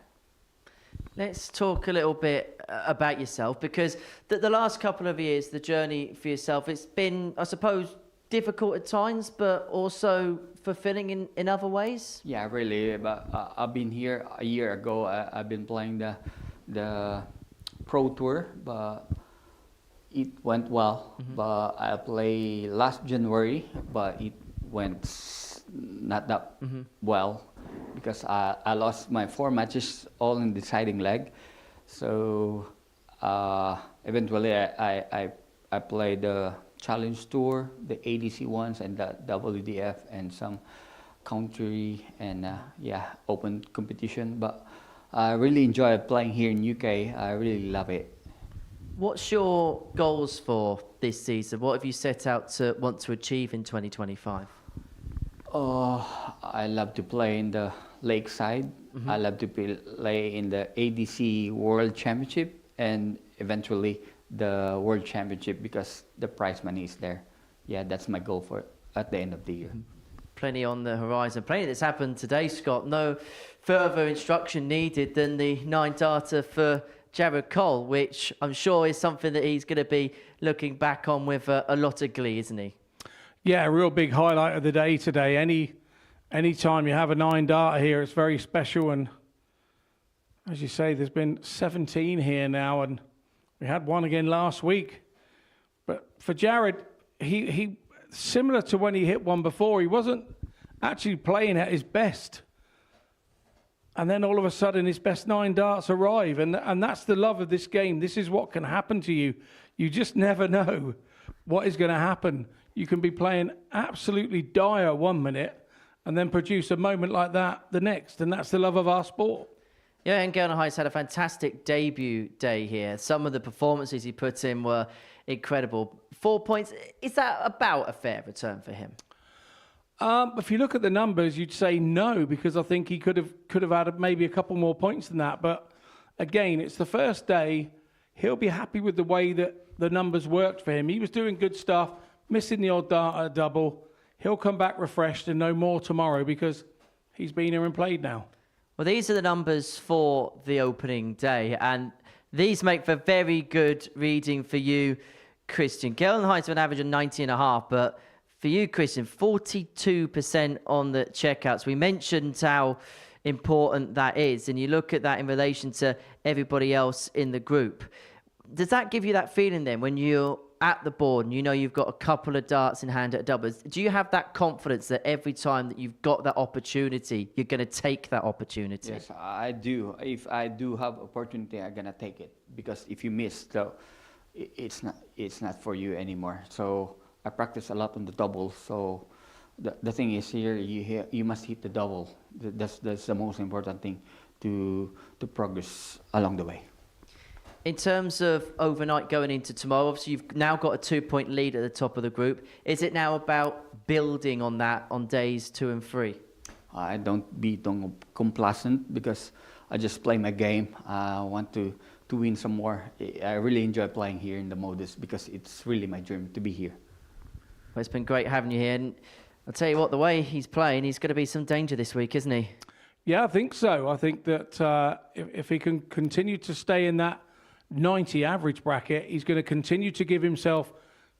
Let's talk a little bit about yourself, because the last couple of years, the journey for yourself, it's been, I suppose, difficult at times, but also fulfilling in other ways? Yeah, really, but I've been here a year ago. I've been playing the Pro Tour, but it went well. But I played last January, but it went not that well, because I lost my 4 matches all in the deciding leg. So eventually I played the Challenge Tour, the ADC ones, and the WDF, and some country and open competition. But I really enjoy playing here in UK. I really love it. What's your goals for this season? What have you set out to want to achieve in 2025? I love to play in the Lakeside. I love to play in the ADC World Championship and eventually the World Championship because the prize money is there. Yeah, that's my goal for at the end of the year. Plenty on the horizon. Plenty that's happened today, Scott. No further instruction needed than the 9-darter for Jared Cole, which I'm sure is something that he's going to be looking back on with a lot of glee, isn't he? Yeah, a real big highlight of the day today. Any time you have a 9-darter here, it's very special. And as you say, there's been 17 here now, and we had one again last week. But for Jared, he similar to when he hit one before, he wasn't actually playing at his best. And then all of a sudden, his best 9 darts arrive. And that's the love of this game. This is what can happen to you. You just never know what is going to happen. You can be playing absolutely dire 1 minute and then produce a moment like that the next. And that's the love of our sport. Yeah, and Gildenhuys had a fantastic debut day here. Some of the performances he put in were incredible. 4 points, is that about a fair return for him? If you look at the numbers, you'd say no, because I think he could have had maybe a couple more points than that. But again, it's the first day. He'll be happy with the way that the numbers worked for him. He was doing good stuff, missing the odd dart double. He'll come back refreshed and know more tomorrow because he's been here and played now. Well, these are the numbers for the opening day, and these make for very good reading for you, Christian. Gildenhuys with an average of 90.5, but for you, Christian, 42% on the checkouts. We mentioned how important that is, and you look at that in relation to everybody else in the group. Does that give you that feeling then when you're at the board and you know you've got a couple of darts in hand at doubles? Do you have that confidence that every time that you've got that opportunity, you're going to take that opportunity? Yes, I do. If I do have opportunity, I'm going to take it. Because if you miss, so it's not for you anymore. So I practice a lot on the double. So the thing is here, you must hit the double. That's the most important thing to progress along the way. In terms of overnight going into tomorrow, obviously you've now got a 2-point lead at the top of the group. Is it now about building on that on days 2 and 3? I don't be complacent because I just play my game. I want to win some more. I really enjoy playing here in the Modus because it's really my dream to be here. Well, it's been great having you here. And I'll tell you what, the way he's playing, he's going to be some danger this week, isn't he? Yeah, I think so. I think that if he can continue to stay in that 90 average bracket, he's going to continue to give himself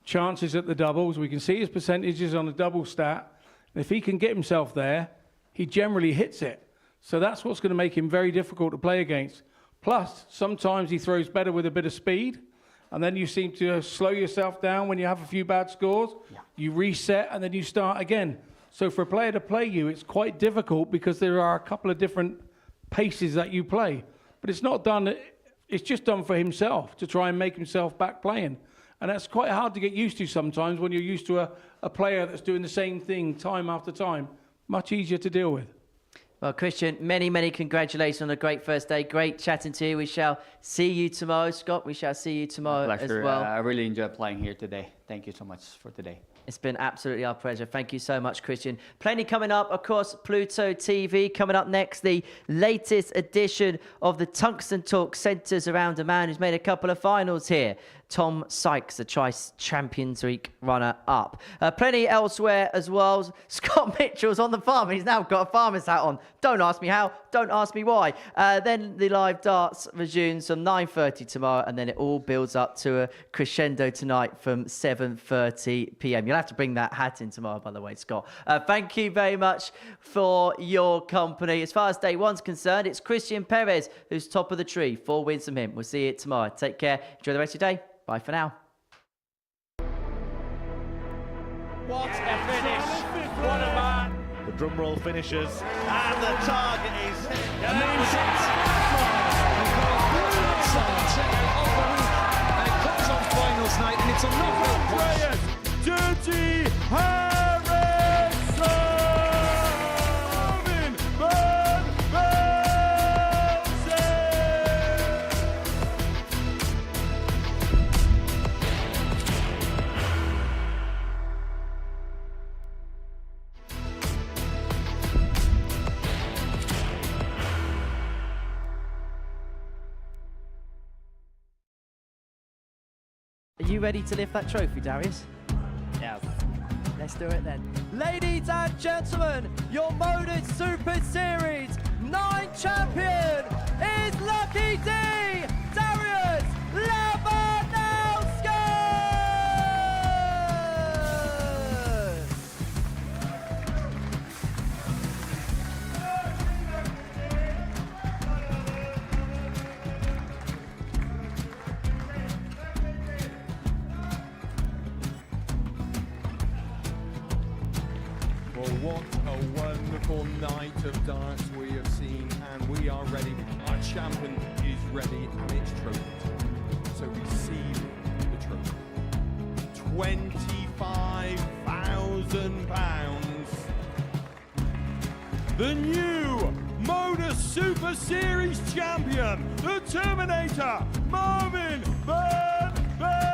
chances at the doubles. We can see his percentages on a double stat. And if he can get himself there, he generally hits it. So that's what's going to make him very difficult to play against. Plus, sometimes he throws better with a bit of speed. And then you seem to slow yourself down when you have a few bad scores. Yeah. You reset and then you start again. So for a player to play you, it's quite difficult because there are a couple of different paces that you play. But it's not done... It's just done for himself to try and make himself back playing. And that's quite hard to get used to sometimes when you're used to a player that's doing the same thing time after time. Much easier to deal with. Well, Christian, many, many congratulations on a great first day. Great chatting to you. We shall see you tomorrow. Scott, we shall see you tomorrow as well. I really enjoyed playing here today. Thank you so much for today. It's been absolutely our pleasure. Thank you so much, Christian. Plenty coming up, of course, Pluto TV. Coming up next, the latest edition of the Tungsten Talk centres around a man who's made a couple of finals here. Tom Sykes, the Trice Champions Week runner-up. Plenty elsewhere as well. Scott Mitchell's on the farm. He's now got a farmer's hat on. Don't ask me how. Don't ask me why. Then the live darts resumes from 9:30 tomorrow, and then it all builds up to a crescendo tonight from 7:30 p.m. You'll have to bring that hat in tomorrow, by the way, Scott. Thank you very much for your company. As far as day one's concerned, it's Christian Perez who's top of the tree. 4 wins from him. We'll see you tomorrow. Take care. Enjoy the rest of your day. Bye for now. What a finish! What a man! The drum roll finishes, and the target is... And it comes on finals night, and it's a knockout. Are you ready to lift that trophy, Darius? Yes. Let's do it then. Ladies and gentlemen, your Modus Super Series 9 champion is Lucky D, Darius Labanowski! Well, what a wonderful night of darts we have seen, and we are ready. Our champion is ready, and it's trophy. So receive the trophy. £25,000. The new Modus Super Series champion, the Terminator, Marvin Van Velzen.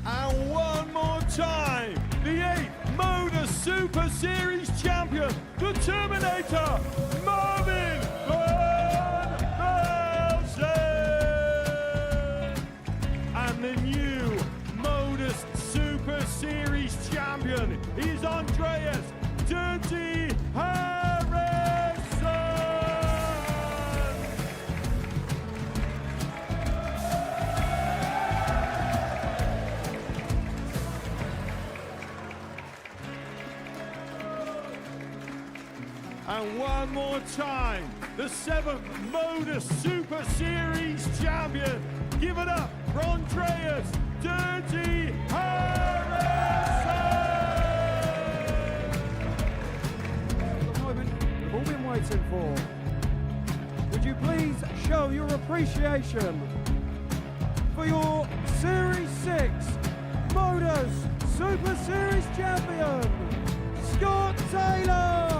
And one more time, the 8th Modus Super Series champion, the Terminator, Marvin Van Velzen. And the new Modus Super Series champion is Andreas Dirty Harrison. And one more time, the 7th Modus Super Series champion. Give it up for Andreas Dirty Harrison! The moment we've all been waiting for. Would you please show your appreciation for your Series 6 Modus Super Series champion, Scott Taylor!